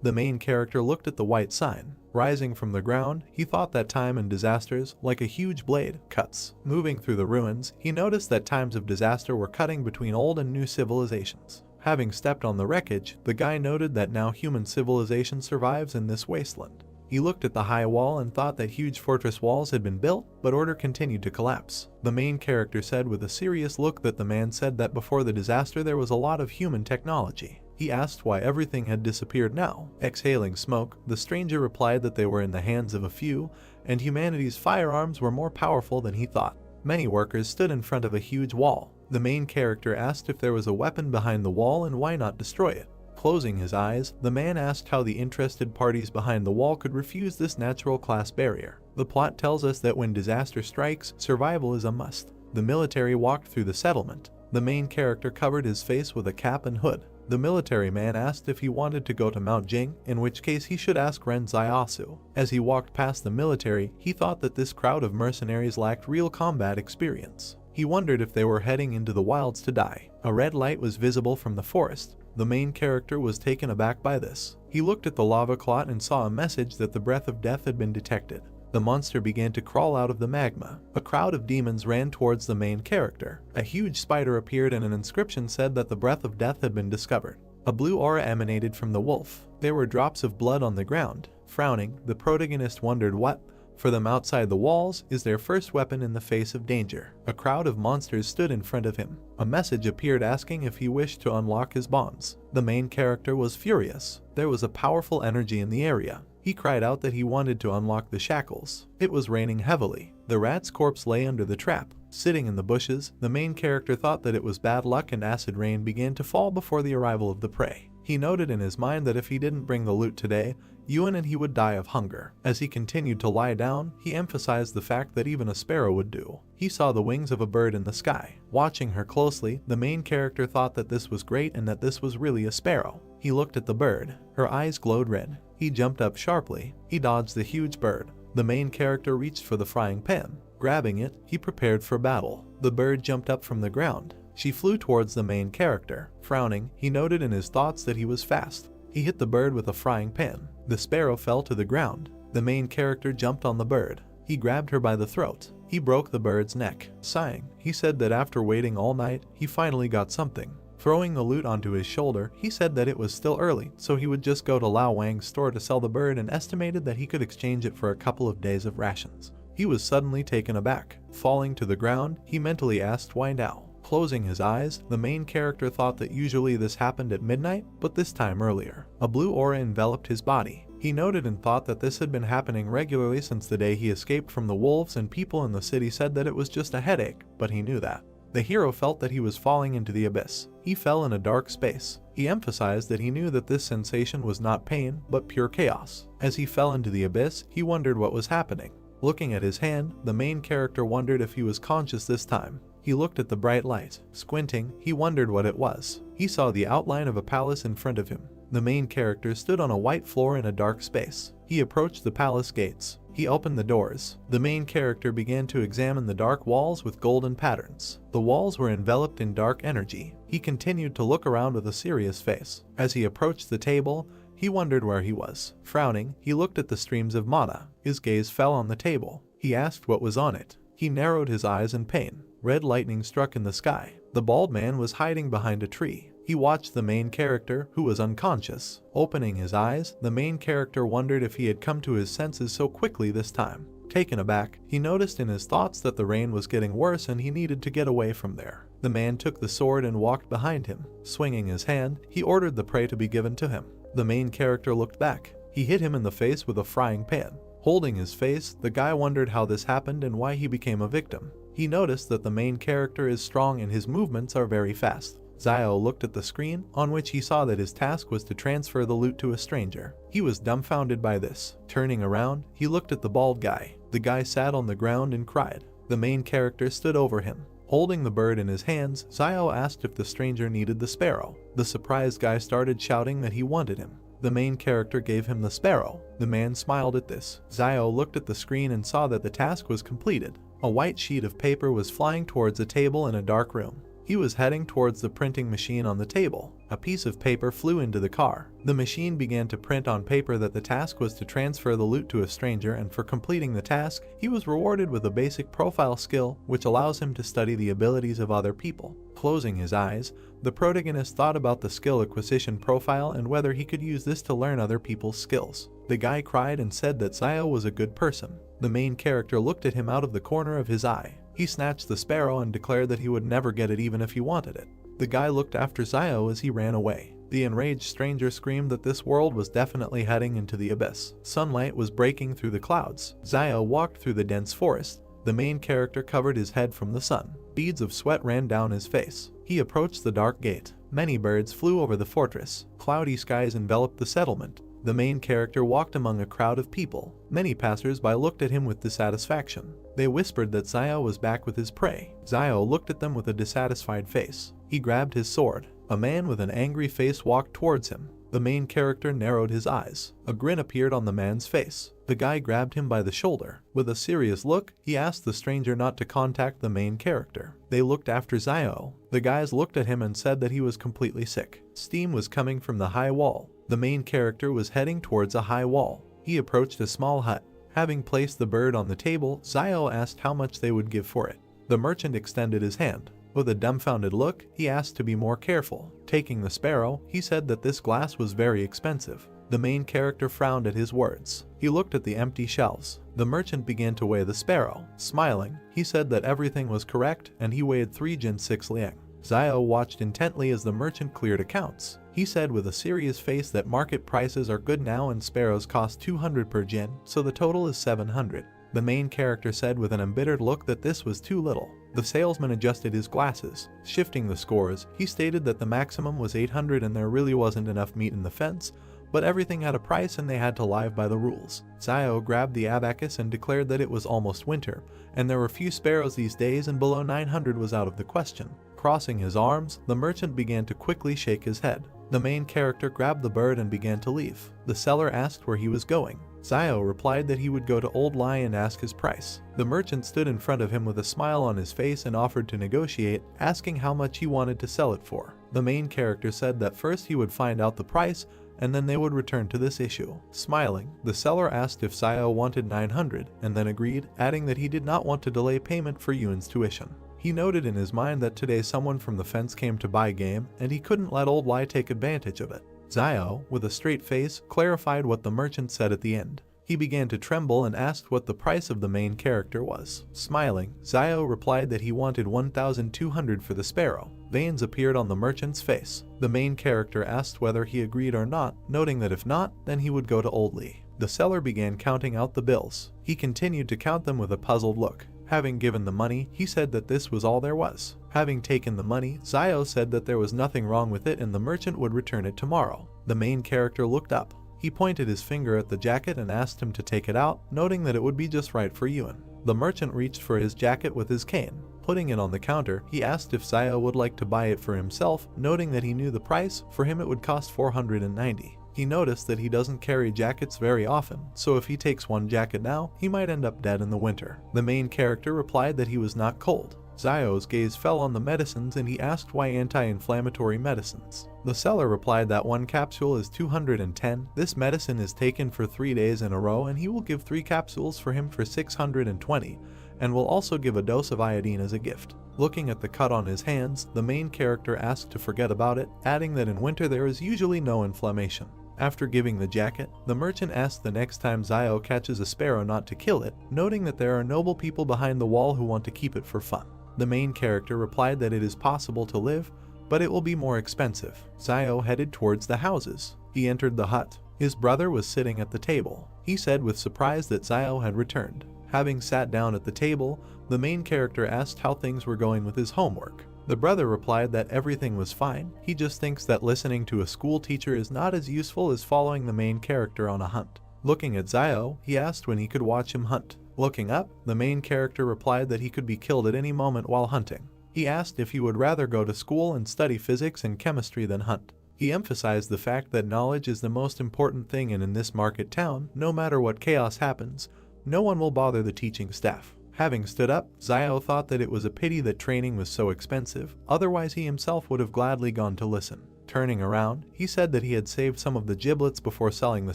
The main character looked at the white sign. Rising from the ground, he thought that time and disasters, like a huge blade, cuts. Moving through the ruins, he noticed that times of disaster were cutting between old and new civilizations. Having stepped on the wreckage, the guy noted that now human civilization survives in this wasteland. He looked at the high wall and thought that huge fortress walls had been built, but order continued to collapse. The main character said with a serious look that the man said that before the disaster there was a lot of human technology. He asked why everything had disappeared now. Exhaling smoke, the stranger replied that they were in the hands of a few, and humanity's firearms were more powerful than he thought. Many workers stood in front of a huge wall. The main character asked if there was a weapon behind the wall and why not destroy it. Closing his eyes, the man asked how the interested parties behind the wall could refuse this natural class barrier. The plot tells us that when disaster strikes, survival is a must. The military walked through the settlement. The main character covered his face with a cap and hood. The military man asked if he wanted to go to Mount Jing, in which case he should ask Ren Zaiasu. As he walked past the military, he thought that this crowd of mercenaries lacked real combat experience. He wondered if they were heading into the wilds to die. A red light was visible from the forest. The main character was taken aback by this. He looked at the lava clot and saw a message that the breath of death had been detected. The monster began to crawl out of the magma. A crowd of demons ran towards the main character. A huge spider appeared and an inscription said that the breath of death had been discovered. A blue aura emanated from the wolf. There were drops of blood on the ground. Frowning, the protagonist wondered what, for them outside the walls, is their first weapon in the face of danger. A crowd of monsters stood in front of him. A message appeared asking if he wished to unlock his bonds. The main character was furious. There was a powerful energy in the area. He cried out that he wanted to unlock the shackles. It was raining heavily. The rat's corpse lay under the trap. Sitting in the bushes, the main character thought that it was bad luck and acid rain began to fall before the arrival of the prey. He noted in his mind that if he didn't bring the loot today, Yuan and he would die of hunger. As he continued to lie down, he emphasized the fact that even a sparrow would do. He saw the wings of a bird in the sky. Watching her closely, the main character thought that this was great and that this was really a sparrow. He looked at the bird. Her eyes glowed red. He jumped up sharply. He dodged the huge bird. The main character reached for the frying pan. Grabbing it, he prepared for battle. The bird jumped up from the ground. She flew towards the main character. Frowning, he noted in his thoughts that he was fast. He hit the bird with a frying pan. The sparrow fell to the ground. The main character jumped on the bird. He grabbed her by the throat. He broke the bird's neck. Sighing, he said that after waiting all night, he finally got something. Throwing the loot onto his shoulder, he said that it was still early, so he would just go to Lao Wang's store to sell the bird and estimated that he could exchange it for a couple of days of rations. He was suddenly taken aback. Falling to the ground, he mentally asked why now. Closing his eyes, the main character thought that usually this happened at midnight, but this time earlier. A blue aura enveloped his body. He noted and thought that this had been happening regularly since the day he escaped from the wolves, and people in the city said that it was just a headache, but he knew that. The hero felt that he was falling into the abyss. He fell in a dark space. He emphasized that he knew that this sensation was not pain, but pure chaos. As he fell into the abyss, he wondered what was happening. Looking at his hand, the main character wondered if he was conscious this time. He looked at the bright light. Squinting, he wondered what it was. He saw the outline of a palace in front of him. The main character stood on a white floor in a dark space. He approached the palace gates. He opened the doors. The main character began to examine the dark walls with golden patterns. The walls were enveloped in dark energy. He continued to look around with a serious face. As he approached the table, he wondered where he was. Frowning, he looked at the streams of mana. His gaze fell on the table. He asked what was on it. He narrowed his eyes in pain. Red lightning struck in the sky. The bald man was hiding behind a tree. He watched the main character, who was unconscious. Opening his eyes, the main character wondered if he had come to his senses so quickly this time. Taken aback, he noticed in his thoughts that the rain was getting worse and he needed to get away from there. The man took the sword and walked behind him. Swinging his hand, he ordered the prey to be given to him. The main character looked back. He hit him in the face with a frying pan. Holding his face, the guy wondered how this happened and why he became a victim. He noticed that the main character is strong and his movements are very fast. Zio looked at the screen, on which he saw that his task was to transfer the loot to a stranger. He was dumbfounded by this. Turning around, he looked at the bald guy. The guy sat on the ground and cried. The main character stood over him. Holding the bird in his hands, Zio asked if the stranger needed the sparrow. The surprised guy started shouting that he wanted him. The main character gave him the sparrow. The man smiled at this. Zio looked at the screen and saw that the task was completed. A white sheet of paper was flying towards a table in a dark room. He was heading towards the printing machine on the table. A piece of paper flew into the car. The machine began to print on paper that the task was to transfer the loot to a stranger, and for completing the task, he was rewarded with a basic profile skill which allows him to study the abilities of other people. Closing his eyes, the protagonist thought about the skill acquisition profile and whether he could use this to learn other people's skills. The guy cried and said that Zio was a good person. The main character looked at him out of the corner of his eye. He snatched the sparrow and declared that he would never get it even if he wanted it. The guy looked after Zio as he ran away. The enraged stranger screamed that this world was definitely heading into the abyss. Sunlight was breaking through the clouds. Zio walked through the dense forest. The main character covered his head from the sun. Beads of sweat ran down his face. He approached the dark gate. Many birds flew over the fortress. Cloudy skies enveloped the settlement. The main character walked among a crowd of people. Many passers-by looked at him with dissatisfaction. They whispered that Zio was back with his prey. Zio looked at them with a dissatisfied face. He grabbed his sword. A man with an angry face walked towards him. The main character narrowed his eyes. A grin appeared on the man's face. The guy grabbed him by the shoulder. With a serious look, he asked the stranger not to contact the main character. They looked after Zio. The guys looked at him and said that he was completely sick. Steam was coming from the high wall. The main character was heading towards a high wall. He approached a small hut. Having placed the bird on the table, Zio asked how much they would give for it. The merchant extended his hand. With a dumbfounded look, he asked to be more careful. Taking the sparrow, he said that this glass was very expensive. The main character frowned at his words. He looked at the empty shelves. The merchant began to weigh the sparrow. Smiling, he said that everything was correct and he weighed 3 jin 6 liang. Zio watched intently as the merchant cleared accounts. He said with a serious face that market prices are good now and sparrows cost 200 per jin, so the total is 700. The main character said with an embittered look that this was too little. The salesman adjusted his glasses. Shifting the scores, he stated that the maximum was 800 and there really wasn't enough meat in the fence, but everything had a price and they had to live by the rules. Zio grabbed the abacus and declared that it was almost winter, and there were few sparrows these days and below 900 was out of the question. Crossing his arms, the merchant began to quickly shake his head. The main character grabbed the bird and began to leave. The seller asked where he was going. Zio replied that he would go to Old Lai and ask his price. The merchant stood in front of him with a smile on his face and offered to negotiate, asking how much he wanted to sell it for. The main character said that first he would find out the price and then they would return to this issue. Smiling, the seller asked if Zio wanted 900 and then agreed, adding that he did not want to delay payment for Yuan's tuition. He noted in his mind that today someone from the fence came to buy game and he couldn't let Old Lai take advantage of it. Zio, with a straight face, clarified what the merchant said at the end. He began to tremble and asked what the price of the main character was. Smiling, Zio replied that he wanted 1,200 for the sparrow. Veins appeared on the merchant's face. The main character asked whether he agreed or not, noting that if not, then he would go to Old Lee. The seller began counting out the bills. He continued to count them with a puzzled look. Having given the money, he said that this was all there was. Having taken the money, Zio said that there was nothing wrong with it and the merchant would return it tomorrow. The main character looked up. He pointed his finger at the jacket and asked him to take it out, noting that it would be just right for Yuan. The merchant reached for his jacket with his cane. Putting it on the counter, he asked if Zio would like to buy it for himself, noting that he knew the price. For him it would cost 490. He noticed that he doesn't carry jackets very often, so if he takes one jacket now, he might end up dead in the winter. The main character replied that he was not cold. Zio's gaze fell on the medicines and he asked why anti-inflammatory medicines. The seller replied that one capsule is 210. This medicine is taken for 3 days in a row and he will give 3 capsules for him for 620 and will also give a dose of iodine as a gift. Looking at the cut on his hands, the main character asked to forget about it, adding that in winter there is usually no inflammation. After giving the jacket, the merchant asked the next time Zio catches a sparrow not to kill it, noting that there are noble people behind the wall who want to keep it for fun. The main character replied that it is possible to live, but it will be more expensive. Zio headed towards the houses. He entered the hut. His brother was sitting at the table. He said with surprise that Zio had returned. Having sat down at the table, the main character asked how things were going with his homework. The brother replied that everything was fine. He just thinks that listening to a school teacher is not as useful as following the main character on a hunt. Looking at Zio, he asked when he could watch him hunt. Looking up, the main character replied that he could be killed at any moment while hunting. He asked if he would rather go to school and study physics and chemistry than hunt. He emphasized the fact that knowledge is the most important thing and in this market town, no matter what chaos happens, no one will bother the teaching staff. Having stood up, Xiao thought that it was a pity that training was so expensive, otherwise he himself would have gladly gone to listen. Turning around, he said that he had saved some of the giblets before selling the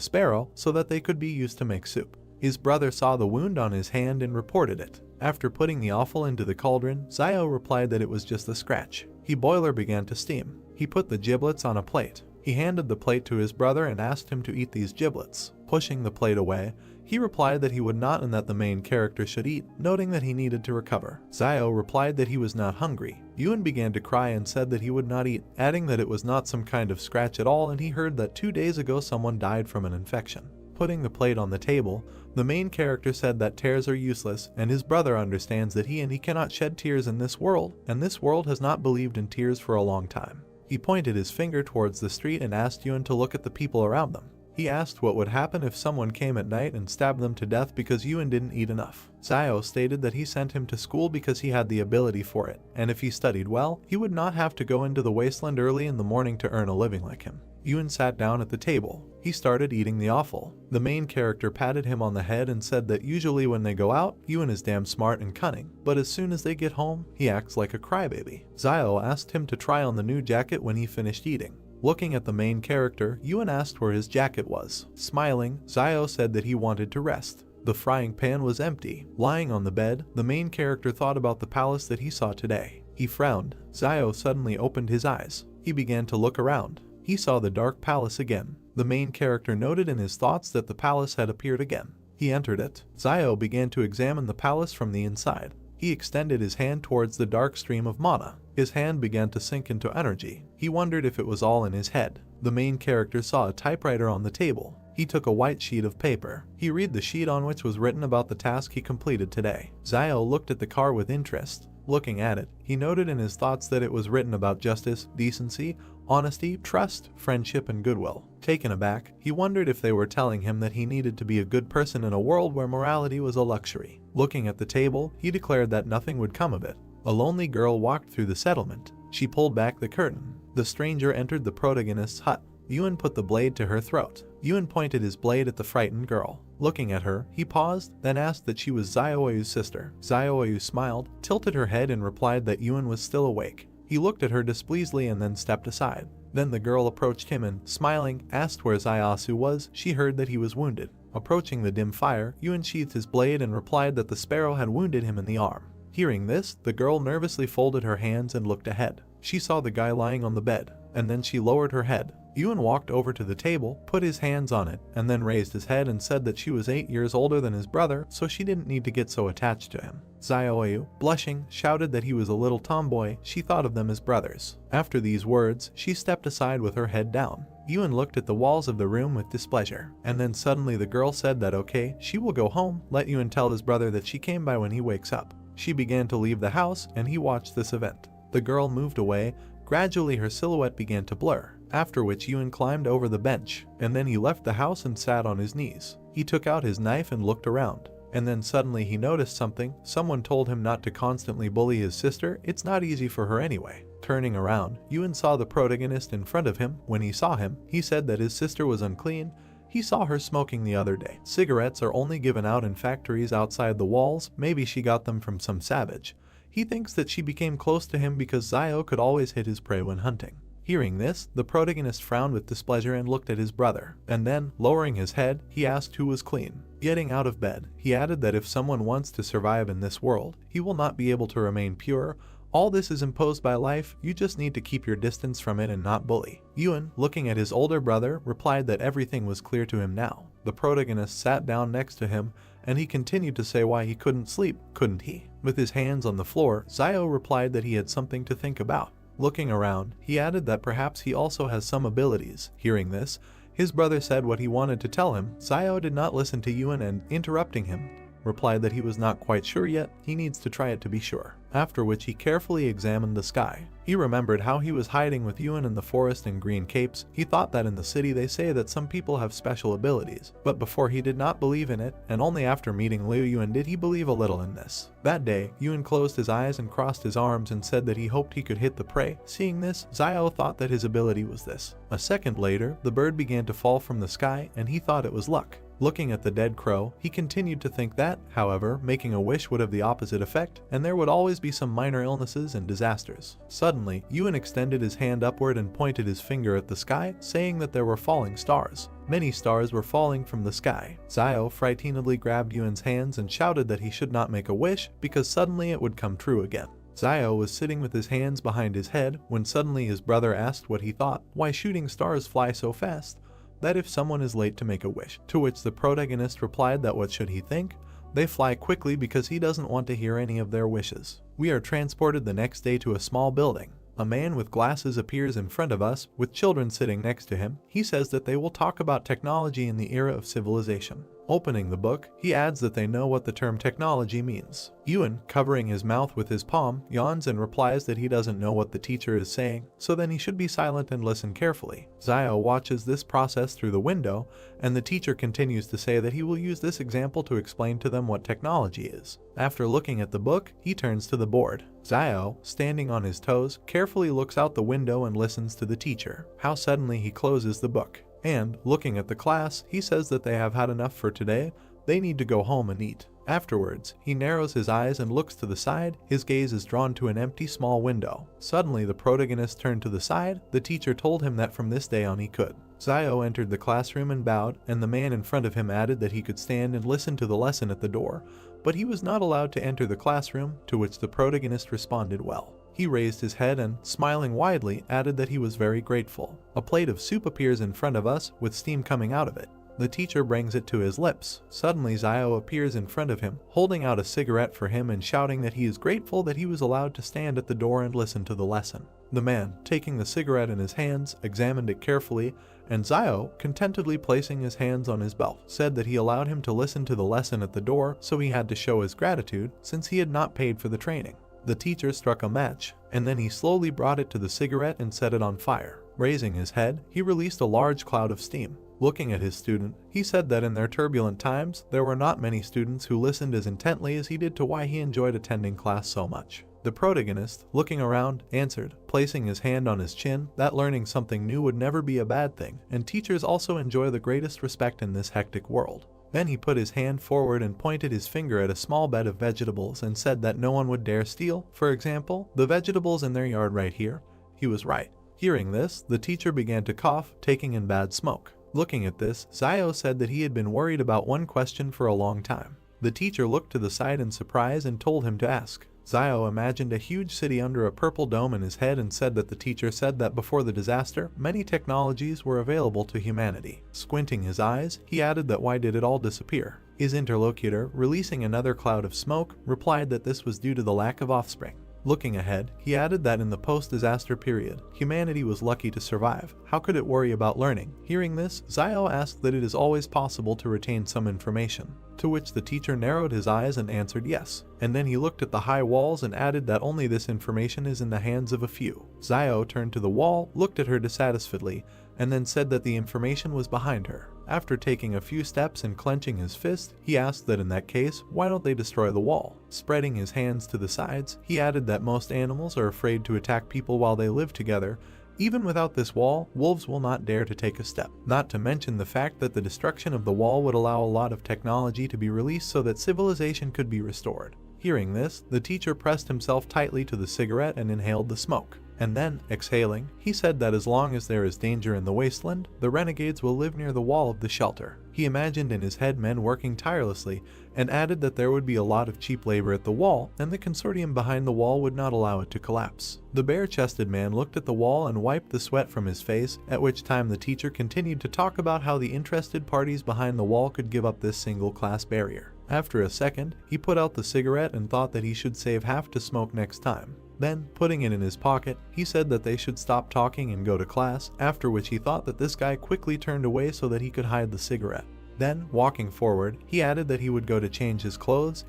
sparrow so that they could be used to make soup. His brother saw the wound on his hand and reported it. After putting the offal into the cauldron, Xiao replied that it was just a scratch. The boiler began to steam. He put the giblets on a plate. He handed the plate to his brother and asked him to eat these giblets. Pushing the plate away, he replied that he would not and that the main character should eat, noting that he needed to recover. Xiao replied that he was not hungry. Yuan began to cry and said that he would not eat, adding that it was not some kind of scratch at all and he heard that 2 days ago someone died from an infection. Putting the plate on the table, the main character said that tears are useless and his brother understands that he cannot shed tears in this world, and this world has not believed in tears for a long time. He pointed his finger towards the street and asked Yuan to look at the people around them. He asked what would happen if someone came at night and stabbed them to death because Yuan didn't eat enough. Xiao stated that he sent him to school because he had the ability for it, and if he studied well, he would not have to go into the wasteland early in the morning to earn a living like him. Yuan sat down at the table. He started eating the offal. The main character patted him on the head and said that usually when they go out, Yuan is damn smart and cunning, but as soon as they get home, he acts like a crybaby. Xiao asked him to try on the new jacket when he finished eating. Looking at the main character, Yuan asked where his jacket was. Smiling, Xiao said that he wanted to rest. The frying pan was empty. Lying on the bed, the main character thought about the palace that he saw today. He frowned. Xiao suddenly opened his eyes. He began to look around. He saw the dark palace again. The main character noted in his thoughts that the palace had appeared again. He entered it. Xiao began to examine the palace from the inside. He extended his hand towards the dark stream of mana. His hand began to sink into energy. He wondered if it was all in his head. The main character saw a typewriter on the table. He took a white sheet of paper. He read the sheet on which was written about the task he completed today. Xiao looked at the car with interest. Looking at it, he noted in his thoughts that it was written about justice, decency, honesty, trust, friendship, and goodwill. Taken aback, he wondered if they were telling him that he needed to be a good person in a world where morality was a luxury. Looking at the table, he declared that nothing would come of it. A lonely girl walked through the settlement. She pulled back the curtain. The stranger entered the protagonist's hut. Yuan put the blade to her throat. Yuan pointed his blade at the frightened girl. Looking at her, he paused, then asked that she was Xiaoyu's sister. Xiaoyu smiled, tilted her head and replied that Yuan was still awake. He looked at her displeasingly and then stepped aside. Then the girl approached him and, smiling, asked where Xiaosu was. She heard that he was wounded. Approaching the dim fire, Yuan sheathed his blade and replied that the sparrow had wounded him in the arm. Hearing this, the girl nervously folded her hands and looked ahead. She saw the guy lying on the bed, and then she lowered her head. Yuan walked over to the table, put his hands on it, and then raised his head and said that she was 8 years older than his brother, so she didn't need to get so attached to him. Xiaoyu, blushing, shouted that he was a little tomboy. She thought of them as brothers. After these words, she stepped aside with her head down. Yuan looked at the walls of the room with displeasure, and then suddenly the girl said that okay, she will go home, let Yuan tell his brother that she came by when he wakes up. She began to leave the house, and he watched this event. The girl moved away. Gradually her silhouette began to blur, after which Yuan climbed over the bench, and then he left the house and sat on his knees. He took out his knife and looked around, and then suddenly he noticed something. Someone told him not to constantly bully his sister, it's not easy for her anyway. Turning around, Yuan saw the protagonist in front of him. When he saw him, he said that his sister was unclean. He saw her smoking the other day. Cigarettes are only given out in factories outside the walls, maybe she got them from some savage. He thinks that she became close to him because Xiao could always hit his prey when hunting. Hearing this, the protagonist frowned with displeasure and looked at his brother, and then, lowering his head, he asked who was clean. Getting out of bed, he added that if someone wants to survive in this world, he will not be able to remain pure. All this is imposed by life, you just need to keep your distance from it and not bully. Yuan, looking at his older brother, replied that everything was clear to him now. The protagonist sat down next to him, and he continued to say why he couldn't sleep, couldn't he? With his hands on the floor, Xiao replied that he had something to think about. Looking around, he added that perhaps he also has some abilities. Hearing this, his brother said what he wanted to tell him. Xiao did not listen to Yuan and, interrupting him, replied that he was not quite sure yet, he needs to try it to be sure. After which he carefully examined the sky. He remembered how he was hiding with Yuan in the forest in green capes. He thought that in the city they say that some people have special abilities, but before he did not believe in it, and only after meeting Liu Yuan did he believe a little in this. That day, Yuan closed his eyes and crossed his arms and said that he hoped he could hit the prey. Seeing this, Xiao thought that his ability was this. A second later, the bird began to fall from the sky and he thought it was luck. Looking at the dead crow, he continued to think that, however, making a wish would have the opposite effect, and there would always be some minor illnesses and disasters. Suddenly, Ewan extended his hand upward and pointed his finger at the sky, saying that there were falling stars. Many stars were falling from the sky. Zio frightenedly grabbed Ewan's hands and shouted that he should not make a wish because suddenly it would come true again. Zio was sitting with his hands behind his head when suddenly his brother asked what he thought, why shooting stars fly so fast, that if someone is late to make a wish, to which the protagonist replied that what should he think? They fly quickly because he doesn't want to hear any of their wishes. We are transported the next day to a small building. A man with glasses appears in front of us, with children sitting next to him. He says that they will talk about technology in the era of civilization. Opening the book, he adds that they know what the term technology means. Ewan, covering his mouth with his palm, yawns and replies that he doesn't know what the teacher is saying, so then he should be silent and listen carefully. Zio watches this process through the window, and the teacher continues to say that he will use this example to explain to them what technology is. After looking at the book, he turns to the board. Zio, standing on his toes, carefully looks out the window and listens to the teacher. How suddenly he closes the book. And, looking at the class, he says that they have had enough for today, they need to go home and eat. Afterwards, he narrows his eyes and looks to the side, his gaze is drawn to an empty small window. Suddenly the protagonist turned to the side, the teacher told him that from this day on he could. Zio entered the classroom and bowed, and the man in front of him added that he could stand and listen to the lesson at the door, but he was not allowed to enter the classroom, to which the protagonist responded well. He raised his head and, smiling widely, added that he was very grateful. A plate of soup appears in front of us, with steam coming out of it. The teacher brings it to his lips. Suddenly Zio appears in front of him, holding out a cigarette for him and shouting that he is grateful that he was allowed to stand at the door and listen to the lesson. The man, taking the cigarette in his hands, examined it carefully, and Zio, contentedly placing his hands on his belt, said that he allowed him to listen to the lesson at the door, so he had to show his gratitude, since he had not paid for the training. The teacher struck a match, and then he slowly brought it to the cigarette and set it on fire. Raising his head, he released a large cloud of steam. Looking at his student, he said that in their turbulent times, there were not many students who listened as intently as he did to why he enjoyed attending class so much. The protagonist, looking around, answered, placing his hand on his chin, that learning something new would never be a bad thing, and teachers also enjoy the greatest respect in this hectic world. Then he put his hand forward and pointed his finger at a small bed of vegetables and said that no one would dare steal, for example, the vegetables in their yard right here. He was right. Hearing this, the teacher began to cough, taking in bad smoke. Looking at this, Zio said that he had been worried about one question for a long time. The teacher looked to the side in surprise and told him to ask. Zio imagined a huge city under a purple dome in his head and said that the teacher said that before the disaster, many technologies were available to humanity. Squinting his eyes, he added that why did it all disappear? His interlocutor, releasing another cloud of smoke, replied that this was due to the lack of offspring. Looking ahead, he added that in the post-disaster period, humanity was lucky to survive. How could it worry about learning? Hearing this, Zio asked that it is always possible to retain some information, to which the teacher narrowed his eyes and answered yes. And then he looked at the high walls and added that only this information is in the hands of a few. Zio turned to the wall, looked at her dissatisfiedly, and then said that the information was behind her. After taking a few steps and clenching his fist, he asked that in that case, why don't they destroy the wall? Spreading his hands to the sides, he added that most animals are afraid to attack people while they live together. Even without this wall, wolves will not dare to take a step. Not to mention the fact that the destruction of the wall would allow a lot of technology to be released so that civilization could be restored. Hearing this, the teacher pressed himself tightly to the cigarette and inhaled the smoke. And then, exhaling, he said that as long as there is danger in the wasteland, the renegades will live near the wall of the shelter. He imagined in his head men working tirelessly, and added that there would be a lot of cheap labor at the wall, and the consortium behind the wall would not allow it to collapse. The bare-chested man looked at the wall and wiped the sweat from his face, at which time the teacher continued to talk about how the interested parties behind the wall could give up this single-class barrier. After a second, he put out the cigarette and thought that he should save half to smoke next time. Then, putting it in his pocket, he said that they should stop talking and go to class, after which he thought that this guy quickly turned away so that he could hide the cigarette. Then, walking forward, he added that he would go to change his clothes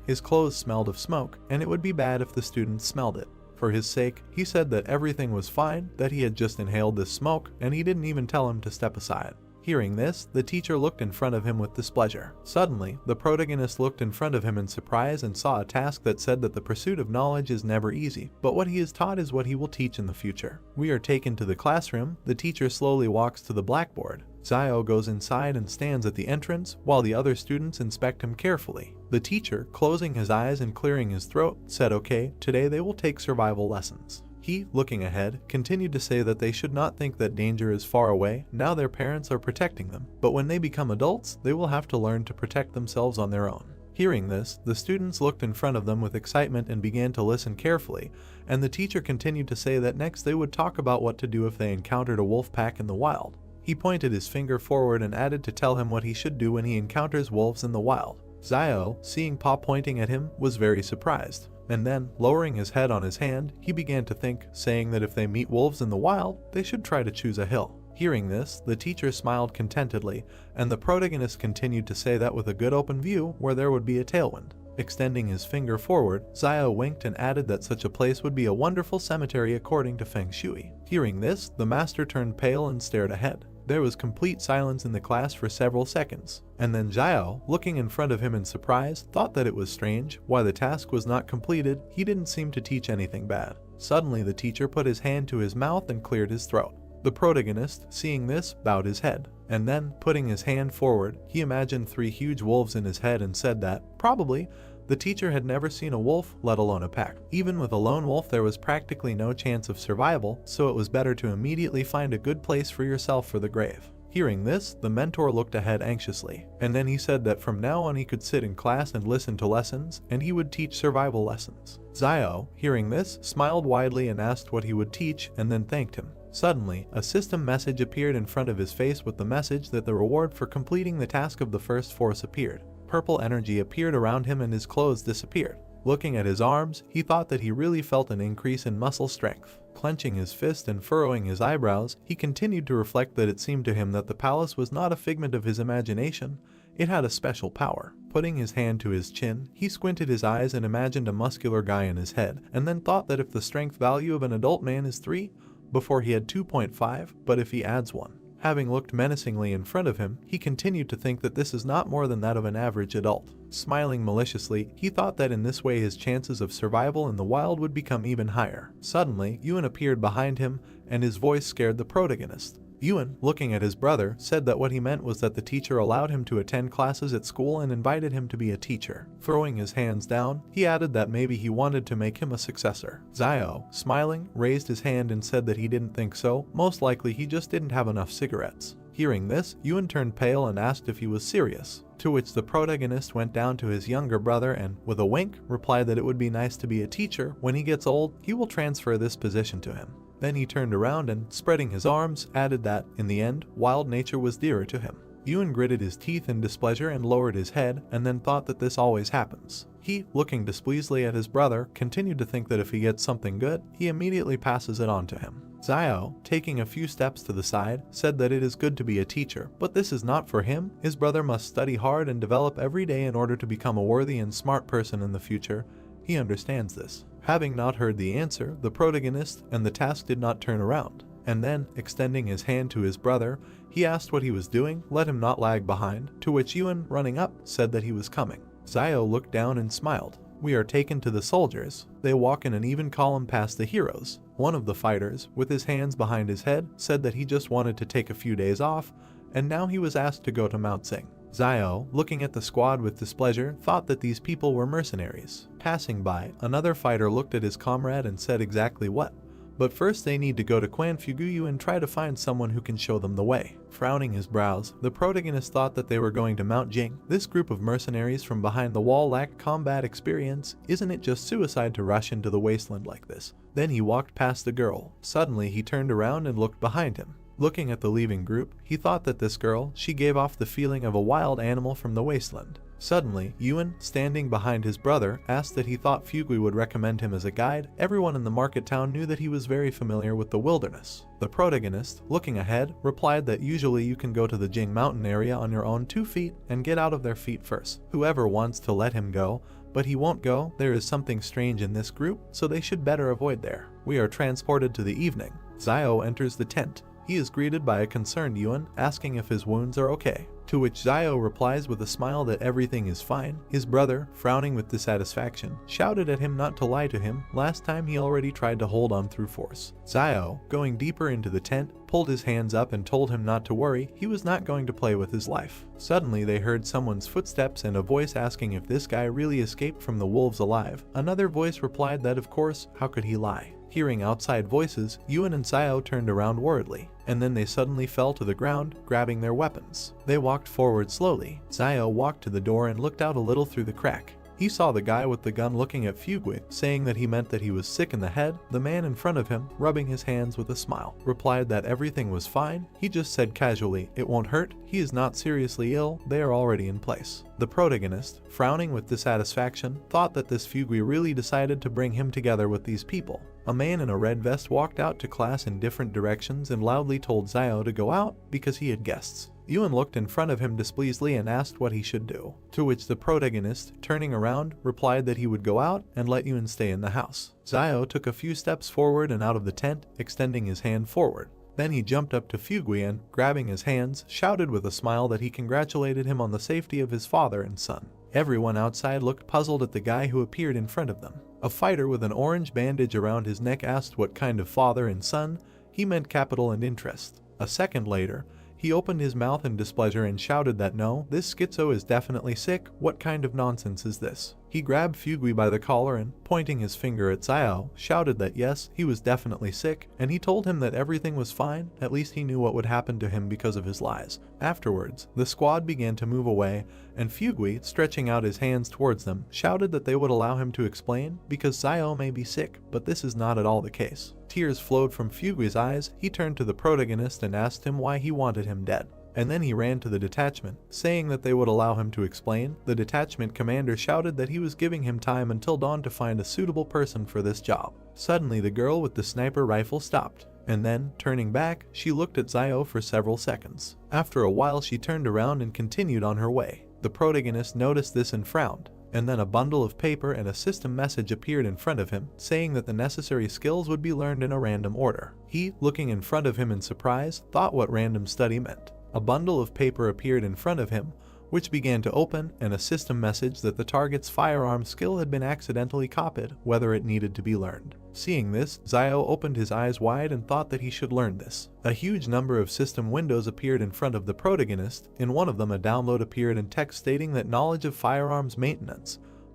smelled of smoke, and it would be bad if the students smelled it. For his sake, he said that everything was fine, that he had just inhaled this smoke, and he didn't even tell him to step aside. Hearing this, the teacher looked in front of him with displeasure. Suddenly, the protagonist looked in front of him in surprise and saw a task that said that the pursuit of knowledge is never easy, but what he is taught is what he will teach in the future. We are taken to the classroom. The teacher slowly walks to the blackboard. Zio goes inside and stands at the entrance while the other students inspect him carefully. The teacher, closing his eyes and clearing his throat, said okay, today they will take survival lessons. He, looking ahead, continued to say that they should not think that danger is far away, now their parents are protecting them, but when they become adults, they will have to learn to protect themselves on their own. Hearing this, the students looked in front of them with excitement and began to listen carefully, and the teacher continued to say that next they would talk about what to do if they encountered a wolf pack in the wild. He pointed his finger forward and added to tell him what he should do when he encounters wolves in the wild. Zio, seeing Pa pointing at him, was very surprised. And then, lowering his head on his hand, he began to think, saying that if they meet wolves in the wild, they should try to choose a hill. Hearing this, the teacher smiled contentedly, and the protagonist continued to say that with a good open view where there would be a tailwind. Extending his finger forward, Zio winked and added that such a place would be a wonderful cemetery according to Feng Shui. Hearing this, the master turned pale and stared ahead. There was complete silence in the class for several seconds, and then Zio, looking in front of him in surprise, thought that it was strange why the task was not completed. He didn't seem to teach anything bad. Suddenly the teacher put his hand to his mouth and cleared his throat. The protagonist, seeing this, bowed his head, and then, putting his hand forward, he imagined 3 huge wolves in his head and said that, probably, the teacher had never seen a wolf, let alone a pack. Even with a lone wolf there was practically no chance of survival, so it was better to immediately find a good place for yourself for the grave. Hearing this, the mentor looked ahead anxiously, and then he said that from now on he could sit in class and listen to lessons, and he would teach survival lessons. Zio, hearing this, smiled widely and asked what he would teach, and then thanked him. Suddenly, a system message appeared in front of his face with the message that the reward for completing the task of the first force appeared. Purple energy appeared around him and his clothes disappeared. Looking at his arms, he thought that he really felt an increase in muscle strength. Clenching his fist and furrowing his eyebrows, he continued to reflect that it seemed to him that the palace was not a figment of his imagination, it had a special power. Putting his hand to his chin, he squinted his eyes and imagined a muscular guy in his head, and then thought that if the strength value of an adult man is 3, before he had 2.5, but if he adds 1. Having looked menacingly in front of him, he continued to think that this is not more than that of an average adult. Smiling maliciously, he thought that in this way his chances of survival in the wild would become even higher. Suddenly, Yuan appeared behind him, and his voice scared the protagonist. Yuan, looking at his brother, said that what he meant was that the teacher allowed him to attend classes at school and invited him to be a teacher. Throwing his hands down, he added that maybe he wanted to make him a successor. Zio, smiling, raised his hand and said that he didn't think so, most likely he just didn't have enough cigarettes. Hearing this, Yuan turned pale and asked if he was serious, to which the protagonist went down to his younger brother and, with a wink, replied that it would be nice to be a teacher. When he gets old, he will transfer this position to him. Then he turned around and, spreading his arms, added that, in the end, wild nature was dearer to him. Yuan gritted his teeth in displeasure and lowered his head, and then thought that this always happens. He, looking displeasedly at his brother, continued to think that if he gets something good, he immediately passes it on to him. Zio, taking a few steps to the side, said that it is good to be a teacher, but this is not for him. His brother must study hard and develop every day in order to become a worthy and smart person in the future. He understands this. Having not heard the answer, the protagonist and the task did not turn around, and then, extending his hand to his brother, he asked what he was doing, let him not lag behind, to which Yuan, running up, said that he was coming. Zio looked down and smiled. We are taken to the soldiers. They walk in an even column past the heroes. One of the fighters, with his hands behind his head, said that he just wanted to take a few days off, and now he was asked to go to Mount Sing. Zio, looking at the squad with displeasure, thought that these people were mercenaries. Passing by, another fighter looked at his comrade and said exactly what. But first they need to go to Quan Fuguyu and try to find someone who can show them the way. Frowning his brows, the protagonist thought that they were going to Mount Jing. This group of mercenaries from behind the wall lacked combat experience. Isn't it just suicide to rush into the wasteland like this? Then he walked past the girl. Suddenly he turned around and looked behind him. Looking at the leaving group, he thought that this girl, she gave off the feeling of a wild animal from the wasteland. Suddenly, Yuan, standing behind his brother, asked that he thought Fugui would recommend him as a guide. Everyone in the market town knew that he was very familiar with the wilderness. The protagonist, looking ahead, replied that usually you can go to the Jing mountain area on your own 2 feet and get out of their feet first. Whoever wants to let him go, but he won't go. There is something strange in this group, so they should better avoid there. We are transported to the evening. Zio enters the tent. He is greeted by a concerned Yuan, asking if his wounds are okay. To which Zio replies with a smile that everything is fine. His brother, frowning with dissatisfaction, shouted at him not to lie to him. Last time he already tried to hold on through force. Zio, going deeper into the tent, pulled his hands up and told him not to worry, he was not going to play with his life. Suddenly they heard someone's footsteps and a voice asking if this guy really escaped from the wolves alive. Another voice replied that of course, how could he lie? Hearing outside voices, Yuan and Zio turned around worriedly, and then they suddenly fell to the ground, grabbing their weapons. They walked forward slowly. Zio walked to the door and looked out a little through the crack. He saw the guy with the gun looking at Fugui, saying that he meant that he was sick in the head. The man in front of him, rubbing his hands with a smile, replied that everything was fine. He just said casually, "It won't hurt, he is not seriously ill, they are already in place." The protagonist, frowning with dissatisfaction, thought that this Fugui really decided to bring him together with these people. A man in a red vest walked out to class in different directions and loudly told Zio to go out because he had guests. Yuan looked in front of him displeasedly and asked what he should do, to which the protagonist, turning around, replied that he would go out and let Yuan stay in the house. Zio took a few steps forward and out of the tent, extending his hand forward. Then he jumped up to Fugui and, grabbing his hands, shouted with a smile that he congratulated him on the safety of his father and son. Everyone outside looked puzzled at the guy who appeared in front of them. A fighter with an orange bandage around his neck asked what kind of father and son. He meant capital and interest. A second later, he opened his mouth in displeasure and shouted that no, this schizo is definitely sick, what kind of nonsense is this? He grabbed Fugui by the collar and, pointing his finger at Zio, shouted that yes, he was definitely sick, and he told him that everything was fine, at least he knew what would happen to him because of his lies. Afterwards, the squad began to move away, and Fugui, stretching out his hands towards them, shouted that they would allow him to explain, because Zio may be sick, but this is not at all the case. Tears flowed from Fugui's eyes. He turned to the protagonist and asked him why he wanted him dead. And then he ran to the detachment, saying that they would allow him to explain. The detachment commander shouted that he was giving him time until dawn to find a suitable person for this job. Suddenly the girl with the sniper rifle stopped, and then, turning back, she looked at Zio for several seconds. After a while she turned around and continued on her way. The protagonist noticed this and frowned, and then a bundle of paper and a system message appeared in front of him, saying that the necessary skills would be learned in a random order. He, looking in front of him in surprise, thought what random study meant. A bundle of paper appeared in front of him, which began to open, and a system message that the target's firearm skill had been accidentally copied, whether it needed to be learned. Seeing this, Zio opened his eyes wide and thought that he should learn this. A huge number of system windows appeared in front of the protagonist. In one of them a download appeared in text stating that knowledge of firearms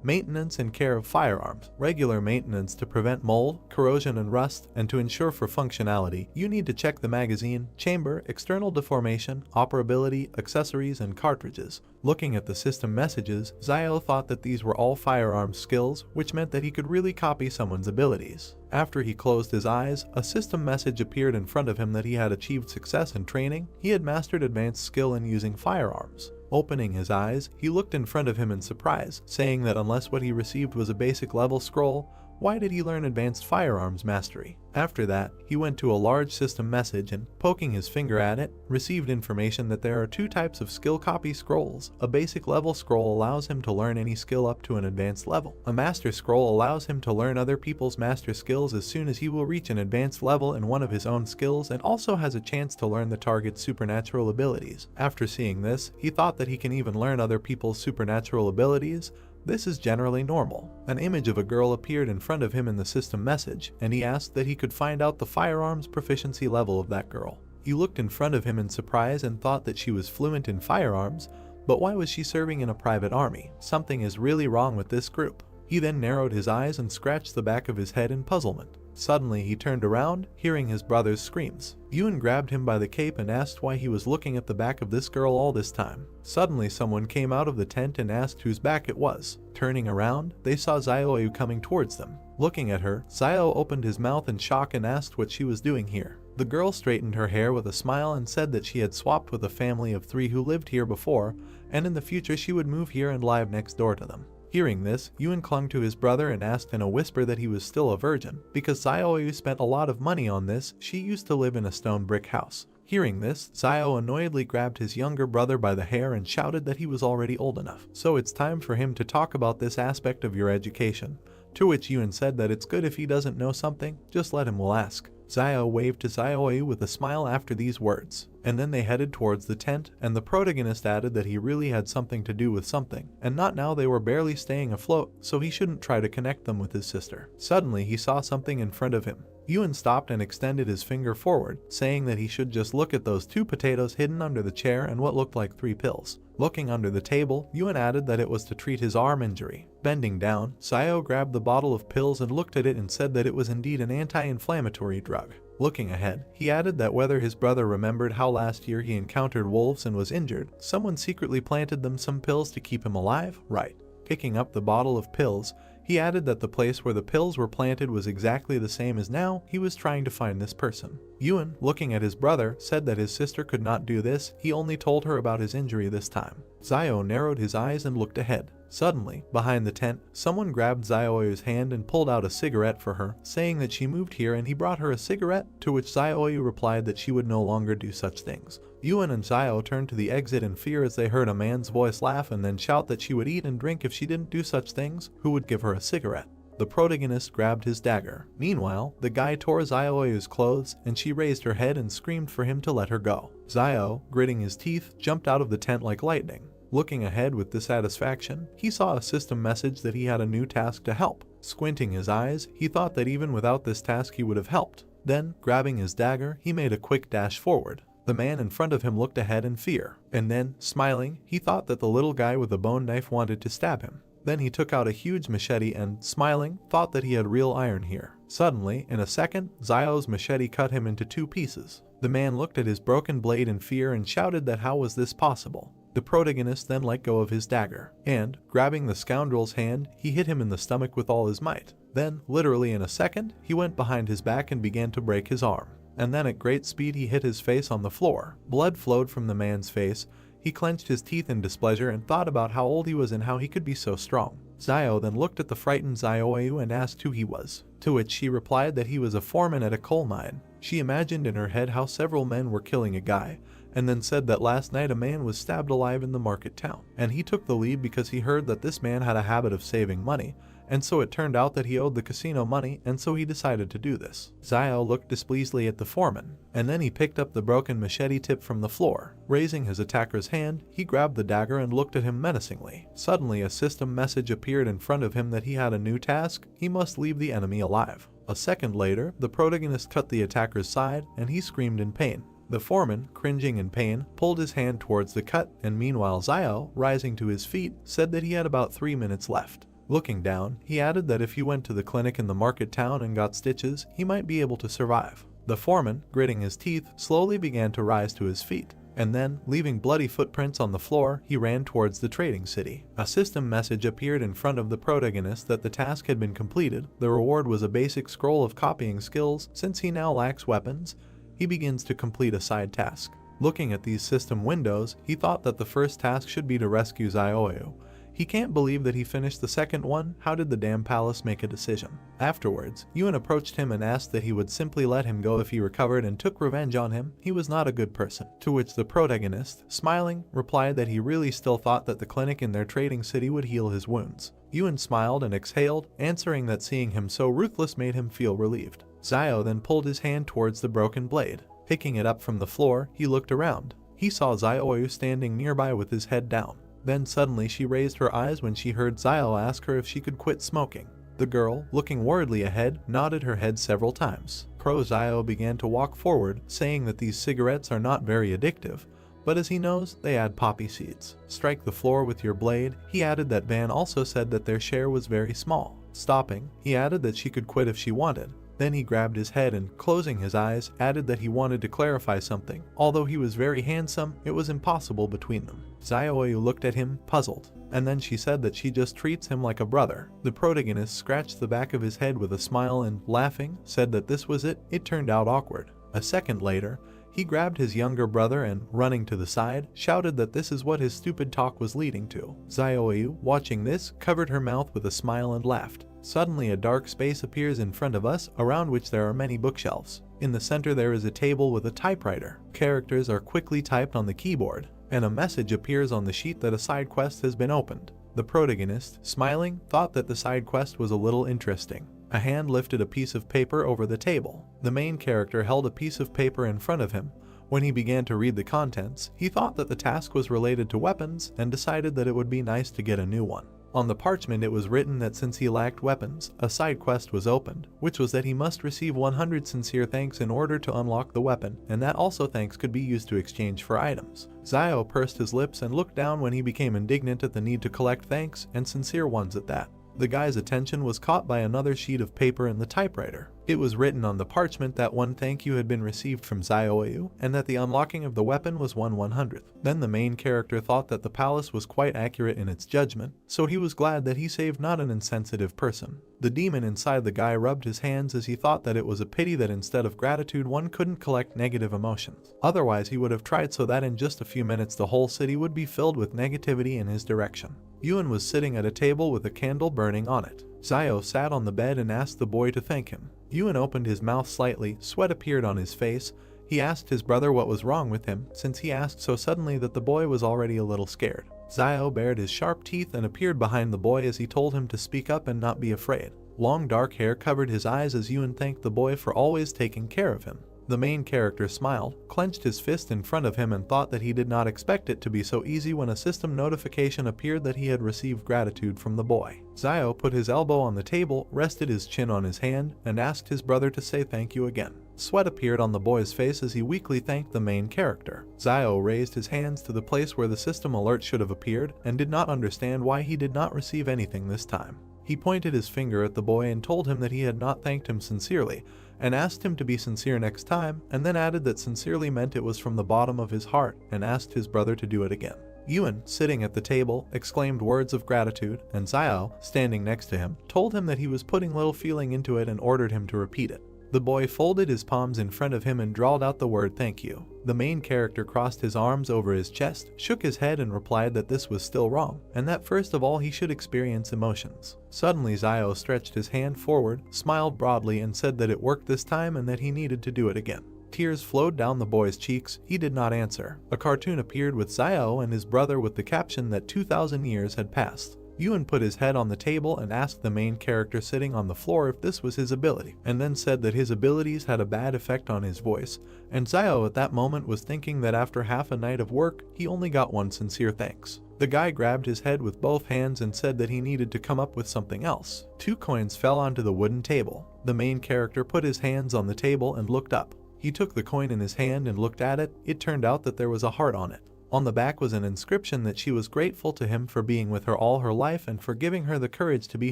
maintenance and care of firearms, regular maintenance to prevent mold, corrosion and rust, and to ensure for functionality, you need to check the magazine, chamber, external deformation, operability, accessories, and cartridges. Looking at the system messages, Zio thought that these were all firearms skills, which meant that he could really copy someone's abilities. After he closed his eyes, a system message appeared in front of him that he had achieved success in training. He had mastered advanced skill in using firearms. Opening his eyes, he looked in front of him in surprise, saying that unless what he received was a basic level scroll, why did he learn advanced firearms mastery? After that, he went to a large system message and, poking his finger at it, received information that there are two types of skill copy scrolls. A basic level scroll allows him to learn any skill up to an advanced level. A master scroll allows him to learn other people's master skills as soon as he will reach an advanced level in one of his own skills, and also has a chance to learn the target's supernatural abilities. After seeing this, he thought that he can even learn other people's supernatural abilities. This is generally normal. An image of a girl appeared in front of him in the system message, and he asked that he could find out the firearms proficiency level of that girl. He looked in front of him in surprise and thought that she was fluent in firearms, but why was she serving in a private army? Something is really wrong with this group. He then narrowed his eyes and scratched the back of his head in puzzlement. Suddenly he turned around, hearing his brother's screams. Yuan grabbed him by the cape and asked why he was looking at the back of this girl all this time. Suddenly someone came out of the tent and asked whose back it was. Turning around, they saw Zio coming towards them. Looking at her, Zio opened his mouth in shock and asked what she was doing here. The girl straightened her hair with a smile and said that she had swapped with a family of 3 who lived here before, and in the future she would move here and live next door to them. Hearing this, Yuan clung to his brother and asked in a whisper that he was still a virgin. Because Zio spent a lot of money on this, she used to live in a stone brick house. Hearing this, Zio annoyedly grabbed his younger brother by the hair and shouted that he was already old enough. So it's time for him to talk about this aspect of your education. To which Yuan said that it's good if he doesn't know something, just let him will ask. Zio waved to Zioyu with a smile after these words, and then they headed towards the tent, and the protagonist added that he really had something to do with something, and not now they were barely staying afloat, so he shouldn't try to connect them with his sister. Suddenly he saw something in front of him. Yuan stopped and extended his finger forward, saying that he should just look at those 2 potatoes hidden under the chair and what looked like 3 pills. Looking under the table, Yuan added that it was to treat his arm injury. Bending down, Zio grabbed the bottle of pills and looked at it and said that it was indeed an anti-inflammatory drug. Looking ahead, he added that whether his brother remembered how last year he encountered wolves and was injured, someone secretly planted them some pills to keep him alive, right? Picking up the bottle of pills, he added that the place where the pills were planted was exactly the same as now he was trying to find this person. Yuan, looking at his brother, said that his sister could not do this, he only told her about his injury this time. Zio narrowed his eyes and looked ahead. Suddenly, behind the tent, someone grabbed Zioyu's hand and pulled out a cigarette for her, saying that she moved here and he brought her a cigarette, to which Zioyu replied that she would no longer do such things. Yuan and Zio turned to the exit in fear as they heard a man's voice laugh and then shout that she would eat and drink if she didn't do such things, who would give her a cigarette. The protagonist grabbed his dagger. Meanwhile, the guy tore Zioyu's clothes and she raised her head and screamed for him to let her go. Zio, gritting his teeth, jumped out of the tent like lightning. Looking ahead with dissatisfaction, he saw a system message that he had a new task to help. Squinting his eyes, he thought that even without this task he would have helped. Then, grabbing his dagger, he made a quick dash forward. The man in front of him looked ahead in fear, and then, smiling, he thought that the little guy with the bone knife wanted to stab him. Then he took out a huge machete and, smiling, thought that he had real iron here. Suddenly, in a second, Zio's machete cut him into 2 pieces. The man looked at his broken blade in fear and shouted that how was this possible. The protagonist then let go of his dagger, and, grabbing the scoundrel's hand, he hit him in the stomach with all his might. Then, literally in a second, he went behind his back and began to break his arm. And then at great speed he hit his face on the floor. Blood flowed from the man's face. He clenched his teeth in displeasure and thought about how old he was and how he could be so strong. Zio then looked at the frightened Zioyu and asked who he was, to which she replied that he was a foreman at a coal mine. She imagined in her head how several men were killing a guy, and then said that last night a man was stabbed alive in the market town, and he took the lead because he heard that this man had a habit of saving money, and so it turned out that he owed the casino money, and so he decided to do this. Zio looked displeasedly at the foreman, and then he picked up the broken machete tip from the floor. Raising his attacker's hand, he grabbed the dagger and looked at him menacingly. Suddenly a system message appeared in front of him that he had a new task: he must leave the enemy alive. A second later, the protagonist cut the attacker's side, and he screamed in pain. The foreman, cringing in pain, pulled his hand towards the cut, and meanwhile Zio, rising to his feet, said that he had about 3 minutes left. Looking down, he added that if he went to the clinic in the market town and got stitches, he might be able to survive. The foreman, gritting his teeth, slowly began to rise to his feet, and then, leaving bloody footprints on the floor, he ran towards the trading city. A system message appeared in front of the protagonist that the task had been completed. The reward was a basic scroll of copying skills. Since he now lacks weapons, he begins to complete a side task. Looking at these system windows, he thought that the first task should be to rescue Zioyu. He can't believe that he finished the second one. How did the damn palace make a decision? Afterwards, Yuan approached him and asked that he would simply let him go if he recovered and took revenge on him. He was not a good person. To which the protagonist, smiling, replied that he really still thought that the clinic in their trading city would heal his wounds. Yuan smiled and exhaled, answering that seeing him so ruthless made him feel relieved. Zio then pulled his hand towards the broken blade. Picking it up from the floor, he looked around. He saw Zioyu standing nearby with his head down. Then suddenly she raised her eyes when she heard Zio ask her if she could quit smoking. The girl, looking worriedly ahead, nodded her head several times. Zio began to walk forward, saying that these cigarettes are not very addictive, but as he knows, they add poppy seeds. Strike the floor with your blade. He added that Van also said that their share was very small. Stopping, he added that she could quit if she wanted. Then he grabbed his head and, closing his eyes, added that he wanted to clarify something. Although he was very handsome, it was impossible between them. Zioyu looked at him, puzzled, and then she said that she just treats him like a brother. The protagonist scratched the back of his head with a smile and, laughing, said that this was it. It turned out awkward. A second later, he grabbed his younger brother and, running to the side, shouted that this is what his stupid talk was leading to. Zioyu, watching this, covered her mouth with a smile and laughed. Suddenly a dark space appears in front of us, around which there are many bookshelves. In the center there is a table with a typewriter. Characters are quickly typed on the keyboard, and a message appears on the sheet that a side quest has been opened. The protagonist, smiling, thought that the side quest was a little interesting. A hand lifted a piece of paper over the table. The main character held a piece of paper in front of him. When he began to read the contents, he thought that the task was related to weapons and decided that it would be nice to get a new one. On the parchment it was written that since he lacked weapons, a side quest was opened, which was that he must receive 100 sincere thanks in order to unlock the weapon, and that also thanks could be used to exchange for items. Zio pursed his lips and looked down when he became indignant at the need to collect thanks, and sincere ones at that. The guy's attention was caught by another sheet of paper in the typewriter. It was written on the parchment that one thank you had been received from Zioyu, and that the unlocking of the weapon was 1/100th. Then the main character thought that the palace was quite accurate in its judgment, so he was glad that he saved not an insensitive person. The demon inside the guy rubbed his hands as he thought that it was a pity that instead of gratitude one couldn't collect negative emotions. Otherwise he would have tried so that in just a few minutes the whole city would be filled with negativity in his direction. Yuan was sitting at a table with a candle burning on it. Zio sat on the bed and asked the boy to thank him. Yuan opened his mouth slightly, sweat appeared on his face. He asked his brother what was wrong with him, since he asked so suddenly that the boy was already a little scared. Zio bared his sharp teeth and appeared behind the boy as he told him to speak up and not be afraid. Long dark hair covered his eyes as Yuan thanked the boy for always taking care of him. The main character smiled, clenched his fist in front of him and thought that he did not expect it to be so easy when a system notification appeared that he had received gratitude from the boy. Zio put his elbow on the table, rested his chin on his hand, and asked his brother to say thank you again. Sweat appeared on the boy's face as he weakly thanked the main character. Zio raised his hands to the place where the system alert should have appeared and did not understand why he did not receive anything this time. He pointed his finger at the boy and told him that he had not thanked him sincerely, and asked him to be sincere next time, and then added that sincerely meant it was from the bottom of his heart, and asked his brother to do it again. Yuan, sitting at the table, exclaimed words of gratitude, and Zio, standing next to him, told him that he was putting little feeling into it and ordered him to repeat it. The boy folded his palms in front of him and drawled out the word thank you. The main character crossed his arms over his chest, shook his head and replied that this was still wrong, and that first of all he should experience emotions. Suddenly Zio stretched his hand forward, smiled broadly and said that it worked this time and that he needed to do it again. Tears flowed down the boy's cheeks. He did not answer. A cartoon appeared with Zio and his brother with the caption that 2,000 years had passed. Yuan put his head on the table and asked the main character sitting on the floor if this was his ability, and then said that his abilities had a bad effect on his voice, and Zio at that moment was thinking that after half a night of work, he only got one sincere thanks. The guy grabbed his head with both hands and said that he needed to come up with something else. 2 coins fell onto the wooden table. The main character put his hands on the table and looked up. He took the coin in his hand and looked at it. It turned out that there was a heart on it. On the back was an inscription that she was grateful to him for being with her all her life and for giving her the courage to be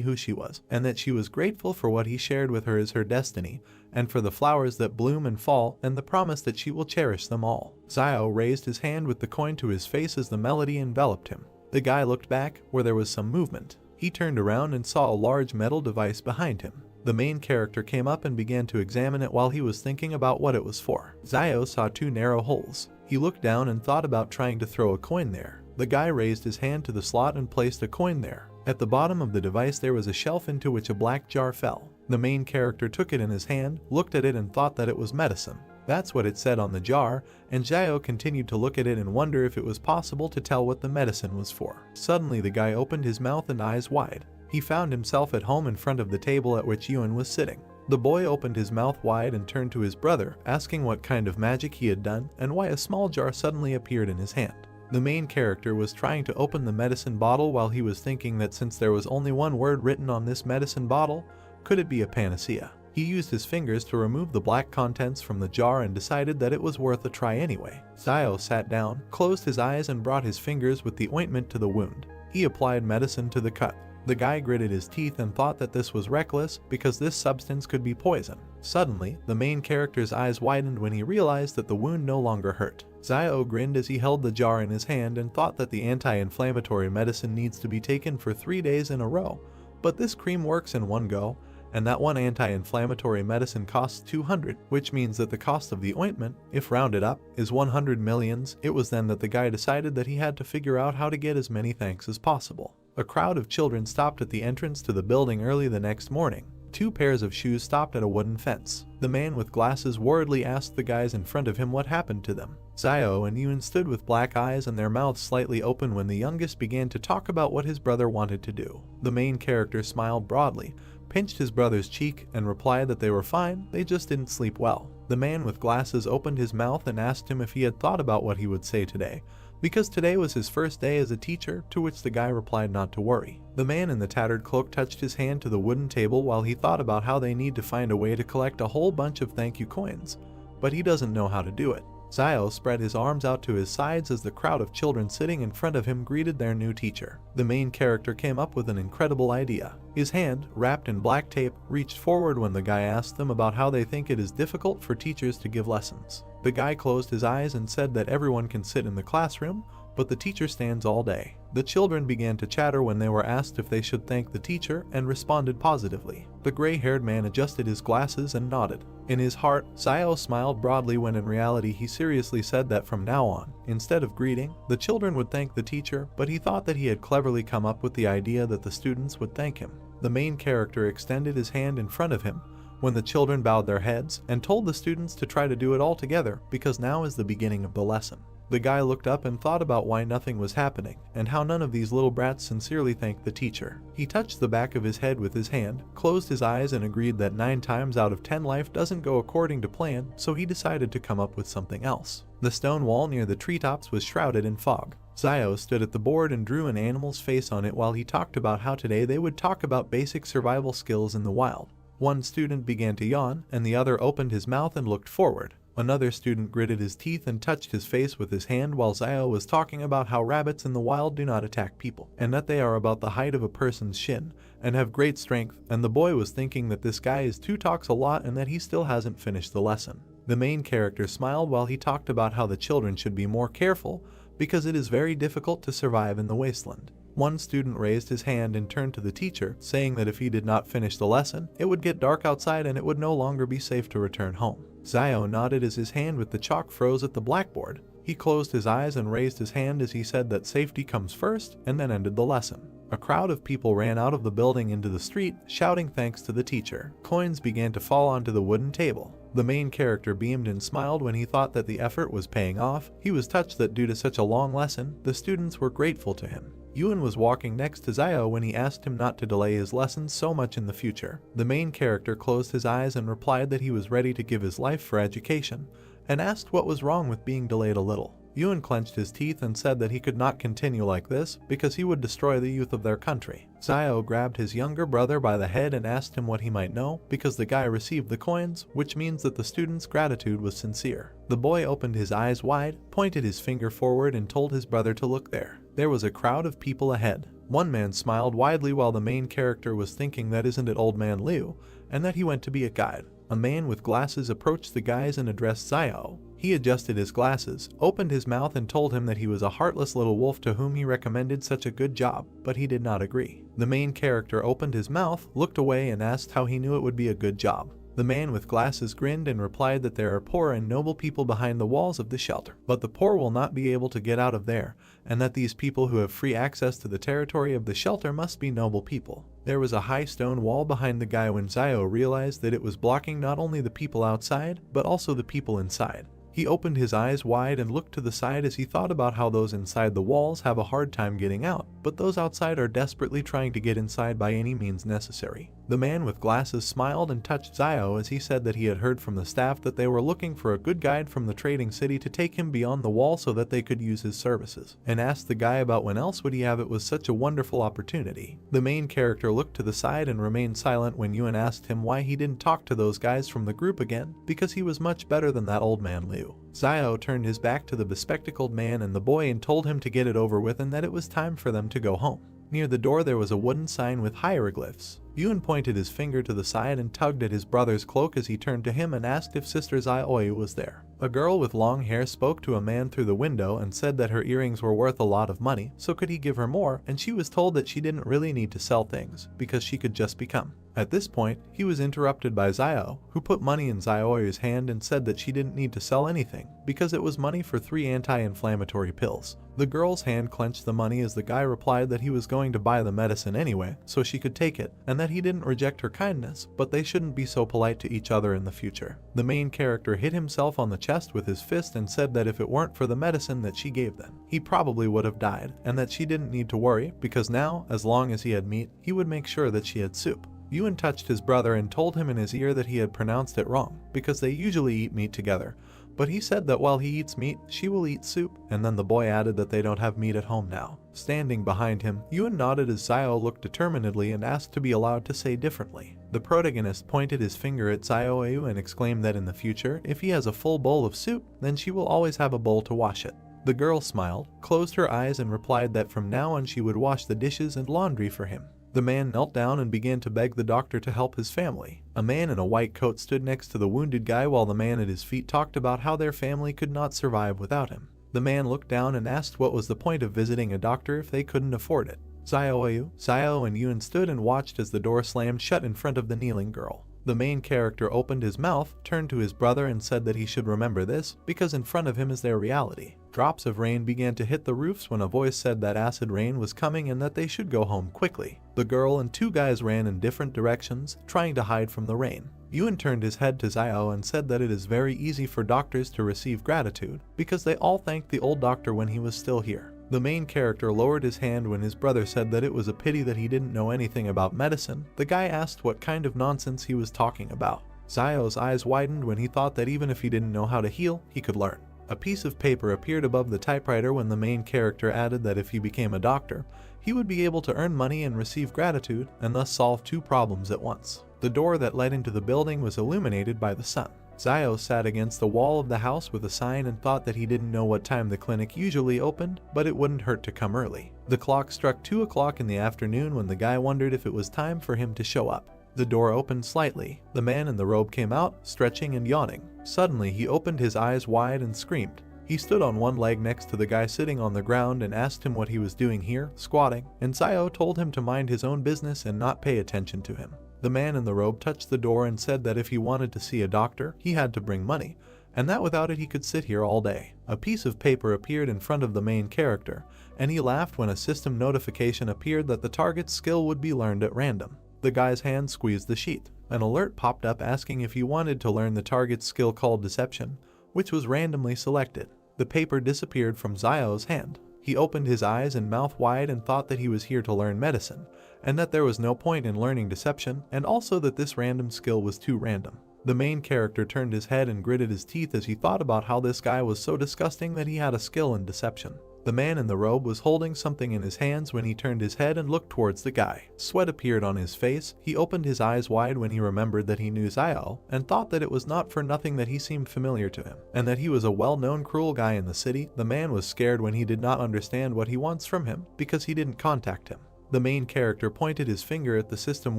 who she was, and that she was grateful for what he shared with her as her destiny, and for the flowers that bloom and fall, and the promise that she will cherish them all. Zio raised his hand with the coin to his face as the melody enveloped him. The guy looked back, where there was some movement. He turned around and saw a large metal device behind him. The main character came up and began to examine it while he was thinking about what it was for. Zio saw 2 narrow holes. He looked down and thought about trying to throw a coin there. The guy raised his hand to the slot and placed a coin there. At the bottom of the device there was a shelf into which a black jar fell. The main character took it in his hand, looked at it and thought that it was medicine. That's what it said on the jar, and Zio continued to look at it and wonder if it was possible to tell what the medicine was for. Suddenly the guy opened his mouth and eyes wide. He found himself at home in front of the table at which Yuan was sitting. The boy opened his mouth wide and turned to his brother, asking what kind of magic he had done and why a small jar suddenly appeared in his hand. The main character was trying to open the medicine bottle while he was thinking that since there was only one word written on this medicine bottle, could it be a panacea? He used his fingers to remove the black contents from the jar and decided that it was worth a try anyway. Zio sat down, closed his eyes and brought his fingers with the ointment to the wound. He applied medicine to the cut. The guy gritted his teeth and thought that this was reckless because this substance could be poison. Suddenly, the main character's eyes widened when he realized that the wound no longer hurt. Zio grinned as he held the jar in his hand and thought that the anti-inflammatory medicine needs to be taken for 3 days in a row, but this cream works in one go, and that one anti-inflammatory medicine costs 200, which means that the cost of the ointment, if rounded up, is 100 millions. It was then that the guy decided that he had to figure out how to get as many thanks as possible. A crowd of children stopped at the entrance to the building early the next morning. 2 pairs of shoes stopped at a wooden fence. The man with glasses worriedly asked the guys in front of him what happened to them. Zio and Yuan stood with black eyes and their mouths slightly open when the youngest began to talk about what his brother wanted to do. The main character smiled broadly, pinched his brother's cheek, and replied that they were fine, they just didn't sleep well. The man with glasses opened his mouth and asked him if he had thought about what he would say today, because today was his first day as a teacher, to which the guy replied not to worry. The man in the tattered cloak touched his hand to the wooden table while he thought about how they need to find a way to collect a whole bunch of thank you coins, but he doesn't know how to do it. Zio spread his arms out to his sides as the crowd of children sitting in front of him greeted their new teacher. The main character came up with an incredible idea. His hand, wrapped in black tape, reached forward when the guy asked them about how they think it is difficult for teachers to give lessons. The guy closed his eyes and said that everyone can sit in the classroom, but the teacher stands all day. The children began to chatter when they were asked if they should thank the teacher and responded positively. The gray-haired man adjusted his glasses and nodded. In his heart, Zio smiled broadly when in reality he seriously said that from now on, instead of greeting, the children would thank the teacher, but he thought that he had cleverly come up with the idea that the students would thank him. The main character extended his hand in front of him when the children bowed their heads and told the students to try to do it all together because now is the beginning of the lesson. The guy looked up and thought about why nothing was happening and how none of these little brats sincerely thanked the teacher. He touched the back of his head with his hand, closed his eyes and agreed that 9 times out of 10 life doesn't go according to plan, so he decided to come up with something else. The stone wall near the treetops was shrouded in fog. Zio stood at the board and drew an animal's face on it while he talked about how today they would talk about basic survival skills in the wild. One student began to yawn and the other opened his mouth and looked forward. Another student gritted his teeth and touched his face with his hand while Zio was talking about how rabbits in the wild do not attack people, and that they are about the height of a person's shin, and have great strength, and the boy was thinking that this guy is too talks a lot and that he still hasn't finished the lesson. The main character smiled while he talked about how the children should be more careful because it is very difficult to survive in the wasteland. One student raised his hand and turned to the teacher, saying that if he did not finish the lesson, it would get dark outside and it would no longer be safe to return home. Zio nodded as his hand with the chalk froze at the blackboard. He closed his eyes and raised his hand as he said that safety comes first, and then ended the lesson. A crowd of people ran out of the building into the street, shouting thanks to the teacher. Coins began to fall onto the wooden table. The main character beamed and smiled when he thought that the effort was paying off. He was touched that due to such a long lesson, the students were grateful to him. Yuen was walking next to Zio when he asked him not to delay his lessons so much in the future. The main character closed his eyes and replied that he was ready to give his life for education, and asked what was wrong with being delayed a little. Yuen clenched his teeth and said that he could not continue like this because he would destroy the youth of their country. Zio grabbed his younger brother by the head and asked him what he might know because the guy received the coins, which means that the student's gratitude was sincere. The boy opened his eyes wide, pointed his finger forward and told his brother to look there. There was a crowd of people ahead. One man smiled widely while the main character was thinking that isn't it old man Liu, and that he went to be a guide. A man with glasses approached the guys and addressed Zio. He adjusted his glasses, opened his mouth and told him that he was a heartless little wolf to whom he recommended such a good job, but he did not agree. The main character opened his mouth, looked away and asked how he knew it would be a good job. The man with glasses grinned and replied that there are poor and noble people behind the walls of the shelter, but the poor will not be able to get out of there, and that these people who have free access to the territory of the shelter must be noble people. There was a high stone wall behind the guy when Zio realized that it was blocking not only the people outside, but also the people inside. He opened his eyes wide and looked to the side as he thought about how those inside the walls have a hard time getting out, but those outside are desperately trying to get inside by any means necessary. The man with glasses smiled and touched Zio as he said that he had heard from the staff that they were looking for a good guide from the trading city to take him beyond the wall so that they could use his services, and asked the guy about when else would he have it was such a wonderful opportunity. The main character looked to the side and remained silent when Yuen asked him why he didn't talk to those guys from the group again, because he was much better than that old man Liu. Zio turned his back to the bespectacled man and the boy and told him to get it over with and that it was time for them to go home. Near the door there was a wooden sign with hieroglyphs. Yuen pointed his finger to the side and tugged at his brother's cloak as he turned to him and asked if Sister Zaioi was there. A girl with long hair spoke to a man through the window and said that her earrings were worth a lot of money, so could he give her more, and she was told that she didn't really need to sell things, because she could just become. At this point, he was interrupted by Zio, who put money in Zaioi's hand and said that she didn't need to sell anything, because it was money for 3 anti-inflammatory pills. The girl's hand clenched the money as the guy replied that he was going to buy the medicine anyway, so she could take it, and that he didn't reject her kindness, but they shouldn't be so polite to each other in the future. The main character hit himself on the chest with his fist and said that if it weren't for the medicine that she gave them, he probably would have died, and that she didn't need to worry, because now, as long as he had meat, he would make sure that she had soup. Yun touched his brother and told him in his ear that he had pronounced it wrong, because they usually eat meat together. But he said that while he eats meat, she will eat soup, and then the boy added that they don't have meat at home now. Standing behind him, Yun nodded as Zio looked determinedly and asked to be allowed to say differently. The protagonist pointed his finger at Zio and exclaimed that in the future, if he has a full bowl of soup, then she will always have a bowl to wash it. The girl smiled, closed her eyes and replied that from now on she would wash the dishes and laundry for him. The man knelt down and began to beg the doctor to help his family. A man in a white coat stood next to the wounded guy while the man at his feet talked about how their family could not survive without him. The man looked down and asked what was the point of visiting a doctor if they couldn't afford it. Zio and Yun stood and watched as the door slammed shut in front of the kneeling girl. The main character opened his mouth, turned to his brother and said that he should remember this, because in front of him is their reality. Drops of rain began to hit the roofs when a voice said that acid rain was coming and that they should go home quickly. The girl and two guys ran in different directions, trying to hide from the rain. Yun turned his head to Zio and said that it is very easy for doctors to receive gratitude, because they all thanked the old doctor when he was still here. The main character lowered his hand when his brother said that it was a pity that he didn't know anything about medicine. The guy asked what kind of nonsense he was talking about. Zio's eyes widened when he thought that even if he didn't know how to heal, he could learn. A piece of paper appeared above the typewriter when the main character added that if he became a doctor, he would be able to earn money and receive gratitude, and thus solve two problems at once. The door that led into the building was illuminated by the sun. Zio sat against the wall of the house with a sign and thought that he didn't know what time the clinic usually opened, but it wouldn't hurt to come early. The clock struck 2 o'clock in the afternoon when the guy wondered if it was time for him to show up. The door opened slightly. The man in the robe came out, stretching and yawning. Suddenly, he opened his eyes wide and screamed. He stood on one leg next to the guy sitting on the ground and asked him what he was doing here, squatting, and Zio told him to mind his own business and not pay attention to him. The man in the robe touched the door and said that if he wanted to see a doctor, he had to bring money, and that without it he could sit here all day. A piece of paper appeared in front of the main character, and he laughed when a system notification appeared that the target's skill would be learned at random. The guy's hand squeezed the sheet. An alert popped up asking if he wanted to learn the target's skill called Deception, which was randomly selected. The paper disappeared from Zio's hand. He opened his eyes and mouth wide and thought that he was here to learn medicine, and that there was no point in learning Deception, and also that this random skill was too random. The main character turned his head and gritted his teeth as he thought about how this guy was so disgusting that he had a skill in Deception. The man in the robe was holding something in his hands when he turned his head and looked towards the guy. Sweat appeared on his face. He opened his eyes wide when he remembered that he knew Zio, and thought that it was not for nothing that he seemed familiar to him, and that he was a well-known cruel guy in the city. The man was scared when he did not understand what he wants from him, because he didn't contact him. The main character pointed his finger at the system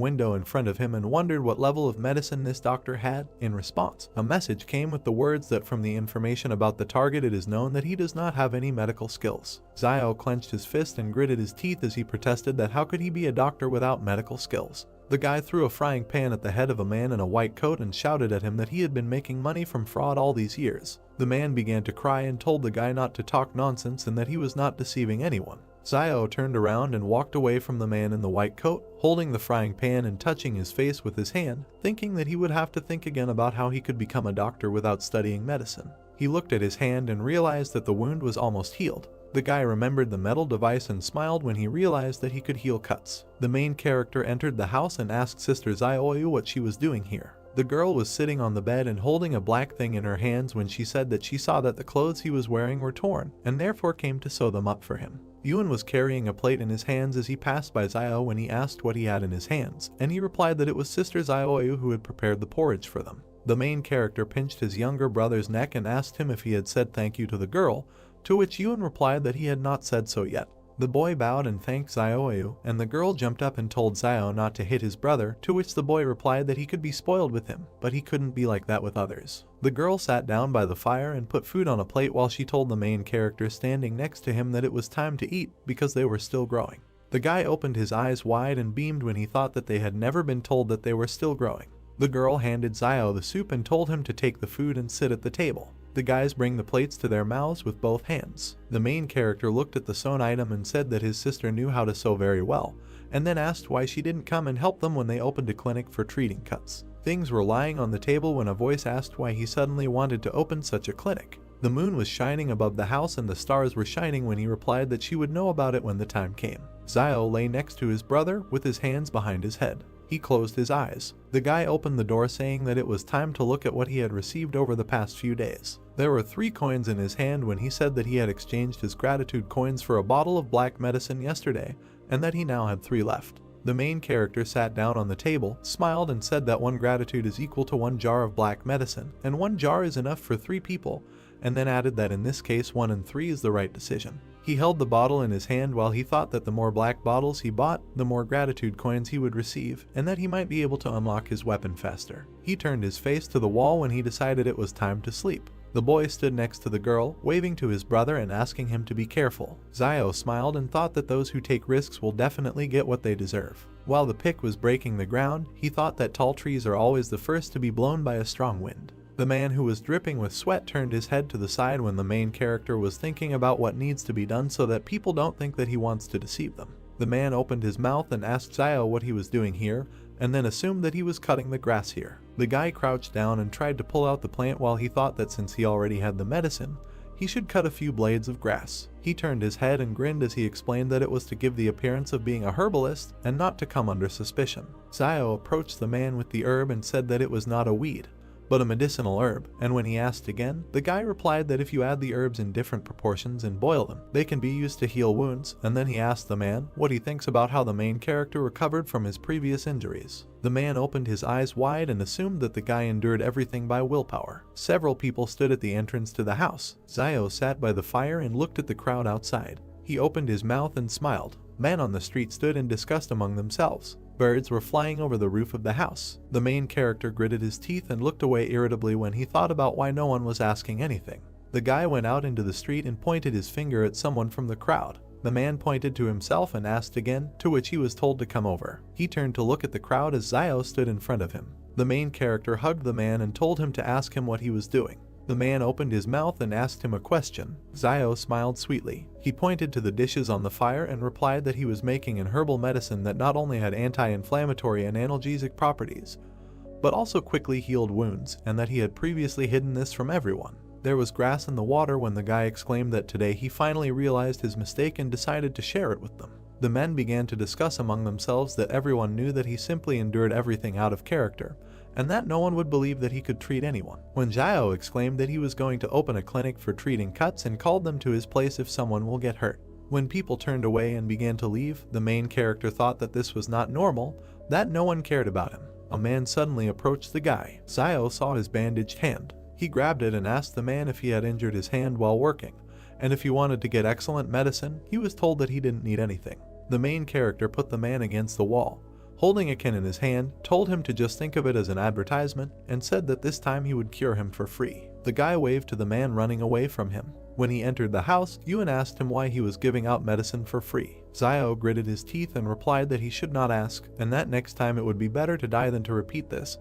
window in front of him and wondered what level of medicine this doctor had. In response, a message came with the words that from the information about the target it is known that he does not have any medical skills. Zio clenched his fist and gritted his teeth as he protested that how could he be a doctor without medical skills. The guy threw a frying pan at the head of a man in a white coat and shouted at him that he had been making money from fraud all these years. The man began to cry and told the guy not to talk nonsense and that he was not deceiving anyone. Zio turned around and walked away from the man in the white coat, holding the frying pan and touching his face with his hand, thinking that he would have to think again about how he could become a doctor without studying medicine. He looked at his hand and realized that the wound was almost healed. The guy remembered the metal device and smiled when he realized that he could heal cuts. The main character entered the house and asked Sister Zio what she was doing here. The girl was sitting on the bed and holding a black thing in her hands when she said that she saw that the clothes he was wearing were torn, and therefore came to sew them up for him. Yun was carrying a plate in his hands as he passed by Zio when he asked what he had in his hands, and he replied that it was Sister Zio who had prepared the porridge for them. The main character pinched his younger brother's neck and asked him if he had said thank you to the girl, to which Yun replied that he had not said so yet. The boy bowed and thanked Zio, and the girl jumped up and told Zio not to hit his brother, to which the boy replied that he could be spoiled with him, but he couldn't be like that with others. The girl sat down by the fire and put food on a plate while she told the main character standing next to him that it was time to eat because they were still growing. The guy opened his eyes wide and beamed when he thought that they had never been told that they were still growing. The girl handed Zio the soup and told him to take the food and sit at the table. The guys bring the plates to their mouths with both hands. The main character looked at the sewn item and said that his sister knew how to sew very well, and then asked why she didn't come and help them when they opened a clinic for treating cuts. Things were lying on the table when a voice asked why he suddenly wanted to open such a clinic. The moon was shining above the house and the stars were shining when he replied that she would know about it when the time came. Zio lay next to his brother with his hands behind his head. He closed his eyes. The guy opened the door saying that it was time to look at what he had received over the past few days. There were 3 coins in his hand when he said that he had exchanged his gratitude coins for a bottle of black medicine yesterday, and that he now had 3 left. The main character sat down on the table, smiled, and said that 1 gratitude is equal to 1 jar of black medicine, and 1 jar is enough for 3 people, and then added that in this case 1 and 3 is the right decision. He held the bottle in his hand while he thought that the more black bottles he bought, the more gratitude coins he would receive, and that he might be able to unlock his weapon faster. He turned his face to the wall when he decided it was time to sleep. The boy stood next to the girl, waving to his brother and asking him to be careful. Zio smiled and thought that those who take risks will definitely get what they deserve. While the pick was breaking the ground, he thought that tall trees are always the first to be blown by a strong wind. The man who was dripping with sweat turned his head to the side when the main character was thinking about what needs to be done so that people don't think that he wants to deceive them. The man opened his mouth and asked Zio what he was doing here, and then assumed that he was cutting the grass here. The guy crouched down and tried to pull out the plant while he thought that since he already had the medicine, he should cut a few blades of grass. He turned his head and grinned as he explained that it was to give the appearance of being a herbalist and not to come under suspicion. Zio approached the man with the herb and said that it was not a weed, but a medicinal herb, and when he asked again, the guy replied that if you add the herbs in different proportions and boil them, they can be used to heal wounds, and then he asked the man what he thinks about how the main character recovered from his previous injuries. The man opened his eyes wide and assumed that the guy endured everything by willpower. Several people stood at the entrance to the house. Zio sat by the fire and looked at the crowd outside. He opened his mouth and smiled. Men on the street stood in disgust among themselves. Birds were flying over the roof of the house. The main character gritted his teeth and looked away irritably when he thought about why no one was asking anything. The guy went out into the street and pointed his finger at someone from the crowd. The man pointed to himself and asked again, to which he was told to come over. He turned to look at the crowd as Zio stood in front of him. The main character hugged the man and told him to ask him what he was doing. The man opened his mouth and asked him a question. Zio smiled sweetly. He pointed to the dishes on the fire and replied that he was making an herbal medicine that not only had anti-inflammatory and analgesic properties, but also quickly healed wounds, and that he had previously hidden this from everyone. There was grass in the water when the guy exclaimed that today he finally realized his mistake and decided to share it with them. The men began to discuss among themselves that everyone knew that he simply endured everything out of character, and that no one would believe that he could treat anyone. When Zio exclaimed that he was going to open a clinic for treating cuts and called them to his place if someone will get hurt. When people turned away and began to leave, the main character thought that this was not normal, that no one cared about him. A man suddenly approached the guy. Zio saw his bandaged hand. He grabbed it and asked the man if he had injured his hand while working, and if he wanted to get excellent medicine. He was told that he didn't need anything. The main character put the man against the wall. Holding a can in his hand, told him to just think of it as an advertisement, and said that this time he would cure him for free. The guy waved to the man running away from him. When he entered the house, Ewan asked him why he was giving out medicine for free. Zio gritted his teeth and replied that he should not ask, and that next time it would be better to die than to repeat this,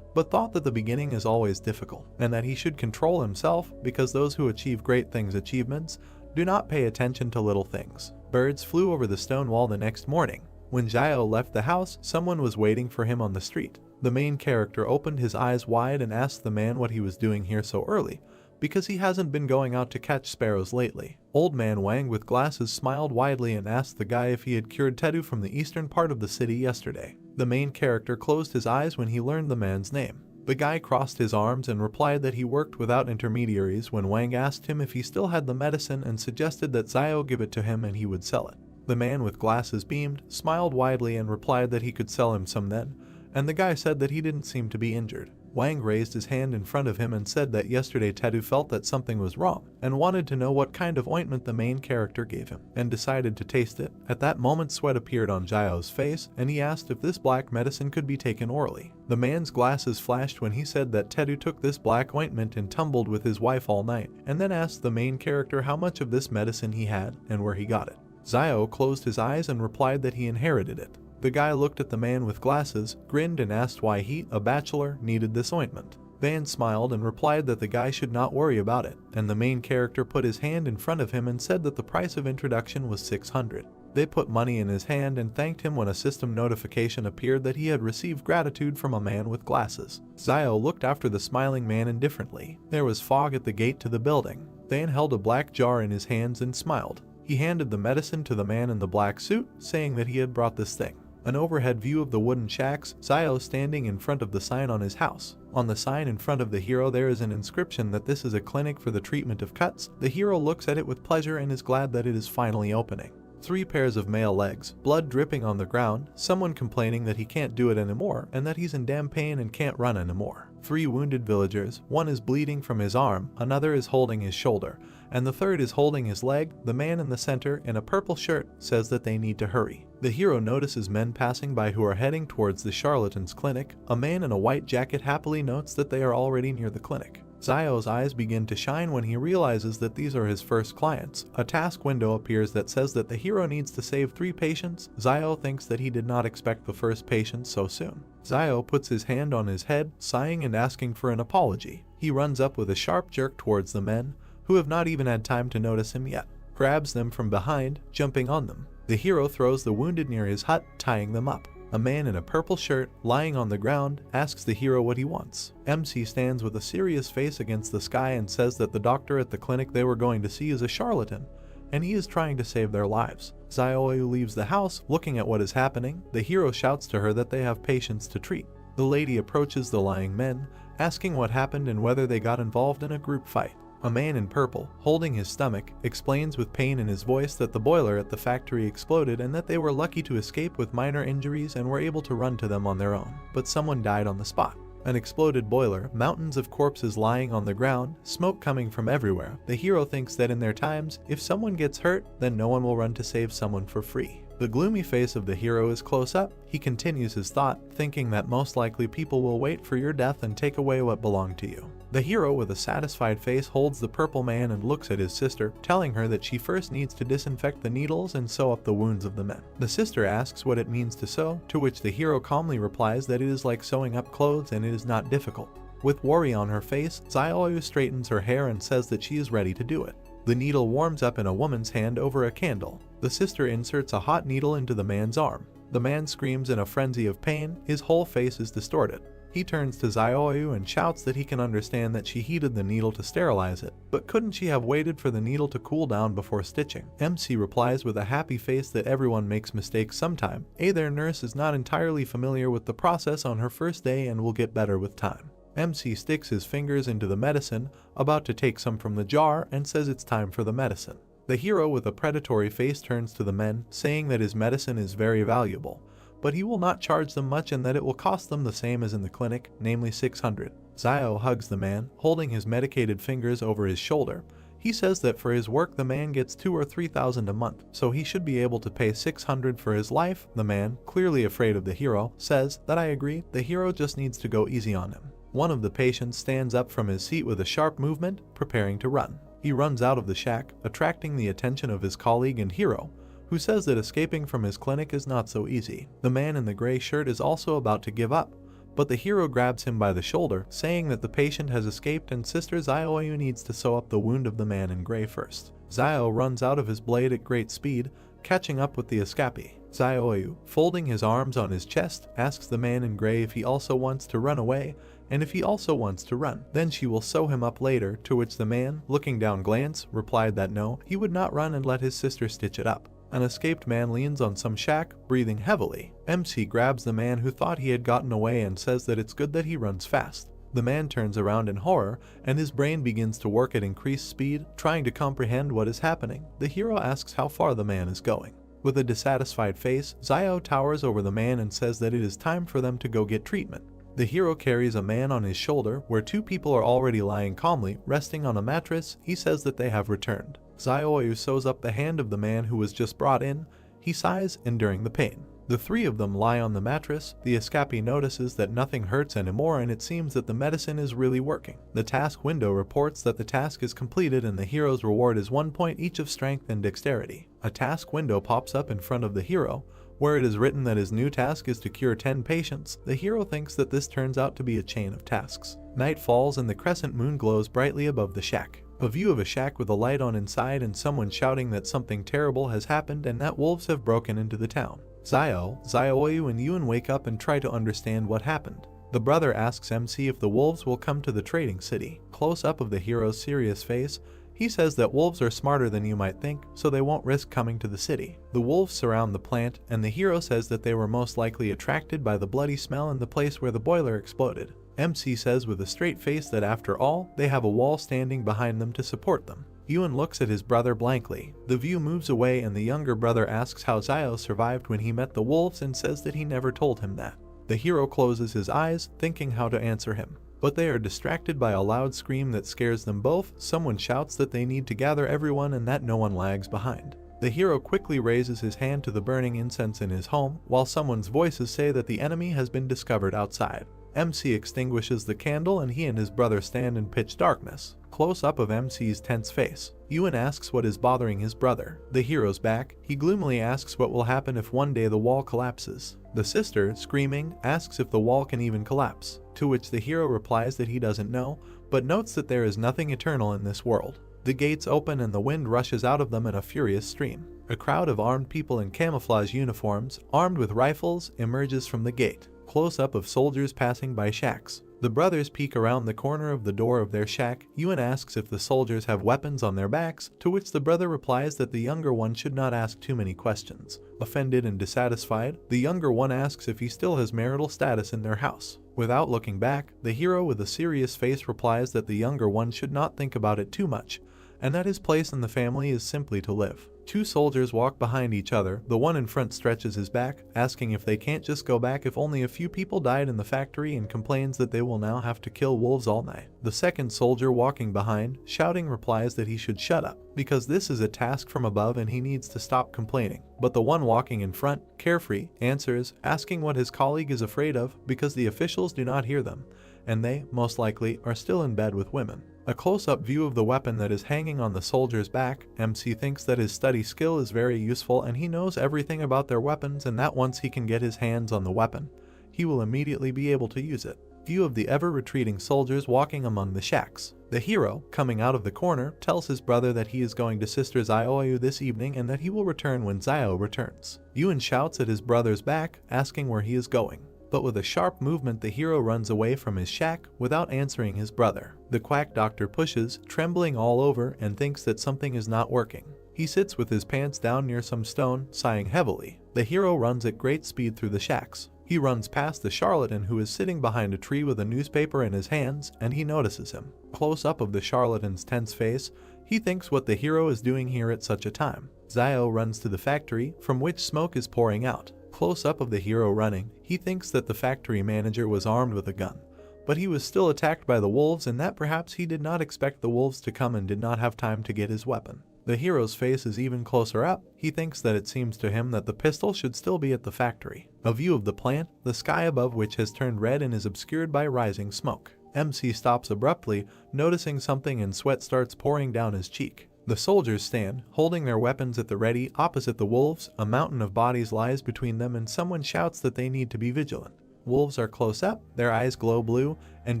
but thought that the beginning is always difficult, and that he should control himself because those who achieve great things achievements do not pay attention to little things. Birds flew over the stone wall the next morning. When Zio left the house, someone was waiting for him on the street. The main character opened his eyes wide and asked the man what he was doing here so early, because he hasn't been going out to catch sparrows lately. Old man Wang with glasses smiled widely and asked the guy if he had cured Tedu from the eastern part of the city yesterday. The main character closed his eyes when he learned the man's name. The guy crossed his arms and replied that he worked without intermediaries when Wang asked him if he still had the medicine and suggested that Zio give it to him and he would sell it. The man with glasses beamed, smiled widely and replied that he could sell him some then, and the guy said that he didn't seem to be injured. Wang raised his hand in front of him and said that yesterday Tedu felt that something was wrong and wanted to know what kind of ointment the main character gave him, and decided to taste it. At that moment sweat appeared on Zio's face and he asked if this black medicine could be taken orally. The man's glasses flashed when he said that Tedu took this black ointment and tumbled with his wife all night, and then asked the main character how much of this medicine he had and where he got it. Zio closed his eyes and replied that he inherited it. The guy looked at the man with glasses, grinned and asked why he, a bachelor, needed this ointment. Van smiled and replied that the guy should not worry about it, and the main character put his hand in front of him and said that the price of introduction was 600. They put money in his hand and thanked him when a system notification appeared that he had received gratitude from a man with glasses. Zio looked after the smiling man indifferently. There was fog at the gate to the building. Van held a black jar in his hands and smiled. He handed the medicine to the man in the black suit, saying that he had brought this thing. An overhead view of the wooden shacks, Zio standing in front of the sign on his house. On the sign in front of the hero there is an inscription that this is a clinic for the treatment of cuts. The hero looks at it with pleasure and is glad that it is finally opening. 3 pairs of male legs, blood dripping on the ground, someone complaining that he can't do it anymore and that he's in damn pain and can't run anymore. 3 wounded villagers, one is bleeding from his arm, another is holding his shoulder, and the third is holding his leg. The man in the center, in a purple shirt, says that they need to hurry. The hero notices men passing by who are heading towards the charlatan's clinic. A man in a white jacket happily notes that they are already near the clinic. Zio's eyes begin to shine when he realizes that these are his first clients. A task window appears that says that the hero needs to save 3 patients. Zio thinks that he did not expect the first patient so soon. Zio puts his hand on his head, sighing and asking for an apology. He runs up with a sharp jerk towards the men, who have not even had time to notice him yet, grabs them from behind, jumping on them. The hero throws the wounded near his hut, tying them up. A man in a purple shirt, lying on the ground, asks the hero what he wants. MC stands with a serious face against the sky and says that the doctor at the clinic they were going to see is a charlatan, and he is trying to save their lives. Zioyu leaves the house, looking at what is happening. The hero shouts to her that they have patients to treat. The lady approaches the lying men, asking what happened and whether they got involved in a group fight. A man in purple, holding his stomach, explains with pain in his voice that the boiler at the factory exploded and that they were lucky to escape with minor injuries and were able to run to them on their own, but someone died on the spot. An exploded boiler, mountains of corpses lying on the ground, smoke coming from everywhere. The hero thinks that in their times, if someone gets hurt, then no one will run to save someone for free. The gloomy face of the hero is close up. He continues his thought, thinking that most likely people will wait for your death and take away what belonged to you. The hero with a satisfied face holds the purple man and looks at his sister, telling her that she first needs to disinfect the needles and sew up the wounds of the men. The sister asks what it means to sew, to which the hero calmly replies that it is like sewing up clothes and it is not difficult. With worry on her face, Zioyu straightens her hair and says that she is ready to do it. The needle warms up in a woman's hand over a candle. The sister inserts a hot needle into the man's arm. The man screams in a frenzy of pain. His whole face is distorted. He turns to Zioyu and shouts that he can understand that she heated the needle to sterilize it, but couldn't she have waited for the needle to cool down before stitching? MC replies with a happy face that everyone makes mistakes sometime. Their nurse is not entirely familiar with the process on her first day and will get better with time. MC sticks his fingers into the medicine, about to take some from the jar, and says it's time for the medicine. The hero with a predatory face turns to the men, saying that his medicine is very valuable, but he will not charge them much and that it will cost them the same as in the clinic, namely 600. Zio hugs the man, holding his medicated fingers over his shoulder. He says that for his work the man gets 2,000 or 3,000 a month, so he should be able to pay 600 for his life. The man, clearly afraid of the hero, says that I agree, the hero just needs to go easy on him. One of the patients stands up from his seat with a sharp movement, preparing to run. He runs out of the shack, attracting the attention of his colleague and hero, who says that escaping from his clinic is not so easy. The man in the gray shirt is also about to give up, but the hero grabs him by the shoulder, saying that the patient has escaped and Sister Zioyu needs to sew up the wound of the man in gray first. Zio runs out of his blade at great speed, catching up with the escapee. Zioyu, folding his arms on his chest, asks the man in gray if he also wants to run away, and if he also wants to run, then she will sew him up later, to which the man, looking down glance, replied that no, he would not run and let his sister stitch it up. An escaped man leans on some shack, breathing heavily. MC grabs the man who thought he had gotten away and says that it's good that he runs fast. The man turns around in horror, and his brain begins to work at increased speed, trying to comprehend what is happening. The hero asks how far the man is going. With a dissatisfied face, Zio towers over the man and says that it is time for them to go get treatment. The hero carries a man on his shoulder, where 2 people are already lying calmly, resting on a mattress. He says that they have returned. Zioyu sews up the hand of the man who was just brought in. He sighs, enduring the pain. The 3 of them lie on the mattress. The escapee notices that nothing hurts anymore and it seems that the medicine is really working. The task window reports that the task is completed and the hero's reward is 1 point each of strength and dexterity. A task window pops up in front of the hero, where it is written that his new task is to cure 10 patients. The hero thinks that this turns out to be a chain of tasks. Night falls and the crescent moon glows brightly above the shack. A view of a shack with a light on inside and someone shouting that something terrible has happened and that wolves have broken into the town. Zioyu and Yun wake up and try to understand what happened. The brother asks MC if the wolves will come to the trading city. Close up of the hero's serious face, He says that wolves are smarter than you might think, so they won't risk coming to the city. The wolves surround the plant, and the hero says that they were most likely attracted by the bloody smell in the place where the boiler exploded. MC says with a straight face that after all, they have a wall standing behind them to support them. Ewan looks at his brother blankly. The view moves away and the younger brother asks how Zio survived when he met the wolves and says that he never told him that. The hero closes his eyes, thinking how to answer him. But they are distracted by a loud scream that scares them both. Someone shouts that they need to gather everyone and that no one lags behind. The hero quickly raises his hand to the burning incense in his home, while someone's voices say that the enemy has been discovered outside. MC extinguishes the candle and he and his brother stand in pitch darkness. Close up of MC's tense face. Ewan asks what is bothering his brother. The hero's back. He gloomily asks what will happen if one day the wall collapses. The sister, screaming, asks if the wall can even collapse, to which the hero replies that he doesn't know, but notes that there is nothing eternal in this world. The gates open and the wind rushes out of them in a furious stream. A crowd of armed people in camouflage uniforms, armed with rifles, emerges from the gate. Close-up of soldiers passing by shacks. The brothers peek around the corner of the door of their shack. Ewan asks if the soldiers have weapons on their backs, to which the brother replies that the younger one should not ask too many questions. Offended and dissatisfied, the younger one asks if he still has marital status in their house. Without looking back, the hero with a serious face replies that the younger one should not think about it too much, and that his place in the family is simply to live. Two soldiers walk behind each other. The one in front stretches his back, asking if they can't just go back if only a few people died in the factory, and complains that they will now have to kill wolves all night. The second soldier walking behind, shouting, replies that he should shut up, because this is a task from above and he needs to stop complaining. But the one walking in front, carefree, answers, asking what his colleague is afraid of, because the officials do not hear them, and they, most likely, are still in bed with women. A close-up view of the weapon that is hanging on the soldier's back. MC thinks that his study skill is very useful and he knows everything about their weapons, and that once he can get his hands on the weapon, he will immediately be able to use it. View of the ever-retreating soldiers walking among the shacks. The hero, coming out of the corner, tells his brother that he is going to Sister Zioyu this evening and that he will return when Zio returns. Ewan shouts at his brother's back, asking where he is going. But with a sharp movement the hero runs away from his shack without answering his brother. The quack doctor pushes, trembling all over, and thinks that something is not working. He sits with his pants down near some stone, sighing heavily. The hero runs at great speed through the shacks. He runs past the charlatan who is sitting behind a tree with a newspaper in his hands, and he notices him. Close up of the charlatan's tense face, he thinks what the hero is doing here at such a time. Zio runs to the factory, from which smoke is pouring out. Close up of the hero running, he thinks that the factory manager was armed with a gun, but he was still attacked by the wolves, and that perhaps he did not expect the wolves to come and did not have time to get his weapon. The hero's face is even closer up. He thinks that it seems to him that the pistol should still be at the factory. A view of the plant, the sky above which has turned red and is obscured by rising smoke. MC stops abruptly, noticing something, and sweat starts pouring down his cheek. The soldiers stand, holding their weapons at the ready, opposite the wolves. A mountain of bodies lies between them, and someone shouts that they need to be vigilant. Wolves are close up, their eyes glow blue, and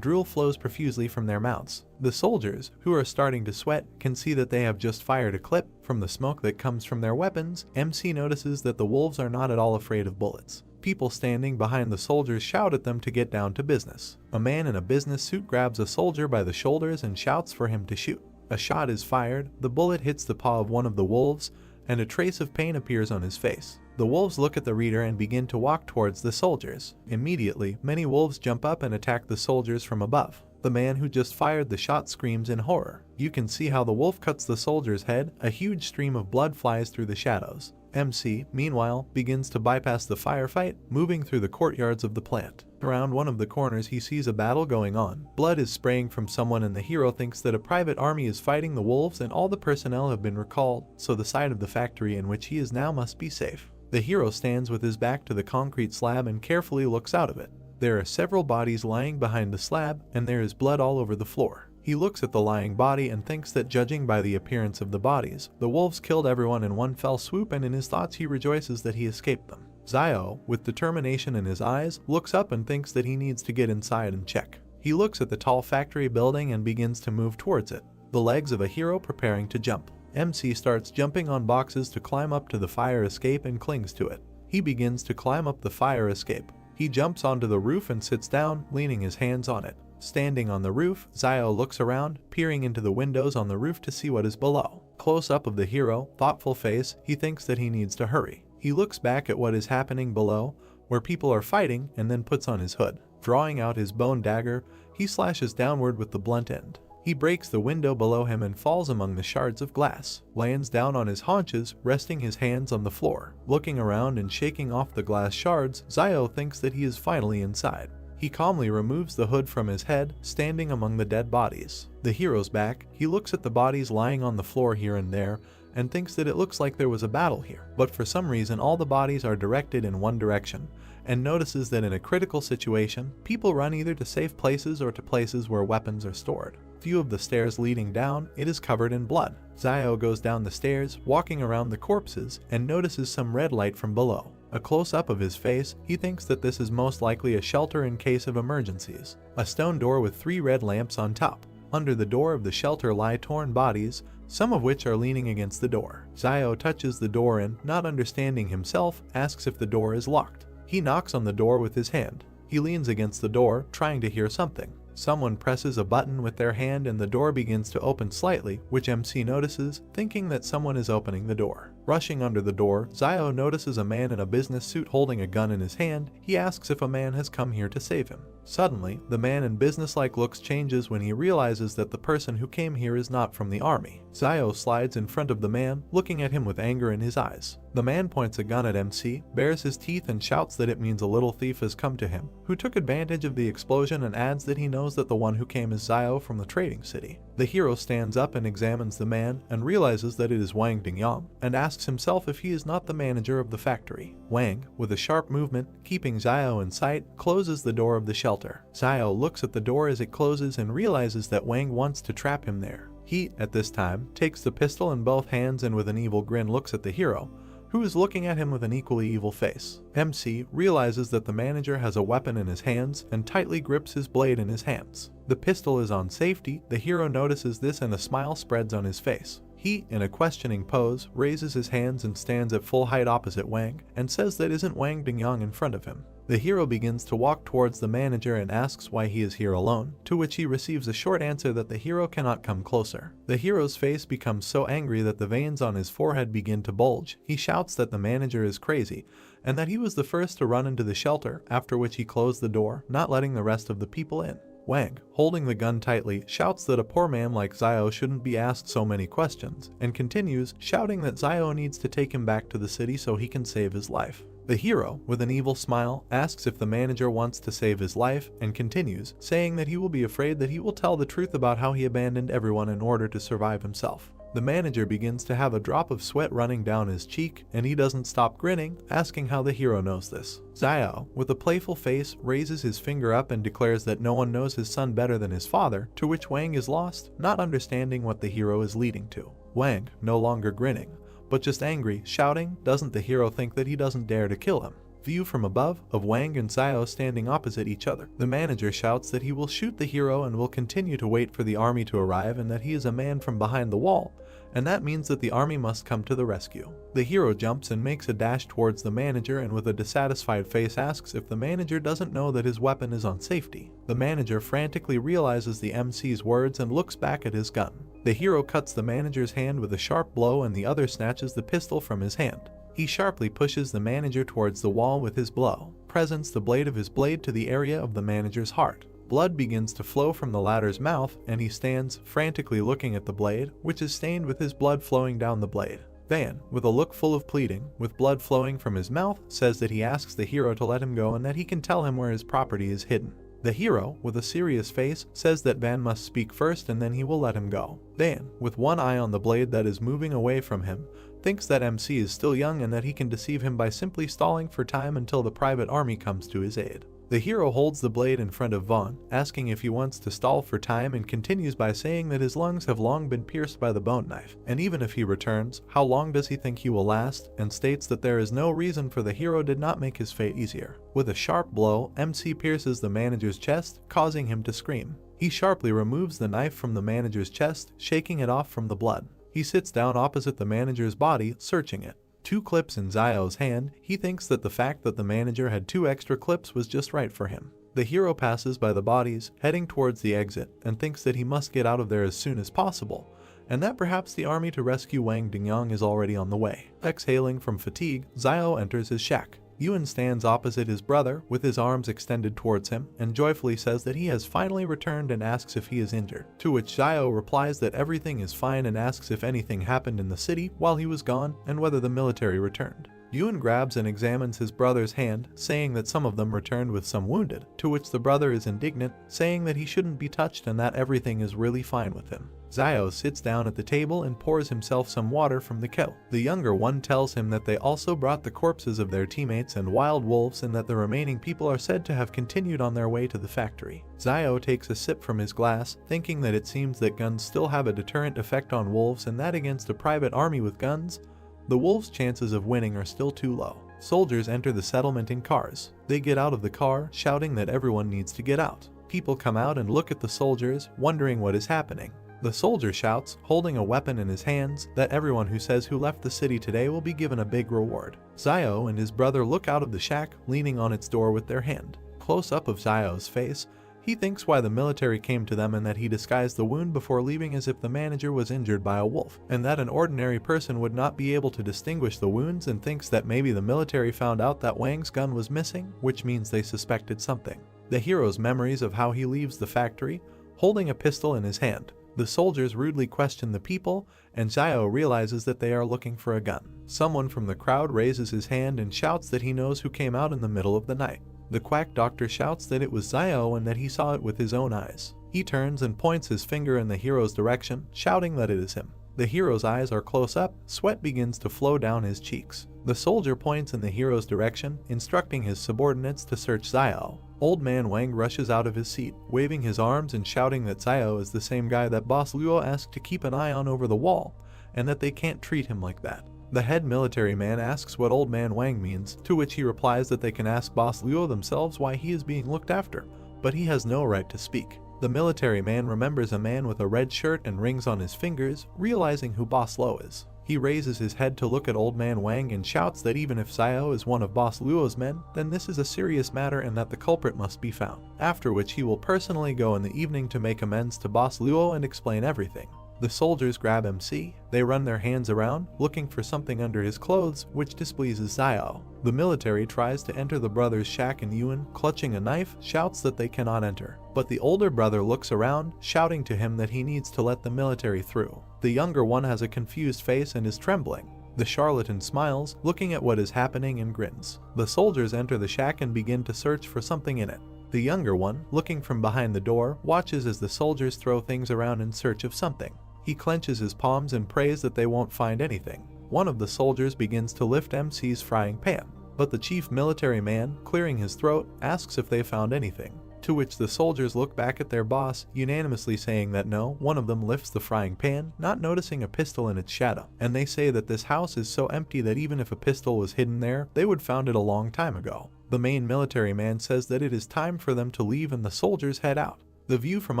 drool flows profusely from their mouths. The soldiers, who are starting to sweat, can see that they have just fired a clip. From the smoke that comes from their weapons, MC notices that the wolves are not at all afraid of bullets. People standing behind the soldiers shout at them to get down to business. A man in a business suit grabs a soldier by the shoulders and shouts for him to shoot. A shot is fired, the bullet hits the paw of one of the wolves, and a trace of pain appears on his face. The wolves look at the reader and begin to walk towards the soldiers. Immediately, many wolves jump up and attack the soldiers from above. The man who just fired the shot screams in horror. You can see how the wolf cuts the soldier's head. A huge stream of blood flies through the shadows. MC, meanwhile, begins to bypass the firefight, moving through the courtyards of the plant. Around one of the corners he sees a battle going on. Blood is spraying from someone, and the hero thinks that a private army is fighting the wolves and all the personnel have been recalled, so the side of the factory in which he is now must be safe. The hero stands with his back to the concrete slab and carefully looks out of it. There are several bodies lying behind the slab, and there is blood all over the floor. He looks at the lying body and thinks that, judging by the appearance of the bodies, the wolves killed everyone in one fell swoop, and in his thoughts he rejoices that he escaped them. Zio, with determination in his eyes, looks up and thinks that he needs to get inside and check. He looks at the tall factory building and begins to move towards it, the legs of a hero preparing to jump. MC starts jumping on boxes to climb up to the fire escape and clings to it. He begins to climb up the fire escape. He jumps onto the roof and sits down, leaning his hands on it. Standing on the roof, Zio looks around, peering into the windows on the roof to see what is below. Close up of the hero, thoughtful face, he thinks that he needs to hurry. He looks back at what is happening below, where people are fighting, and then puts on his hood. Drawing out his bone dagger, he slashes downward with the blunt end. He breaks the window below him and falls among the shards of glass, lands down on his haunches, resting his hands on the floor. Looking around and shaking off the glass shards, Zio thinks that he is finally inside. He calmly removes the hood from his head, standing among the dead bodies. The hero's back, he looks at the bodies lying on the floor here and there, and thinks that it looks like there was a battle here. But for some reason all the bodies are directed in one direction, and notices that in a critical situation, people run either to safe places or to places where weapons are stored. Few of the stairs leading down, it is covered in blood. Zio goes down the stairs, walking around the corpses, and notices some red light from below. A close-up of his face, he thinks that this is most likely a shelter in case of emergencies. A stone door with 3 red lamps on top. Under the door of the shelter lie torn bodies, some of which are leaning against the door. Zio touches the door and, not understanding himself, asks if the door is locked. He knocks on the door with his hand. He leans against the door, trying to hear something. Someone presses a button with their hand and the door begins to open slightly, which MC notices, thinking that someone is opening the door. Rushing under the door, Zio notices a man in a business suit holding a gun in his hand. He asks if a man has come here to save him. Suddenly, the man in businesslike looks changes when he realizes that the person who came here is not from the army. Zio slides in front of the man, looking at him with anger in his eyes. The man points a gun at MC, bares his teeth and shouts that it means a little thief has come to him, who took advantage of the explosion, and adds that he knows that the one who came is Zio from the trading city. The hero stands up and examines the man and realizes that it is Wang Dingyang, and asks himself if he is not the manager of the factory. Wang, with a sharp movement, keeping Zio in sight, closes the door of the shelter. Zio looks at the door as it closes and realizes that Wang wants to trap him there. He, at this time, takes the pistol in both hands and with an evil grin looks at the hero, who is looking at him with an equally evil face. MC realizes that the manager has a weapon in his hands and tightly grips his blade in his hands. The pistol is on safety. The hero notices this and a smile spreads on his face. He, in a questioning pose, raises his hands and stands at full height opposite Wang, and says that isn't Wang Dingyang in front of him. The hero begins to walk towards the manager and asks why he is here alone, to which he receives a short answer that the hero cannot come closer. The hero's face becomes so angry that the veins on his forehead begin to bulge. He shouts that the manager is crazy, and that he was the first to run into the shelter, after which he closed the door, not letting the rest of the people in. Wang, holding the gun tightly, shouts that a poor man like Zio shouldn't be asked so many questions, and continues, shouting that Zio needs to take him back to the city so he can save his life. The hero, with an evil smile, asks if the manager wants to save his life, and continues, saying that he will be afraid that he will tell the truth about how he abandoned everyone in order to survive himself. The manager begins to have a drop of sweat running down his cheek, and he doesn't stop grinning, asking how the hero knows this. Zio, with a playful face, raises his finger up and declares that no one knows his son better than his father, to which Wang is lost, not understanding what the hero is leading to. Wang, no longer grinning, but just angry, shouting, doesn't the hero think that he doesn't dare to kill him? View from above, of Wang and Zio standing opposite each other. The manager shouts that he will shoot the hero and will continue to wait for the army to arrive, and that he is a man from behind the wall, and that means that the army must come to the rescue. The hero jumps and makes a dash towards the manager and with a dissatisfied face asks if the manager doesn't know that his weapon is on safety. The manager frantically realizes the MC's words and looks back at his gun. The hero cuts the manager's hand with a sharp blow and the other snatches the pistol from his hand. He sharply pushes the manager towards the wall with his blow, presents the blade of his blade to the area of the manager's heart. Blood begins to flow from the latter's mouth, and he stands, frantically looking at the blade, which is stained with his blood flowing down the blade. Van, with a look full of pleading, with blood flowing from his mouth, says that he asks the hero to let him go and that he can tell him where his property is hidden. The hero, with a serious face, says that Van must speak first and then he will let him go. Van, with one eye on the blade that is moving away from him, thinks that MC is still young and that he can deceive him by simply stalling for time until the private army comes to his aid. The hero holds the blade in front of Vaughn, asking if he wants to stall for time, and continues by saying that his lungs have long been pierced by the bone knife, and even if he returns, how long does he think he will last, and states that there is no reason for the hero did not make his fate easier. With a sharp blow, MC pierces the manager's chest, causing him to scream. He sharply removes the knife from the manager's chest, shaking it off from the blood. He sits down opposite the manager's body, searching it. 2 clips in Zio's hand, he thinks that the fact that the manager had 2 extra clips was just right for him. The hero passes by the bodies, heading towards the exit, and thinks that he must get out of there as soon as possible, and that perhaps the army to rescue Wang Dingyang is already on the way. Exhaling from fatigue, Xiao enters his shack. Yun stands opposite his brother, with his arms extended towards him, and joyfully says that he has finally returned and asks if he is injured, to which Xiao replies that everything is fine and asks if anything happened in the city while he was gone and whether the military returned. Yun grabs and examines his brother's hand, saying that some of them returned with some wounded, to which the brother is indignant, saying that he shouldn't be touched and that everything is really fine with him. Xiao sits down at the table and pours himself some water from the kettle. The younger one tells him that they also brought the corpses of their teammates and wild wolves and that the remaining people are said to have continued on their way to the factory. Xiao takes a sip from his glass, thinking that it seems that guns still have a deterrent effect on wolves and that against a private army with guns, the wolves' chances of winning are still too low. Soldiers enter the settlement in cars. They get out of the car, shouting that everyone needs to get out. People come out and look at the soldiers, wondering what is happening. The soldier shouts, holding a weapon in his hands, that everyone who says who left the city today will be given a big reward. Xiao and his brother look out of the shack, leaning on its door with their hand. Close up of Xiao's face, he thinks why the military came to them and that he disguised the wound before leaving as if the manager was injured by a wolf, and that an ordinary person would not be able to distinguish the wounds, and thinks that maybe the military found out that Wang's gun was missing, which means they suspected something. The hero's memories of how he leaves the factory, holding a pistol in his hand. The soldiers rudely question the people, and Xiao realizes that they are looking for a gun. Someone from the crowd raises his hand and shouts that he knows who came out in the middle of the night. The quack doctor shouts that it was Xiao and that he saw it with his own eyes. He turns and points his finger in the hero's direction, shouting that it is him. The hero's eyes are close up, sweat begins to flow down his cheeks. The soldier points in the hero's direction, instructing his subordinates to search Xiao. Old man Wang rushes out of his seat, waving his arms and shouting that Xiao is the same guy that Boss Luo asked to keep an eye on over the wall, and that they can't treat him like that. The head military man asks what old man Wang means, to which he replies that they can ask Boss Luo themselves why he is being looked after, but he has no right to speak. The military man remembers a man with a red shirt and rings on his fingers, realizing who Boss Luo is. He raises his head to look at old man Wang and shouts that even if Xiao is one of Boss Luo's men, then this is a serious matter and that the culprit must be found. After which he will personally go in the evening to make amends to Boss Luo and explain everything. The soldiers grab MC, they run their hands around, looking for something under his clothes, which displeases Xiao. The military tries to enter the brothers' shack and Yuan, clutching a knife, shouts that they cannot enter. But the older brother looks around, shouting to him that he needs to let the military through. The younger one has a confused face and is trembling. The charlatan smiles, looking at what is happening and grins. The soldiers enter the shack and begin to search for something in it. The younger one, looking from behind the door, watches as the soldiers throw things around in search of something. He clenches his palms and prays that they won't find anything. One of the soldiers begins to lift MC's frying pan, but the chief military man, clearing his throat, asks if they found anything. To which the soldiers look back at their boss, unanimously saying that no. One of them lifts the frying pan, not noticing a pistol in its shadow, and they say that this house is so empty that even if a pistol was hidden there, they would found it a long time ago. The main military man says that it is time for them to leave and the soldiers head out. The view from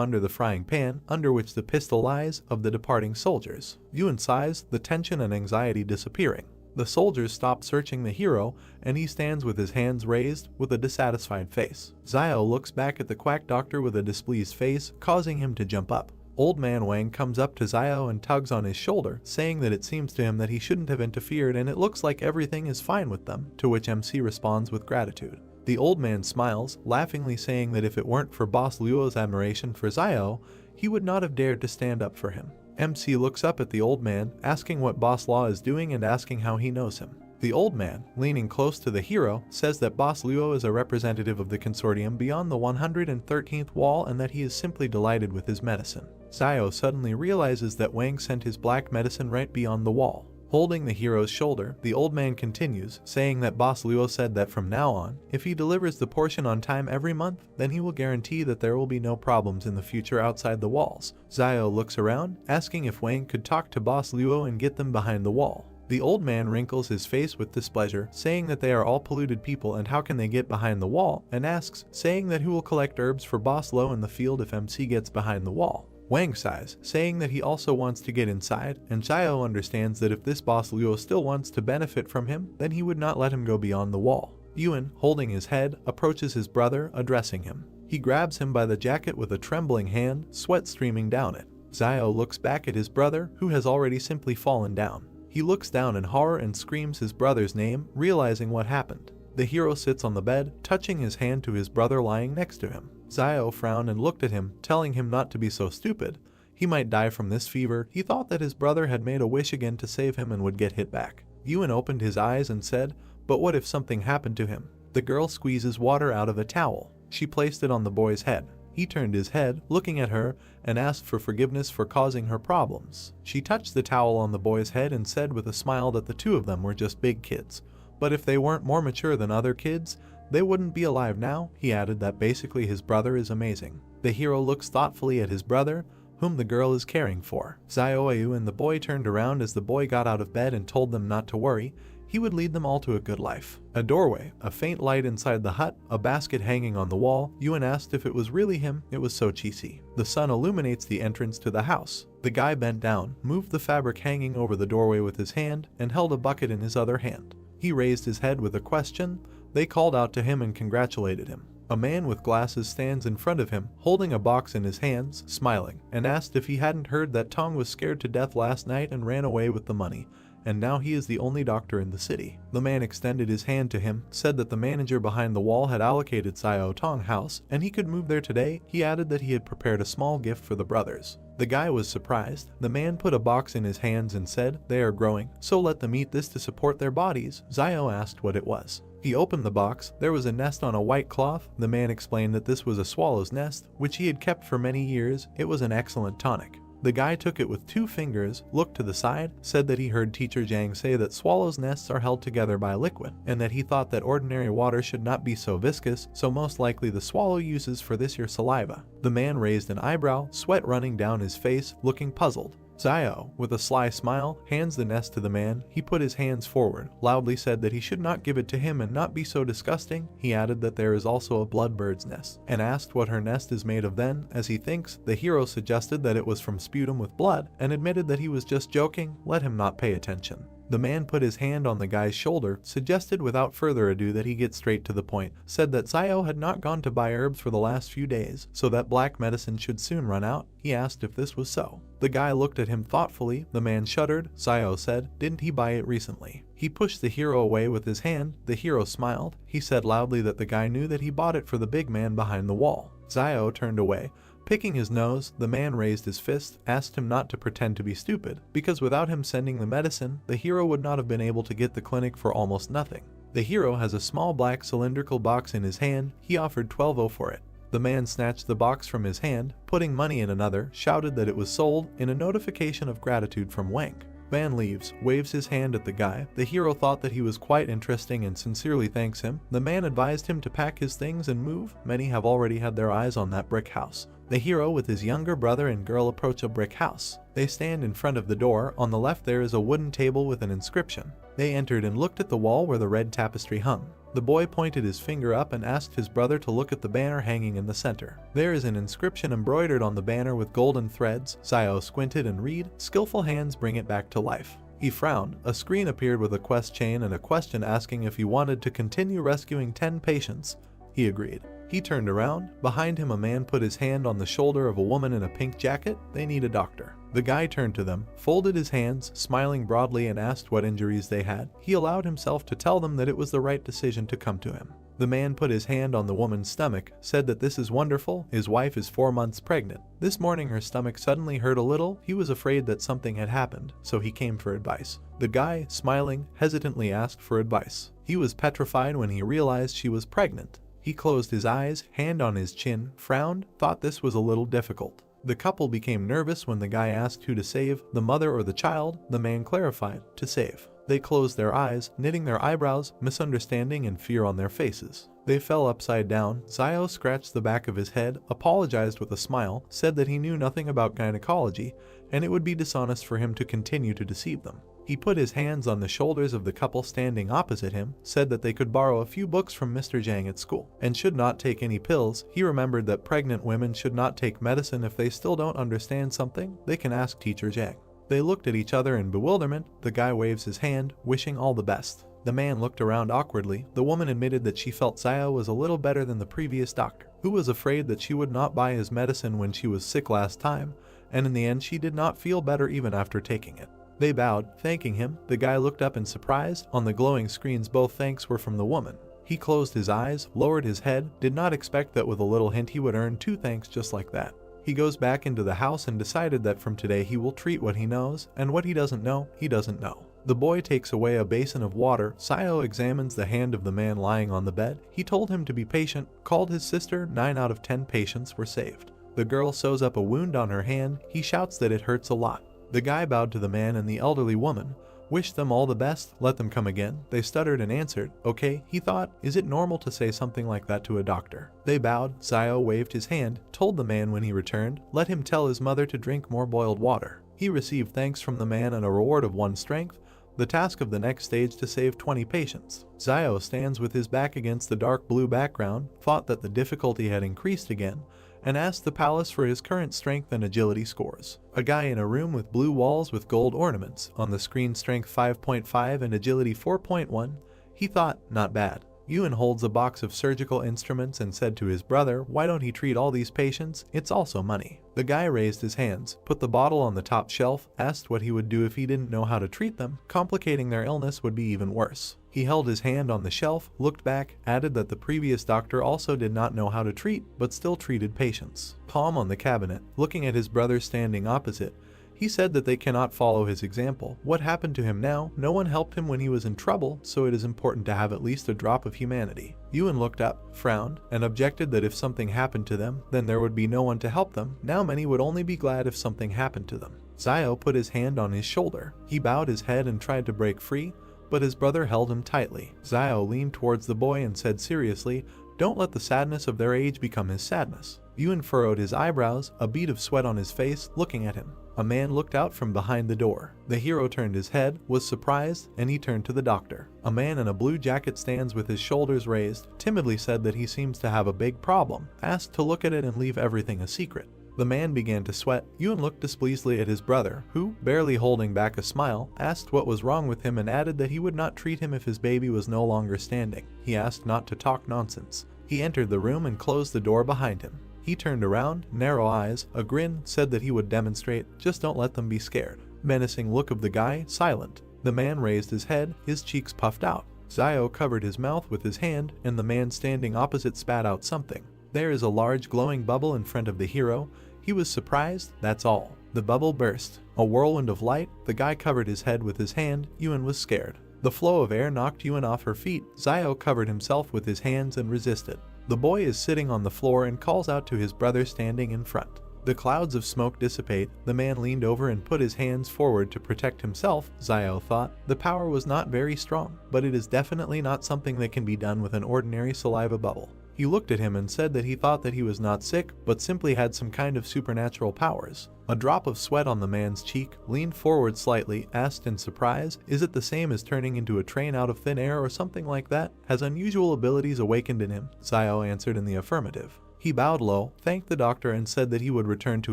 under the frying pan, under which the pistol lies, of the departing soldiers. Yuan sighs, the tension and anxiety disappearing. The soldiers stop searching the hero, and he stands with his hands raised, with a dissatisfied face. Xiao looks back at the quack doctor with a displeased face, causing him to jump up. Old man Wang comes up to Xiao and tugs on his shoulder, saying that it seems to him that he shouldn't have interfered and it looks like everything is fine with them, to which MC responds with gratitude. The old man smiles, laughingly saying that if it weren't for Boss Luo's admiration for Xiao, he would not have dared to stand up for him. MC looks up at the old man, asking what Boss Luo is doing and asking how he knows him. The old man, leaning close to the hero, says that Boss Luo is a representative of the consortium beyond the 113th wall and that he is simply delighted with his medicine. Xiao suddenly realizes that Wang sent his black medicine right beyond the wall. Holding the hero's shoulder, the old man continues, saying that Boss Luo said that from now on, if he delivers the portion on time every month, then he will guarantee that there will be no problems in the future outside the walls. Xiao looks around, asking if Wang could talk to Boss Luo and get them behind the wall. The old man wrinkles his face with displeasure, saying that they are all polluted people and how can they get behind the wall, and asks, saying that who will collect herbs for Boss Luo in the field if MC gets behind the wall. Wang sighs, saying that he also wants to get inside, and Xiao understands that if this Boss Luo still wants to benefit from him, then he would not let him go beyond the wall. Yuan, holding his head, approaches his brother, addressing him. He grabs him by the jacket with a trembling hand, sweat streaming down it. Xiao looks back at his brother, who has already simply fallen down. He looks down in horror and screams his brother's name, realizing what happened. The hero sits on the bed, touching his hand to his brother lying next to him. Xiao frowned and looked at him, telling him not to be so stupid. He might die from this fever. He thought that his brother had made a wish again to save him and would get hit back. Yuan opened his eyes and said, "But what if something happened to him?" The girl squeezes water out of a towel. She placed it on the boy's head. He turned his head, looking at her, and asked for forgiveness for causing her problems. She touched the towel on the boy's head and said with a smile that the two of them were just big kids. But if they weren't more mature than other kids, they wouldn't be alive now. He added that basically his brother is amazing. The hero looks thoughtfully at his brother, whom the girl is caring for. Xiaoyu and the boy turned around as the boy got out of bed and told them not to worry. He would lead them all to a good life. A doorway, a faint light inside the hut, a basket hanging on the wall. Yuan asked if it was really him. It was so cheesy. The sun illuminates the entrance to the house. The guy bent down, moved the fabric hanging over the doorway with his hand, and held a bucket in his other hand. He raised his head with a question. They called out to him and congratulated him. A man with glasses stands in front of him, holding a box in his hands, smiling, and asked if he hadn't heard that Tong was scared to death last night and ran away with the money, and now he is the only doctor in the city. The man extended his hand to him, said that the manager behind the wall had allocated Xiao Tong house, and he could move there today. He added that he had prepared a small gift for the brothers. The guy was surprised. The man put a box in his hands and said, "They are growing, so let them eat this to support their bodies." Xiao asked what it was. He opened the box. There was a nest on a white cloth. The man explained that this was a swallow's nest, which he had kept for many years. It was an excellent tonic. The guy took it with 2 fingers, looked to the side, said that he heard Teacher Zhang say that swallows' nests are held together by liquid, and that he thought that ordinary water should not be so viscous, so most likely the swallow uses for this your saliva. The man raised an eyebrow, sweat running down his face, looking puzzled. Xiao, with a sly smile, hands the nest to the man. He put his hands forward, loudly said that he should not give it to him and not be so disgusting. He added that there is also a bloodbird's nest, and asked what her nest is made of. Then, as he thinks, the hero suggested that it was from sputum with blood, and admitted that he was just joking. Let him not pay attention. The man put his hand on the guy's shoulder, suggested without further ado that he get straight to the point, said that Xiao had not gone to buy herbs for the last few days, so that black medicine should soon run out. He asked if this was so. The guy looked at him thoughtfully. The man shuddered. Xiao said, "Didn't he buy it recently?" He pushed the hero away with his hand. The hero smiled. He said loudly that the guy knew that he bought it for the big man behind the wall. Xiao turned away. Picking his nose, the man raised his fist, asked him not to pretend to be stupid, because without him sending the medicine, the hero would not have been able to get the clinic for almost nothing. The hero has a small black cylindrical box in his hand. He offered 12 for it. The man snatched the box from his hand, putting money in another, shouted that it was sold, in a notification of gratitude from Wank. Man leaves, waves his hand at the guy. The hero thought that he was quite interesting and sincerely thanks him. The man advised him to pack his things and move. Many have already had their eyes on that brick house. The hero with his younger brother and girl approach a brick house. They stand in front of the door. On the left there is a wooden table with an inscription. They entered and looked at the wall where the red tapestry hung. The boy pointed his finger up and asked his brother to look at the banner hanging in the center. There is an inscription embroidered on the banner with golden threads. Xiao squinted and read, "Skillful hands bring it back to life." He frowned. A screen appeared with a quest chain and a question asking if he wanted to continue rescuing 10 patients. He agreed. He turned around. Behind him a man put his hand on the shoulder of a woman in a pink jacket. They need a doctor. The guy turned to them, folded his hands, smiling broadly, and asked what injuries they had. He allowed himself to tell them that it was the right decision to come to him. The man put his hand on the woman's stomach, said that this is wonderful. His wife is 4 months pregnant. This morning her stomach suddenly hurt a little. He was afraid that something had happened, so he came for advice. The guy, smiling, hesitantly asked for advice. He was petrified when he realized she was pregnant. He closed his eyes, hand on his chin, frowned, thought this was a little difficult. The couple became nervous when the guy asked who to save, the mother or the child. The man clarified, to save. They closed their eyes, knitting their eyebrows, misunderstanding and fear on their faces. They fell upside down. Xiao scratched the back of his head, apologized with a smile, said that he knew nothing about gynecology, and it would be dishonest for him to continue to deceive them. He put his hands on the shoulders of the couple standing opposite him, said that they could borrow a few books from Mr. Zhang at school, and should not take any pills. He remembered that pregnant women should not take medicine. If they still don't understand something, they can ask Teacher Zhang. They looked at each other in bewilderment. The guy waves his hand, wishing all the best. The man looked around awkwardly. The woman admitted that she felt Zio was a little better than the previous doctor, who was afraid that she would not buy his medicine when she was sick last time, and in the end she did not feel better even after taking it. They bowed, thanking him. The guy looked up in surprise. On the glowing screens both thanks were from the woman. He closed his eyes, lowered his head, did not expect that with a little hint he would earn 2 thanks just like that. He goes back into the house and decided that from today he will treat what he knows, and what he doesn't know, he doesn't know. The boy takes away a basin of water. Zio examines the hand of the man lying on the bed. He told him to be patient, called his sister. 9 out of 10 patients were saved. The girl sews up a wound on her hand. He shouts that it hurts a lot. The guy bowed to the man and the elderly woman, wished them all the best, let them come again. They stuttered and answered, okay. He thought, is it normal to say something like that to a doctor? They bowed. Zio waved his hand, told the man when he returned, let him tell his mother to drink more boiled water. He received thanks from the man and a reward of 1 strength. The task of the next stage to save 20 patients. Zio stands with his back against the dark blue background, thought that the difficulty had increased again, and asked the palace for his current strength and agility scores. A guy in a room with blue walls with gold ornaments, on the screen strength 5.5 and agility 4.1. He thought, not bad. Ewan holds a box of surgical instruments and said to his brother, why don't he treat all these patients? It's also money. The guy raised his hands, put the bottle on the top shelf, asked what he would do if he didn't know how to treat them. Complicating their illness would be even worse. He held his hand on the shelf, looked back, added that the previous doctor also did not know how to treat, but still treated patients. Palm on the cabinet, looking at his brother standing opposite. He said that they cannot follow his example. What happened to him now? No one helped him when he was in trouble, so it is important to have at least a drop of humanity. Ewan looked up, frowned, and objected that if something happened to them, then there would be no one to help them. Now many would only be glad if something happened to them. Zio put his hand on his shoulder. He bowed his head and tried to break free, but his brother held him tightly. Zio leaned towards the boy and said seriously, don't let the sadness of their age become his sadness. Ewan furrowed his eyebrows, a bead of sweat on his face, looking at him. A man looked out from behind the door. The hero turned his head, was surprised, and he turned to the doctor. A man in a blue jacket stands with his shoulders raised, timidly said that he seems to have a big problem, asked to look at it and leave everything a secret. The man began to sweat. Ewan looked displeasedly at his brother, who, barely holding back a smile, asked what was wrong with him and added that he would not treat him if his baby was no longer standing. He asked not to talk nonsense. He entered the room and closed the door behind him. He turned around, narrow eyes, a grin, said that he would demonstrate, just don't let them be scared. Menacing look of the guy, silent. The man raised his head, his cheeks puffed out. Zio covered his mouth with his hand, and the man standing opposite spat out something. There is a large glowing bubble in front of the hero. He was surprised, that's all. The bubble burst. A whirlwind of light. The guy covered his head with his hand. Ewan was scared. The flow of air knocked Ewan off her feet. Zio covered himself with his hands and resisted. The boy is sitting on the floor and calls out to his brother standing in front. The clouds of smoke dissipate. The man leaned over and put his hands forward to protect himself. Zio thought the power was not very strong, but it is definitely not something that can be done with an ordinary saliva bubble. He looked at him and said that he thought that he was not sick, but simply had some kind of supernatural powers. A drop of sweat on the man's cheek, leaned forward slightly, asked in surprise, is it the same as turning into a train out of thin air or something like that? Has unusual abilities awakened in him? Zio answered in the affirmative. He bowed low, thanked the doctor and said that he would return to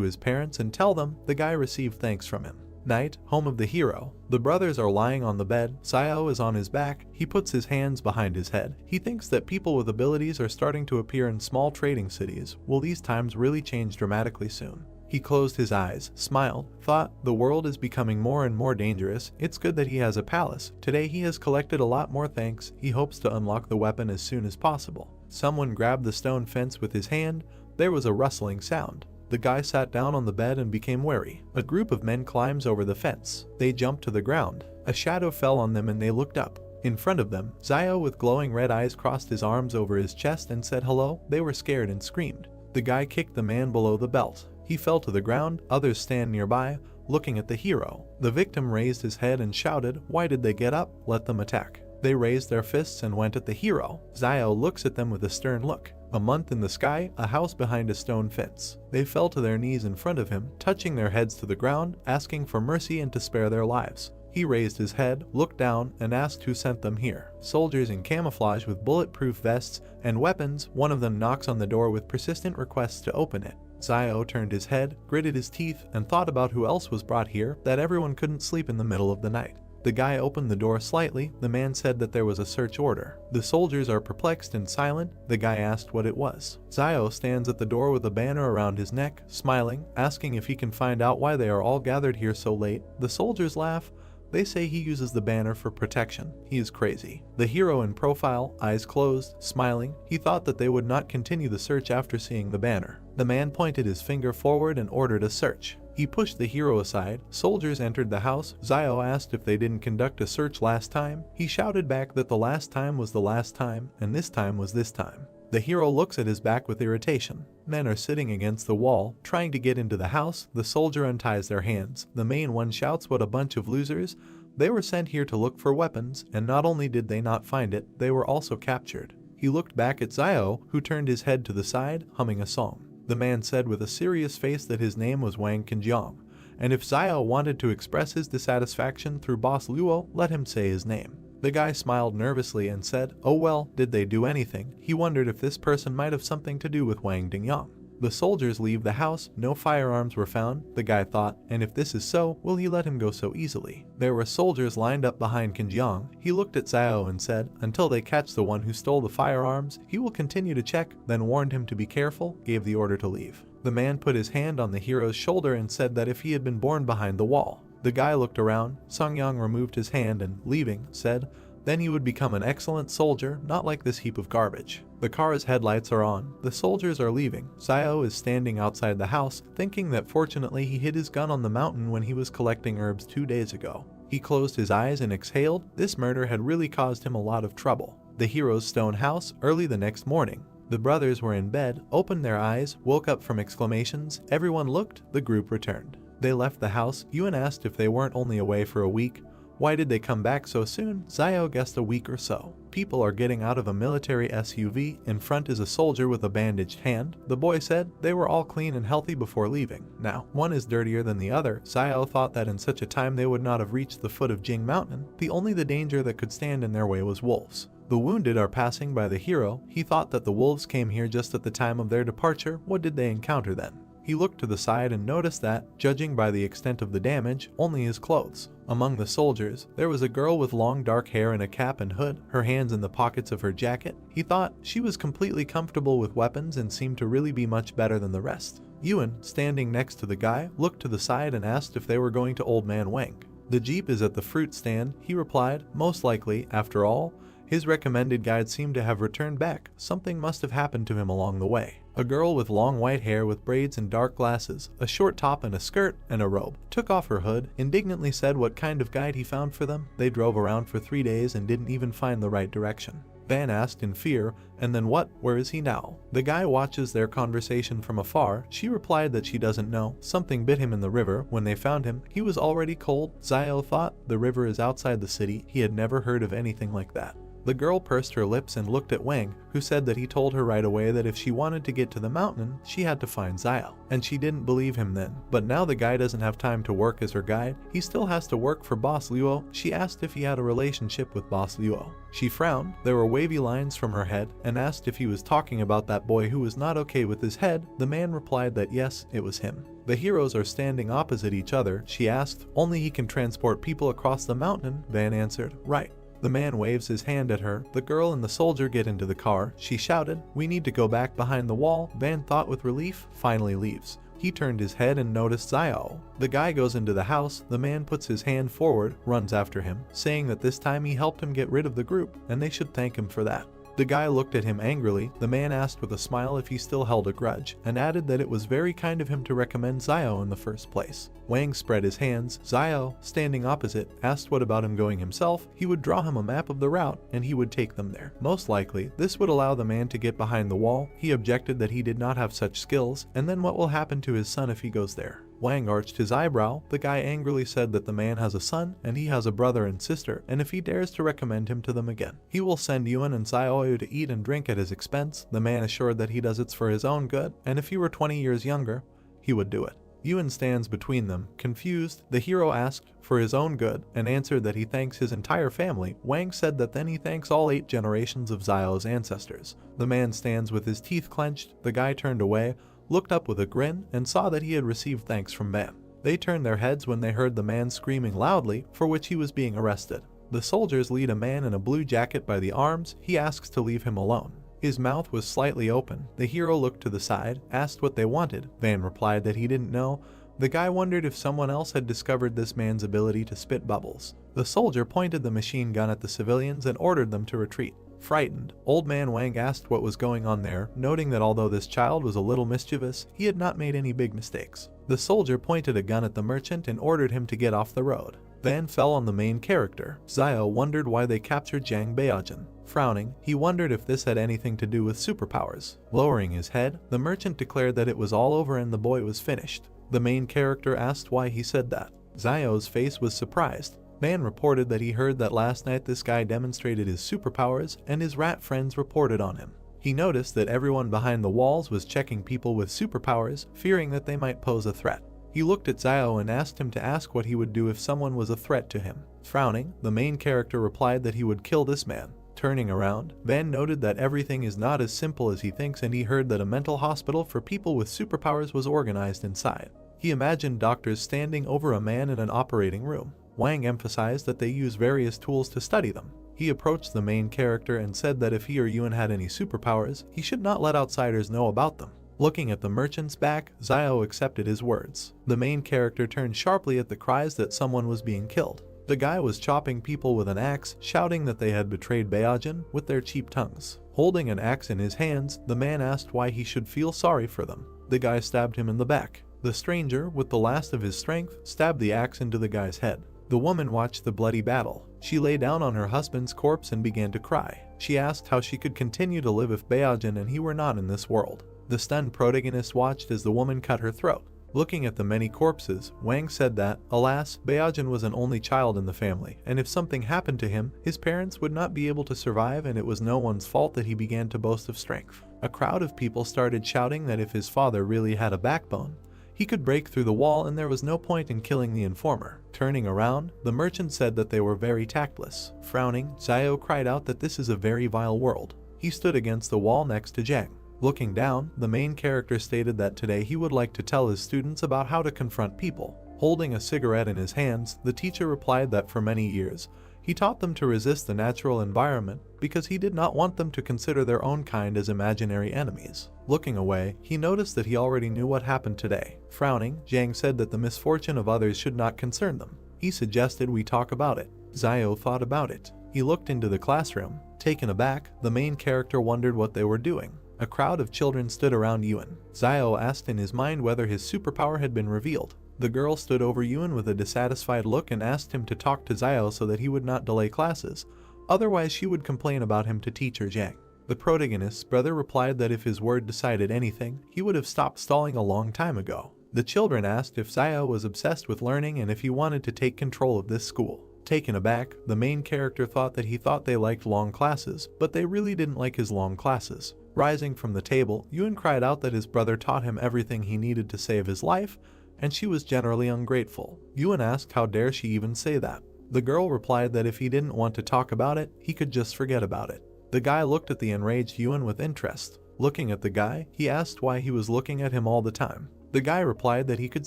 his parents and tell them. The guy received thanks from him. Night, home of the hero. The brothers are lying on the bed. Zio is on his back. He puts his hands behind his head. He thinks that people with abilities are starting to appear in small trading cities. Will these times really change dramatically soon? He closed his eyes, smiled, thought, the world is becoming more and more dangerous. It's good that he has a palace. Today he has collected a lot more thanks. He hopes to unlock the weapon as soon as possible. Someone grabbed the stone fence with his hand. There was a rustling sound. The guy sat down on the bed and became wary. A group of men climbs over the fence. They jumped to the ground. A shadow fell on them and they looked up. In front of them, Zio with glowing red eyes crossed his arms over his chest and said hello. They were scared and screamed. The guy kicked the man below the belt. He fell to the ground. Others stand nearby, looking at the hero. The victim raised his head and shouted, why did they get up? Let them attack. They raised their fists and went at the hero. Zio looks at them with a stern look. A month in the sky, a house behind a stone fence. They fell to their knees in front of him, touching their heads to the ground, asking for mercy and to spare their lives. He raised his head, looked down, and asked who sent them here. Soldiers in camouflage with bulletproof vests and weapons. One of them knocks on the door with persistent requests to open it. Zio turned his head, gritted his teeth, and thought about who else was brought here, that everyone couldn't sleep in the middle of the night. The guy opened the door slightly. The man said that there was a search order. The soldiers are perplexed and silent. The guy asked what it was. Zio stands at the door with a banner around his neck, smiling, asking if he can find out why they are all gathered here so late. The soldiers laugh. They say he uses the banner for protection. He is crazy. The hero in profile, eyes closed, smiling, he thought that they would not continue the search after seeing the banner. The man pointed his finger forward and ordered a search. He pushed the hero aside. Soldiers entered the house. Zio asked if they didn't conduct a search last time. He shouted back that the last time was the last time, and this time was this time. The hero looks at his back with irritation. Men are sitting against the wall, trying to get into the house. The soldier unties their hands. The main one shouts, "What a bunch of losers." They were sent here to look for weapons, and not only did they not find it, they were also captured. He looked back at Zio, who turned his head to the side, humming a song. The man said with a serious face that his name was Wang Qinjiang, and if Zio wanted to express his dissatisfaction through Boss Luo, let him say his name. The guy smiled nervously and said, "Oh well, did they do anything?" He wondered if this person might have something to do with Wang Dingyang. The soldiers leave the house. No firearms were found, the guy thought, and if this is so, will he let him go so easily? There were soldiers lined up behind Qinjiang. He looked at Zio and said, "Until they catch the one who stole the firearms, he will continue to check," then warned him to be careful, gave the order to leave. The man put his hand on the hero's shoulder and said that if he had been born behind the wall. The guy looked around. Songyang removed his hand and, leaving, said, "Then he would become an excellent soldier, not like this heap of garbage." The car's headlights are on. The soldiers are leaving. Zio is standing outside the house, thinking that fortunately he hid his gun on the mountain when he was collecting herbs 2 days ago. He closed his eyes and exhaled. This murder had really caused him a lot of trouble. The hero's stone house, early the next morning. The brothers were in bed, opened their eyes, woke up from exclamations. Everyone looked. The group returned. They left the house. Yuan asked if they weren't only away for a week. Why did they come back so soon? Zio guessed a week or so. People are getting out of a military SUV. In front is a soldier with a bandaged hand. The boy said they were all clean and healthy before leaving. Now, one is dirtier than the other. Zio thought that in such a time they would not have reached the foot of Jing Mountain. The only danger that could stand in their way was wolves. The wounded are passing by the hero. He thought that the wolves came here just at the time of their departure. What did they encounter then? He looked to the side and noticed that, judging by the extent of the damage, only his clothes. Among the soldiers, there was a girl with long dark hair and a cap and hood, her hands in the pockets of her jacket. He thought she was completely comfortable with weapons and seemed to really be much better than the rest. Yuan, standing next to the guy, looked to the side and asked if they were going to Old Man Wang. "The jeep is at the fruit stand," he replied. Most likely, after all, his recommended guide seemed to have returned back. Something must have happened to him along the way. A girl with long white hair with braids and dark glasses, a short top and a skirt and a robe, took off her hood, indignantly said what kind of guide he found for them. They drove around for 3 days and didn't even find the right direction. Van asked in fear, "And then what? Where is he now?" The guy watches their conversation from afar. She replied that she doesn't know. Something bit him in the river. When they found him, he was already cold. Zio thought the river is outside the city. He had never heard of anything like that. The girl pursed her lips and looked at Wang, who said that he told her right away that if she wanted to get to the mountain, she had to find Zio. And she didn't believe him then. But now the guy doesn't have time to work as her guide. He still has to work for Boss Luo. She asked if he had a relationship with Boss Luo. She frowned. There were wavy lines from her head, and asked if he was talking about that boy who was not okay with his head. The man replied that yes, it was him. The heroes are standing opposite each other. She asked, "Only he can transport people across the mountain?" Van answered, "Right." The man waves his hand at her. The girl and the soldier get into the car. She shouted, "We need to go back behind the wall." Van thought with relief, finally leaves. He turned his head and noticed Zio. The guy goes into the house. The man puts his hand forward, runs after him, saying that this time he helped him get rid of the group, and they should thank him for that. The guy looked at him angrily. The man asked with a smile if he still held a grudge, and added that it was very kind of him to recommend Zio in the first place. Wang spread his hands. Zio, standing opposite, asked what about him going himself. He would draw him a map of the route, and he would take them there. Most likely, this would allow the man to get behind the wall. He objected that he did not have such skills, and then what will happen to his son if he goes there? Wang arched his eyebrow. The guy angrily said that the man has a son, and he has a brother and sister, and if he dares to recommend him to them again, he will send Yuan and Zio to eat and drink at his expense. The man assured that he does it for his own good, and if he were 20 years younger, he would do it. Yuan stands between them, confused. The hero asked for his own good, and answered that he thanks his entire family. Wang said that then he thanks all 8 generations of Zio's ancestors. The man stands with his teeth clenched. The guy turned away, looked up with a grin, and saw that he had received thanks from Van. They turned their heads when they heard the man screaming loudly, for which he was being arrested. The soldiers lead a man in a blue jacket by the arms. He asks to leave him alone. His mouth was slightly open. The hero looked to the side, asked what they wanted. Van replied that he didn't know. The guy wondered if someone else had discovered this man's ability to spit bubbles. The soldier pointed the machine gun at the civilians and ordered them to retreat. Frightened, Old Man Wang asked what was going on there, noting that although this child was a little mischievous, he had not made any big mistakes. The soldier pointed a gun at the merchant and ordered him to get off the road. Van fell on the main character. Xiao wondered why they captured Zhang Beijing. Frowning, he wondered if this had anything to do with superpowers. Lowering his head, the merchant declared that it was all over and the boy was finished. The main character asked why he said that. Xiao's face was surprised. Van reported that he heard that last night this guy demonstrated his superpowers and his rat friends reported on him. He noticed that everyone behind the walls was checking people with superpowers, fearing that they might pose a threat. He looked at Xiao and asked him to ask what he would do if someone was a threat to him. Frowning, the main character replied that he would kill this man. Turning around, Van noted that everything is not as simple as he thinks, and he heard that a mental hospital for people with superpowers was organized inside. He imagined doctors standing over a man in an operating room. Wang emphasized that they use various tools to study them. He approached the main character and said that if he or Yuan had any superpowers, he should not let outsiders know about them. Looking at the merchant's back, Xiao accepted his words. The main character turned sharply at the cries that someone was being killed. The guy was chopping people with an axe, shouting that they had betrayed Beijing with their cheap tongues. Holding an axe in his hands, the man asked why he should feel sorry for them. The guy stabbed him in the back. The stranger, with the last of his strength, stabbed the axe into the guy's head. The woman watched the bloody battle. She lay down on her husband's corpse and began to cry. She asked how she could continue to live if Beijing and he were not in this world. The stunned protagonist watched as the woman cut her throat. Looking at the many corpses, Wang said that, alas, Beijing was an only child in the family, and if something happened to him, his parents would not be able to survive, and it was no one's fault that he began to boast of strength. A crowd of people started shouting that if his father really had a backbone, he could break through the wall and there was no point in killing the informer. Turning around, the merchant said that they were very tactless. Frowning, Xiao cried out that this is a very vile world. He stood against the wall next to Zhang. Looking down, the main character stated that today he would like to tell his students about how to confront people. Holding a cigarette in his hands, the teacher replied that for many years, he taught them to resist the natural environment because he did not want them to consider their own kind as imaginary enemies. Looking away, he noticed that he already knew what happened today. Frowning, Zhang said that the misfortune of others should not concern them. He suggested we talk about it. Xiao thought about it. He looked into the classroom. Taken aback, the main character wondered what they were doing. A crowd of children stood around Yuan. Xiao asked in his mind whether his superpower had been revealed. The girl stood over Yuan with a dissatisfied look and asked him to talk to Xiao so that he would not delay classes, otherwise she would complain about him to teacher Zhang. The protagonist's brother replied that if his word decided anything, he would have stopped stalling a long time ago. The children asked if Xiao was obsessed with learning and if he wanted to take control of this school. Taken aback, the main character thought that he thought they liked long classes, but they really didn't like his long classes. Rising from the table, Yuan cried out that his brother taught him everything he needed to save his life, and she was generally ungrateful. Yuan asked how dare she even say that. The girl replied that if he didn't want to talk about it, he could just forget about it. The guy looked at the enraged Yuan with interest. Looking at the guy, he asked why he was looking at him all the time. The guy replied that he could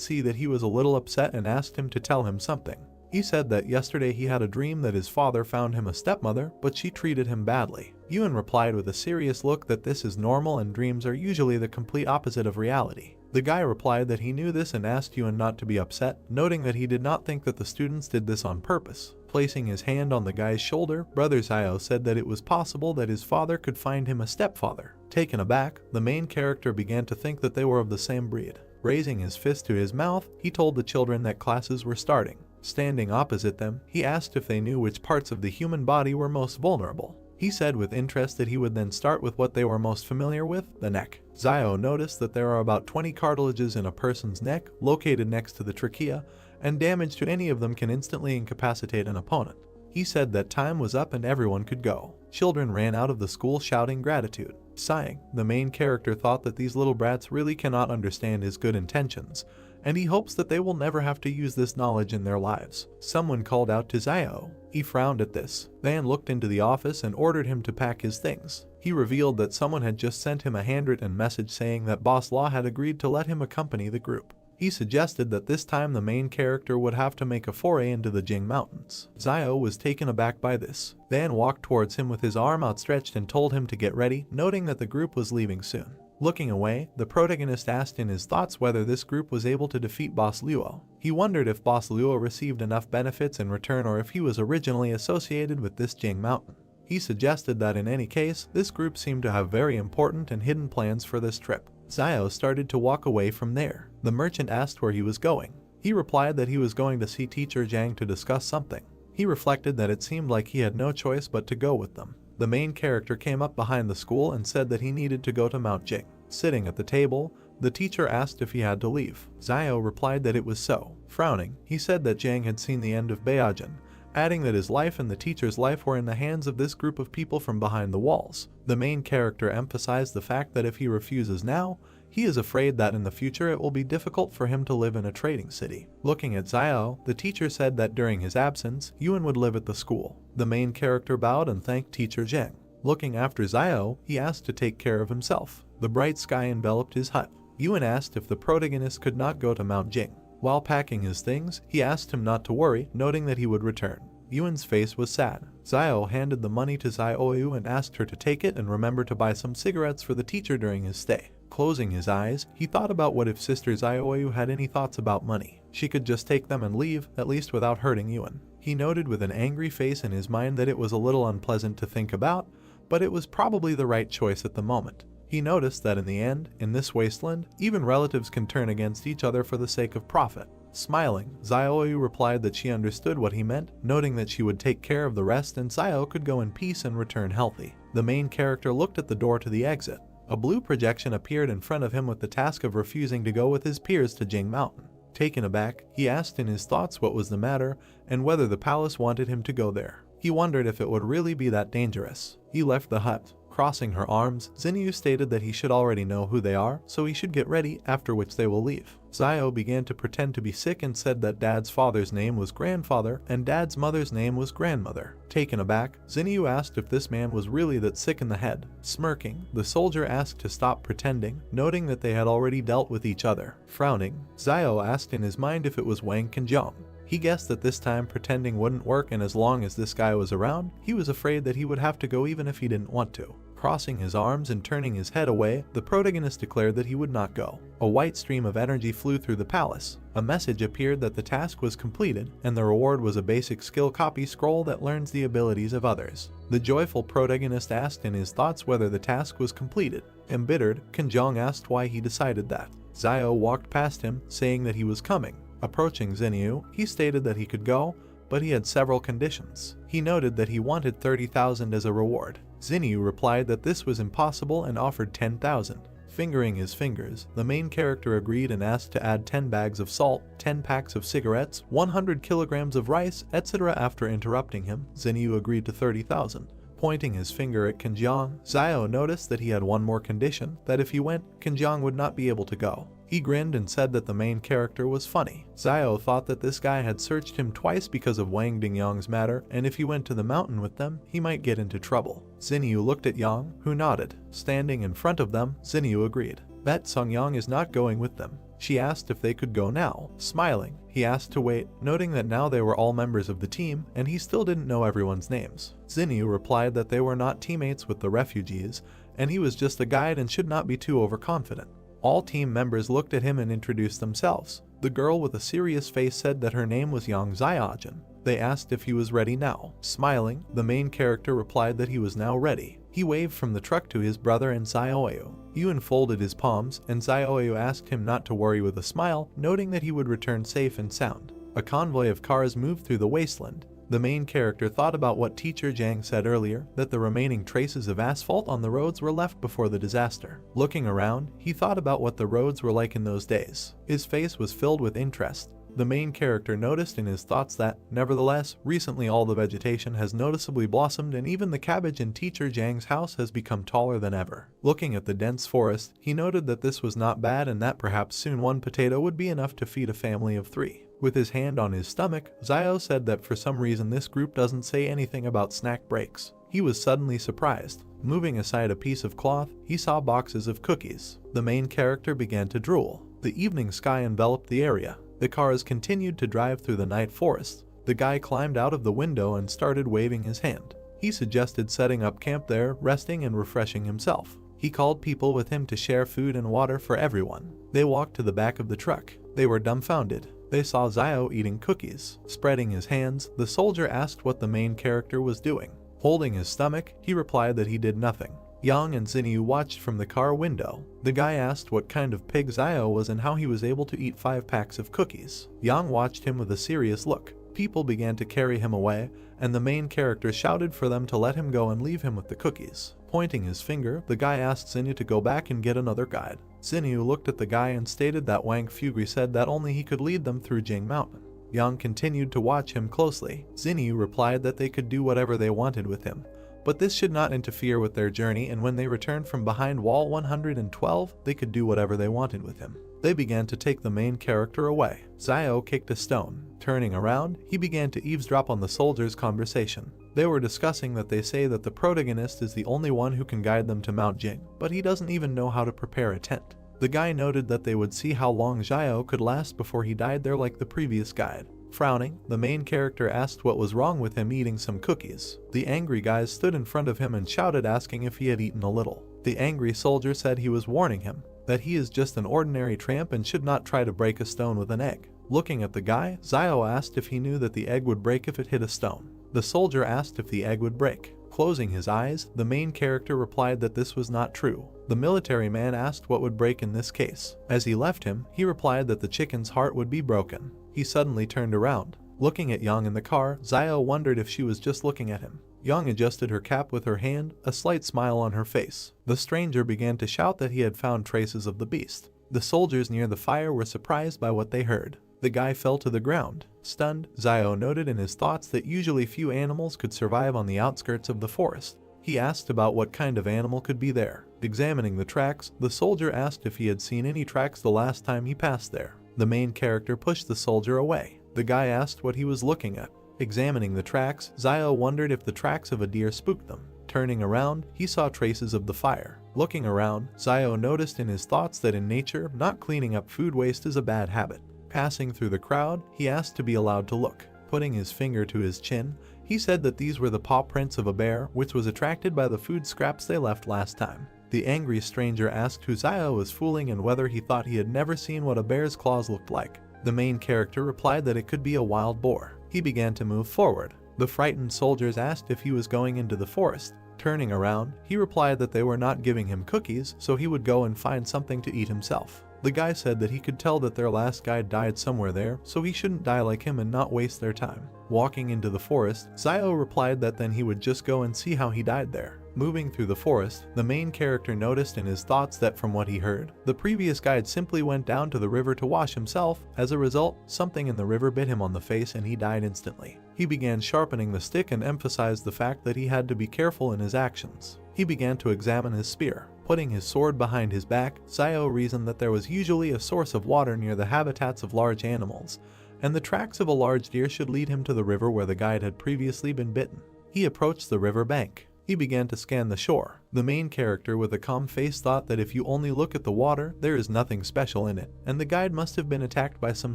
see that he was a little upset and asked him to tell him something. He said that yesterday he had a dream that his father found him a stepmother, but she treated him badly. Yuan replied with a serious look that this is normal and dreams are usually the complete opposite of reality. The guy replied that he knew this and asked Yuan not to be upset, noting that he did not think that the students did this on purpose. Placing his hand on the guy's shoulder, Brother Xiao said that it was possible that his father could find him a stepfather. Taken aback, the main character began to think that they were of the same breed. Raising his fist to his mouth, he told the children that classes were starting. Standing opposite them, he asked if they knew which parts of the human body were most vulnerable. He said with interest that he would then start with what they were most familiar with, the neck. Xiao noticed that there are about 20 cartilages in a person's neck, located next to the trachea, and damage to any of them can instantly incapacitate an opponent. He said that time was up and everyone could go. Children ran out of the school shouting gratitude. Sighing, the main character thought that these little brats really cannot understand his good intentions, and he hopes that they will never have to use this knowledge in their lives. Someone called out to Xiao. He frowned at this. Van looked into the office and ordered him to pack his things. He revealed that someone had just sent him a handwritten message saying that Boss Law had agreed to let him accompany the group. He suggested that this time the main character would have to make a foray into the Jing Mountains. Xiao was taken aback by this, then walked towards him with his arm outstretched and told him to get ready, noting that the group was leaving soon. Looking away, the protagonist asked in his thoughts whether this group was able to defeat Boss Luo. He wondered if Boss Luo received enough benefits in return or if he was originally associated with this Jing Mountain. He suggested that in any case, this group seemed to have very important and hidden plans for this trip. Xiao started to walk away from there. The merchant asked where he was going. He replied that he was going to see Teacher Zhang to discuss something. He reflected that it seemed like he had no choice but to go with them. The main character came up behind the school and said that he needed to go to Mount Jing. Sitting at the table, the teacher asked if he had to leave. Xiao replied that it was so. Frowning, he said that Zhang had seen the end of Beijing, adding that his life and the teacher's life were in the hands of this group of people from behind the walls. The main character emphasized the fact that if he refuses now, he is afraid that in the future it will be difficult for him to live in a trading city. Looking at Xiao, the teacher said that during his absence, Yuan would live at the school. The main character bowed and thanked Teacher Zhang. Looking after Xiao, he asked to take care of himself. The bright sky enveloped his hut. Yuan asked if the protagonist could not go to Mount Jing. While packing his things, he asked him not to worry, noting that he would return. Yuan's face was sad. Xiao handed the money to Xiaoyu and asked her to take it and remember to buy some cigarettes for the teacher during his stay. Closing his eyes, he thought about what if Sister Xiaoyu had any thoughts about money. She could just take them and leave, at least without hurting Yuan. He noted with an angry face in his mind that it was a little unpleasant to think about, but it was probably the right choice at the moment. He noticed that in the end, in this wasteland, even relatives can turn against each other for the sake of profit. Smiling, Xiaoyu replied that she understood what he meant, noting that she would take care of the rest and Xiao could go in peace and return healthy. The main character looked at the door to the exit. A blue projection appeared in front of him with the task of refusing to go with his peers to Jing Mountain. Taken aback, he asked in his thoughts what was the matter and whether the palace wanted him to go there. He wondered if it would really be that dangerous. He left the hut. Crossing her arms, Xinyu stated that he should already know who they are, so he should get ready, after which they will leave. Xiao began to pretend to be sick and said that Dad's father's name was grandfather and Dad's mother's name was grandmother. Taken aback, Xinyu asked if this man was really that sick in the head. Smirking, the soldier asked to stop pretending, noting that they had already dealt with each other. Frowning, Xiao asked in his mind if it was Wang Qinjiang. He guessed that this time pretending wouldn't work, and as long as this guy was around, he was afraid that he would have to go even if he didn't want to. Crossing his arms and turning his head away, the protagonist declared that he would not go. A white stream of energy flew through the palace. A message appeared that the task was completed, and the reward was a basic skill copy scroll that learns the abilities of others. The joyful protagonist asked in his thoughts whether the task was completed. Embittered, Qinjiang asked why he decided that. Xiao walked past him, saying that he was coming. Approaching Xinyu, he stated that he could go, but he had several conditions. He noted that he wanted 30,000 as a reward. Xinyu replied that this was impossible and offered 10,000. Fingering his fingers, the main character agreed and asked to add 10 bags of salt, 10 packs of cigarettes, 100 kilograms of rice, etc. After interrupting him, Xinyu agreed to 30,000. Pointing his finger at Qinjiang, Xiao noticed that he had one more condition, that if he went, Qinjiang would not be able to go. He grinned and said that the main character was funny. Xiao thought that this guy had searched him twice because of Wang Dingyang's matter, and if he went to the mountain with them, he might get into trouble. Xinyu looked at Yang, who nodded. Standing in front of them, Xinyu agreed. Bet Songyang is not going with them. She asked if they could go now. Smiling, he asked to wait, noting that now they were all members of the team, and he still didn't know everyone's names. Xinyu replied that they were not teammates with the refugees, and he was just a guide and should not be too overconfident. All team members looked at him and introduced themselves. The girl with a serious face said that her name was Yang Xiaojin. They asked if he was ready now. Smiling, the main character replied that he was now ready. He waved from the truck to his brother and Xiaoyu. Yuan folded his palms, and Xiaoyu asked him not to worry with a smile, noting that he would return safe and sound. A convoy of cars moved through the wasteland. The main character thought about what Teacher Zhang said earlier, that the remaining traces of asphalt on the roads were left before the disaster. Looking around, he thought about what the roads were like in those days. His face was filled with interest. The main character noticed in his thoughts that, nevertheless, recently all the vegetation has noticeably blossomed and even the cabbage in Teacher Zhang's house has become taller than ever. Looking at the dense forest, he noted that this was not bad and that perhaps soon one potato would be enough to feed a family of 3. With his hand on his stomach, Xiao said that for some reason this group doesn't say anything about snack breaks. He was suddenly surprised. Moving aside a piece of cloth, he saw boxes of cookies. The main character began to drool. The evening sky enveloped the area. The cars continued to drive through the night forest. The guy climbed out of the window and started waving his hand. He suggested setting up camp there, resting and refreshing himself. He called people with him to share food and water for everyone. They walked to the back of the truck. They were dumbfounded. They saw Xiao eating cookies. Spreading his hands, the soldier asked what the main character was doing. Holding his stomach, he replied that he did nothing. Yang and Xinyu watched from the car window. The guy asked what kind of pig Xiao was and how he was able to eat 5 packs of cookies. Yang watched him with a serious look. People began to carry him away, and the main character shouted for them to let him go and leave him with the cookies. Pointing his finger, the guy asked Xinyu to go back and get another guide. Xinyu looked at the guy and stated that Wang Fugri said that only he could lead them through Jing Mountain. Yang continued to watch him closely. Xinyu replied that they could do whatever they wanted with him, but this should not interfere with their journey, and when they returned from behind wall 112, they could do whatever they wanted with him. They began to take the main character away. Xiao kicked a stone. Turning around, he began to eavesdrop on the soldiers' conversation. They were discussing that they say that the protagonist is the only one who can guide them to Mount Jing, but he doesn't even know how to prepare a tent. The guy noted that they would see how long Xiao could last before he died there like the previous guide. Frowning, the main character asked what was wrong with him eating some cookies. The angry guys stood in front of him and shouted, asking if he had eaten a little. The angry soldier said he was warning him that he is just an ordinary tramp and should not try to break a stone with an egg. Looking at the guy, Xiao asked if he knew that the egg would break if it hit a stone. The soldier asked if the egg would break. Closing his eyes, the main character replied that this was not true. The military man asked what would break in this case. As he left him, he replied that the chicken's heart would be broken. He suddenly turned around. Looking at Yang in the car, Xiao wondered if she was just looking at him. Yang adjusted her cap with her hand, a slight smile on her face. The stranger began to shout that he had found traces of the beast. The soldiers near the fire were surprised by what they heard. The guy fell to the ground. Stunned, Xiao noted in his thoughts that usually few animals could survive on the outskirts of the forest. He asked about what kind of animal could be there. Examining the tracks, the soldier asked if he had seen any tracks the last time he passed there. The main character pushed the soldier away. The guy asked what he was looking at. Examining the tracks, Xiao wondered if the tracks of a deer spooked them. Turning around, he saw traces of the fire. Looking around, Xiao noticed in his thoughts that in nature, not cleaning up food waste is a bad habit. Passing through the crowd, he asked to be allowed to look. Putting his finger to his chin, he said that these were the paw prints of a bear, which was attracted by the food scraps they left last time. The angry stranger asked who Xiao was fooling and whether he thought he had never seen what a bear's claws looked like. The main character replied that it could be a wild boar. He began to move forward. The frightened soldiers asked if he was going into the forest. Turning around, he replied that they were not giving him cookies, so he would go and find something to eat himself. The guy said that he could tell that their last guide died somewhere there, so he shouldn't die like him and not waste their time. Walking into the forest, Xiao replied that then he would just go and see how he died there. Moving through the forest, the main character noticed in his thoughts that from what he heard, the previous guide simply went down to the river to wash himself. As a result, something in the river bit him on the face and he died instantly. He began sharpening the stick and emphasized the fact that he had to be careful in his actions. He began to examine his spear. Putting his sword behind his back, Xiao reasoned that there was usually a source of water near the habitats of large animals, and the tracks of a large deer should lead him to the river where the guide had previously been bitten. He approached the river bank. He began to scan the shore. The main character with a calm face thought that if you only look at the water, there is nothing special in it, and the guide must have been attacked by some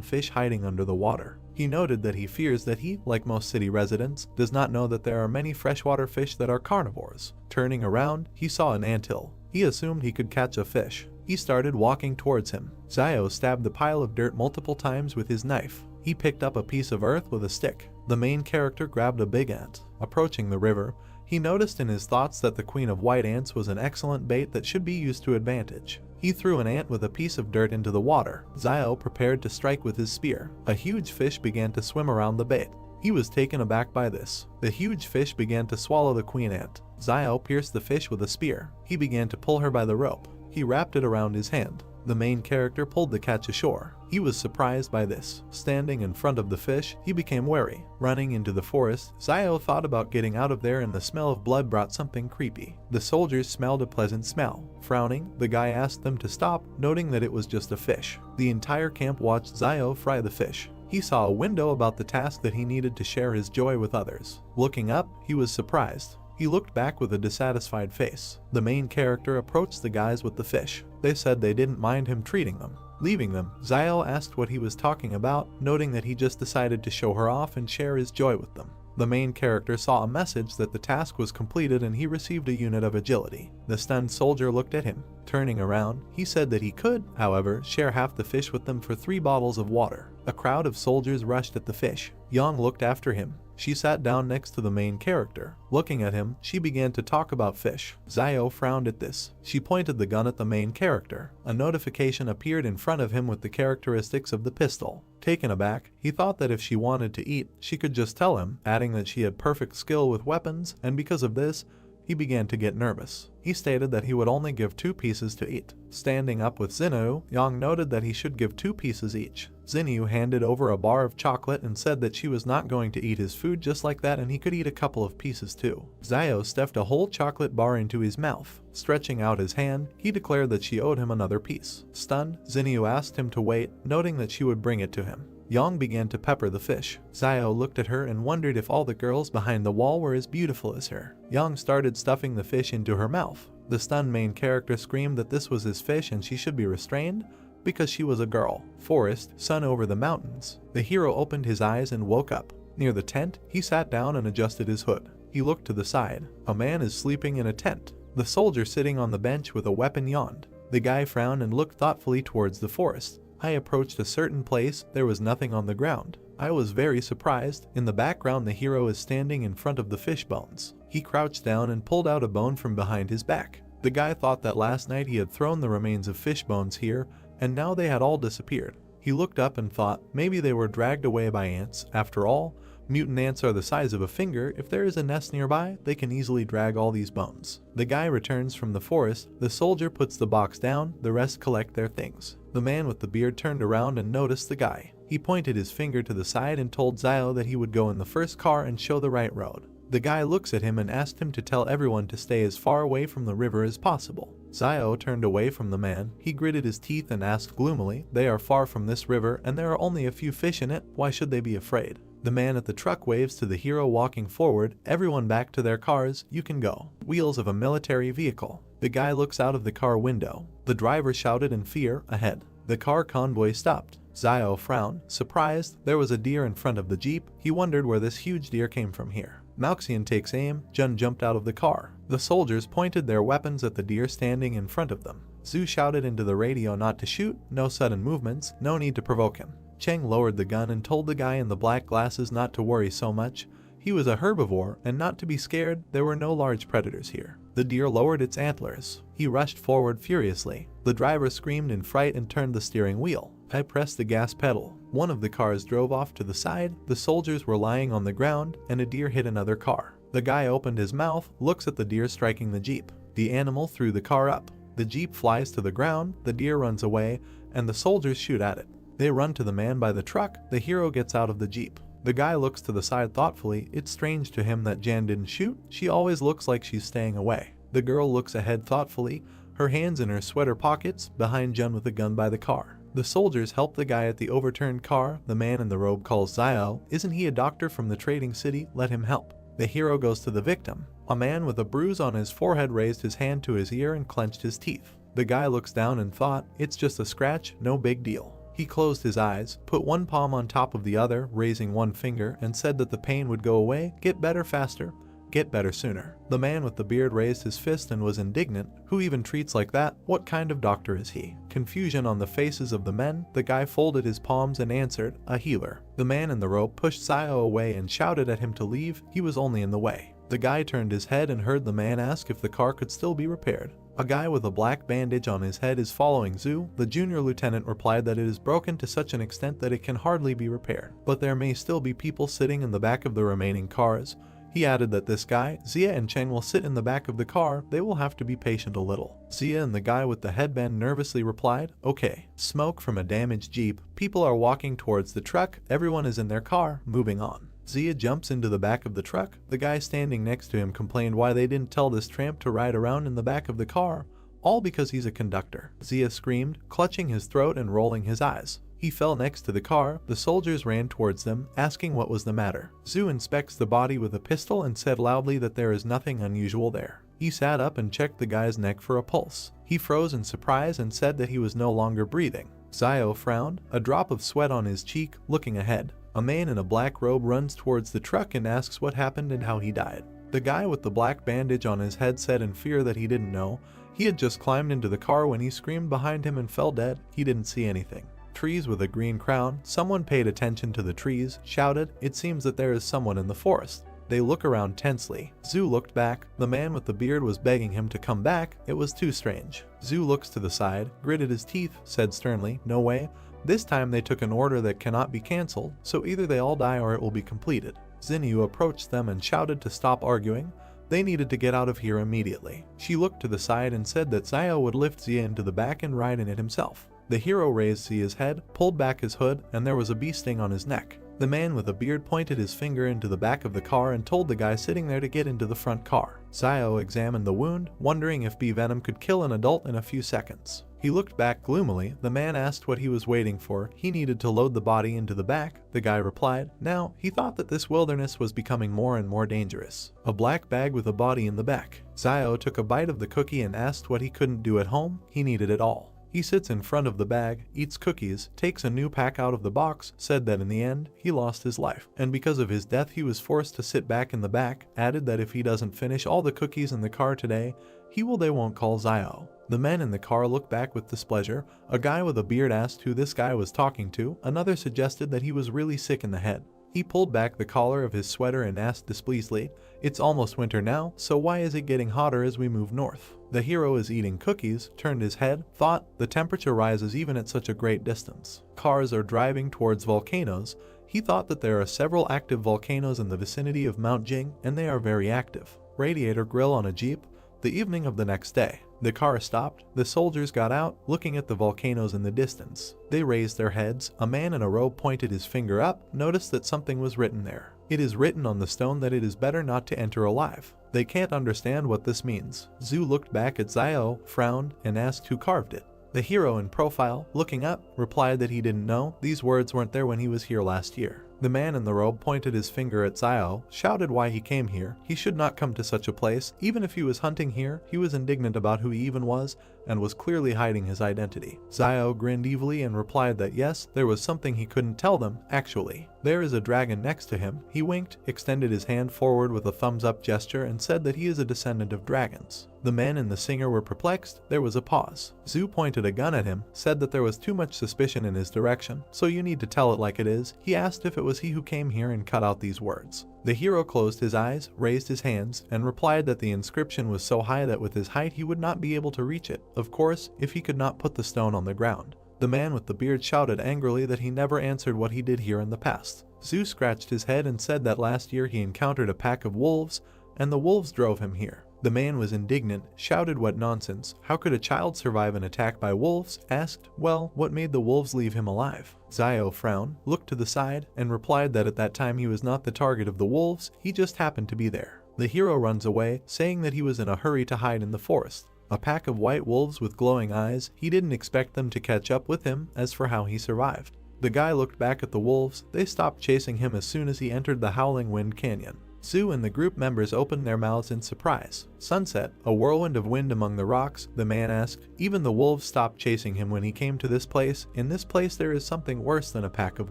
fish hiding under the water. He noted that he fears that he, like most city residents, does not know that there are many freshwater fish that are carnivores. Turning around, he saw an anthill. He assumed he could catch a fish. He started walking towards him. Xiao stabbed the pile of dirt multiple times with his knife. He picked up a piece of earth with a stick. The main character grabbed a big ant. Approaching the river, he noticed in his thoughts that the queen of white ants was an excellent bait that should be used to advantage. He threw an ant with a piece of dirt into the water. Xiao prepared to strike with his spear. A huge fish began to swim around the bait. He was taken aback by this. The huge fish began to swallow the queen ant. Xiao pierced the fish with a spear. He began to pull her by the rope. He wrapped it around his hand. The main character pulled the catch ashore. He was surprised by this. Standing in front of the fish, he became wary. Running into the forest, Xiao thought about getting out of there and the smell of blood brought something creepy. The soldiers smelled a pleasant smell. Frowning, the guy asked them to stop, noting that it was just a fish. The entire camp watched Xiao fry the fish. He saw a window about the task that he needed to share his joy with others. Looking up, he was surprised. He looked back with a dissatisfied face. The main character approached the guys with the fish. They said they didn't mind him treating them. Leaving them, Zio asked what he was talking about, noting that he just decided to show her off and share his joy with them. The main character saw a message that the task was completed and he received a unit of agility. The stunned soldier looked at him. Turning around, he said that he could, however, share half the fish with them for 3 bottles of water. A crowd of soldiers rushed at the fish. Yang looked after him. She sat down next to the main character. Looking at him, she began to talk about fish. Zio frowned at this. She pointed the gun at the main character. A notification appeared in front of him with the characteristics of the pistol. Taken aback, he thought that if she wanted to eat, she could just tell him, adding that she had perfect skill with weapons, and because of this, he began to get nervous. He stated that he would only give 2 pieces to eat. Standing up with Zinnu, Yang noted that he should give 2 pieces each. Zinnu handed over a bar of chocolate and said that she was not going to eat his food just like that and he could eat a couple of pieces too. Zio stuffed a whole chocolate bar into his mouth. Stretching out his hand, he declared that she owed him another piece. Stunned, Zinnu asked him to wait, noting that she would bring it to him. Yang began to pepper the fish. Zio looked at her and wondered if all the girls behind the wall were as beautiful as her. Yang started stuffing the fish into her mouth. The stunned main character screamed that this was his fish and she should be restrained because she was a girl. Forest, sun over the mountains. The hero opened his eyes and woke up. Near the tent, he sat down and adjusted his hood. He looked to the side. A man is sleeping in a tent. The soldier sitting on the bench with a weapon yawned. The guy frowned and looked thoughtfully towards the forest. I approached a certain place, there was nothing on the ground. I was very surprised. In the background, the hero is standing in front of the fish bones. He crouched down and pulled out a bone from behind his back. The guy thought that last night he had thrown the remains of fish bones here, and now they had all disappeared. He looked up and thought maybe they were dragged away by ants. After all, mutant ants are the size of a finger. If there is a nest nearby, they can easily drag all these bones. The guy returns from the forest. The soldier puts the box down. The rest collect their things. The man with the beard turned around and noticed the guy. He pointed his finger to the side and told Zio that he would go in the first car and show the right road. The guy looks at him and asked him to tell everyone to stay as far away from the river as possible. Zio turned away from the man. He gritted his teeth and asked gloomily, "They are far from this river and there are only a few fish in it. Why should they be afraid?" The man at the truck waves to the hero walking forward. Everyone back to their cars, you can go. Wheels of a military vehicle. The guy looks out of the car window. The driver shouted in fear, ahead. The car convoy stopped. Zio frowned, surprised. There was a deer in front of the jeep. He wondered where this huge deer came from here. Malxian takes aim. Jun jumped out of the car. The soldiers pointed their weapons at the deer standing in front of them. Zhu shouted into the radio not to shoot, no sudden movements, no need to provoke him. Cheng lowered the gun and told the guy in the black glasses not to worry so much. He was a herbivore and not to be scared, there were no large predators here. The deer lowered its antlers. He rushed forward furiously. The driver screamed in fright and turned the steering wheel. I pressed the gas pedal. One of the cars drove off to the side. The soldiers were lying on the ground and a deer hit another car. The guy opened his mouth, looks at the deer striking the jeep. The animal threw the car up. The jeep flies to the ground, the deer runs away, and the soldiers shoot at it. They run to the man by the truck. The hero gets out of the jeep. The guy looks to the side thoughtfully. It's strange to him that Jan didn't shoot. She always looks like she's staying away. The girl looks ahead thoughtfully, her hands in her sweater pockets, behind Jun with a gun by the car. The soldiers help the guy at the overturned car. The man in the robe calls Zio. Isn't he a doctor from the trading city? Let him help. The hero goes to the victim. A man with a bruise on his forehead raised his hand to his ear and clenched his teeth. The guy looks down and thought, it's just a scratch, no big deal. He closed his eyes, put one palm on top of the other, raising one finger, and said that the pain would go away, get better faster, get better sooner. The man with the beard raised his fist and was indignant. Who even treats like that? What kind of doctor is he? Confusion on the faces of the men. The guy folded his palms and answered, a healer. The man in the robe pushed Zio away and shouted at him to leave. He was only in the way. The guy turned his head and heard the man ask if the car could still be repaired. A guy with a black bandage on his head is following Zhu. The junior lieutenant replied that it is broken to such an extent that it can hardly be repaired, but there may still be people sitting in the back of the remaining cars. He added that this guy, Zia and Cheng will sit in the back of the car. They will have to be patient a little. Zia and the guy with the headband nervously replied, okay. Smoke from a damaged jeep. People are walking towards the truck. Everyone is in their car, moving on. Zia jumps into the back of the truck. The guy standing next to him complained why they didn't tell this tramp to ride around in the back of the car, all because he's a conductor. Zia screamed, clutching his throat and rolling his eyes. He fell next to the car. The soldiers ran towards them, asking what was the matter. Zhu inspects the body with a pistol and said loudly that there is nothing unusual there. He sat up and checked the guy's neck for a pulse. He froze in surprise and said that he was no longer breathing. Zio frowned, a drop of sweat on his cheek, looking ahead. A man in a black robe runs towards the truck and asks what happened and how he died. The guy with the black bandage on his head said in fear that he didn't know. He had just climbed into the car when he screamed behind him and fell dead. He didn't see anything. Trees with a green crown. Someone paid attention to the trees, shouted, "It seems that there is someone in the forest." They look around tensely. Zhu looked back. The man with the beard was begging him to come back. It was too strange. Zhu looks to the side, gritted his teeth, said sternly, "No way." This time they took an order that cannot be cancelled, so either they all die or it will be completed. Xinyu approached them and shouted to stop arguing. They needed to get out of here immediately. She looked to the side and said that Zio would lift Xia into the back and ride in it himself. The hero raised Xia's head, pulled back his hood, and there was a bee sting on his neck. The man with a beard pointed his finger into the back of the car and told the guy sitting there to get into the front car. Zio examined the wound, wondering if bee venom could kill an adult in a few seconds. He looked back gloomily. The man asked what he was waiting for. He needed to load the body into the back. The guy replied. Now, he thought that this wilderness was becoming more and more dangerous. A black bag with a body in the back. Zio took a bite of the cookie and asked what he couldn't do at home. He needed it all. He sits in front of the bag, eats cookies, takes a new pack out of the box, said that in the end, he lost his life. And because of his death he was forced to sit back in the back, added that if he doesn't finish all the cookies in the car today, they won't call Zio. The men in the car looked back with displeasure. A guy with a beard asked who this guy was talking to. Another suggested that he was really sick in the head. He pulled back the collar of his sweater and asked displeasedly, "It's almost winter now, so why is it getting hotter as we move north?" The hero is eating cookies, turned his head, thought, the temperature rises even at such a great distance. Cars are driving towards volcanoes. He thought that there are several active volcanoes in the vicinity of Mount Jing, and they are very active. Radiator grill on a jeep. The evening of the next day, the car stopped. The soldiers got out, looking at the volcanoes in the distance. They raised their heads. A man in a robe pointed his finger up, noticed that something was written there. It is written on the stone that it is better not to enter alive. They can't understand what this means. Zhu looked back at Zio, frowned, and asked who carved it. The hero in profile, looking up, replied that he didn't know. These words weren't there when he was here last year. The man in the robe pointed his finger at Zio, shouted why he came here. He should not come to such a place. Even if he was hunting here, he was indignant about who he even was, and was clearly hiding his identity. Zio grinned evilly and replied that yes, there was something he couldn't tell them, actually. There is a dragon next to him. He winked, extended his hand forward with a thumbs-up gesture, and said that he is a descendant of dragons. The men and the singer were perplexed. There was a pause. Zhu pointed a gun at him, said that there was too much suspicion in his direction, so you need to tell it like it is. He asked if it was he who came here and cut out these words. The hero closed his eyes, raised his hands, and replied that the inscription was so high that with his height he would not be able to reach it, of course, if he could not put the stone on the ground. The man with the beard shouted angrily that he never answered what he did here in the past. Zhu scratched his head and said that last year he encountered a pack of wolves, and the wolves drove him here. The man was indignant, shouted what nonsense, how could a child survive an attack by wolves, asked, well, what made the wolves leave him alive? Zio frowned, looked to the side, and replied that at that time he was not the target of the wolves, he just happened to be there. The hero runs away, saying that he was in a hurry to hide in the forest. A pack of white wolves with glowing eyes, he didn't expect them to catch up with him. As for how he survived, the guy looked back at the wolves. They stopped chasing him as soon as he entered the Howling Wind Canyon. Zhu and the group members opened their mouths in surprise. Sunset, a whirlwind of wind among the rocks, the man asked. Even the wolves stopped chasing him when he came to this place. In this place there is something worse than a pack of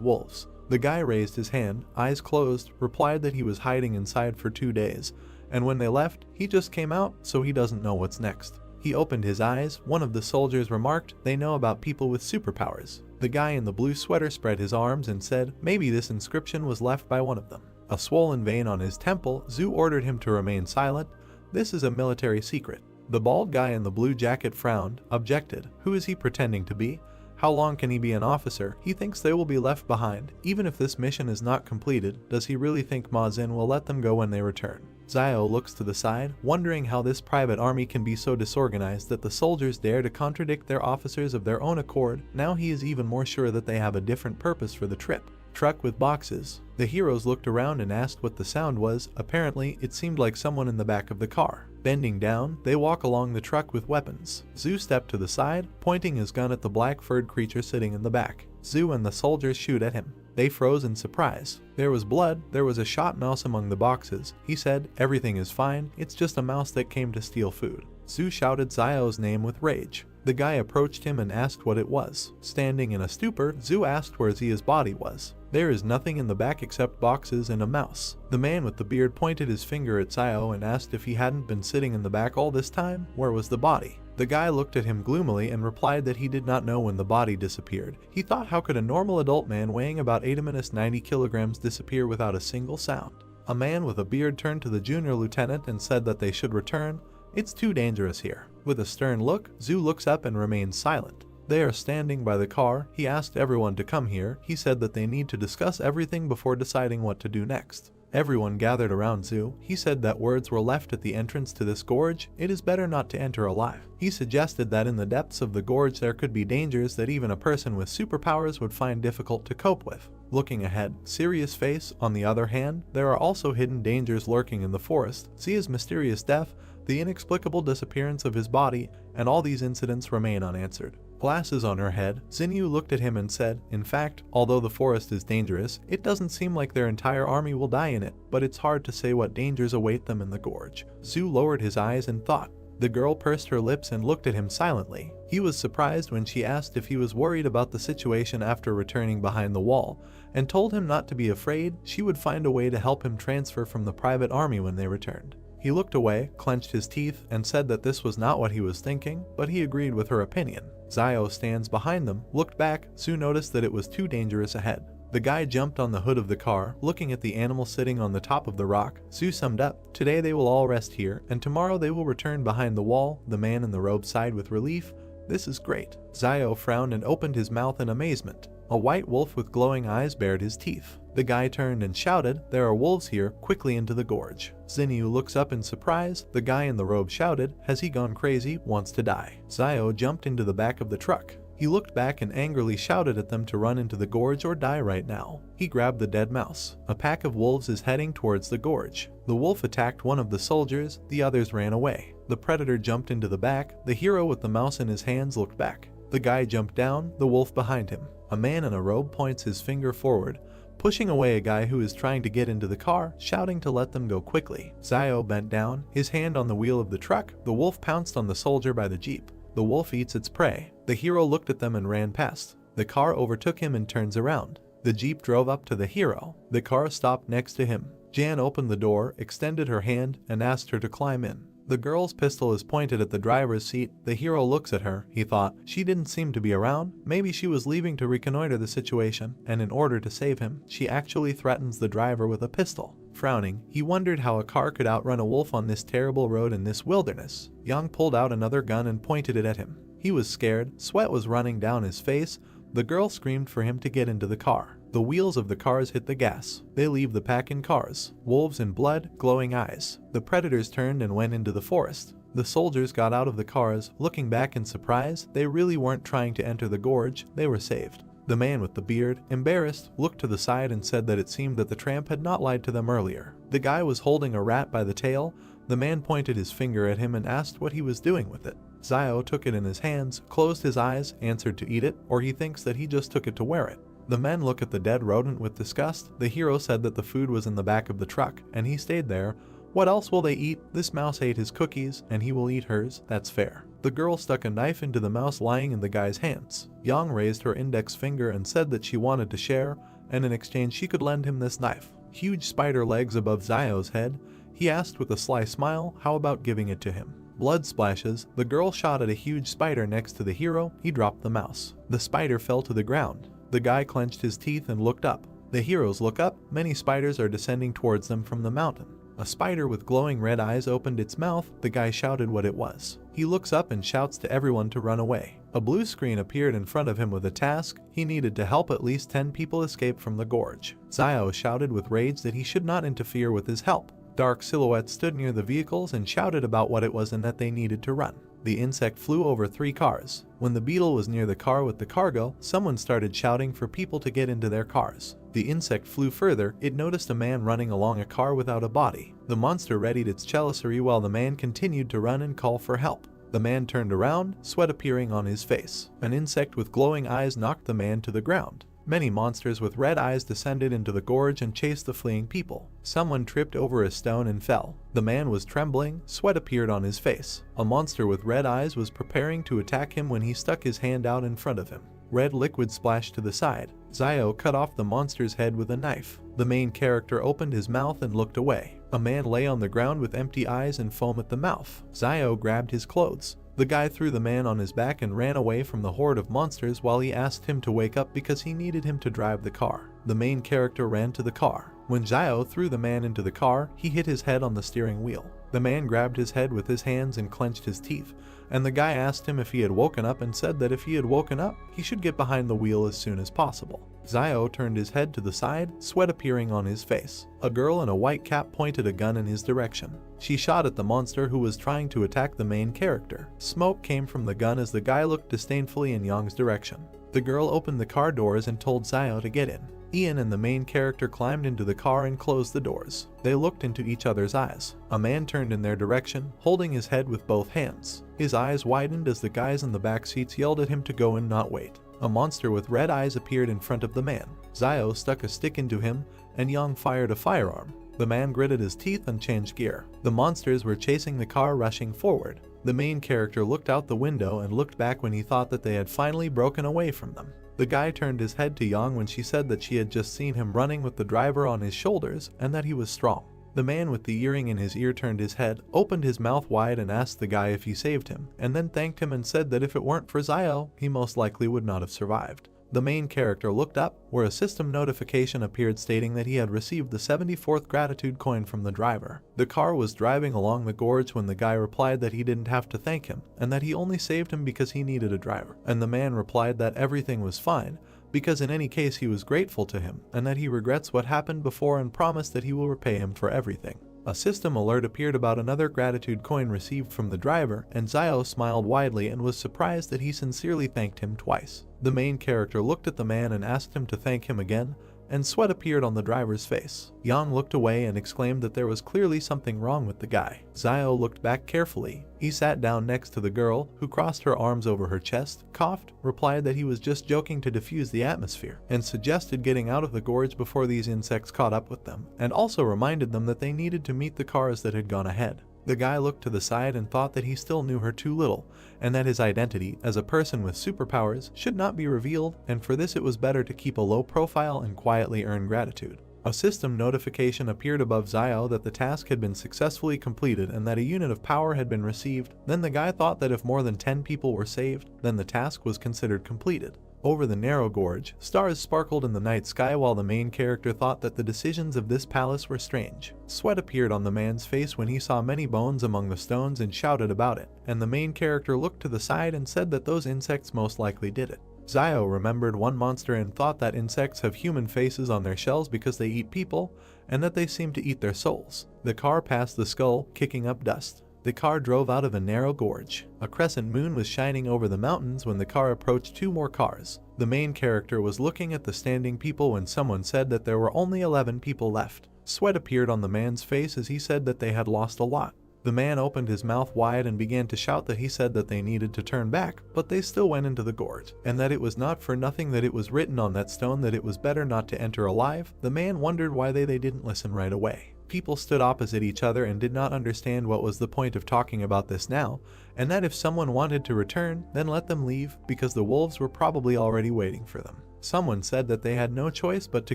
wolves. The guy raised his hand, eyes closed, replied that he was hiding inside for 2 days, and when they left, he just came out, so he doesn't know what's next. He opened his eyes. One of the soldiers remarked, they know about people with superpowers. The guy in the blue sweater spread his arms and said, maybe this inscription was left by one of them. A swollen vein on his temple, Zhu ordered him to remain silent. This is a military secret. The bald guy in the blue jacket frowned, objected. Who is he pretending to be? How long can he be an officer? He thinks they will be left behind. Even if this mission is not completed, does he really think Ma Xin will let them go when they return? Zio looks to the side, wondering how this private army can be so disorganized that the soldiers dare to contradict their officers of their own accord. Now he is even more sure that they have a different purpose for the trip. Truck with boxes. The heroes looked around and asked what the sound was. Apparently, it seemed like someone in the back of the car. Bending down, they walk along the truck with weapons. Zhu stepped to the side, pointing his gun at the black-furred creature sitting in the back. Zhu and the soldiers shoot at him. They froze in surprise. There was blood. There was a shot mouse among the boxes. He said, everything is fine. It's just a mouse that came to steal food. Zhu shouted Zio's name with rage. The guy approached him and asked what it was. Standing in a stupor, Zhu asked where Zia's body was. There is nothing in the back except boxes and a mouse. The man with the beard pointed his finger at Zio and asked if he hadn't been sitting in the back all this time, where was the body? The guy looked at him gloomily and replied that he did not know when the body disappeared. He thought, how could a normal adult man weighing about 90 kilograms disappear without a single sound? A man with a beard turned to the junior lieutenant and said that they should return. It's too dangerous here. With a stern look, Zhu looks up and remains silent. They are standing by the car. He asked everyone to come here. He said that they need to discuss everything before deciding what to do next. Everyone gathered around Zhu. He said that words were left at the entrance to this gorge. It is better not to enter alive. He suggested that in the depths of the gorge there could be dangers that even a person with superpowers would find difficult to cope with. Looking ahead, serious face, on the other hand, there are also hidden dangers lurking in the forest. Zia's mysterious death, the inexplicable disappearance of his body, and all these incidents remain unanswered. Glasses on her head, Xinyu looked at him and said, in fact, although the forest is dangerous, it doesn't seem like their entire army will die in it, but it's hard to say what dangers await them in the gorge. Zhu lowered his eyes and thought. The girl pursed her lips and looked at him silently. He was surprised when she asked if he was worried about the situation after returning behind the wall, and told him not to be afraid. She would find a way to help him transfer from the private army when they returned. He looked away, clenched his teeth, and said that this was not what he was thinking, but he agreed with her opinion. Zio stands behind them, looked back. Zhu noticed that it was too dangerous ahead. The guy jumped on the hood of the car, looking at the animal sitting on the top of the rock. Zhu summed up, today they will all rest here, and tomorrow they will return behind the wall. The man in the robe sighed with relief. This is great. Zio frowned and opened his mouth in amazement. A white wolf with glowing eyes bared his teeth. The guy turned and shouted, there are wolves here, quickly into the gorge. Xinyu looks up in surprise. The guy in the robe shouted, has he gone crazy, wants to die. Zio jumped into the back of the truck. He looked back and angrily shouted at them to run into the gorge or die right now. He grabbed the dead mouse. A pack of wolves is heading towards the gorge. The wolf attacked one of the soldiers, the others ran away. The predator jumped into the back. The hero with the mouse in his hands looked back. The guy jumped down, the wolf behind him. A man in a robe points his finger forward, pushing away a guy who is trying to get into the car, shouting to let them go quickly. Zio bent down, his hand on the wheel of the truck. The wolf pounced on the soldier by the jeep. The wolf eats its prey. The hero looked at them and ran past. The car overtook him and turns around. The jeep drove up to the hero. The car stopped next to him. Jan opened the door, extended her hand, and asked her to climb in. The girl's pistol is pointed at the driver's seat. The hero looks at her. He thought, she didn't seem to be around. Maybe she was leaving to reconnoiter the situation, and in order to save him, she actually threatens the driver with a pistol. Frowning, he wondered how a car could outrun a wolf on this terrible road in this wilderness. Yang pulled out another gun and pointed it at him. He was scared. Sweat was running down his face. The girl screamed for him to get into the car. The wheels of the cars hit the gas. They leave the pack in cars. Wolves in blood, glowing eyes. The predators turned and went into the forest. The soldiers got out of the cars, looking back in surprise. They really weren't trying to enter the gorge. They were saved. The man with the beard, embarrassed, looked to the side and said that it seemed that the tramp had not lied to them earlier. The guy was holding a rat by the tail. The man pointed his finger at him and asked what he was doing with it. Zio took it in his hands, closed his eyes, answered to eat it, or he thinks that he just took it to wear it. The men look at the dead rodent with disgust. The hero said that the food was in the back of the truck, and he stayed there. What else will they eat? This mouse ate his cookies, and he will eat hers. That's fair. The girl stuck a knife into the mouse lying in the guy's hands. Yang raised her index finger and said that she wanted to share, and in exchange she could lend him this knife. Huge spider legs above Zio's head. He asked with a sly smile, how about giving it to him? Blood splashes. The girl shot at a huge spider next to the hero. He dropped the mouse. The spider fell to the ground. The guy clenched his teeth and looked up. The heroes look up. Many spiders are descending towards them from the mountain. A spider with glowing red eyes opened its mouth. The guy shouted what it was. He looks up and shouts to everyone to run away. A blue screen appeared in front of him with a task. He needed to help at least 10 people escape from the gorge. Zio shouted with rage that he should not interfere with his help. Dark silhouettes stood near the vehicles and shouted about what it was and that they needed to run. The insect flew over 3 cars. When the beetle was near the car with the cargo, someone started shouting for people to get into their cars. The insect flew further. It noticed a man running along a car without a body. The monster readied its chalicery while the man continued to run and call for help. The man turned around, sweat appearing on his face. An insect with glowing eyes knocked the man to the ground. Many monsters with red eyes descended into the gorge and chased the fleeing people. Someone tripped over a stone and fell. The man was trembling, sweat appeared on his face. A monster with red eyes was preparing to attack him when he stuck his hand out in front of him. Red liquid splashed to the side. Zio cut off the monster's head with a knife. The main character opened his mouth and looked away. A man lay on the ground with empty eyes and foam at the mouth. Zio grabbed his clothes. The guy threw the man on his back and ran away from the horde of monsters while he asked him to wake up because he needed him to drive the car. The main character ran to the car. When Zio threw the man into the car, he hit his head on the steering wheel. The man grabbed his head with his hands and clenched his teeth, and the guy asked him if he had woken up and said that if he had woken up, he should get behind the wheel as soon as possible. Zio turned his head to the side, sweat appearing on his face. A girl in a white cap pointed a gun in his direction. She shot at the monster who was trying to attack the main character. Smoke came from the gun as the guy looked disdainfully in Yang's direction. The girl opened the car doors and told Zio to get in. Ian and the main character climbed into the car and closed the doors. They looked into each other's eyes. A man turned in their direction, holding his head with both hands. His eyes widened as the guys in the back seats yelled at him to go and not wait. A monster with red eyes appeared in front of the man. Zio stuck a stick into him, and Yang fired a firearm. The man gritted his teeth and changed gear. The monsters were chasing the car, rushing forward. The main character looked out the window and looked back when he thought that they had finally broken away from them. The guy turned his head to Yang when she said that she had just seen him running with the driver on his shoulders and that he was strong. The man with the earring in his ear turned his head, opened his mouth wide and asked the guy if he saved him, and then thanked him and said that if it weren't for Zio, he most likely would not have survived. The main character looked up, where a system notification appeared stating that he had received the 74th gratitude coin from the driver. The car was driving along the gorge when the guy replied that he didn't have to thank him, and that he only saved him because he needed a driver. And the man replied that everything was fine, because in any case he was grateful to him, and that he regrets what happened before and promised that he will repay him for everything. A system alert appeared about another gratitude coin received from the driver, and Zio smiled widely and was surprised that he sincerely thanked him twice. The main character looked at the man and asked him to thank him again, and sweat appeared on the driver's face. Yang looked away and exclaimed that there was clearly something wrong with the guy. Zio looked back carefully. He sat down next to the girl, who crossed her arms over her chest, coughed, replied that he was just joking to diffuse the atmosphere, and suggested getting out of the gorge before these insects caught up with them, and also reminded them that they needed to meet the cars that had gone ahead. The guy looked to the side and thought that he still knew her too little, and that his identity as a person with superpowers should not be revealed, and for this it was better to keep a low profile and quietly earn gratitude. A system notification appeared above Zio that the task had been successfully completed and that a unit of power had been received. Then the guy thought that if more than 10 people were saved, then the task was considered completed. Over the narrow gorge, stars sparkled in the night sky while the main character thought that the decisions of this palace were strange. Sweat appeared on the man's face when he saw many bones among the stones and shouted about it, and the main character looked to the side and said that those insects most likely did it. Zio remembered one monster and thought that insects have human faces on their shells because they eat people, and that they seem to eat their souls. The car passed the skull, kicking up dust. The car drove out of a narrow gorge. A crescent moon was shining over the mountains when the car approached two more cars. The main character was looking at the standing people when someone said that there were only 11 people left. Sweat appeared on the man's face as he said that they had lost a lot. The man opened his mouth wide and began to shout that he said that they needed to turn back, but they still went into the gorge, and that it was not for nothing that it was written on that stone that it was better not to enter alive. The man wondered why they didn't listen right away. People stood opposite each other and did not understand what was the point of talking about this now, and that if someone wanted to return, then let them leave, because the wolves were probably already waiting for them. Someone said that they had no choice but to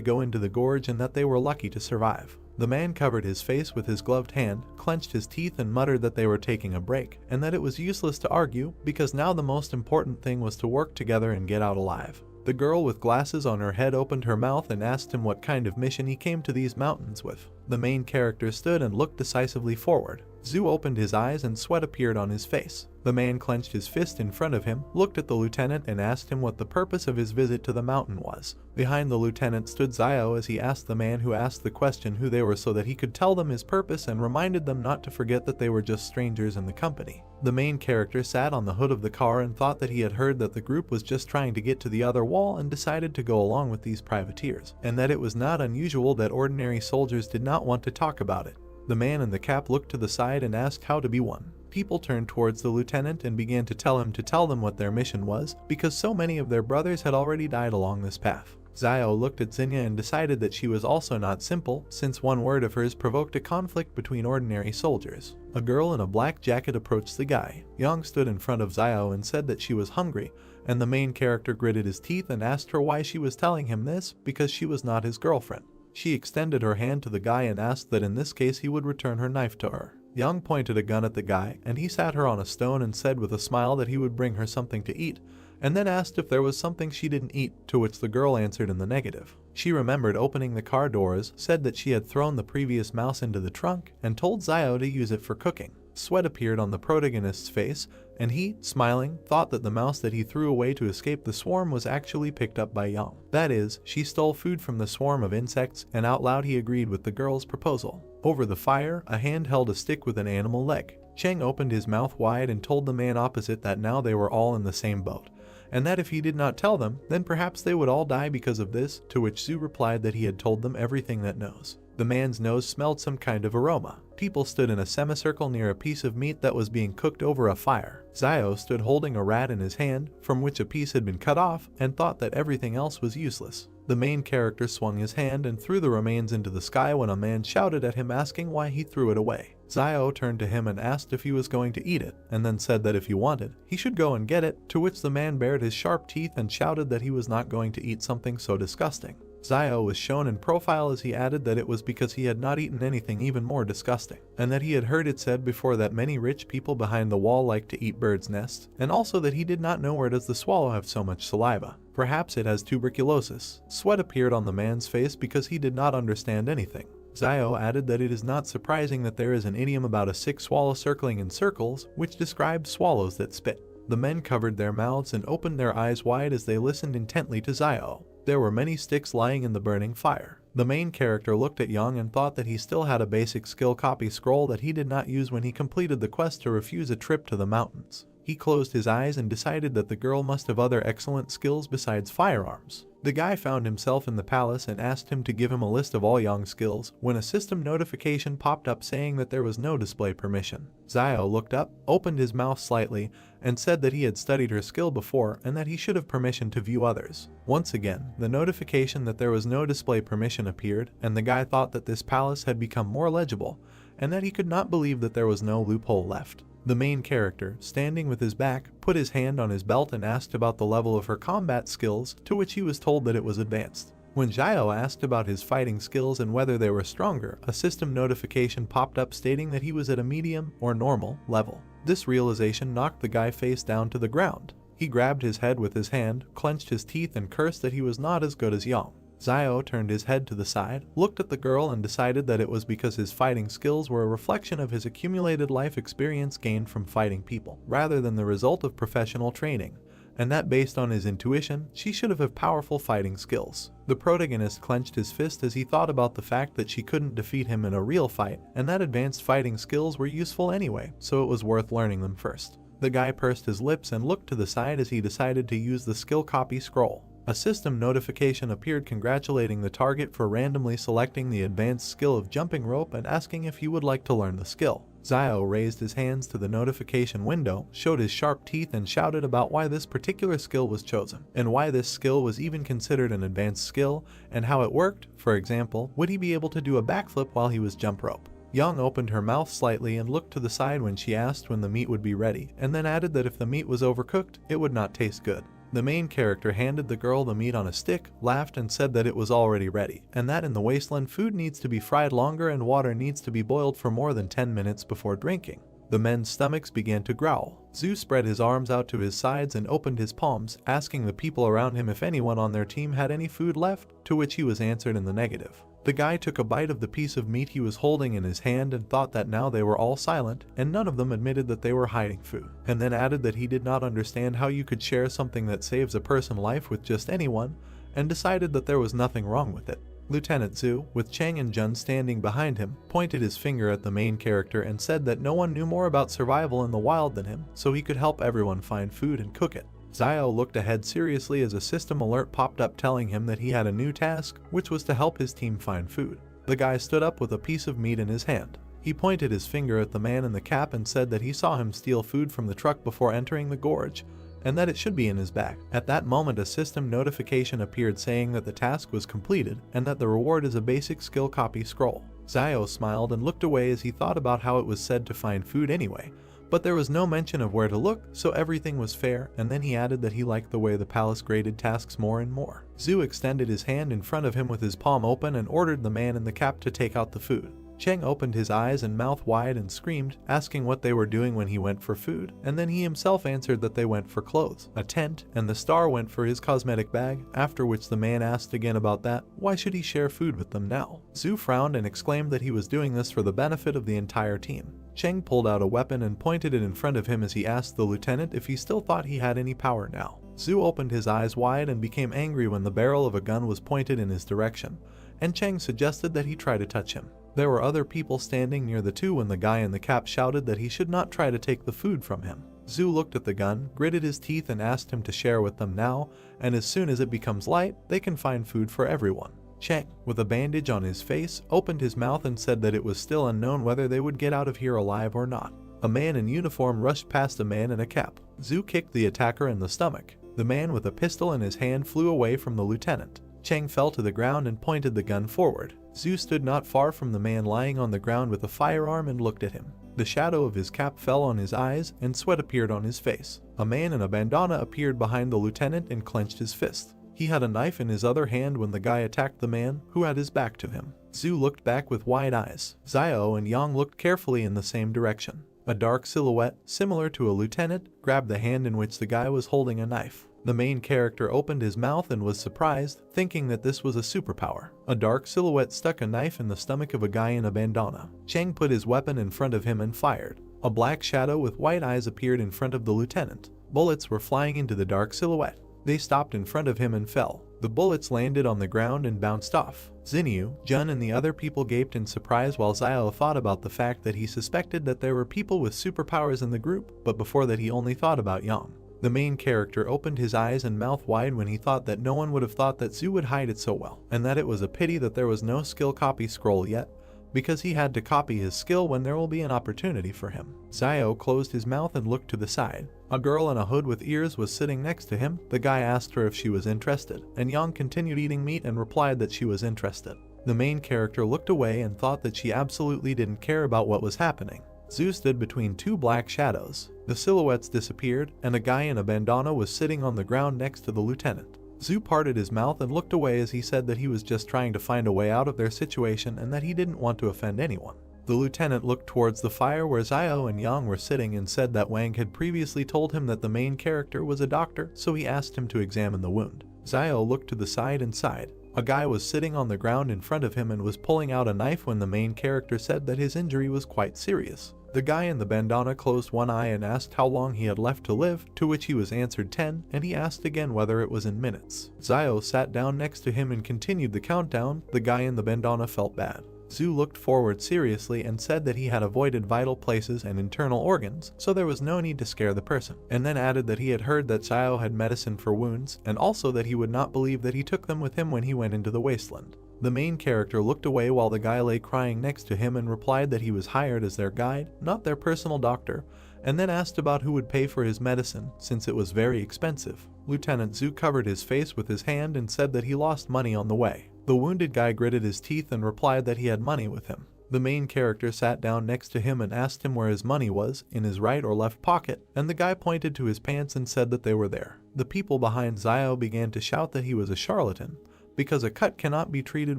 go into the gorge and that they were lucky to survive. The man covered his face with his gloved hand, clenched his teeth and muttered that they were taking a break, and that it was useless to argue, because now the most important thing was to work together and get out alive. The girl with glasses on her head opened her mouth and asked him what kind of mission he came to these mountains with. The main character stood and looked decisively forward. Zhu opened his eyes and sweat appeared on his face. The man clenched his fist in front of him, looked at the lieutenant and asked him what the purpose of his visit to the mountain was. Behind the lieutenant stood Zio as he asked the man who asked the question who they were so that he could tell them his purpose and reminded them not to forget that they were just strangers in the company. The main character sat on the hood of the car and thought that he had heard that the group was just trying to get to the other wall and decided to go along with these privateers, and that it was not unusual that ordinary soldiers did not want to talk about it. The man in the cap looked to the side and asked how to be one. People turned towards the lieutenant and began to tell him to tell them what their mission was, because so many of their brothers had already died along this path. Zio looked at Zinnia and decided that she was also not simple, since one word of hers provoked a conflict between ordinary soldiers. A girl in a black jacket approached the guy. Young stood in front of Zio and said that she was hungry, and the main character gritted his teeth and asked her why she was telling him this, because she was not his girlfriend. She extended her hand to the guy and asked that in this case he would return her knife to her. Young pointed a gun at the guy, and he sat her on a stone and said with a smile that he would bring her something to eat, and then asked if there was something she didn't eat, to which the girl answered in the negative. She remembered opening the car doors, said that she had thrown the previous mouse into the trunk, and told Zio to use it for cooking. Sweat appeared on the protagonist's face, and he, smiling, thought that the mouse that he threw away to escape the swarm was actually picked up by Young. That is, she stole food from the swarm of insects, and out loud he agreed with the girl's proposal. Over the fire, a hand held a stick with an animal leg. Cheng opened his mouth wide and told the man opposite that now they were all in the same boat, and that if he did not tell them, then perhaps they would all die because of this, to which Zhu replied that he had told them everything that knows. The man's nose smelled some kind of aroma. People stood in a semicircle near a piece of meat that was being cooked over a fire. Zio stood holding a rat in his hand, from which a piece had been cut off, and thought that everything else was useless. The main character swung his hand and threw the remains into the sky when a man shouted at him asking why he threw it away. Zio turned to him and asked if he was going to eat it, and then said that if he wanted, he should go and get it, to which the man bared his sharp teeth and shouted that he was not going to eat something so disgusting. Zio was shown in profile as he added that it was because he had not eaten anything even more disgusting, and that he had heard it said before that many rich people behind the wall like to eat birds' nests, and also that he did not know where does the swallow have so much saliva. Perhaps it has tuberculosis. Sweat appeared on the man's face because he did not understand anything. Zio added that it is not surprising that there is an idiom about a sick swallow circling in circles, which describes swallows that spit. The men covered their mouths and opened their eyes wide as they listened intently to Zio. There were many sticks lying in the burning fire. The main character looked at Young and thought that he still had a basic skill copy scroll that he did not use when he completed the quest to refuse a trip to the mountains. He closed his eyes and decided that the girl must have other excellent skills besides firearms. The guy found himself in the palace and asked him to give him a list of all Young's skills, when a system notification popped up saying that there was no display permission. Zio looked up, opened his mouth slightly, and said that he had studied her skill before and that he should have permission to view others. Once again, the notification that there was no display permission appeared, and the guy thought that this palace had become more legible, and that he could not believe that there was no loophole left. The main character, standing with his back, put his hand on his belt and asked about the level of her combat skills, to which he was told that it was advanced. When Zio asked about his fighting skills and whether they were stronger, a system notification popped up stating that he was at a medium or normal level. This realization knocked the guy face down to the ground. He grabbed his head with his hand, clenched his teeth and cursed that he was not as good as Young. Zio turned his head to the side, looked at the girl and decided that it was because his fighting skills were a reflection of his accumulated life experience gained from fighting people, rather than the result of professional training, and that based on his intuition, she should have powerful fighting skills. The protagonist clenched his fist as he thought about the fact that she couldn't defeat him in a real fight, and that advanced fighting skills were useful anyway, so it was worth learning them first. The guy pursed his lips and looked to the side as he decided to use the skill copy scroll. A system notification appeared congratulating the target for randomly selecting the advanced skill of jumping rope and asking if he would like to learn the skill. Zio raised his hands to the notification window, showed his sharp teeth and shouted about why this particular skill was chosen, and why this skill was even considered an advanced skill, and how it worked. For example, would he be able to do a backflip while he was jump rope? Young opened her mouth slightly and looked to the side when she asked when the meat would be ready, and then added that if the meat was overcooked, it would not taste good. The main character handed the girl the meat on a stick, laughed and said that it was already ready, and that in the wasteland food needs to be fried longer and water needs to be boiled for more than 10 minutes before drinking. The men's stomachs began to growl. Zhu spread his arms out to his sides and opened his palms, asking the people around him if anyone on their team had any food left, to which he was answered in the negative. The guy took a bite of the piece of meat he was holding in his hand and thought that now they were all silent, and none of them admitted that they were hiding food, and then added that he did not understand how you could share something that saves a person's life with just anyone, and decided that there was nothing wrong with it. Lieutenant Zhu, with Cheng and Jun standing behind him, pointed his finger at the main character and said that no one knew more about survival in the wild than him, so he could help everyone find food and cook it. Zio looked ahead seriously as a system alert popped up telling him that he had a new task, which was to help his team find food. The guy stood up with a piece of meat in his hand. He pointed his finger at the man in the cap and said that he saw him steal food from the truck before entering the gorge, and that it should be in his bag. At that moment, a system notification appeared saying that the task was completed and that the reward is a basic skill copy scroll. Zio smiled and looked away as he thought about how it was said to find food anyway, but there was no mention of where to look, so everything was fair, and then he added that he liked the way the palace graded tasks more and more. Zhu extended his hand in front of him with his palm open and ordered the man in the cap to take out the food. Cheng opened his eyes and mouth wide and screamed, asking what they were doing when he went for food, and then he himself answered that they went for clothes, a tent, and the star went for his cosmetic bag, after which the man asked again about that. Why should he share food with them now? Zhu frowned and exclaimed that he was doing this for the benefit of the entire team. Cheng pulled out a weapon and pointed it in front of him as he asked the lieutenant if he still thought he had any power now. Zhu opened his eyes wide and became angry when the barrel of a gun was pointed in his direction, and Cheng suggested that he try to touch him. There were other people standing near the two when the guy in the cap shouted that he should not try to take the food from him. Zhu looked at the gun, gritted his teeth and asked him to share with them now, and as soon as it becomes light, they can find food for everyone. Cheng, with a bandage on his face, opened his mouth and said that it was still unknown whether they would get out of here alive or not. A man in uniform rushed past a man in a cap. Zhu kicked the attacker in the stomach. The man with a pistol in his hand flew away from the lieutenant. Cheng fell to the ground and pointed the gun forward. Zhu stood not far from the man lying on the ground with a firearm and looked at him. The shadow of his cap fell on his eyes and sweat appeared on his face. A man in a bandana appeared behind the lieutenant and clenched his fist. He had a knife in his other hand when the guy attacked the man, who had his back to him. Zhu looked back with wide eyes. Zio and Yang looked carefully in the same direction. A dark silhouette, similar to a lieutenant, grabbed the hand in which the guy was holding a knife. The main character opened his mouth and was surprised, thinking that this was a superpower. A dark silhouette stuck a knife in the stomach of a guy in a bandana. Cheng put his weapon in front of him and fired. A black shadow with white eyes appeared in front of the lieutenant. Bullets were flying into the dark silhouette. They stopped in front of him and fell. The bullets landed on the ground and bounced off. Xinyu, Jun and the other people gaped in surprise while Zio thought about the fact that he suspected that there were people with superpowers in the group, but before that he only thought about Yang. The main character opened his eyes and mouth wide when he thought that no one would have thought that Zhu would hide it so well, and that it was a pity that there was no skill copy scroll yet, because he had to copy his skill when there will be an opportunity for him. Zio closed his mouth and looked to the side. A girl in a hood with ears was sitting next to him. The guy asked her if she was interested, and Yang continued eating meat and replied that she was interested. The main character looked away and thought that she absolutely didn't care about what was happening. Zhu stood between two black shadows. The silhouettes disappeared, and a guy in a bandana was sitting on the ground next to the lieutenant. Zhu parted his mouth and looked away as he said that he was just trying to find a way out of their situation and that he didn't want to offend anyone. The lieutenant looked towards the fire where Zio and Yang were sitting and said that Wang had previously told him that the main character was a doctor, so he asked him to examine the wound. Zio looked to the side and sighed. A guy was sitting on the ground in front of him and was pulling out a knife when the main character said that his injury was quite serious. The guy in the bandana closed one eye and asked how long he had left to live, to which he was answered 10, and he asked again whether it was in minutes. Zio sat down next to him and continued the countdown. The guy in the bandana felt bad. Zhu looked forward seriously and said that he had avoided vital places and internal organs, so there was no need to scare the person, and then added that he had heard that Zio had medicine for wounds, and also that he would not believe that he took them with him when he went into the wasteland. The main character looked away while the guy lay crying next to him and replied that he was hired as their guide, not their personal doctor, and then asked about who would pay for his medicine, since it was very expensive. Lieutenant Zhu covered his face with his hand and said that he lost money on the way. The wounded guy gritted his teeth and replied that he had money with him. The main character sat down next to him and asked him where his money was, in his right or left pocket, and the guy pointed to his pants and said that they were there. The people behind Zio began to shout that he was a charlatan, because a cut cannot be treated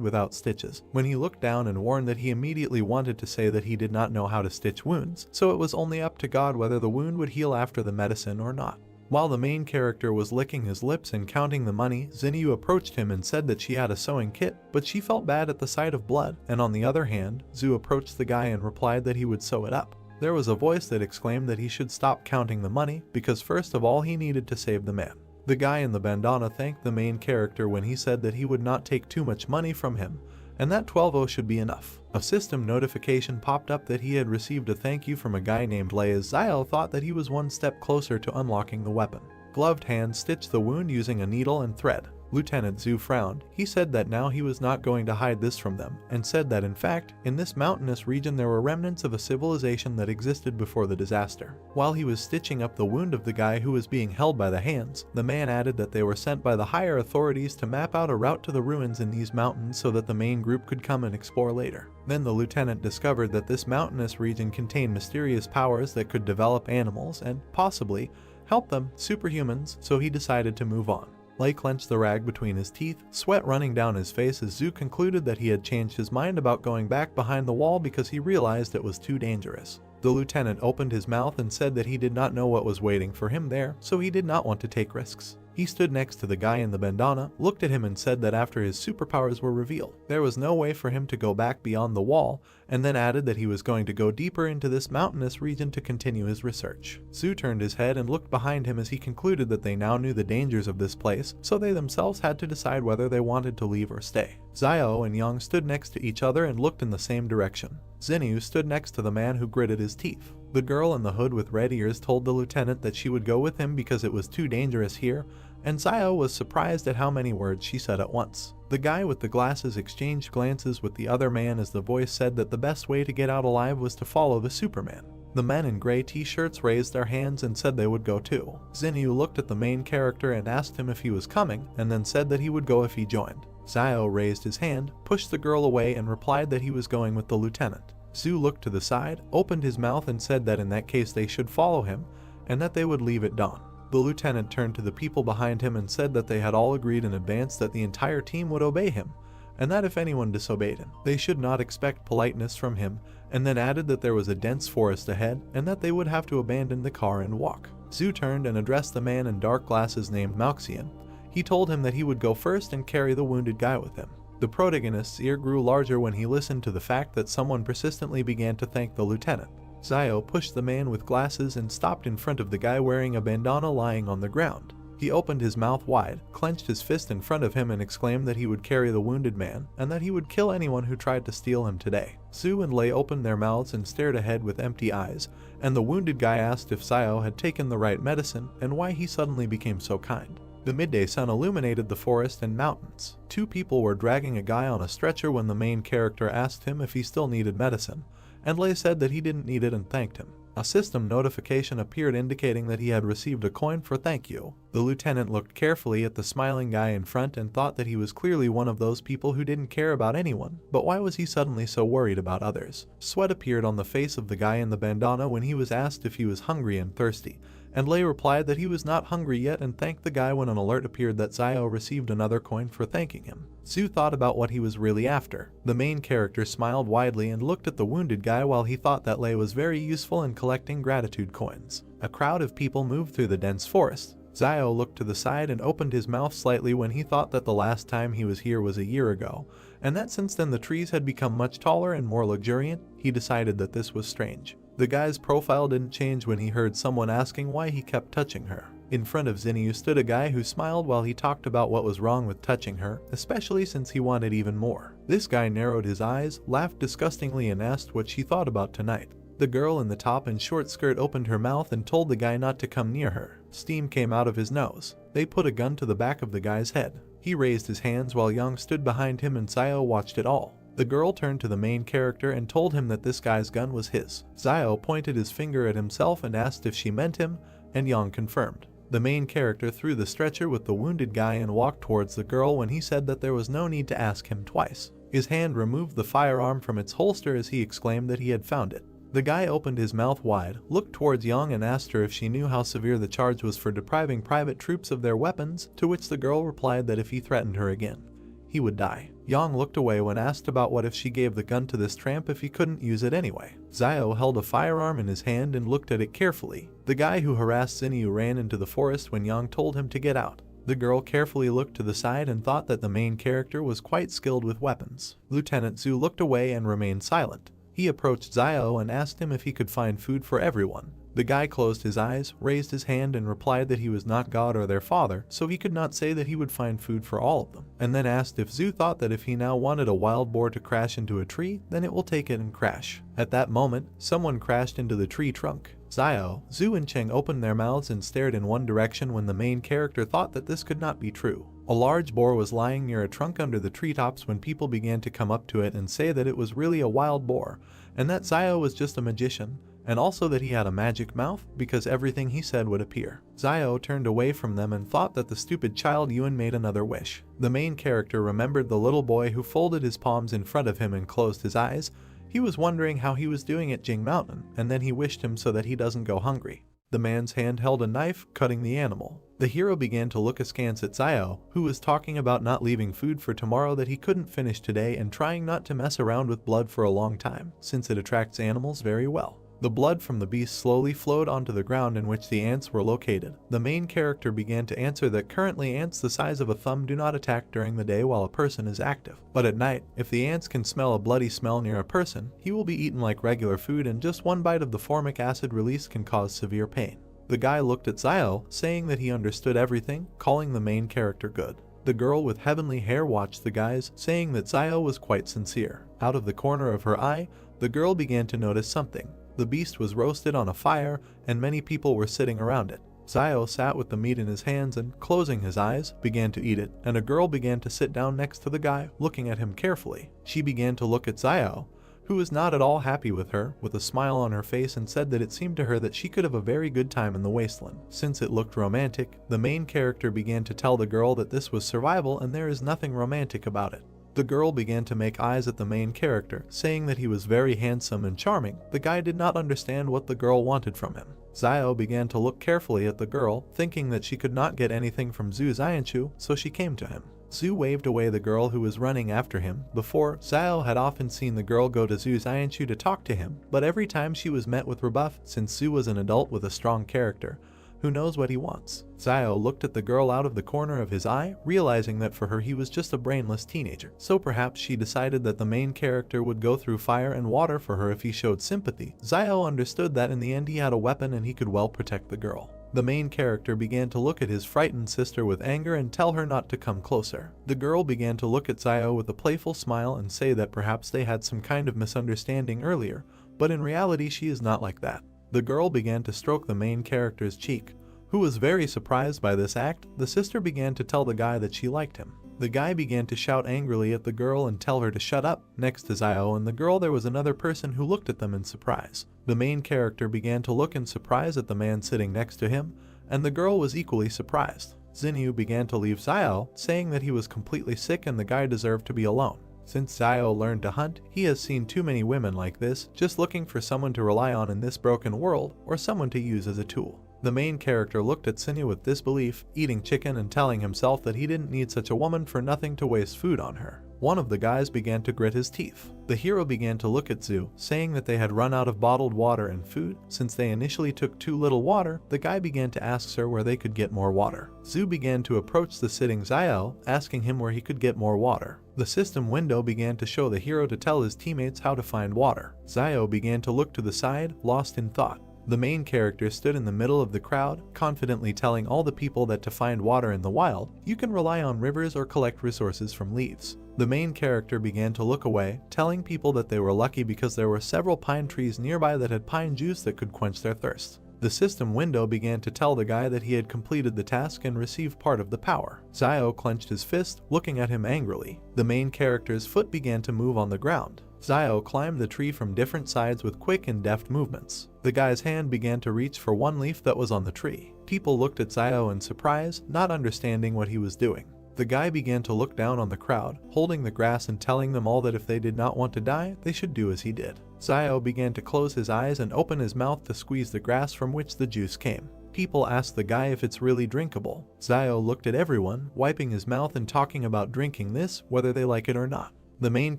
without stitches. When he looked down and warned that he immediately wanted to say that he did not know how to stitch wounds, so it was only up to God whether the wound would heal after the medicine or not. While the main character was licking his lips and counting the money, Xinyu approached him and said that she had a sewing kit, but she felt bad at the sight of blood, and on the other hand, Zhu approached the guy and replied that he would sew it up. There was a voice that exclaimed that he should stop counting the money, because first of all he needed to save the man. The guy in the bandana thanked the main character when he said that he would not take too much money from him, and that 12 should be enough. A system notification popped up that he had received a thank you from a guy named Lei as Zio thought that he was one step closer to unlocking the weapon. Gloved hands stitched the wound using a needle and thread. Lieutenant Zhu frowned. He said that now he was not going to hide this from them, and said that in fact, in this mountainous region there were remnants of a civilization that existed before the disaster. While he was stitching up the wound of the guy who was being held by the hands, the man added that they were sent by the higher authorities to map out a route to the ruins in these mountains so that the main group could come and explore later. Then the lieutenant discovered that this mountainous region contained mysterious powers that could develop animals and, possibly, help them, superhumans, so he decided to move on. Lei clenched the rag between his teeth, sweat running down his face as Zhu concluded that he had changed his mind about going back behind the wall because he realized it was too dangerous. The lieutenant opened his mouth and said that he did not know what was waiting for him there, so he did not want to take risks. He stood next to the guy in the bandana, looked at him and said that after his superpowers were revealed, there was no way for him to go back beyond the wall, and then added that he was going to go deeper into this mountainous region to continue his research. Zhu turned his head and looked behind him as he concluded that they now knew the dangers of this place, so they themselves had to decide whether they wanted to leave or stay. Xiao and Yang stood next to each other and looked in the same direction. Xinyu stood next to the man who gritted his teeth. The girl in the hood with red ears told the lieutenant that she would go with him because it was too dangerous here, and Xiao was surprised at how many words she said at once. The guy with the glasses exchanged glances with the other man as the voice said that the best way to get out alive was to follow the Superman. The men in gray t-shirts raised their hands and said they would go too. Xinyu looked at the main character and asked him if he was coming, and then said that he would go if he joined. Xiao raised his hand, pushed the girl away and replied that he was going with the lieutenant. Zhu looked to the side, opened his mouth and said that in that case they should follow him, and that they would leave at dawn. The lieutenant turned to the people behind him and said that they had all agreed in advance that the entire team would obey him, and that if anyone disobeyed him, they should not expect politeness from him, and then added that there was a dense forest ahead, and that they would have to abandon the car and walk. Zhu turned and addressed the man in dark glasses named Malxian. He told him that he would go first and carry the wounded guy with him. The protagonist's ear grew larger when he listened to the fact that someone persistently began to thank the lieutenant. Xiao pushed the man with glasses and stopped in front of the guy wearing a bandana lying on the ground. He opened his mouth wide, clenched his fist in front of him and exclaimed that he would carry the wounded man, and that he would kill anyone who tried to steal him today. Zhu and Lei opened their mouths and stared ahead with empty eyes, and the wounded guy asked if Xiao had taken the right medicine and why he suddenly became so kind. The midday sun illuminated the forest and mountains. Two people were dragging a guy on a stretcher when the main character asked him if he still needed medicine, and Lei said that he didn't need it and thanked him. A system notification appeared indicating that he had received a coin for thank you. The lieutenant looked carefully at the smiling guy in front and thought that he was clearly one of those people who didn't care about anyone, but why was he suddenly so worried about others? Sweat appeared on the face of the guy in the bandana when he was asked if he was hungry and thirsty, and Lei replied that he was not hungry yet and thanked the guy when an alert appeared that Xiao received another coin for thanking him. Zhu thought about what he was really after. The main character smiled widely and looked at the wounded guy while he thought that Lei was very useful in collecting gratitude coins. A crowd of people moved through the dense forest. Xiao looked to the side and opened his mouth slightly when he thought that the last time he was here was a year ago, and that since then the trees had become much taller and more luxuriant. He decided that this was strange. The guy's profile didn't change when he heard someone asking why he kept touching her. In front of Xinyu stood a guy who smiled while he talked about what was wrong with touching her, especially since he wanted even more. This guy narrowed his eyes, laughed disgustingly and asked what she thought about tonight. The girl in the top and short skirt opened her mouth and told the guy not to come near her. Steam came out of his nose. They put a gun to the back of the guy's head. He raised his hands while Yang stood behind him and Xiao watched it all. The girl turned to the main character and told him that this guy's gun was his. Xiao pointed his finger at himself and asked if she meant him, and Yang confirmed. The main character threw the stretcher with the wounded guy and walked towards the girl when he said that there was no need to ask him twice. His hand removed the firearm from its holster as he exclaimed that he had found it. The guy opened his mouth wide, looked towards Yang and asked her if she knew how severe the charge was for depriving private troops of their weapons, to which the girl replied that if he threatened her again, he would die. Yang looked away when asked about what if she gave the gun to this tramp if he couldn't use it anyway. Xiao held a firearm in his hand and looked at it carefully. The guy who harassed Xinyu ran into the forest when Yang told him to get out. The girl carefully looked to the side and thought that the main character was quite skilled with weapons. Lieutenant Zhu looked away and remained silent. He approached Xiao and asked him if he could find food for everyone. The guy closed his eyes, raised his hand and replied that he was not God or their father, so he could not say that he would find food for all of them, and then asked if Zhu thought that if he now wanted a wild boar to crash into a tree, then it will take it and crash. At that moment, someone crashed into the tree trunk. Xiao, Zhu and Cheng opened their mouths and stared in one direction when the main character thought that this could not be true. A large boar was lying near a trunk under the treetops when people began to come up to it and say that it was really a wild boar, and that Zio was just a magician, and also that he had a magic mouth because everything he said would appear. Zio turned away from them and thought that the stupid child Yuan made another wish. The main character remembered the little boy who folded his palms in front of him and closed his eyes. He was wondering how he was doing at Jing Mountain, and then he wished him so that he doesn't go hungry. The man's hand held a knife, cutting the animal. The hero began to look askance at Zio, who was talking about not leaving food for tomorrow that he couldn't finish today and trying not to mess around with blood for a long time, since it attracts animals very well. The blood from the beast slowly flowed onto the ground in which the ants were located. The main character began to answer that currently ants the size of a thumb do not attack during the day while a person is active. But at night, if the ants can smell a bloody smell near a person, he will be eaten like regular food and just one bite of the formic acid release can cause severe pain. The guy looked at Zio, saying that he understood everything, calling the main character good. The girl with heavenly hair watched the guys, saying that Zio was quite sincere. Out of the corner of her eye, the girl began to notice something. The beast was roasted on a fire, and many people were sitting around it. Zio sat with the meat in his hands and, closing his eyes, began to eat it, and a girl began to sit down next to the guy, looking at him carefully. She began to look at Zio, who was not at all happy with her, with a smile on her face, and said that it seemed to her that she could have a very good time in the wasteland. Since it looked romantic, the main character began to tell the girl that this was survival and there is nothing romantic about it. The girl began to make eyes at the main character, saying that he was very handsome and charming. The guy did not understand what the girl wanted from him. Zio began to look carefully at the girl, thinking that she could not get anything from Zhu Xianchu, so she came to him. Zhu waved away the girl who was running after him. Before, Zio had often seen the girl go to Zhu Xianchu to talk to him, but every time she was met with rebuff, since Zhu was an adult with a strong character who knows what he wants. Zio looked at the girl out of the corner of his eye, realizing that for her he was just a brainless teenager. So perhaps she decided that the main character would go through fire and water for her if he showed sympathy. Zio understood that in the end he had a weapon and he could well protect the girl. The main character began to look at his frightened sister with anger and tell her not to come closer. The girl began to look at Zio with a playful smile and say that perhaps they had some kind of misunderstanding earlier, but in reality she is not like that. The girl began to stroke the main character's cheek, who was very surprised by this act. The sister began to tell the guy that she liked him. The guy began to shout angrily at the girl and tell her to shut up. Next to Zio and the girl there was another person who looked at them in surprise. The main character began to look in surprise at the man sitting next to him, and the girl was equally surprised. Xinyu began to leave Zio, saying that he was completely sick and the guy deserved to be alone. Since Zio learned to hunt, he has seen too many women like this, just looking for someone to rely on in this broken world, or someone to use as a tool. The main character looked at Xinyu with disbelief, eating chicken and telling himself that he didn't need such a woman for nothing to waste food on her. One of the guys began to grit his teeth. The hero began to look at Zhu, saying that they had run out of bottled water and food. Since they initially took too little water, the guy began to ask her where they could get more water. Zhu began to approach the sitting Zio, asking him where he could get more water. The system window began to show the hero to tell his teammates how to find water. Zio began to look to the side, lost in thought. The main character stood in the middle of the crowd, confidently telling all the people that to find water in the wild, you can rely on rivers or collect resources from leaves. The main character began to look away, telling people that they were lucky because there were several pine trees nearby that had pine juice that could quench their thirst. The system window began to tell the guy that he had completed the task and received part of the power. Zio clenched his fist, looking at him angrily. The main character's foot began to move on the ground. Zio climbed the tree from different sides with quick and deft movements. The guy's hand began to reach for one leaf that was on the tree. People looked at Zio in surprise, not understanding what he was doing. The guy began to look down on the crowd, holding the grass and telling them all that if they did not want to die, they should do as he did. Zio began to close his eyes and open his mouth to squeeze the grass from which the juice came. People asked the guy if it's really drinkable. Zio looked at everyone, wiping his mouth and talking about drinking this, whether they like it or not. The main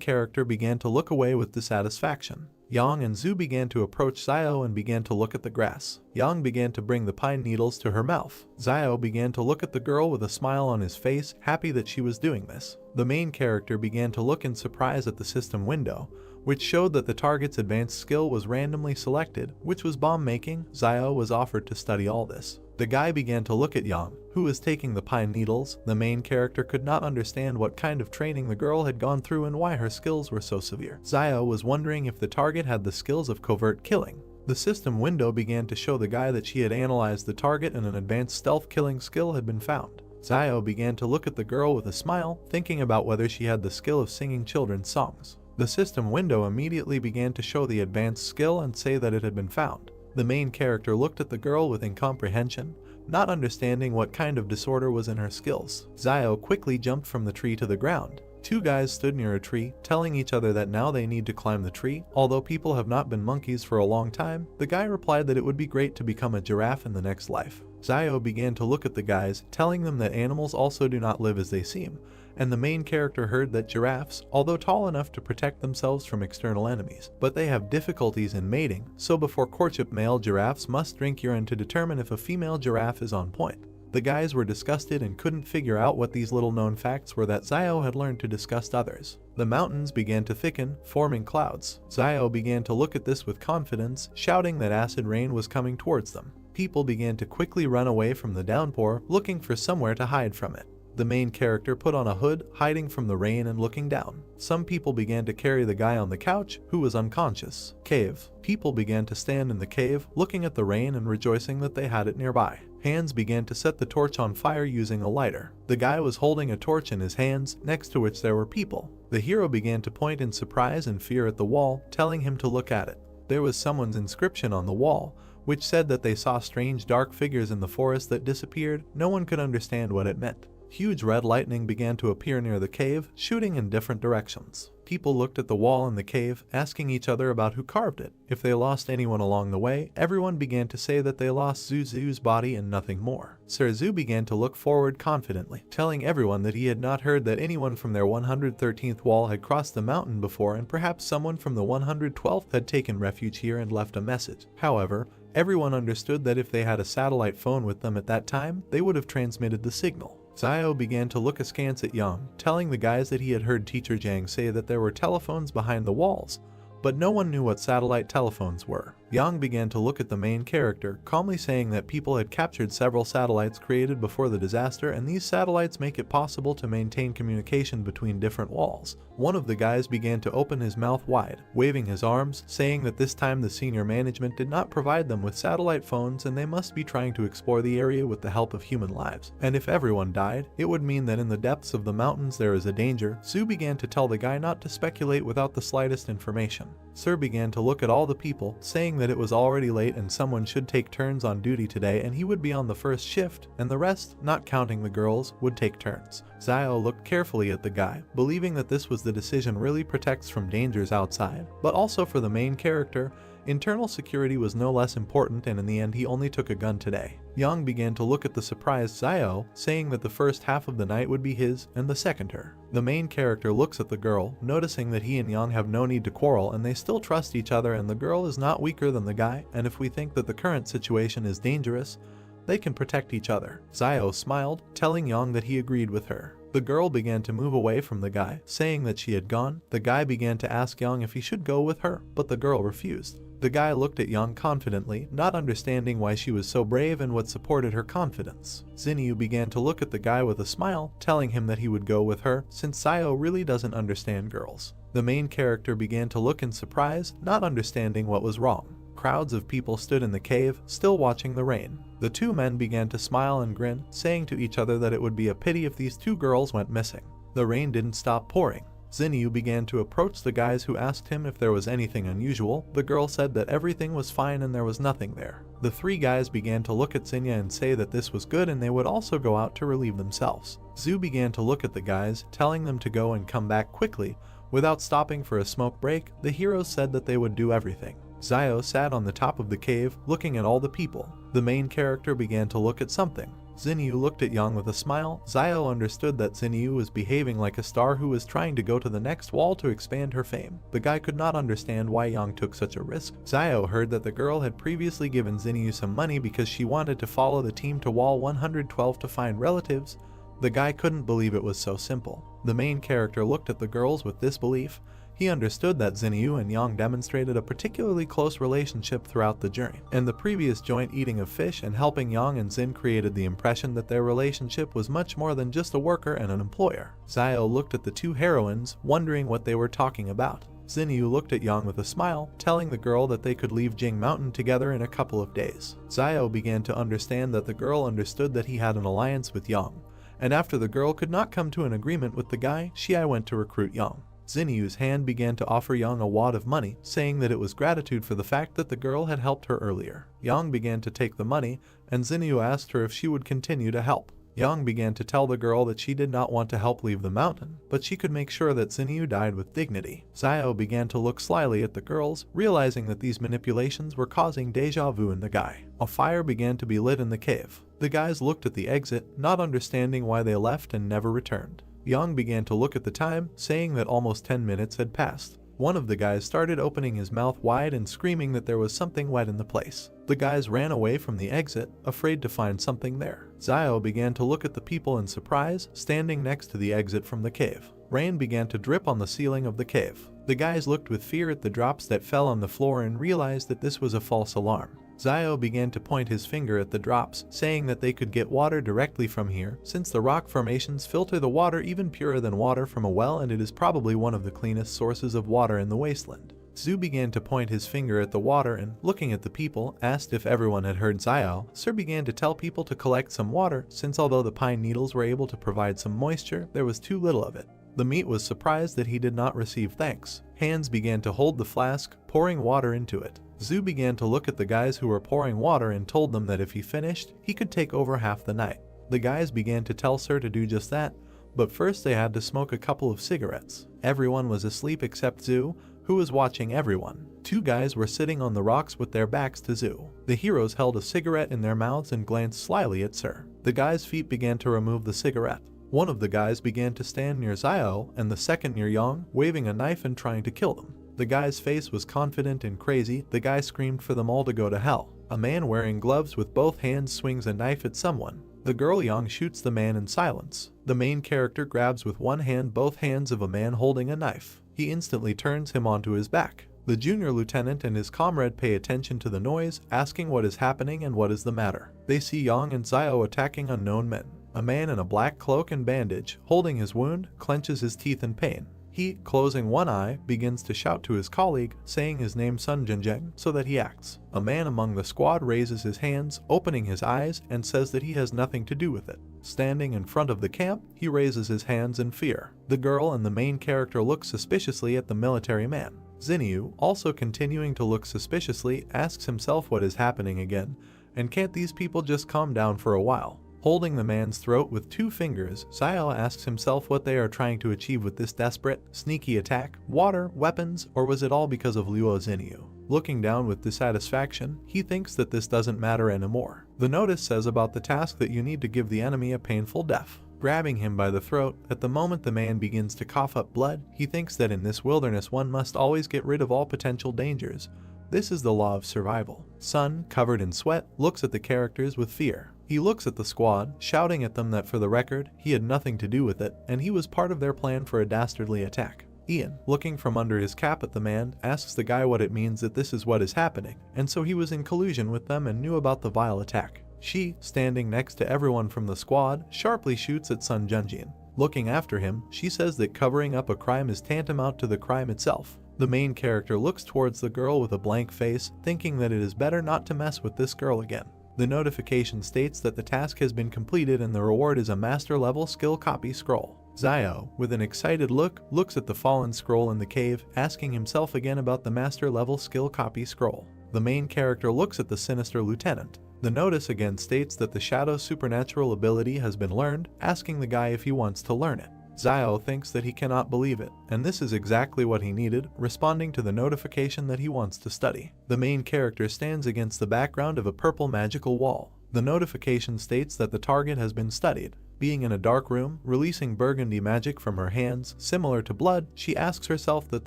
character began to look away with dissatisfaction. Yang and Zhu began to approach Zio and began to look at the grass. Yang began to bring the pine needles to her mouth. Zio began to look at the girl with a smile on his face, happy that she was doing this. The main character began to look in surprise at the system window, which showed that the target's advanced skill was randomly selected, which was bomb making. Zio was offered to study all this. The guy began to look at Yang, who was taking the pine needles. The main character could not understand what kind of training the girl had gone through and why her skills were so severe. Zio was wondering if the target had the skills of covert killing. The system window began to show the guy that she had analyzed the target and an advanced stealth killing skill had been found. Zio began to look at the girl with a smile, thinking about whether she had the skill of singing children's songs. The system window immediately began to show the advanced skill and say that it had been found. The main character looked at the girl with incomprehension, not understanding what kind of disorder was in her skills. Zio quickly jumped from the tree to the ground. Two guys stood near a tree, telling each other that now they need to climb the tree. Although people have not been monkeys for a long time, the guy replied that it would be great to become a giraffe in the next life. Zio began to look at the guys, telling them that animals also do not live as they seem, and the main character heard that giraffes, although tall enough to protect themselves from external enemies, but they have difficulties in mating, so before courtship male giraffes must drink urine to determine if a female giraffe is on point. The guys were disgusted and couldn't figure out what these little known facts were that Zio had learned to disgust others. The mountains began to thicken, forming clouds. Zio began to look at this with confidence, shouting that acid rain was coming towards them. People began to quickly run away from the downpour, looking for somewhere to hide from it. The main character put on a hood, hiding from the rain and looking down. Some people began to carry the guy on the couch, who was unconscious. Cave. People began to stand in the cave, looking at the rain and rejoicing that they had it nearby. Hands began to set the torch on fire using a lighter. The guy was holding a torch in his hands, next to which there were people. The hero began to point in surprise and fear at the wall, telling him to look at it. There was someone's inscription on the wall, which said that they saw strange dark figures in the forest that disappeared. No one could understand what it meant. Huge red lightning began to appear near the cave, shooting in different directions. People looked at the wall in the cave, asking each other about who carved it. If they lost anyone along the way, everyone began to say that they lost Zuzu's body and nothing more. Sir Zu began to look forward confidently, telling everyone that he had not heard that anyone from their 113th wall had crossed the mountain before, and perhaps someone from the 112th had taken refuge here and left a message. However, everyone understood that if they had a satellite phone with them at that time, they would have transmitted the signal. Zio began to look askance at Yang, telling the guys that he had heard Teacher Jiang say that there were telephones behind the walls, but no one knew what satellite telephones were. Yang began to look at the main character, calmly saying that people had captured several satellites created before the disaster, and these satellites make it possible to maintain communication between different walls. One of the guys began to open his mouth wide, waving his arms, saying that this time the senior management did not provide them with satellite phones and they must be trying to explore the area with the help of human lives. And if everyone died, it would mean that in the depths of the mountains there is a danger. Su began to tell the guy not to speculate without the slightest information. Sir began to look at all the people, saying that it was already late and someone should take turns on duty today, and he would be on the first shift, and the rest, not counting the girls, would take turns. Zio looked carefully at the guy, believing that this was the decision really protects from dangers outside, but also for the main character. Internal security was no less important, and in the end he only took a gun today. Yang began to look at the surprised Zio, saying that the first half of the night would be his and the second her. The main character looks at the girl, noticing that he and Yang have no need to quarrel and they still trust each other, and the girl is not weaker than the guy, and if we think that the current situation is dangerous, they can protect each other. Zio smiled, telling Yang that he agreed with her. The girl began to move away from the guy, saying that she had gone. The guy began to ask Yang if he should go with her, but the girl refused. The guy looked at Yang confidently, not understanding why she was so brave and what supported her confidence. Xinyu began to look at the guy with a smile, telling him that he would go with her, since Zio really doesn't understand girls. The main character began to look in surprise, not understanding what was wrong. Crowds of people stood in the cave, still watching the rain. The two men began to smile and grin, saying to each other that it would be a pity if these two girls went missing. The rain didn't stop pouring. Xinyu began to approach the guys who asked him if there was anything unusual. The girl said that everything was fine and there was nothing there. The three guys began to look at Xinyu and say that this was good and they would also go out to relieve themselves. Zhu began to look at the guys, telling them to go and come back quickly. Without stopping for a smoke break, the heroes said that they would do everything. Zio sat on the top of the cave, looking at all the people. The main character began to look at something. Xinyu looked at Yang with a smile. Zio understood that Xinyu was behaving like a star who was trying to go to the next wall to expand her fame. The guy could not understand why Yang took such a risk. Zio heard that the girl had previously given Xinyu some money because she wanted to follow the team to wall 112 to find relatives. The guy couldn't believe it was so simple. The main character looked at the girls with disbelief. He understood that Xinyu and Yang demonstrated a particularly close relationship throughout the journey, and the previous joint eating of fish and helping Yang and Xin created the impression that their relationship was much more than just a worker and an employer. Zio looked at the two heroines, wondering what they were talking about. Xinyu looked at Yang with a smile, telling the girl that they could leave Jing Mountain together in a couple of days. Zio began to understand that the girl understood that he had an alliance with Yang, and after the girl could not come to an agreement with the guy, Shii went to recruit Yang. Xinyu's hand began to offer Yang a wad of money, saying that it was gratitude for the fact that the girl had helped her earlier. Yang began to take the money, and Xinyu asked her if she would continue to help. Yang began to tell the girl that she did not want to help leave the mountain, but she could make sure that Xinyu died with dignity. Xiao began to look slyly at the girls, realizing that these manipulations were causing deja vu in the guy. A fire began to be lit in the cave. The guys looked at the exit, not understanding why they left and never returned. Yang began to look at the time, saying that almost 10 minutes had passed. One of the guys started opening his mouth wide and screaming that there was something wet in the place. The guys ran away from the exit, afraid to find something there. Xiao began to look at the people in surprise, standing next to the exit from the cave. Rain began to drip on the ceiling of the cave. The guys looked with fear at the drops that fell on the floor and realized that this was a false alarm. Xiao began to point his finger at the drops, saying that they could get water directly from here, since the rock formations filter the water even purer than water from a well, and it is probably one of the cleanest sources of water in the wasteland. Zhu began to point his finger at the water and, looking at the people, asked if everyone had heard Xiao. Sir began to tell people to collect some water, since although the pine needles were able to provide some moisture, there was too little of it. The meat was surprised that he did not receive thanks. Hands began to hold the flask, pouring water into it. Zhu began to look at the guys who were pouring water and told them that if he finished, he could take over half the night. The guys began to tell Sir to do just that, but first they had to smoke a couple of cigarettes. Everyone was asleep except Zhu, who was watching everyone. Two guys were sitting on the rocks with their backs to Zhu. The heroes held a cigarette in their mouths and glanced slyly at Sir. The guy's feet began to remove the cigarette. One of the guys began to stand near Xiao and the second near Yang, waving a knife and trying to kill them. The guy's face was confident and crazy. The guy screamed for them all to go to hell. A man wearing gloves with both hands swings a knife at someone. The girl Yang shoots the man in silence. The main character grabs with one hand both hands of a man holding a knife. He instantly turns him onto his back. The junior lieutenant and his comrade pay attention to the noise, asking what is happening and what is the matter. They see Yang and Xiao attacking unknown men. A man in a black cloak and bandage, holding his wound, clenches his teeth in pain. He, closing one eye, begins to shout to his colleague, saying his name Sun Jinjeng, so that he acts. A man among the squad raises his hands, opening his eyes, and says that he has nothing to do with it. Standing in front of the camp, he raises his hands in fear. The girl and the main character look suspiciously at the military man. Xinyu, also continuing to look suspiciously, asks himself what is happening again, and can't these people just calm down for a while? Holding the man's throat with 2 fingers, Xiao asks himself what they are trying to achieve with this desperate, sneaky attack. Water, weapons, or was it all because of Luo Xinyu? Looking down with dissatisfaction, he thinks that this doesn't matter anymore. The notice says about the task that you need to give the enemy a painful death. Grabbing him by the throat, at the moment the man begins to cough up blood, he thinks that in this wilderness one must always get rid of all potential dangers. This is the law of survival. Sun, covered in sweat, looks at the characters with fear. He looks at the squad, shouting at them that for the record, he had nothing to do with it, and he was part of their plan for a dastardly attack. Ian, looking from under his cap at the man, asks the guy what it means that this is what is happening, and so he was in collusion with them and knew about the vile attack. She, standing next to everyone from the squad, sharply shoots at Sun Junjin. Looking after him, she says that covering up a crime is tantamount to the crime itself. The main character looks towards the girl with a blank face, thinking that it is better not to mess with this girl again. The notification states that the task has been completed and the reward is a master level skill copy scroll. Xiao, with an excited look, looks at the fallen scroll in the cave, asking himself again about the master level skill copy scroll. The main character looks at the sinister lieutenant. The notice again states that the shadow supernatural ability has been learned, asking the guy if he wants to learn it. Xiao thinks that he cannot believe it, and this is exactly what he needed, responding to the notification that he wants to study. The main character stands against the background of a purple magical wall. The notification states that the target has been studied. Being in a dark room, releasing burgundy magic from her hands, similar to blood, she asks herself that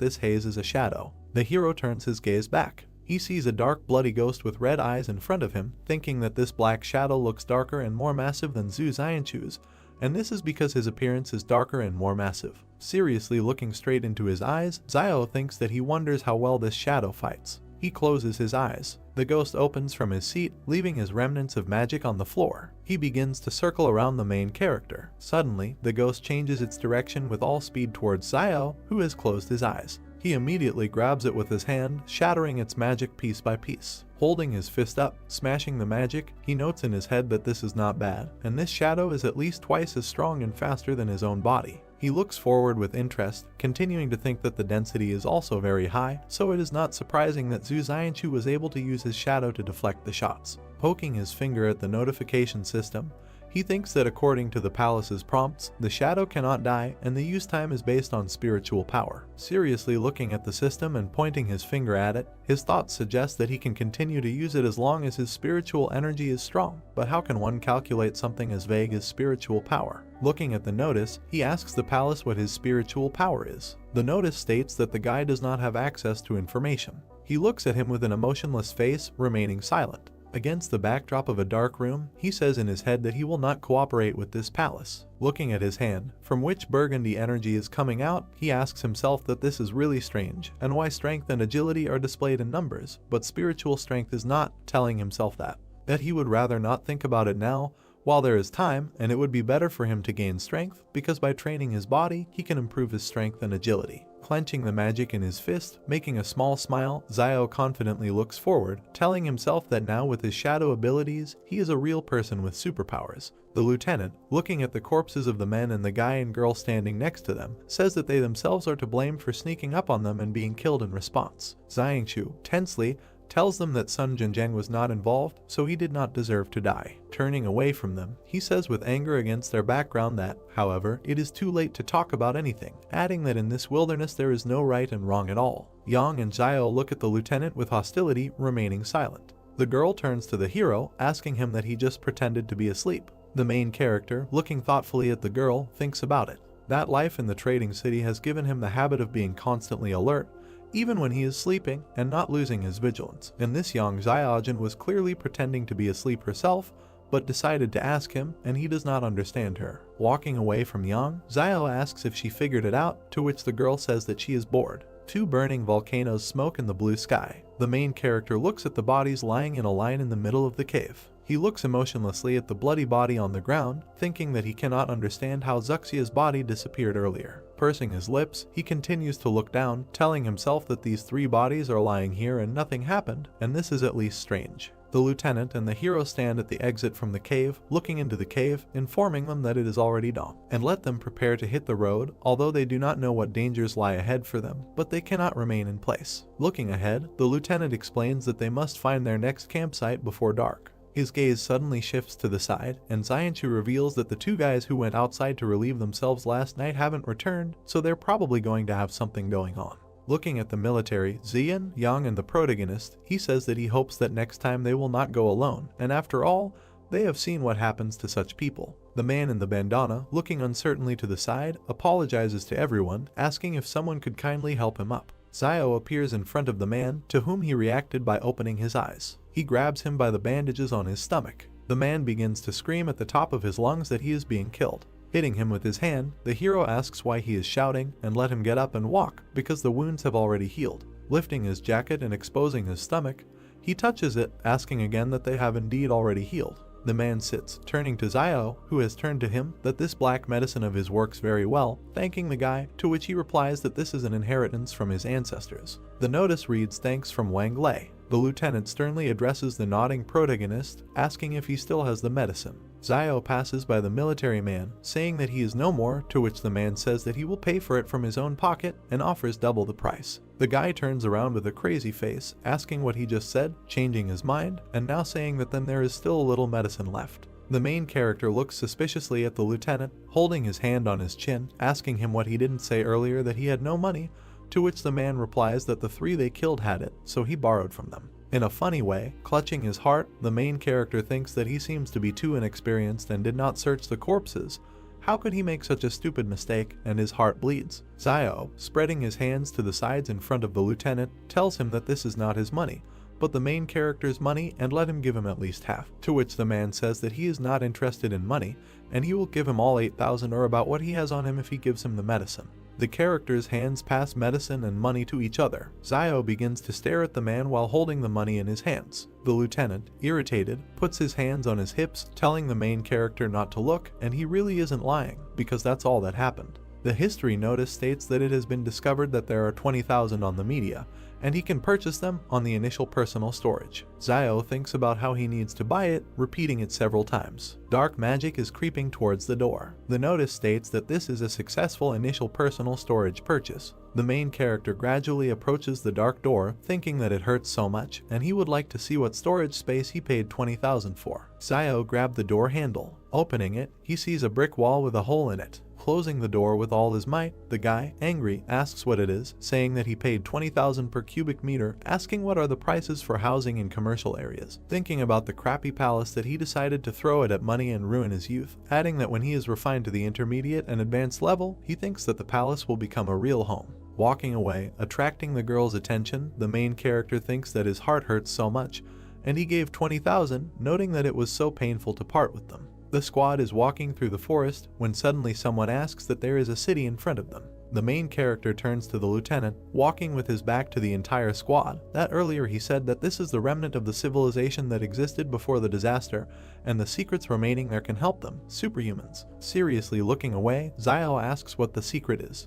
this haze is a shadow. The hero turns his gaze back. He sees a dark bloody ghost with red eyes in front of him, thinking that this black shadow looks darker and more massive than Zhu Xianchu's, and this is because his appearance is darker and more massive. Seriously looking straight into his eyes, Xiao thinks that he wonders how well this shadow fights. He closes his eyes. The ghost opens from his seat, leaving his remnants of magic on the floor. He begins to circle around the main character. Suddenly, the ghost changes its direction with all speed towards Xiao, who has closed his eyes. He immediately grabs it with his hand, shattering its magic piece by piece. Holding his fist up, smashing the magic, he notes in his head that this is not bad, and this shadow is at least twice as strong and faster than his own body. He looks forward with interest, continuing to think that the density is also very high, so it is not surprising that Zhu Xianchu was able to use his shadow to deflect the shots. Poking his finger at the notification system, he thinks that according to the palace's prompts, the shadow cannot die and the use time is based on spiritual power. Seriously looking at the system and pointing his finger at it, his thoughts suggest that he can continue to use it as long as his spiritual energy is strong. But how can one calculate something as vague as spiritual power? Looking at the notice, he asks the palace what his spiritual power is. The notice states that the guy does not have access to information. He looks at him with an emotionless face, remaining silent. Against the backdrop of a dark room, he says in his head that he will not cooperate with this palace. Looking at his hand, from which burgundy energy is coming out, he asks himself that this is really strange, and why strength and agility are displayed in numbers, but spiritual strength is not, telling himself that he would rather not think about it now, while there is time, and it would be better for him to gain strength, because by training his body, he can improve his strength and agility. Clenching the magic in his fist, making a small smile, Xiao confidently looks forward, telling himself that now with his shadow abilities, he is a real person with superpowers. The lieutenant, looking at the corpses of the men and the guy and girl standing next to them, says that they themselves are to blame for sneaking up on them and being killed in response. Xiangqiu, tensely, tells them that Sun Jinjiang was not involved, so he did not deserve to die. Turning away from them, he says with anger against their background that, however, it is too late to talk about anything, adding that in this wilderness there is no right and wrong at all. Yang and Xiao look at the lieutenant with hostility, remaining silent. The girl turns to the hero, asking him that he just pretended to be asleep. The main character, looking thoughtfully at the girl, thinks about it. That life in the trading city has given him the habit of being constantly alert, even when he is sleeping, and not losing his vigilance. And this young Xiaojin was clearly pretending to be asleep herself, but decided to ask him, and he does not understand her. Walking away from Yang, Xiao asks if she figured it out, to which the girl says that she is bored. Two burning volcanoes smoke in the blue sky. The main character looks at the bodies lying in a line in the middle of the cave. He looks emotionlessly at the bloody body on the ground, thinking that he cannot understand how Zuxia's body disappeared earlier. Pursing his lips, he continues to look down, telling himself that these three bodies are lying here and nothing happened, and this is at least strange. The lieutenant and the hero stand at the exit from the cave, looking into the cave, informing them that it is already dawn, and let them prepare to hit the road, although they do not know what dangers lie ahead for them, but they cannot remain in place. Looking ahead, the lieutenant explains that they must find their next campsite before dark. His gaze suddenly shifts to the side, and Xianchu reveals that the two guys who went outside to relieve themselves last night haven't returned, so they're probably going to have something going on. Looking at the military, Xian, Yang, and the protagonist, he says that he hopes that next time they will not go alone, and after all, they have seen what happens to such people. The man in the bandana, looking uncertainly to the side, apologizes to everyone, asking if someone could kindly help him up. Xiao appears in front of the man, to whom he reacted by opening his eyes. He grabs him by the bandages on his stomach. The man begins to scream at the top of his lungs that he is being killed. Hitting him with his hand, the hero asks why he is shouting and let him get up and walk, because the wounds have already healed. Lifting his jacket and exposing his stomach, he touches it, asking again that they have indeed already healed. The man sits, turning to Xiao, who has turned to him, that this black medicine of his works very well, thanking the guy, to which he replies that this is an inheritance from his ancestors. The notice reads thanks from Wang Lei. The lieutenant sternly addresses the nodding protagonist, asking if he still has the medicine. Xiao passes by the military man, saying that he is no more, to which the man says that he will pay for it from his own pocket and offers double the price. The guy turns around with a crazy face, asking what he just said, changing his mind, and now saying that then there is still a little medicine left. The main character looks suspiciously at the lieutenant, holding his hand on his chin, asking him what he didn't say earlier, that he had no money, to which the man replies that the three they killed had it, so he borrowed from them. In a funny way, clutching his heart, the main character thinks that he seems to be too inexperienced and did not search the corpses. How could he make such a stupid mistake, and his heart bleeds? Xiao, spreading his hands to the sides in front of the lieutenant, tells him that this is not his money, but the main character's money, and let him give him at least half, to which the man says that he is not interested in money, and he will give him all 8,000 or about what he has on him if he gives him the medicine. The characters' hands pass medicine and money to each other. Xiao begins to stare at the man while holding the money in his hands. The lieutenant, irritated, puts his hands on his hips, telling the main character not to look, and he really isn't lying, because that's all that happened. The history notice states that it has been discovered that there are 20,000 on the media, and he can purchase them on the initial personal storage. Zio thinks about how he needs to buy it, repeating it several times. Dark magic is creeping towards the door. The notice states that this is a successful initial personal storage purchase. The main character gradually approaches the dark door, thinking that it hurts so much, and he would like to see what storage space he paid 20,000 for. Zio grabbed the door handle. Opening it, he sees a brick wall with a hole in it. Closing the door with all his might, the guy, angry, asks what it is, saying that he paid 20,000 per cubic meter, asking what are the prices for housing in commercial areas. Thinking about the crappy palace that he decided to throw it at money and ruin his youth, adding that when he is refined to the intermediate and advanced level, he thinks that the palace will become a real home. Walking away, attracting the girl's attention, the main character thinks that his heart hurts so much, and he gave 20,000, noting that it was so painful to part with them. The squad is walking through the forest when suddenly someone asks that there is a city in front of them. The main character turns to the lieutenant, walking with his back to the entire squad. That earlier he said that this is the remnant of the civilization that existed before the disaster, and the secrets remaining there can help them, superhumans. Seriously looking away, Zio asks what the secret is.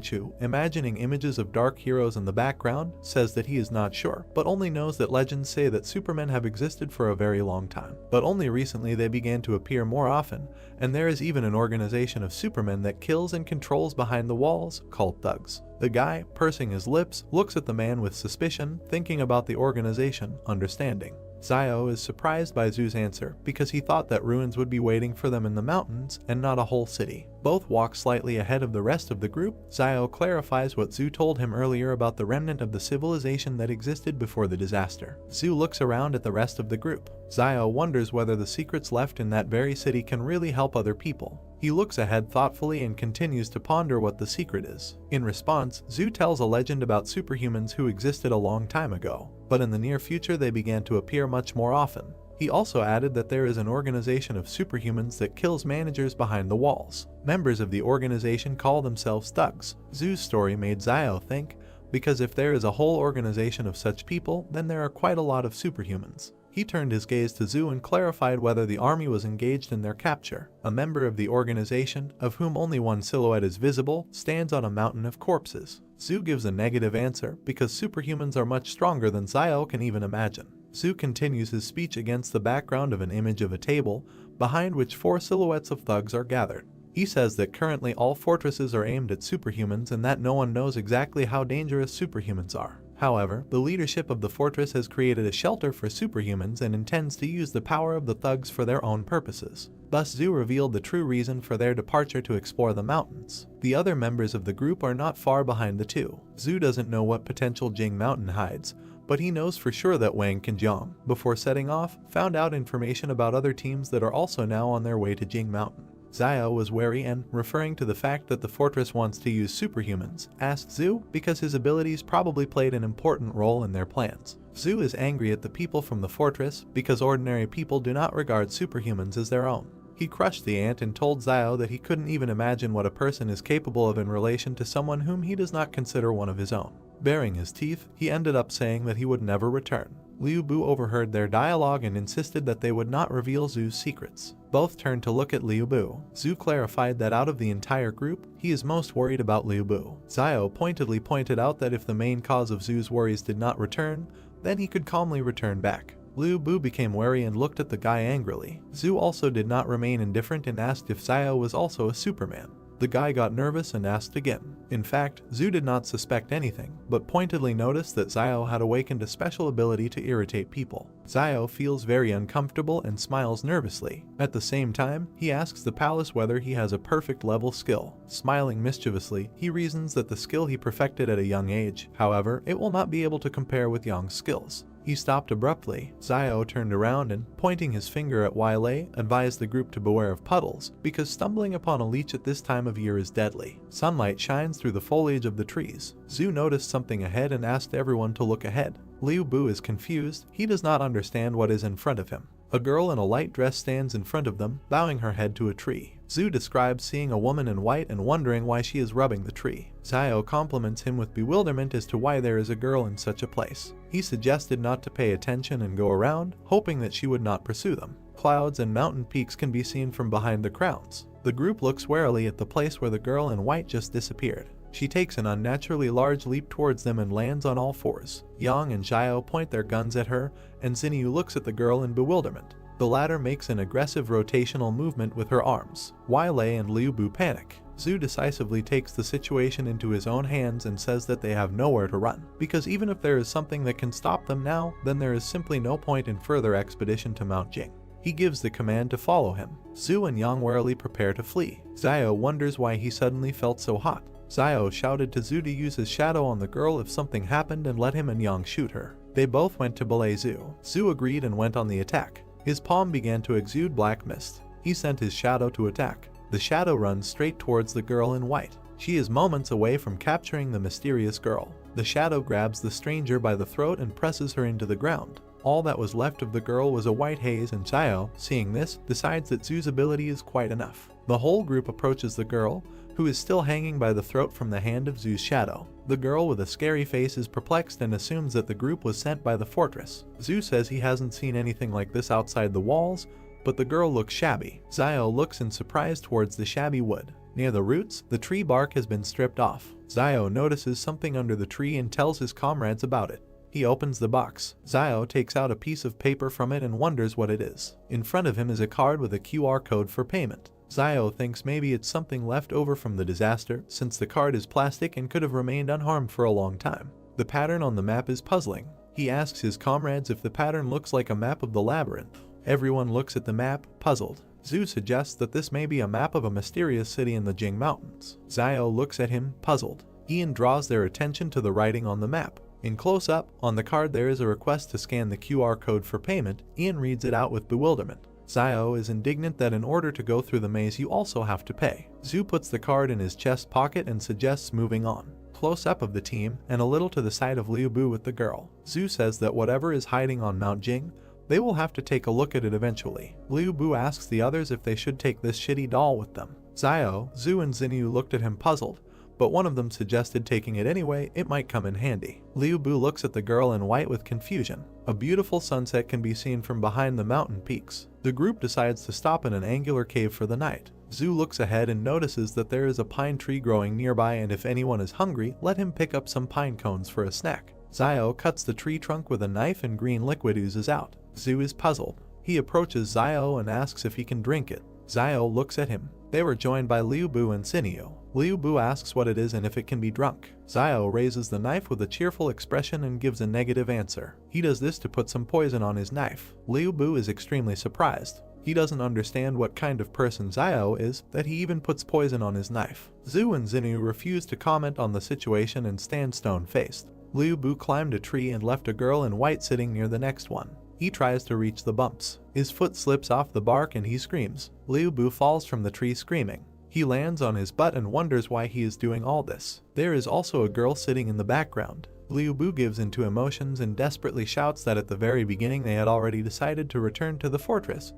Chu, imagining images of dark heroes in the background, says that he is not sure, but only knows that legends say that supermen have existed for a very long time. But only recently they began to appear more often, and there is even an organization of supermen that kills and controls behind the walls, called thugs. The guy, pursing his lips, looks at the man with suspicion, thinking about the organization, understanding. Zio is surprised by Zoo's answer because he thought that ruins would be waiting for them in the mountains and not a whole city. Both walk slightly ahead of the rest of the group. Zio clarifies what Zoo told him earlier about the remnant of the civilization that existed before the disaster. Zoo looks around at the rest of the group. Zio wonders whether the secrets left in that very city can really help other people. He looks ahead thoughtfully and continues to ponder what the secret is. In response, Zoo tells a legend about superhumans who existed a long time ago, but in the near future they began to appear much more often. He also added that there is an organization of superhumans that kills managers behind the walls. Members of the organization call themselves thugs. Zoo's story made Zio think, because if there is a whole organization of such people, then there are quite a lot of superhumans. He turned his gaze to Zoo and clarified whether the army was engaged in their capture. A member of the organization, of whom only one silhouette is visible, stands on a mountain of corpses. Zoo gives a negative answer because superhumans are much stronger than Zio can even imagine. Zoo continues his speech against the background of an image of a table, behind which 4 silhouettes of thugs are gathered. He says that currently all fortresses are aimed at superhumans and that no one knows exactly how dangerous superhumans are. However, the leadership of the fortress has created a shelter for superhumans and intends to use the power of the thugs for their own purposes. Thus, Zoo revealed the true reason for their departure to explore the mountains. The other members of the group are not far behind the two. Zoo doesn't know what potential Jing Mountain hides, but he knows for sure that Wang Qinjiang, before setting off, found out information about other teams that are also now on their way to Jing Mountain. Zio was wary and, referring to the fact that the fortress wants to use superhumans, asked Zoo because his abilities probably played an important role in their plans. Zoo is angry at the people from the fortress because ordinary people do not regard superhumans as their own. He crushed the ant and told Zio that he couldn't even imagine what a person is capable of in relation to someone whom he does not consider one of his own. Baring his teeth, he ended up saying that he would never return. Liu Bu overheard their dialogue and insisted that they would not reveal Zoo's secrets. Both turned to look at Liu Bu. Zoo clarified that out of the entire group, he is most worried about Liu Bu. Zio pointedly pointed out that if the main cause of Zoo's worries did not return, then he could calmly return back. Liu Bu became wary and looked at the guy angrily. Zoo also did not remain indifferent and asked if Zio was also a Superman. The guy got nervous and asked again. In fact, Zoo did not suspect anything, but pointedly noticed that Zio had awakened a special ability to irritate people. Zio feels very uncomfortable and smiles nervously. At the same time, he asks the palace whether he has a perfect level skill. Smiling mischievously, he reasons that the skill he perfected at a young age, however, it will not be able to compare with Yang's skills. He stopped abruptly. Zio turned around and, pointing his finger at Yahello, advised the group to beware of puddles, because stumbling upon a leech at this time of year is deadly. Sunlight shines through the foliage of the trees. Zoo noticed something ahead and asked everyone to look ahead. Liu Bu is confused. He does not understand what is in front of him. A girl in a light dress stands in front of them, bowing her head to a tree. Zoo describes seeing a woman in white and wondering why she is rubbing the tree. Zio compliments him with bewilderment as to why there is a girl in such a place. He suggested not to pay attention and go around, hoping that she would not pursue them. Clouds and mountain peaks can be seen from behind the crowns. The group looks warily at the place where the girl in white just disappeared. She takes an unnaturally large leap towards them and lands on all fours. Yang and Xiao point their guns at her, and Xinyu looks at the girl in bewilderment. The latter makes an aggressive rotational movement with her arms. Yahello and Liu Bu panic. Zhu decisively takes the situation into his own hands and says that they have nowhere to run, because even if there is something that can stop them now, then there is simply no point in further expedition to Mount Jing. He gives the command to follow him. Zhu and Yang warily prepare to flee. Xiao wonders why he suddenly felt so hot. Xiao shouted to Zhu to use his shadow on the girl if something happened and let him and Yang shoot her. They both went to belay Zhu. Zhu agreed and went on the attack. His palm began to exude black mist. He sent his shadow to attack. The shadow runs straight towards the girl in white. She is moments away from capturing the mysterious girl. The shadow grabs the stranger by the throat and presses her into the ground. All that was left of the girl was a white haze, and Xiao, seeing this, decides that Zhu's ability is quite enough. The whole group approaches the girl, who is still hanging by the throat from the hand of Zhu's shadow. The girl with a scary face is perplexed and assumes that the group was sent by the fortress. Zhu says he hasn't seen anything like this outside the walls, but the girl looks shabby. Xiao looks in surprise towards the shabby wood. Near the roots, the tree bark has been stripped off. Xiao notices something under the tree and tells his comrades about it. He opens the box. Xiao takes out a piece of paper from it and wonders what it is. In front of him is a card with a QR code for payment. Xiao thinks maybe it's something left over from the disaster, since the card is plastic and could have remained unharmed for a long time. The pattern on the map is puzzling. He asks his comrades if the pattern looks like a map of the labyrinth. Everyone looks at the map, puzzled. Zhu suggests that this may be a map of a mysterious city in the Jing Mountains. Xiao looks at him, puzzled. Ian draws their attention to the writing on the map. In close-up, on the card there is a request to scan the QR code for payment. Ian reads it out with bewilderment. Xiao is indignant that in order to go through the maze you also have to pay. Zhu puts the card in his chest pocket and suggests moving on. Close-up of the team, and a little to the side of Liu Bu with the girl. Zhu says that whatever is hiding on Mount Jing, they will have to take a look at it eventually. Liu Bu asks the others if they should take this shitty doll with them. Xiao, Zhu and Xinyu looked at him puzzled, but one of them suggested taking it anyway, it might come in handy. Liu Bu looks at the girl in white with confusion. A beautiful sunset can be seen from behind the mountain peaks. The group decides to stop in an angular cave for the night. Zhu looks ahead and notices that there is a pine tree growing nearby, and if anyone is hungry, let him pick up some pine cones for a snack. Xiao cuts the tree trunk with a knife and green liquid oozes out. Zhu is puzzled. He approaches Xiao and asks if he can drink it. Xiao looks at him. They were joined by Liu Bu and Xinyu. Liu Bu asks what it is and if it can be drunk. Xiao raises the knife with a cheerful expression and gives a negative answer. He does this to put some poison on his knife. Liu Bu is extremely surprised. He doesn't understand what kind of person Xiao is, that he even puts poison on his knife. Zhu and Xinyu refuse to comment on the situation and stand stone-faced. Liu Bu climbed a tree and left a girl in white sitting near the next one. He tries to reach the bumps. His foot slips off the bark and he screams. Liu Bu falls from the tree screaming. He lands on his butt and wonders why he is doing all this. There is also a girl sitting in the background. Liu Bu gives into emotions and desperately shouts that at the very beginning they had already decided to return to the fortress,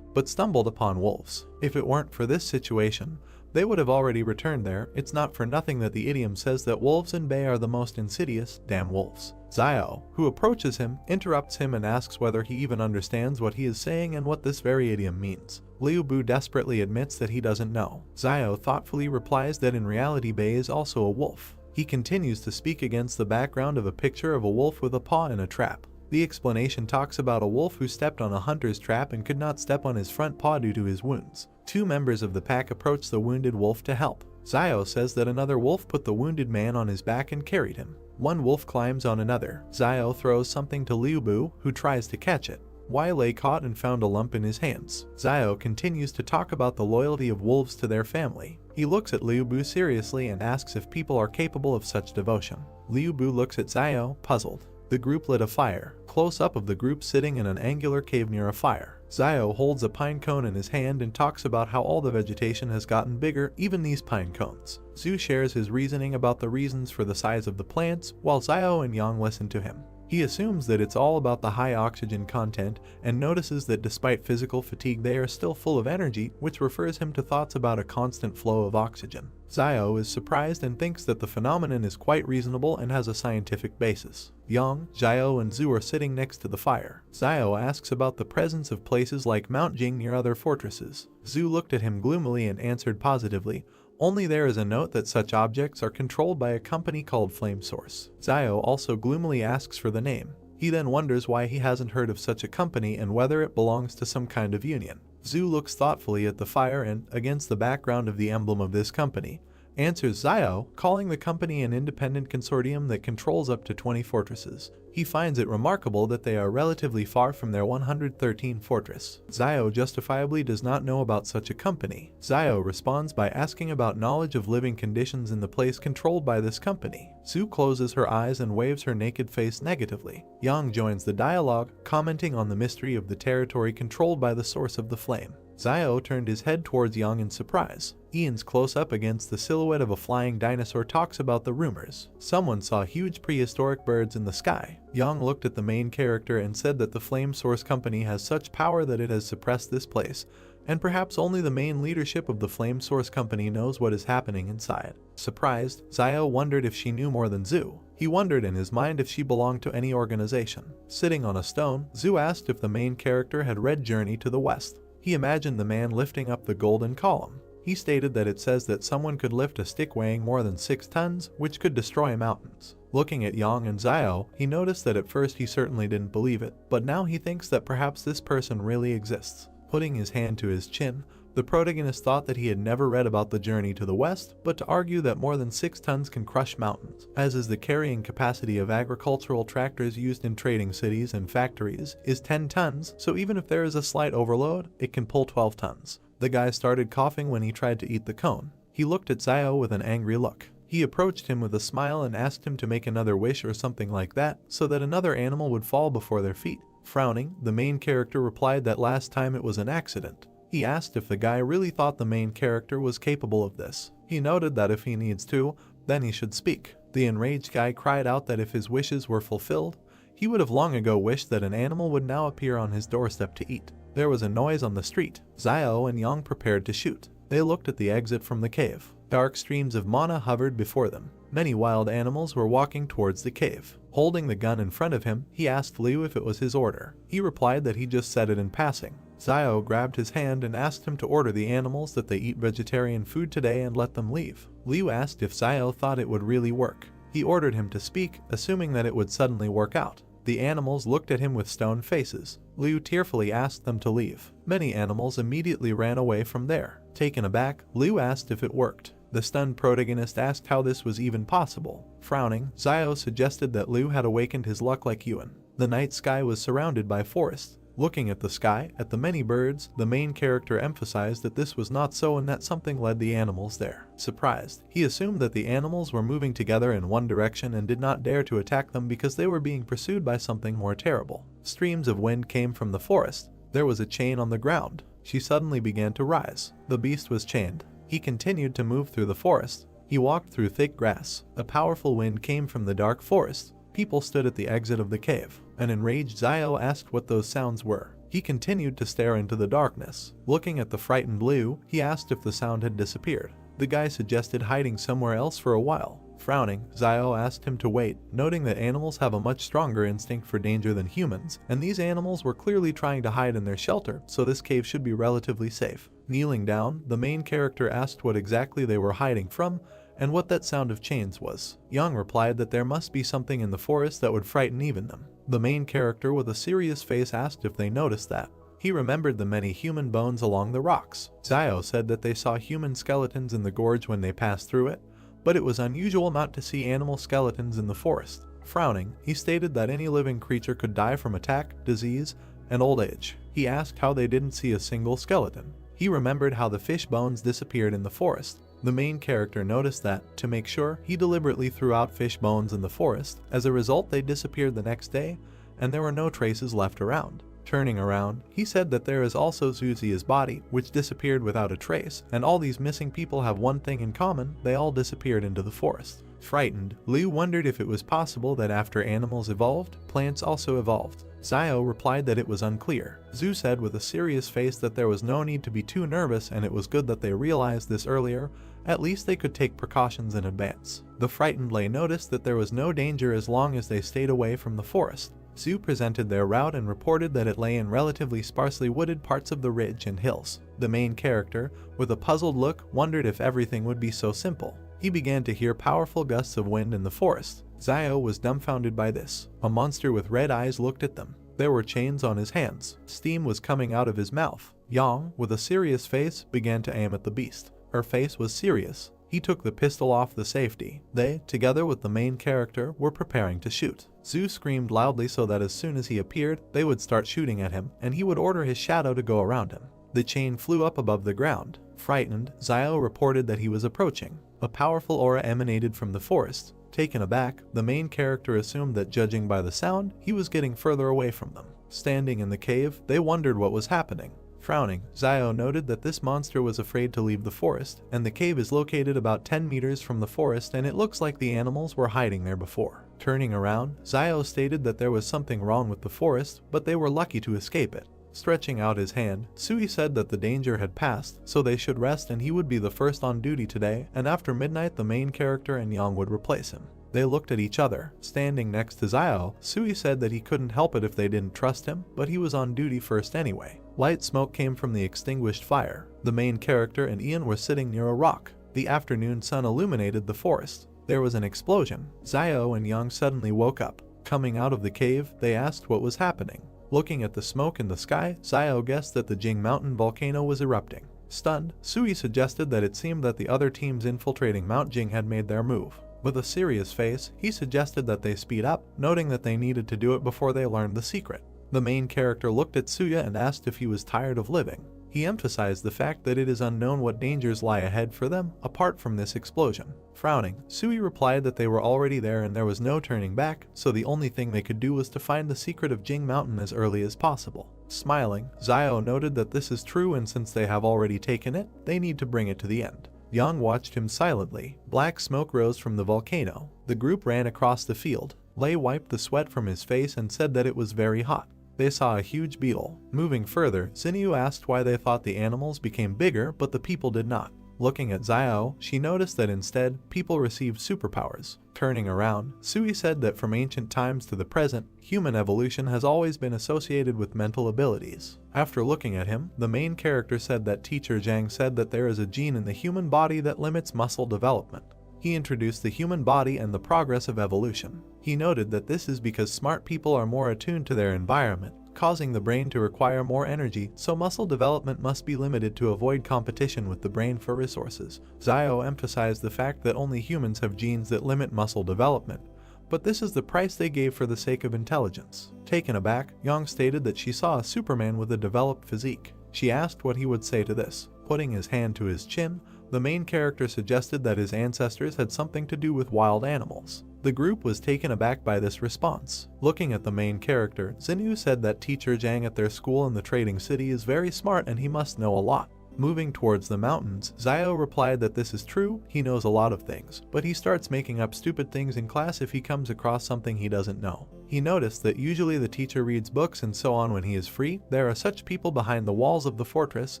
but stumbled upon wolves. If it weren't for this situation, they would have already returned there. It's not for nothing that the idiom says that wolves in bay are the most insidious, damn wolves. Xiao, who approaches him, interrupts him and asks whether he even understands what he is saying and what this very idiom means. Liu Bu desperately admits that he doesn't know. Xiao thoughtfully replies that in reality Bei is also a wolf. He continues to speak against the background of a picture of a wolf with a paw in a trap. The explanation talks about a wolf who stepped on a hunter's trap and could not step on his front paw due to his wounds. Two members of the pack approach the wounded wolf to help. Xiao says that another wolf put the wounded man on his back and carried him. One wolf climbs on another. Xiao throws something to Liu Bu, who tries to catch it. Yahello caught and found a lump in his hands. Xiao continues to talk about the loyalty of wolves to their family. He looks at Liu Bu seriously and asks if people are capable of such devotion. Liu Bu looks at Xiao, puzzled. The group lit a fire. Close-up of the group sitting in an angular cave near a fire. Xiao holds a pine cone in his hand and talks about how all the vegetation has gotten bigger, even these pine cones. Zhu shares his reasoning about the reasons for the size of the plants, while Xiao and Yang listen to him. He assumes that it's all about the high oxygen content and notices that despite physical fatigue they are still full of energy, which refers him to thoughts about a constant flow of oxygen. Zio is surprised and thinks that the phenomenon is quite reasonable and has a scientific basis. Yang, Zio, and Zhu are sitting next to the fire. Zio asks about the presence of places like Mount Jing near other fortresses. Zhu looked at him gloomily and answered positively, only there is a note that such objects are controlled by a company called Flame Source. Zio also gloomily asks for the name. He then wonders why he hasn't heard of such a company and whether it belongs to some kind of union. Zhu looks thoughtfully at the fire and, against the background of the emblem of this company, answers Zio, calling the company an independent consortium that controls up to 20 fortresses. He finds it remarkable that they are relatively far from their 113 fortress. Zio justifiably does not know about such a company. Zio responds by asking about knowledge of living conditions in the place controlled by this company. Zhu closes her eyes and waves her naked face negatively. Yang joins the dialogue, commenting on the mystery of the territory controlled by the source of the flame. Zio turned his head towards Yang in surprise. Ian's close-up against the silhouette of a flying dinosaur talks about the rumors. Someone saw huge prehistoric birds in the sky. Yang looked at the main character and said that the Flame Source Company has such power that it has suppressed this place, and perhaps only the main leadership of the Flame Source Company knows what is happening inside. Surprised, Zio wondered if she knew more than Zhu. He wondered in his mind if she belonged to any organization. Sitting on a stone, Zhu asked if the main character had read Journey to the West. He imagined the man lifting up the golden column. He stated that it says that someone could lift a stick weighing more than 6 tons, which could destroy mountains. Looking at Yang and Zio, he noticed that at first he certainly didn't believe it, but now he thinks that perhaps this person really exists. Putting his hand to his chin, the protagonist thought that he had never read about the Journey to the West, but to argue that more than 6 tons can crush mountains, as is the carrying capacity of agricultural tractors used in trading cities and factories, is 10 tons, so even if there is a slight overload, it can pull 12 tons. The guy started coughing when he tried to eat the cone. He looked at Zio with an angry look. He approached him with a smile and asked him to make another wish or something like that, so that another animal would fall before their feet. Frowning, the main character replied that last time it was an accident. He asked if the guy really thought the main character was capable of this. He noted that if he needs to, then he should speak. The enraged guy cried out that if his wishes were fulfilled, he would have long ago wished that an animal would now appear on his doorstep to eat. There was a noise on the street. Zio and Yang prepared to shoot. They looked at the exit from the cave. Dark streams of mana hovered before them. Many wild animals were walking towards the cave. Holding the gun in front of him, he asked Liu if it was his order. He replied that he just said it in passing. Zio grabbed his hand and asked him to order the animals that they eat vegetarian food today and let them leave. Liu asked if Zio thought it would really work. He ordered him to speak, assuming that it would suddenly work out. The animals looked at him with stone faces. Liu tearfully asked them to leave. Many animals immediately ran away from there. Taken aback, Liu asked if it worked. The stunned protagonist asked how this was even possible. Frowning, Zio suggested that Liu had awakened his luck like Yuan. The night sky was surrounded by forests. Looking at the sky, at the many birds, the main character emphasized that this was not so and that something led the animals there. Surprised, he assumed that the animals were moving together in one direction and did not dare to attack them because they were being pursued by something more terrible. Streams of wind came from the forest. There was a chain on the ground. She suddenly began to rise. The beast was chained. He continued to move through the forest. He walked through thick grass. A powerful wind came from the dark forest. People stood at the exit of the cave. An enraged Zio asked what those sounds were. He continued to stare into the darkness. Looking at the frightened Liu, he asked if the sound had disappeared. The guy suggested hiding somewhere else for a while. Frowning, Zio asked him to wait, noting that animals have a much stronger instinct for danger than humans, and these animals were clearly trying to hide in their shelter, so this cave should be relatively safe. Kneeling down, the main character asked what exactly they were hiding from, and what that sound of chains was. Yang replied that there must be something in the forest that would frighten even them. The main character with a serious face asked if they noticed that. He remembered the many human bones along the rocks. Zio said that they saw human skeletons in the gorge when they passed through it, but it was unusual not to see animal skeletons in the forest. Frowning, he stated that any living creature could die from attack, disease, and old age. He asked how they didn't see a single skeleton. He remembered how the fish bones disappeared in the forest. The main character noticed that, to make sure, he deliberately threw out fish bones in the forest. As a result, they disappeared the next day, and there were no traces left around. Turning around, he said that there is also Zuzia's body, which disappeared without a trace, and all these missing people have one thing in common: they all disappeared into the forest. Frightened, Liu wondered if it was possible that after animals evolved, plants also evolved. Xiao replied that it was unclear. Zhu said with a serious face that there was no need to be too nervous and it was good that they realized this earlier, at least they could take precautions in advance. The frightened Lei noticed that there was no danger as long as they stayed away from the forest. Zhu presented their route and reported that it lay in relatively sparsely wooded parts of the ridge and hills. The main character, with a puzzled look, wondered if everything would be so simple. He began to hear powerful gusts of wind in the forest. Xiao was dumbfounded by this. A monster with red eyes looked at them. There were chains on his hands. Steam was coming out of his mouth. Yang, with a serious face, began to aim at the beast. Her face was serious. He took the pistol off the safety. They, together with the main character, were preparing to shoot. Zhu screamed loudly so that as soon as he appeared, they would start shooting at him, and he would order his shadow to go around him. The chain flew up above the ground. Frightened, Xiao reported that he was approaching. A powerful aura emanated from the forest. Taken aback, the main character assumed that judging by the sound, he was getting further away from them. Standing in the cave, they wondered what was happening. Frowning, Xiao noted that this monster was afraid to leave the forest, and the cave is located about 10 meters from the forest and it looks like the animals were hiding there before. Turning around, Xiao stated that there was something wrong with the forest, but they were lucky to escape it. Stretching out his hand, Sui said that the danger had passed, so they should rest and he would be the first on duty today, and after midnight the main character and Yang would replace him. They looked at each other. Standing next to Xiao, Sui said that he couldn't help it if they didn't trust him, but he was on duty first anyway. Light smoke came from the extinguished fire. The main character and Ian were sitting near a rock. The afternoon sun illuminated the forest. There was an explosion. Xiao and Yang suddenly woke up. Coming out of the cave, they asked what was happening. Looking at the smoke in the sky, Xiao guessed that the Jing Mountain volcano was erupting. Stunned, Sui suggested that it seemed that the other teams infiltrating Mount Jing had made their move. With a serious face, he suggested that they speed up, noting that they needed to do it before they learned the secret. The main character looked at Suya and asked if he was tired of living. He emphasized the fact that it is unknown what dangers lie ahead for them, apart from this explosion. Frowning, Sui replied that they were already there and there was no turning back, so the only thing they could do was to find the secret of Jing Mountain as early as possible. Smiling, Xiao noted that this is true and since they have already taken it, they need to bring it to the end. Yang watched him silently. Black smoke rose from the volcano. The group ran across the field. Lei wiped the sweat from his face and said that it was very hot. They saw a huge beetle. Moving further, Xinyu asked why they thought the animals became bigger but the people did not. Looking at Xiao, she noticed that instead, people received superpowers. Turning around, Sui said that from ancient times to the present, human evolution has always been associated with mental abilities. After looking at him, the main character said that Teacher Zhang said that there is a gene in the human body that limits muscle development. He introduced the human body and the progress of evolution. He noted that this is because smart people are more attuned to their environment, causing the brain to require more energy, so muscle development must be limited to avoid competition with the brain for resources. Xiao emphasized the fact that only humans have genes that limit muscle development, but this is the price they gave for the sake of intelligence. Taken aback, Yang stated that she saw a Superman with a developed physique. She asked what he would say to this. Putting his hand to his chin, the main character suggested that his ancestors had something to do with wild animals. The group was taken aback by this response. Looking at the main character, Xinyu said that Teacher Zhang at their school in the trading city is very smart and he must know a lot. Moving towards the mountains, Xiao replied that this is true, he knows a lot of things, but he starts making up stupid things in class if he comes across something he doesn't know. He noticed that usually the teacher reads books and so on when he is free. There are such people behind the walls of the fortress,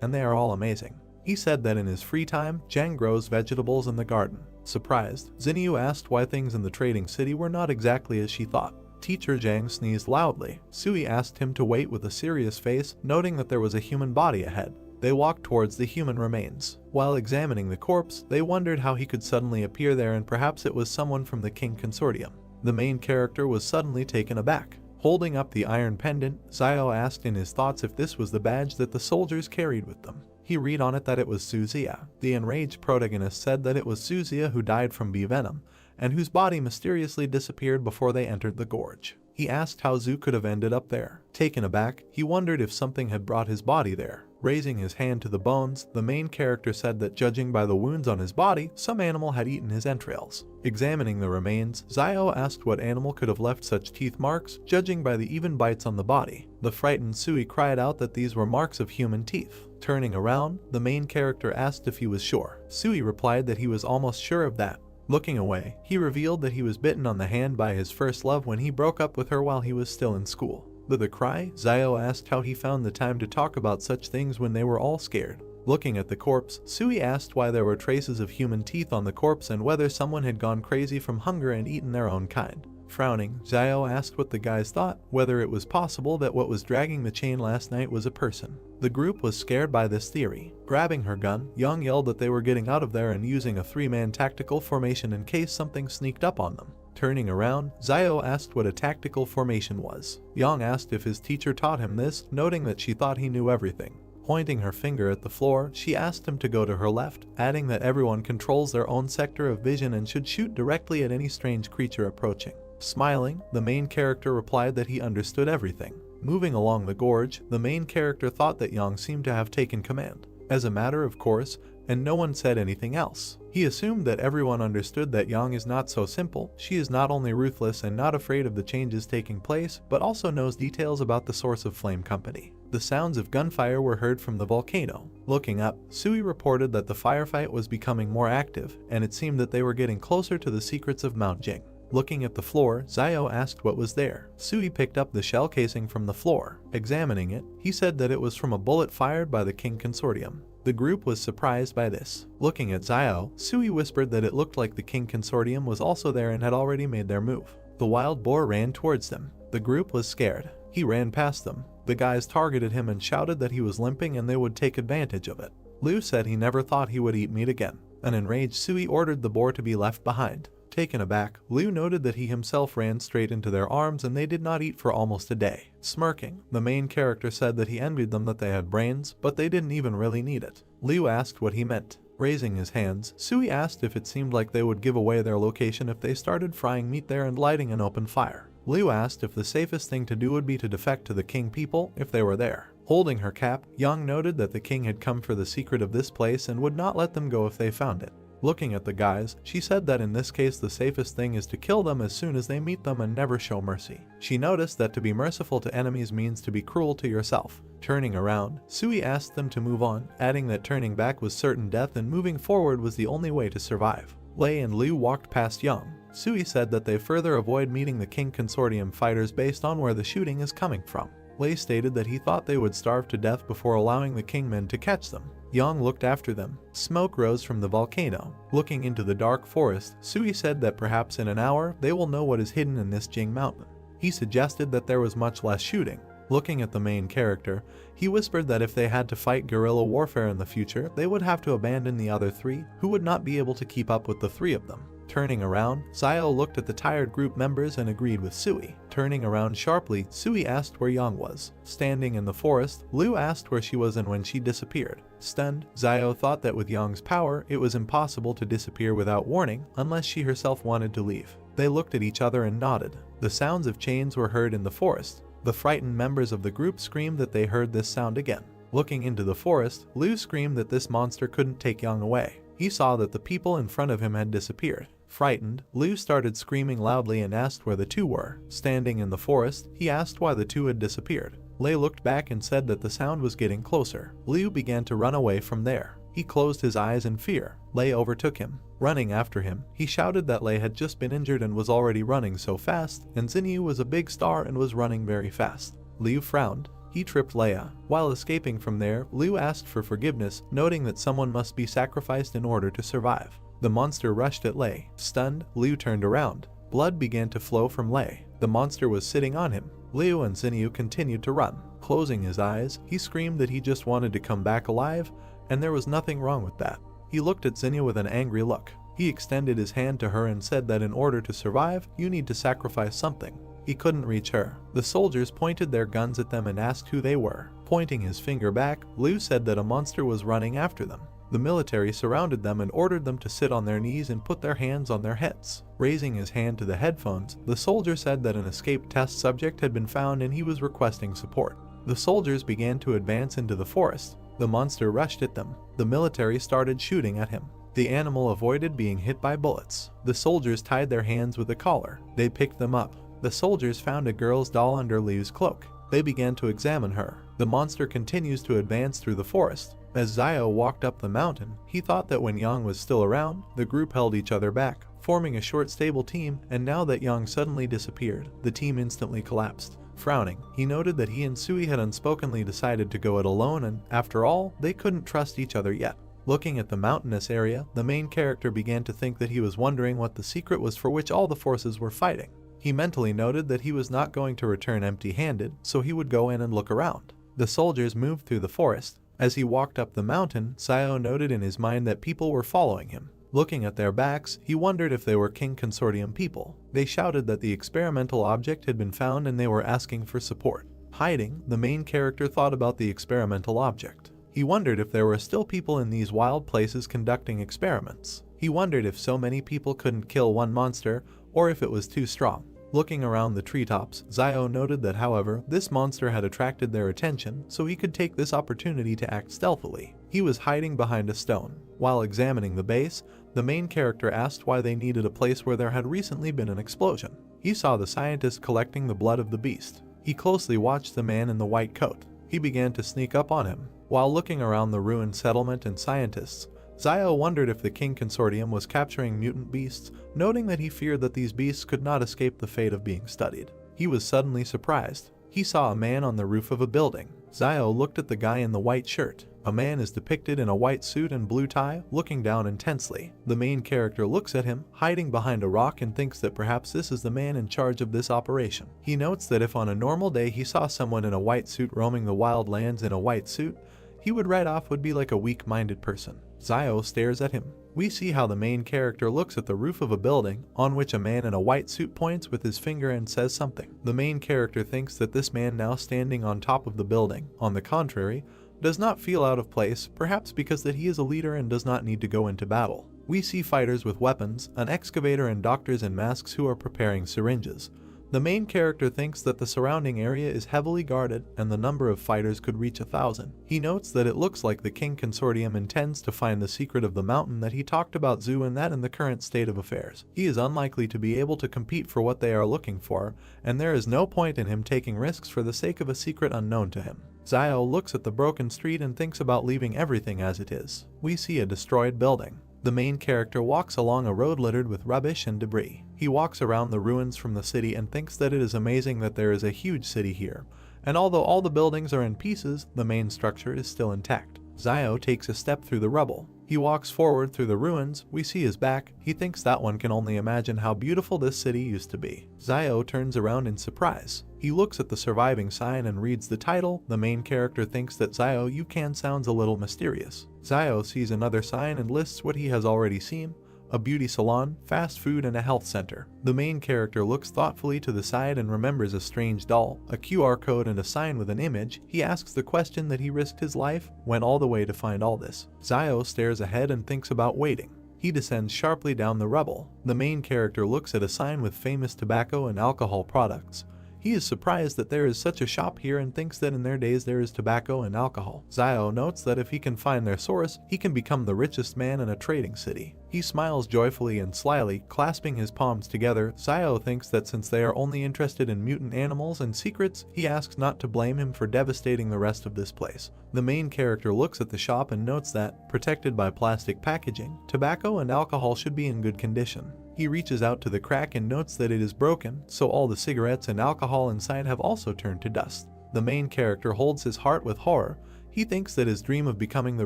and they are all amazing. He said that in his free time, Zhang grows vegetables in the garden. Surprised, Xinyu asked why things in the trading city were not exactly as she thought. Teacher Zhang sneezed loudly. Sui asked him to wait with a serious face, noting that there was a human body ahead. They walked towards the human remains. While examining the corpse, they wondered how he could suddenly appear there and perhaps it was someone from the King Consortium. The main character was suddenly taken aback. Holding up the iron pendant, Xiao asked in his thoughts if this was the badge that the soldiers carried with them. He read on it that it was Suzia. The enraged protagonist said that it was Suzia who died from bee venom, and whose body mysteriously disappeared before they entered the gorge. He asked how Zhu could have ended up there. Taken aback, he wondered if something had brought his body there. Raising his hand to the bones, the main character said that judging by the wounds on his body, some animal had eaten his entrails. Examining the remains, Xiao asked what animal could have left such teeth marks, judging by the even bites on the body. The frightened Sui cried out that these were marks of human teeth. Turning around, the main character asked if he was sure. Sui replied that he was almost sure of that. Looking away, he revealed that he was bitten on the hand by his first love when he broke up with her while he was still in school. With a cry, Xiao asked how he found the time to talk about such things when they were all scared. Looking at the corpse, Sui asked why there were traces of human teeth on the corpse and whether someone had gone crazy from hunger and eaten their own kind. Frowning, Xiao asked what the guys thought, whether it was possible that what was dragging the chain last night was a person. The group was scared by this theory. Grabbing her gun, Yang yelled that they were getting out of there and using a 3-man tactical formation in case something sneaked up on them. Turning around, Xiao asked what a tactical formation was. Yang asked if his teacher taught him this, noting that she thought he knew everything. Pointing her finger at the floor, she asked him to go to her left, adding that everyone controls their own sector of vision and should shoot directly at any strange creature approaching. Smiling, the main character replied that he understood everything. Moving along the gorge, the main character thought that Yang seemed to have taken command. As a matter of course, and no one said anything else. He assumed that everyone understood that Yang is not so simple. She is not only ruthless and not afraid of the changes taking place, but also knows details about the source of Flame Company. The sounds of gunfire were heard from the volcano. Looking up, Sui reported that the firefight was becoming more active, and it seemed that they were getting closer to the secrets of Mount Jing. Looking at the floor, Xiao asked what was there. Sui picked up the shell casing from the floor. Examining it, he said that it was from a bullet fired by the King Consortium. The group was surprised by this. Looking at Xiao, Sui whispered that it looked like the King Consortium was also there and had already made their move. The wild boar ran towards them. The group was scared. He ran past them. The guys targeted him and shouted that he was limping and they would take advantage of it. Liu said he never thought he would eat meat again. An enraged Sui ordered the boar to be left behind. Taken aback, Liu noted that he himself ran straight into their arms and they did not eat for almost a day. Smirking, the main character said that he envied them that they had brains, but they didn't even really need it. Liu asked what he meant. Raising his hands, Sui asked if it seemed like they would give away their location if they started frying meat there and lighting an open fire. Liu asked if the safest thing to do would be to defect to the king people if they were there. Holding her cap, Yang noted that the king had come for the secret of this place and would not let them go if they found it. Looking at the guys, she said that in this case the safest thing is to kill them as soon as they meet them and never show mercy. She noticed that to be merciful to enemies means to be cruel to yourself. Turning around, Sui asked them to move on, adding that turning back was certain death and moving forward was the only way to survive. Lei and Liu walked past Yang. Sui said that they further avoid meeting the King Consortium fighters based on where the shooting is coming from. Lei stated that he thought they would starve to death before allowing the Kingmen to catch them. Yang looked after them. Smoke rose from the volcano. Looking into the dark forest, Sui said that perhaps in an hour they will know what is hidden in this Jing mountain. He suggested that there was much less shooting. Looking at the main character, he whispered that if they had to fight guerrilla warfare in the future, they would have to abandon the other three, who would not be able to keep up with the three of them. Turning around, Xiao looked at the tired group members and agreed with Sui. Turning around sharply, Sui asked where Yang was. Standing in the forest, Liu asked where she was and when she disappeared. Stunned, Xiao thought that with Yang's power, it was impossible to disappear without warning unless she herself wanted to leave. They looked at each other and nodded. The sounds of chains were heard in the forest. The frightened members of the group screamed that they heard this sound again. Looking into the forest, Liu screamed that this monster couldn't take Yang away. He saw that the people in front of him had disappeared. Frightened, Liu started screaming loudly and asked where the two were. Standing in the forest, he asked why the two had disappeared. Lei looked back and said that the sound was getting closer. Liu began to run away from there. He closed his eyes in fear. Lei overtook him. Running after him, he shouted that Lei had just been injured and was already running so fast, and Xinyu was a big star and was running very fast. Liu frowned. He tripped Leia. While escaping from there, Liu asked for forgiveness, noting that someone must be sacrificed in order to survive. The monster rushed at Lei. Stunned, Liu turned around. Blood began to flow from Lei. The monster was sitting on him. Liu and Xinyu continued to run. Closing his eyes, he screamed that he just wanted to come back alive, and there was nothing wrong with that. He looked at Xinyu with an angry look. He extended his hand to her and said that in order to survive, you need to sacrifice something. He couldn't reach her. The soldiers pointed their guns at them and asked who they were. Pointing his finger back, Liu said that a monster was running after them. The military surrounded them and ordered them to sit on their knees and put their hands on their heads. Raising his hand to the headphones, the soldier said that an escaped test subject had been found and he was requesting support. The soldiers began to advance into the forest. The monster rushed at them. The military started shooting at him. The animal avoided being hit by bullets. The soldiers tied their hands with a collar. They picked them up. The soldiers found a girl's doll under Liu's cloak. They began to examine her. The monster continues to advance through the forest. As Xiao walked up the mountain, he thought that when Yang was still around, the group held each other back. forming a short stable team, and now that Yang suddenly disappeared, the team instantly collapsed. Frowning, he noted that he and Sui had unspokenly decided to go it alone, and after all, they couldn't trust each other yet. Looking at the mountainous area, the main character began to think that he was wondering what the secret was for which all the forces were fighting. He mentally noted that he was not going to return empty-handed, so he would go in and look around. The soldiers moved through the forest. As he walked up the mountain, Zayo noted in his mind that people were following him. Looking at their backs, he wondered if they were King Consortium people. They shouted that the experimental object had been found and they were asking for support. Hiding, the main character thought about the experimental object. He wondered if there were still people in these wild places conducting experiments. He wondered if so many people couldn't kill one monster, or if it was too strong. Looking around the treetops, Zayo noted that, however, this monster had attracted their attention, so he could take this opportunity to act stealthily. He was hiding behind a stone. While examining the base, the main character asked why they needed a place where there had recently been an explosion. He saw the scientist collecting the blood of the beast. He closely watched the man in the white coat. He began to sneak up on him. While looking around the ruined settlement and scientists, Zayo wondered if the King Consortium was capturing mutant beasts, noting that he feared that these beasts could not escape the fate of being studied. He was suddenly surprised. He saw a man on the roof of a building. Zayo looked at the guy in the white shirt. A man is depicted in a white suit and blue tie, looking down intensely. The main character looks at him, hiding behind a rock, and thinks that perhaps this is the man in charge of this operation. He notes that if on a normal day he saw someone in a white suit roaming the wild lands in a white suit, he would right off would be like a weak-minded person. Zayo stares at him. We see how the main character looks at the roof of a building, on which a man in a white suit points with his finger and says something. The main character thinks that this man now standing on top of the building, on the contrary, does not feel out of place, perhaps because that he is a leader and does not need to go into battle. We see fighters with weapons, an excavator, and doctors in masks who are preparing syringes. The main character thinks that the surrounding area is heavily guarded and the number of fighters could reach 1,000. He notes that it looks like the King Consortium intends to find the secret of the mountain that he talked about Zoo, and that in the current state of affairs, he is unlikely to be able to compete for what they are looking for, and there is no point in him taking risks for the sake of a secret unknown to him. Zayo looks at the broken street and thinks about leaving everything as it is. We see a destroyed building. The main character walks along a road littered with rubbish and debris. He walks around the ruins from the city and thinks that it is amazing that there is a huge city here, and although all the buildings are in pieces, the main structure is still intact. Zayo takes a step through the rubble. He walks forward through the ruins. We see his back. He thinks that one can only imagine how beautiful this city used to be. Zayo turns around in surprise. He looks at the surviving sign and reads the title. The main character thinks that Zayo you can sounds a little mysterious. Zayo sees another sign and lists what he has already seen: a beauty salon, fast food, and a health center. The main character looks thoughtfully to the side and remembers a strange doll, a QR code, and a sign with an image. He asks the question that he risked his life, went all the way to find all this. Zayo stares ahead and thinks about waiting. He descends sharply down the rubble. The main character looks at a sign with famous tobacco and alcohol products. He is surprised that there is such a shop here and thinks that in their days there is tobacco and alcohol. Zayo notes that if he can find their source, he can become the richest man in a trading city. He smiles joyfully and slyly, clasping his palms together. Zayo thinks that since they are only interested in mutant animals and secrets, he asks not to blame him for devastating the rest of this place. The main character looks at the shop and notes that, protected by plastic packaging, tobacco and alcohol should be in good condition. He reaches out to the crack and notes that it is broken, so all the cigarettes and alcohol inside have also turned to dust. The main character holds his heart with horror. He thinks that his dream of becoming the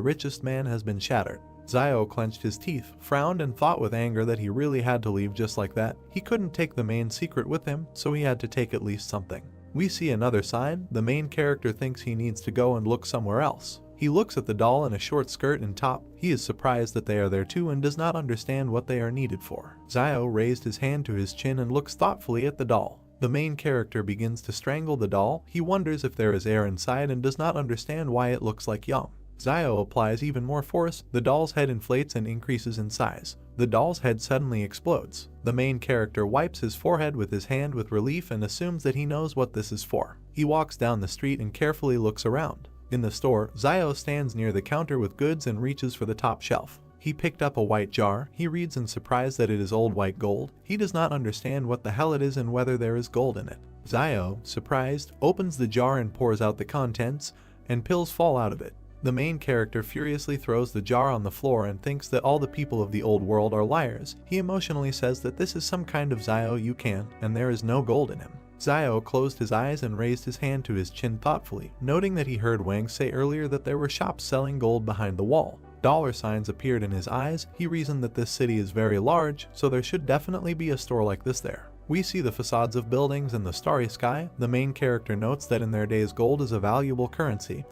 richest man has been shattered. Zayo clenched his teeth, frowned, and thought with anger that he really had to leave just like that. He couldn't take the main secret with him, so he had to take at least something. We see another sign. The main character thinks he needs to go and look somewhere else. He looks at the doll in a short skirt and top. He is surprised that they are there too and does not understand what they are needed for. Zayo raised his hand to his chin and looks thoughtfully at the doll. The main character begins to strangle the doll. He wonders if there is air inside and does not understand why it looks like Young. Zayo applies even more force. The doll's head inflates and increases in size. The doll's head suddenly explodes. The main character wipes his forehead with his hand with relief and assumes that he knows what this is for. He walks down the street and carefully looks around. In the store, Zayo stands near the counter with goods and reaches for the top shelf. He picked up a white jar. He reads in surprise that it is old white gold. He does not understand what the hell it is and whether there is gold in it. Zayo, surprised, opens the jar and pours out the contents, and pills fall out of it. The main character furiously throws the jar on the floor and thinks that all the people of the old world are liars. He emotionally says that this is some kind of Zio you can, and there is no gold in him. Zio closed his eyes and raised his hand to his chin thoughtfully, noting that he heard Wang say earlier that there were shops selling gold behind the wall. Dollar signs appeared in his eyes. He reasoned that this city is very large, so there should definitely be a store like this there. We see the facades of buildings and the starry sky. The main character notes that in their days gold is a valuable currency,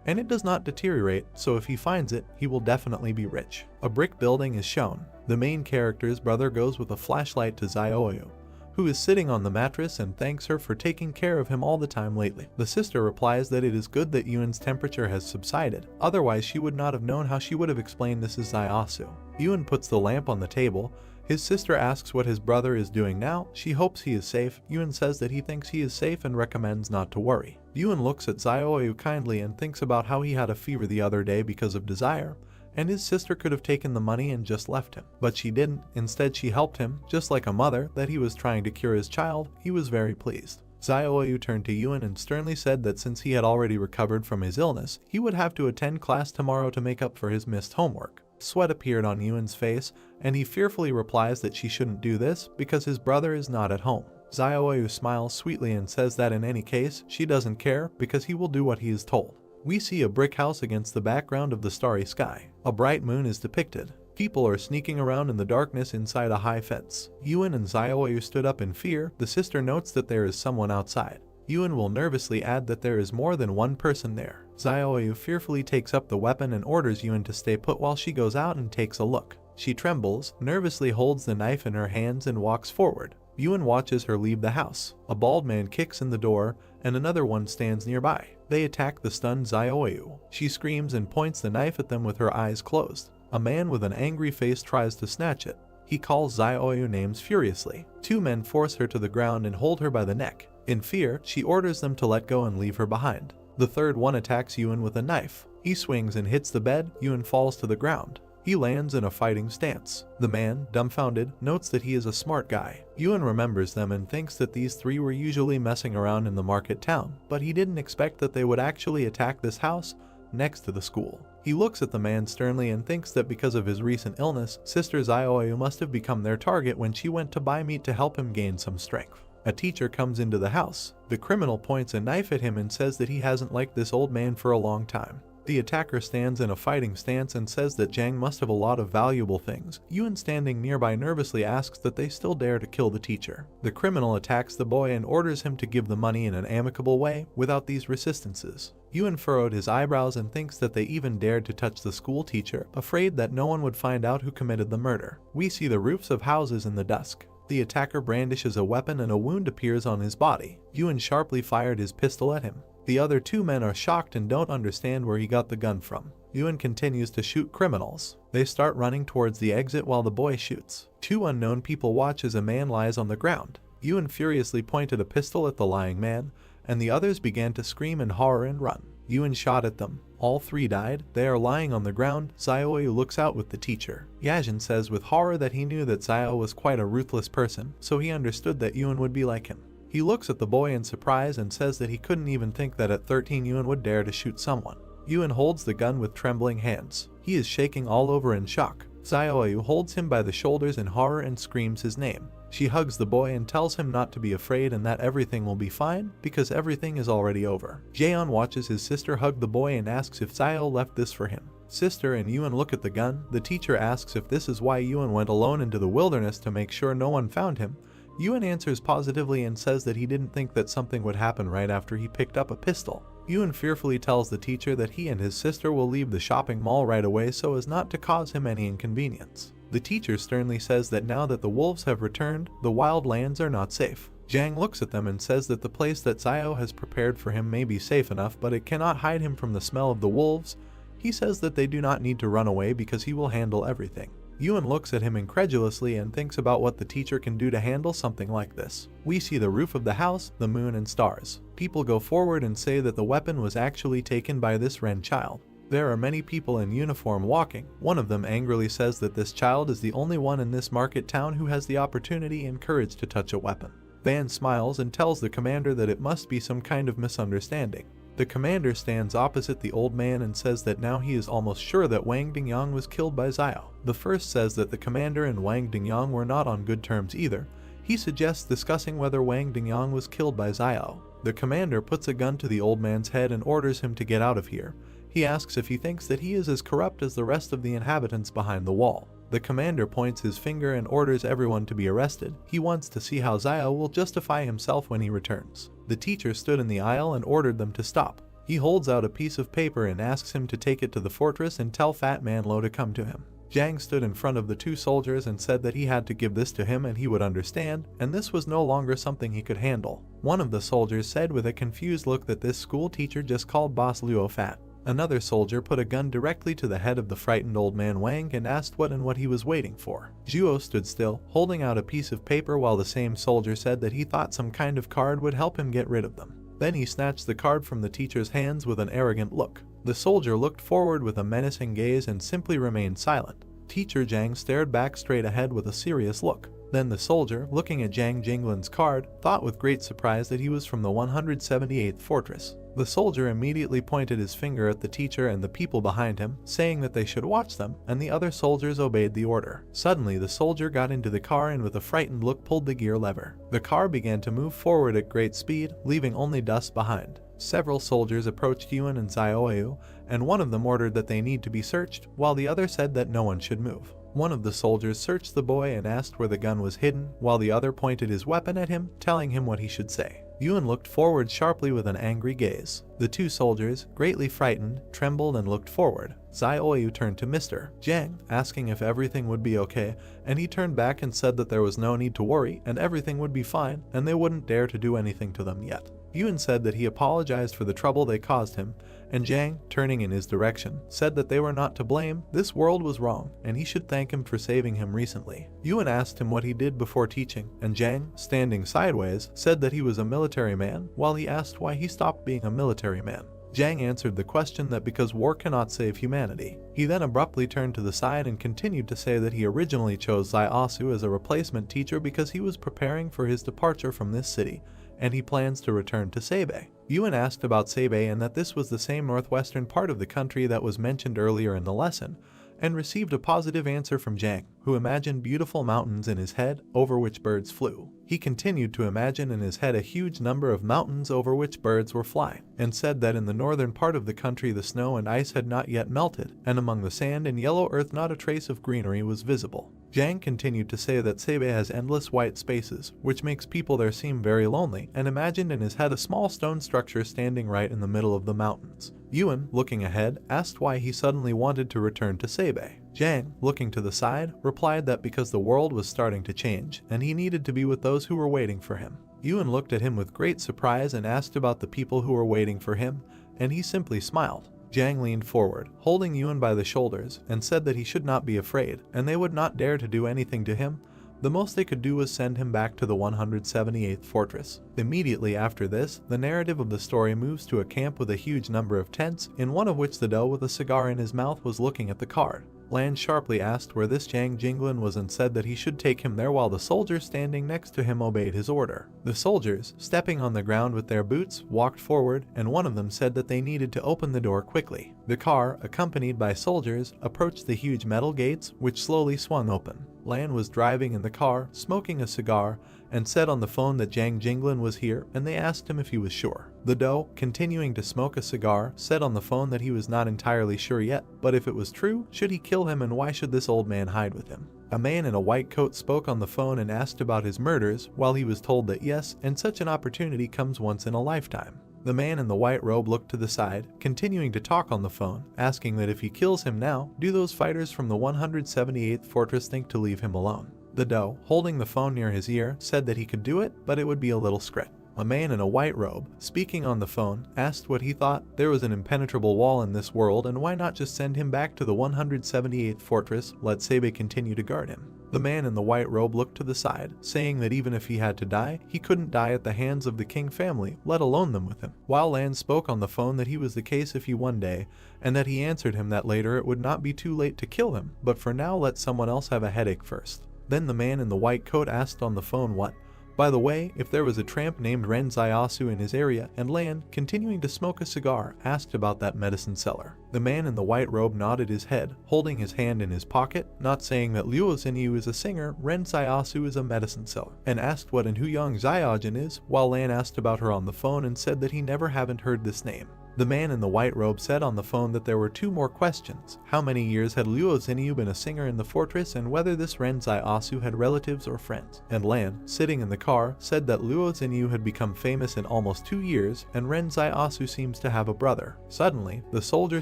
and it does not deteriorate, so if he finds it, he will definitely be rich. A brick building is shown. The main character's brother goes with a flashlight to Zioyu, who is sitting on the mattress, and thanks her for taking care of him all the time lately. The sister replies that it is good that Yuan's temperature has subsided, otherwise she would not have known how she would have explained this is Ziosu. Yuan puts the lamp on the table. His sister asks what his brother is doing now. She hopes he is safe. Yuan says that he thinks he is safe and recommends not to worry. Yuan looks at Zioyu kindly and thinks about how he had a fever the other day because of desire, and his sister could have taken the money and just left him. But she didn't. Instead, she helped him, just like a mother, that he was trying to cure his child. He was very pleased. Zioyu turned to Yuan and sternly said that since he had already recovered from his illness, he would have to attend class tomorrow to make up for his missed homework. Sweat appeared on Yuan's face, and he fearfully replies that she shouldn't do this because his brother is not at home. Zioyu smiles sweetly and says that in any case, she doesn't care because he will do what he is told. We see a brick house against the background of the starry sky. A bright moon is depicted. People are sneaking around in the darkness inside a high fence. Yuan and Zioyu stood up in fear. The sister notes that there is someone outside. Yuan will nervously add that there is more than one person there. Zioyu fearfully takes up the weapon and orders Yuan to stay put while she goes out and takes a look. She trembles, nervously holds the knife in her hands and walks forward. Yuan watches her leave the house. A bald man kicks in the door, and another one stands nearby. They attack the stunned Zioyu. She screams and points the knife at them with her eyes closed. A man with an angry face tries to snatch it. He calls Zioyu names furiously. Two men force her to the ground and hold her by the neck. In fear, she orders them to let go and leave her behind. The third one attacks Yuan with a knife. He swings and hits the bed. Yuan falls to the ground. He lands in a fighting stance. The man, dumbfounded, notes that he is a smart guy. Yuan remembers them and thinks that these three were usually messing around in the market town, but he didn't expect that they would actually attack this house next to the school. He looks at the man sternly and thinks that because of his recent illness, Sister Zioyu must have become their target when she went to buy meat to help him gain some strength. A teacher comes into the house. The criminal points a knife at him and says that he hasn't liked this old man for a long time. The attacker stands in a fighting stance and says that Zhang must have a lot of valuable things. Yuan, standing nearby, nervously asks that they still dare to kill the teacher. The criminal attacks the boy and orders him to give the money in an amicable way without these resistances. Yuan furrowed his eyebrows and thinks that they even dared to touch the school teacher, afraid that no one would find out who committed the murder. We see the roofs of houses in the dusk. The attacker brandishes a weapon and a wound appears on his body. Yuan sharply fired his pistol at him. The other two men are shocked and don't understand where he got the gun from. Yuan continues to shoot criminals. They start running towards the exit while the boy shoots. Two unknown people watch as a man lies on the ground. Yuan furiously pointed a pistol at the lying man, and the others began to scream in horror and run. Yuan shot at them. All three died. They are lying on the ground. Zioyu looks out with the teacher. Yajin says with horror that he knew that Zio was quite a ruthless person, so he understood that Yuan would be like him. He looks at the boy in surprise and says that he couldn't even think that at 13 Yuan would dare to shoot someone. Yuan holds the gun with trembling hands. He is shaking all over in shock. Zioyu holds him by the shoulders in horror and screams his name. She hugs the boy and tells him not to be afraid and that everything will be fine because everything is already over. Jaeon watches his sister hug the boy and asks if Zio left this for him. Sister and Yuan look at the gun. The teacher asks if this is why Yuan went alone into the wilderness to make sure no one found him. Yuan answers positively and says that he didn't think that something would happen right after he picked up a pistol. Yuan fearfully tells the teacher that he and his sister will leave the shopping mall right away so as not to cause him any inconvenience. The teacher sternly says that now that the wolves have returned, the wild lands are not safe. Zhang looks at them and says that the place that Zio has prepared for him may be safe enough, but it cannot hide him from the smell of the wolves. He says that they do not need to run away because he will handle everything. Yuan looks at him incredulously and thinks about what the teacher can do to handle something like this. We see the roof of the house, the moon and stars. People go forward and say that the weapon was actually taken by this Ren child. There are many people in uniform walking. One of them angrily says that this child is the only one in this market town who has the opportunity and courage to touch a weapon. Van smiles and tells the commander that it must be some kind of misunderstanding. The commander stands opposite the old man and says that now he is almost sure that Wang Dingyang was killed by Xiao. The first says that the commander and Wang Dingyang were not on good terms either. He suggests discussing whether Wang Dingyang was killed by Xiao. The commander puts a gun to the old man's head and orders him to get out of here. He asks if he thinks that he is as corrupt as the rest of the inhabitants behind the wall. The commander points his finger and orders everyone to be arrested. He wants to see how Xiao will justify himself when he returns. The teacher stood in the aisle and ordered them to stop. He holds out a piece of paper and asks him to take it to the fortress and tell Fat Man Lo to come to him. Zhang stood in front of the two soldiers and said that he had to give this to him and he would understand, and this was no longer something he could handle. One of the soldiers said with a confused look that this school teacher just called Boss Luo fat. Another soldier put a gun directly to the head of the frightened old man Wang and asked what he was waiting for. Zhuo stood still, holding out a piece of paper while the same soldier said that he thought some kind of card would help him get rid of them. Then he snatched the card from the teacher's hands with an arrogant look. The soldier looked forward with a menacing gaze and simply remained silent. Teacher Zhang stared back straight ahead with a serious look. Then the soldier, looking at Zhang Jinglin's card, thought with great surprise that he was from the 178th fortress. The soldier immediately pointed his finger at the teacher and the people behind him, saying that they should watch them, and the other soldiers obeyed the order. Suddenly the soldier got into the car and with a frightened look pulled the gear lever. The car began to move forward at great speed, leaving only dust behind. Several soldiers approached Yuan and Xiaoyu, and one of them ordered that they need to be searched, while the other said that no one should move. One of the soldiers searched the boy and asked where the gun was hidden, while the other pointed his weapon at him, telling him what he should say. Yuan looked forward sharply with an angry gaze. The two soldiers, greatly frightened, trembled and looked forward. Xiaoyu turned to Mr. Zhang, asking if everything would be okay, and he turned back and said that there was no need to worry and everything would be fine and they wouldn't dare to do anything to them yet. Yuan said that he apologized for the trouble they caused him, and Zhang, turning in his direction, said that they were not to blame, this world was wrong, and he should thank him for saving him recently. Yuan asked him what he did before teaching, and Zhang, standing sideways, said that he was a military man, while he asked why he stopped being a military man. Zhang answered the question that because war cannot save humanity. He then abruptly turned to the side and continued to say that he originally chose Xiaosu as a replacement teacher because he was preparing for his departure from this city, and he plans to return to Sabei. Yuan asked about Sabei and that this was the same northwestern part of the country that was mentioned earlier in the lesson, and received a positive answer from Zhang, who imagined beautiful mountains in his head over which birds flew. He continued to imagine in his head a huge number of mountains over which birds were flying, and said that in the northern part of the country the snow and ice had not yet melted, and among the sand and yellow earth not a trace of greenery was visible. Zhang continued to say that Sabei has endless white spaces, which makes people there seem very lonely, and imagined in his head a small stone structure standing right in the middle of the mountains. Yuan, looking ahead, asked why he suddenly wanted to return to Sabei. Zhang, looking to the side, replied that because the world was starting to change, and he needed to be with those who were waiting for him. Yuan looked at him with great surprise and asked about the people who were waiting for him, and he simply smiled. Zhang leaned forward, holding Yuan by the shoulders, and said that he should not be afraid, and they would not dare to do anything to him. The most they could do was send him back to the 178th fortress. Immediately after this, the narrative of the story moves to a camp with a huge number of tents, in one of which the doe with a cigar in his mouth was looking at the card. Lan sharply asked where this Zhang Jinglin was and said that he should take him there while the soldiers standing next to him obeyed his order. The soldiers, stepping on the ground with their boots, walked forward, and one of them said that they needed to open the door quickly. The car, accompanied by soldiers, approached the huge metal gates, which slowly swung open. Lan was driving in the car, smoking a cigar, and said on the phone that Zhang Jinglin was here, and they asked him if he was sure. The doe, continuing to smoke a cigar, said on the phone that he was not entirely sure yet, but if it was true, should he kill him and why should this old man hide with him? A man in a white coat spoke on the phone and asked about his murders, while he was told that yes, and such an opportunity comes once in a lifetime. The man in the white robe looked to the side, continuing to talk on the phone, asking that if he kills him now, do those fighters from the 178th fortress think to leave him alone? The doe, holding the phone near his ear, said that he could do it, but it would be a little scrit. A man in a white robe, speaking on the phone, asked what he thought. There was an impenetrable wall in this world, and why not just send him back to the 178th fortress, let Sabei continue to guard him? The man in the white robe looked to the side, saying that even if he had to die, he couldn't die at the hands of the King family, let alone them with him. While Lan spoke on the phone that he was the case if he one day, and that he answered him that later it would not be too late to kill him, but for now let someone else have a headache first. Then the man in the white coat asked on the phone what By the way, if there was a tramp named Ren Zaiasu in his area, and Lan, continuing to smoke a cigar, asked about that medicine seller. The man in the white robe nodded his head, holding his hand in his pocket, not saying that Luo Xinyu is a singer, Ren Zaiasu is a medicine seller, and asked what and who Yang Zaiajin is, while Lan asked about her on the phone and said that he never haven't heard this name. The man in the white robe said on the phone that there were 2 more questions. How many years had Luo Xinyu been a singer in the fortress, and whether this Ren Zaiasu had relatives or friends. And Lan, sitting in the car, said that Luo Xinyu had become famous in almost 2 years, and Ren Zaiasu seems to have a brother. Suddenly, the soldier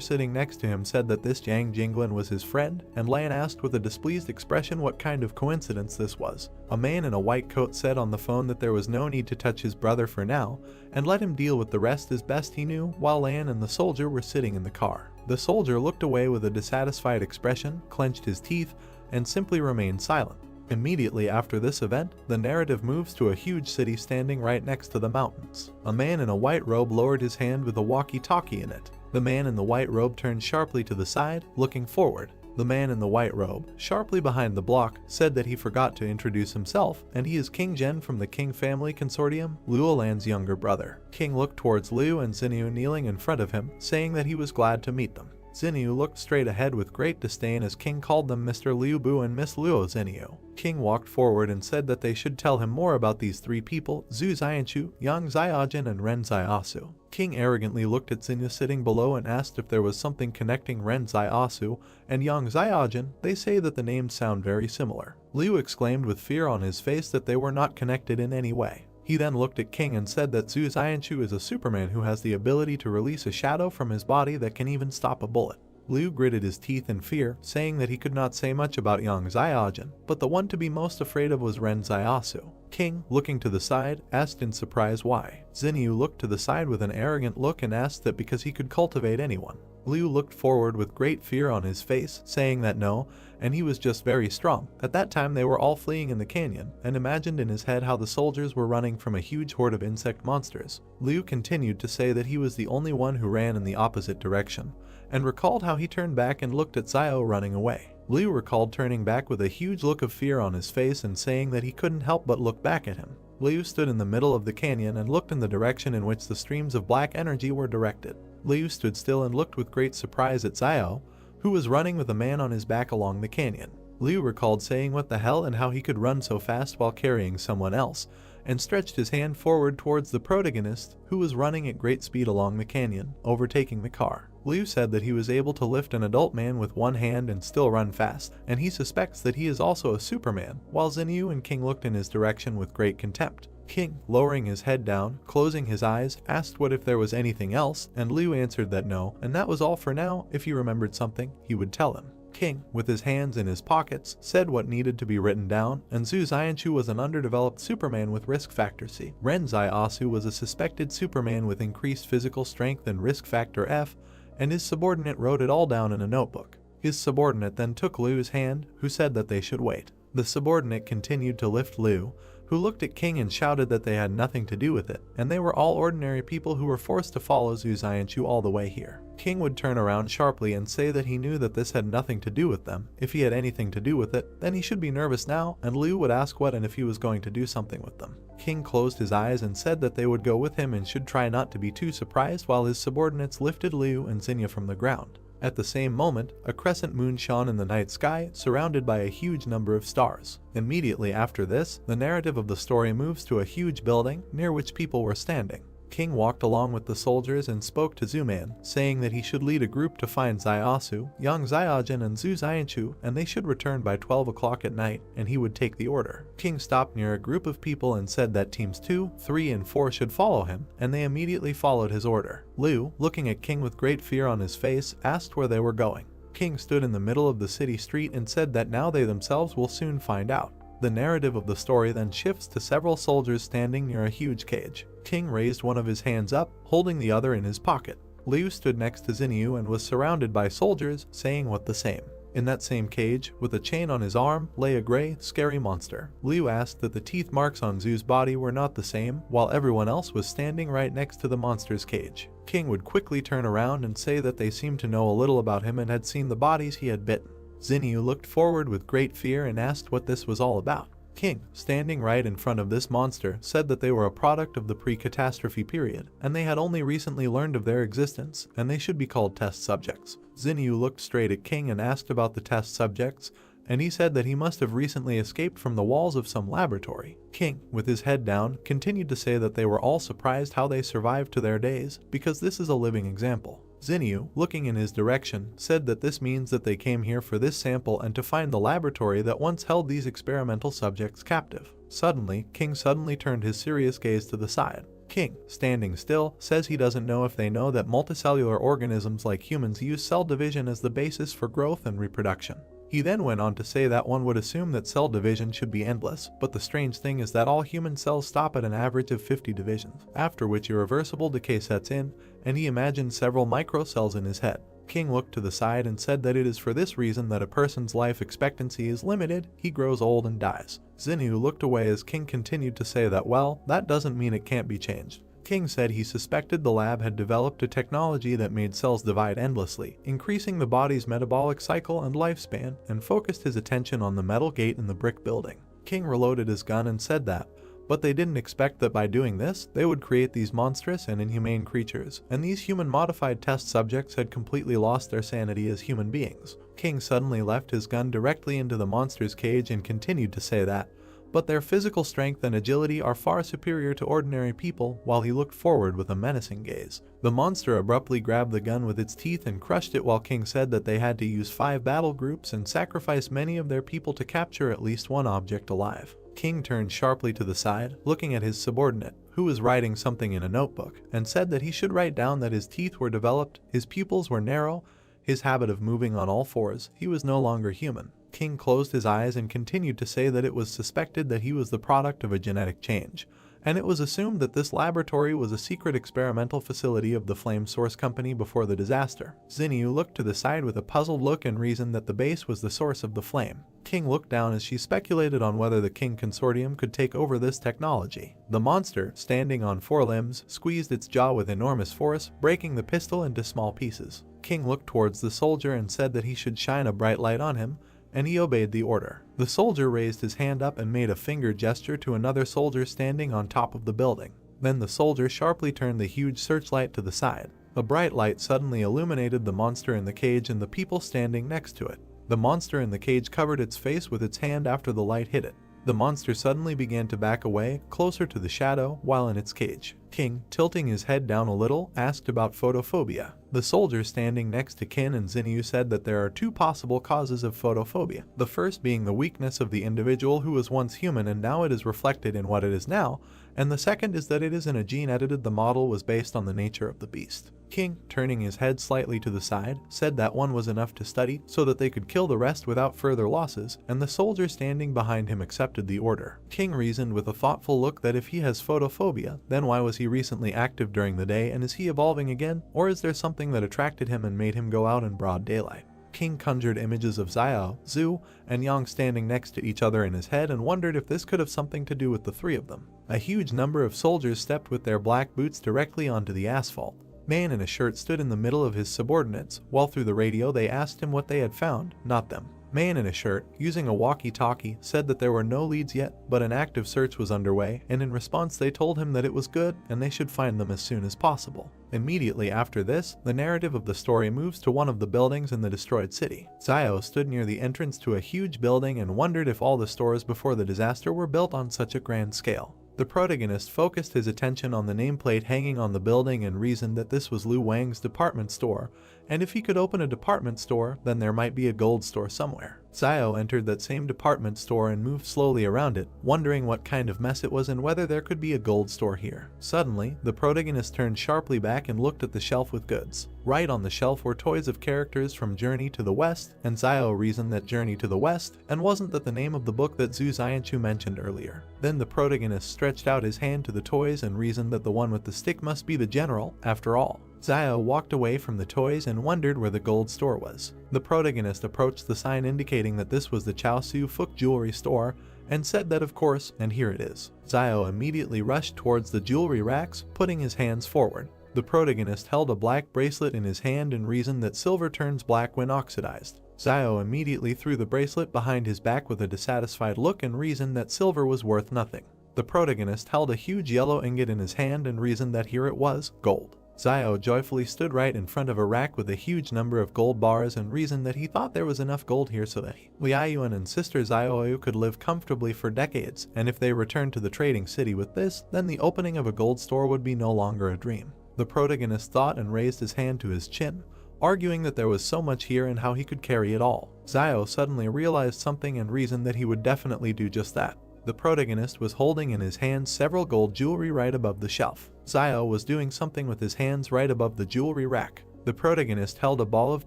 sitting next to him said that this Yang Jinglin was his friend, and Lan asked with a displeased expression what kind of coincidence this was. A man in a white coat said on the phone that there was no need to touch his brother for now, and let him deal with the rest as best he knew, while Lan and the soldier were sitting in the car. The soldier looked away with a dissatisfied expression, clenched his teeth, and simply remained silent. Immediately after this event, the narrative moves to a huge city standing right next to the mountains. A man in a white robe lowered his hand with a walkie-talkie in it. The man in the white robe turned sharply to the side, looking forward. The man in the white robe, sharply behind the block, said that he forgot to introduce himself, and he is King Zhen from the King Family Consortium, Luo Lan's younger brother. King looked towards Liu and Xinyu kneeling in front of him, saying that he was glad to meet them. Xinyu looked straight ahead with great disdain as King called them Mr. Liu Bu and Miss Luo Xinyu. King walked forward and said that they should tell him more about these 3 people, Zhu Xianchu, Yang Zaiajin, and Ren Zaiasu. King arrogantly looked at Xinyu sitting below and asked if there was something connecting Ren Zaiasu and Yang Zaiajin. They say that the names sound very similar. Liu exclaimed with fear on his face that they were not connected in any way. He then looked at King and said that Zhu Xianchu is a Superman who has the ability to release a shadow from his body that can even stop a bullet. Liu gritted his teeth in fear, saying that he could not say much about Yang Zaiajin, but the one to be most afraid of was Ren Zaiasu. King, looking to the side, asked in surprise why. Xinyu looked to the side with an arrogant look and asked that because he could cultivate anyone. Liu looked forward with great fear on his face, saying that no, and he was just very strong. At that time they were all fleeing in the canyon, and imagined in his head how the soldiers were running from a huge horde of insect monsters. Liu continued to say that he was the only one who ran in the opposite direction, and recalled how he turned back and looked at Xiao running away. Liu recalled turning back with a huge look of fear on his face and saying that he couldn't help but look back at him. Liu stood in the middle of the canyon and looked in the direction in which the streams of black energy were directed. Liu stood still and looked with great surprise at Xiao, who was running with a man on his back along the canyon. Liu recalled saying what the hell and how he could run so fast while carrying someone else, and stretched his hand forward towards the protagonist, who was running at great speed along the canyon, overtaking the car. Liu said that he was able to lift an adult man with one hand and still run fast, and he suspects that he is also a Superman, while Xinyu and King looked in his direction with great contempt. King, lowering his head down, closing his eyes, asked what if there was anything else, and Liu answered that no, and that was all for now. If he remembered something, he would tell him. King, with his hands in his pockets, said what needed to be written down, and Zhu Xianchu was an underdeveloped Superman with risk factor C. Ren Zaiasu was a suspected Superman with increased physical strength and risk factor F, and his subordinate wrote it all down in a notebook. His subordinate then took Liu's hand, who said that they should wait. The subordinate continued to lift Liu, who looked at King and shouted that they had nothing to do with it, and they were all ordinary people who were forced to follow Zhu Xianchu all the way here. King would turn around sharply and say that he knew that this had nothing to do with them. If he had anything to do with it, then he should be nervous now, and Liu would ask what and if he was going to do something with them. King closed his eyes and said that they would go with him and should try not to be too surprised while his subordinates lifted Liu and Xinyu from the ground. At the same moment, a crescent moon shone in the night sky, surrounded by a huge number of stars. Immediately after this, the narrative of the story moves to a huge building, near which people were standing. King walked along with the soldiers and spoke to Zuman, saying that he should lead a group to find Zaiasu, Yang Zaiajin, and Zhu Xianchu, and they should return by 12 o'clock at night, and he would take the order. King stopped near a group of people and said that teams 2, 3, and 4 should follow him, and they immediately followed his order. Liu, looking at King with great fear on his face, asked where they were going. King stood in the middle of the city street and said that now they themselves will soon find out. The narrative of the story then shifts to several soldiers standing near a huge cage. King raised one of his hands up, holding the other in his pocket. Liu stood next to Xinyu and was surrounded by soldiers, saying what the same. In that same cage, with a chain on his arm, lay a gray, scary monster. Liu asked that the teeth marks on Zhu's body were not the same, while everyone else was standing right next to the monster's cage. King would quickly turn around and say that they seemed to know a little about him and had seen the bodies he had bitten. Xinyu looked forward with great fear and asked what this was all about. King, standing right in front of this monster, said that they were a product of the pre-catastrophe period, and they had only recently learned of their existence, and they should be called test subjects. Zinyu looked straight at King and asked about the test subjects, and he said that he must have recently escaped from the walls of some laboratory. King, with his head down, continued to say that they were all surprised how they survived to their days, because this is a living example. Zinyu, looking in his direction, said that this means that they came here for this sample and to find the laboratory that once held these experimental subjects captive. Suddenly, King turned his serious gaze to the side. King, standing still, says he doesn't know if they know that multicellular organisms like humans use cell division as the basis for growth and reproduction. He then went on to say that one would assume that cell division should be endless, but the strange thing is that all human cells stop at an average of 50 divisions, after which irreversible decay sets in, and he imagined several microcells in his head. King looked to the side and said that it is for this reason that a person's life expectancy is limited, he grows old and dies. Zinyu looked away as King continued to say that, well, that doesn't mean it can't be changed. King said he suspected the lab had developed a technology that made cells divide endlessly, increasing the body's metabolic cycle and lifespan, and focused his attention on the metal gate in the brick building. King reloaded his gun and said that, but they didn't expect that by doing this, they would create these monstrous and inhumane creatures, and these human-modified test subjects had completely lost their sanity as human beings. King suddenly left his gun directly into the monster's cage and continued to say that, but their physical strength and agility are far superior to ordinary people, while he looked forward with a menacing gaze. The monster abruptly grabbed the gun with its teeth and crushed it, while King said that they had to use 5 battle groups and sacrifice many of their people to capture at least one object alive. King turned sharply to the side, looking at his subordinate, who was writing something in a notebook, and said that he should write down that his teeth were developed, his pupils were narrow, his habit of moving on all fours, he was no longer human. King closed his eyes and continued to say that it was suspected that he was the product of a genetic change, and it was assumed that this laboratory was a secret experimental facility of the Flame Source Company before the disaster. Zinyu looked to the side with a puzzled look and reasoned that the base was the source of the flame. King looked down as she speculated on whether the King Consortium could take over this technology. The monster, standing on 4 limbs, squeezed its jaw with enormous force, breaking the pistol into small pieces. King looked towards the soldier and said that he should shine a bright light on him, and he obeyed the order. The soldier raised his hand up and made a finger gesture to another soldier standing on top of the building. Then the soldier sharply turned the huge searchlight to the side. A bright light suddenly illuminated the monster in the cage and the people standing next to it. The monster in the cage covered its face with its hand after the light hit it. The monster suddenly began to back away, closer to the shadow, while in its cage. King, tilting his head down a little, asked about photophobia. The soldier standing next to Kin and Zinyu said that there are 2 possible causes of photophobia. The first being the weakness of the individual who was once human and now it is reflected in what it is now, and the second is that it is in a gene edited. The model was based on the nature of the beast. King, turning his head slightly to the side, said that one was enough to study so that they could kill the rest without further losses, and the soldier standing behind him accepted the order. King reasoned with a thoughtful look that if he has photophobia, then why was he recently active during the day, and is he evolving again, or is there something that attracted him and made him go out in broad daylight? King conjured images of Xiao, Zhu, and Yang standing next to each other in his head and wondered if this could have something to do with the 3 of them. A huge number of soldiers stepped with their black boots directly onto the asphalt. Man in a shirt stood in the middle of his subordinates, while through the radio they asked him what they had found, not them. Man in a shirt, using a walkie-talkie, said that there were no leads yet, but an active search was underway, and in response they told him that it was good and they should find them as soon as possible. Immediately after this, the narrative of the story moves to one of the buildings in the destroyed city. Xiao stood near the entrance to a huge building and wondered if all the stores before the disaster were built on such a grand scale. The protagonist focused his attention on the nameplate hanging on the building and reasoned that this was Lu Wang's department store, and if he could open a department store, then there might be a gold store somewhere. Xiao entered that same department store and moved slowly around it, wondering what kind of mess it was and whether there could be a gold store here. Suddenly, the protagonist turned sharply back and looked at the shelf with goods. Right on the shelf were toys of characters from Journey to the West, and Xiao reasoned that Journey to the West, and wasn't that the name of the book that Zhu Xianchu mentioned earlier. Then the protagonist stretched out his hand to the toys and reasoned that the one with the stick must be the general, after all. Xiao walked away from the toys and wondered where the gold store was. The protagonist approached the sign indicating that this was the Chaosu Fuk jewelry store and said that of course, and here it is. Xiao immediately rushed towards the jewelry racks, putting his hands forward. The protagonist held a black bracelet in his hand and reasoned that silver turns black when oxidized. Zio immediately threw the bracelet behind his back with a dissatisfied look and reasoned that silver was worth nothing. The protagonist held a huge yellow ingot in his hand and reasoned that here it was, gold. Zio joyfully stood right in front of a rack with a huge number of gold bars and reasoned that he thought there was enough gold here so that Liaoyuan and sister Zioyu could live comfortably for decades, and if they returned to the trading city with this, then the opening of a gold store would be no longer a dream. The protagonist thought and raised his hand to his chin, arguing that there was so much here and how he could carry it all. Zio suddenly realized something and reasoned that he would definitely do just that. The protagonist was holding in his hands several gold jewelry right above the shelf. Zio was doing something with his hands right above the jewelry rack. The protagonist held a ball of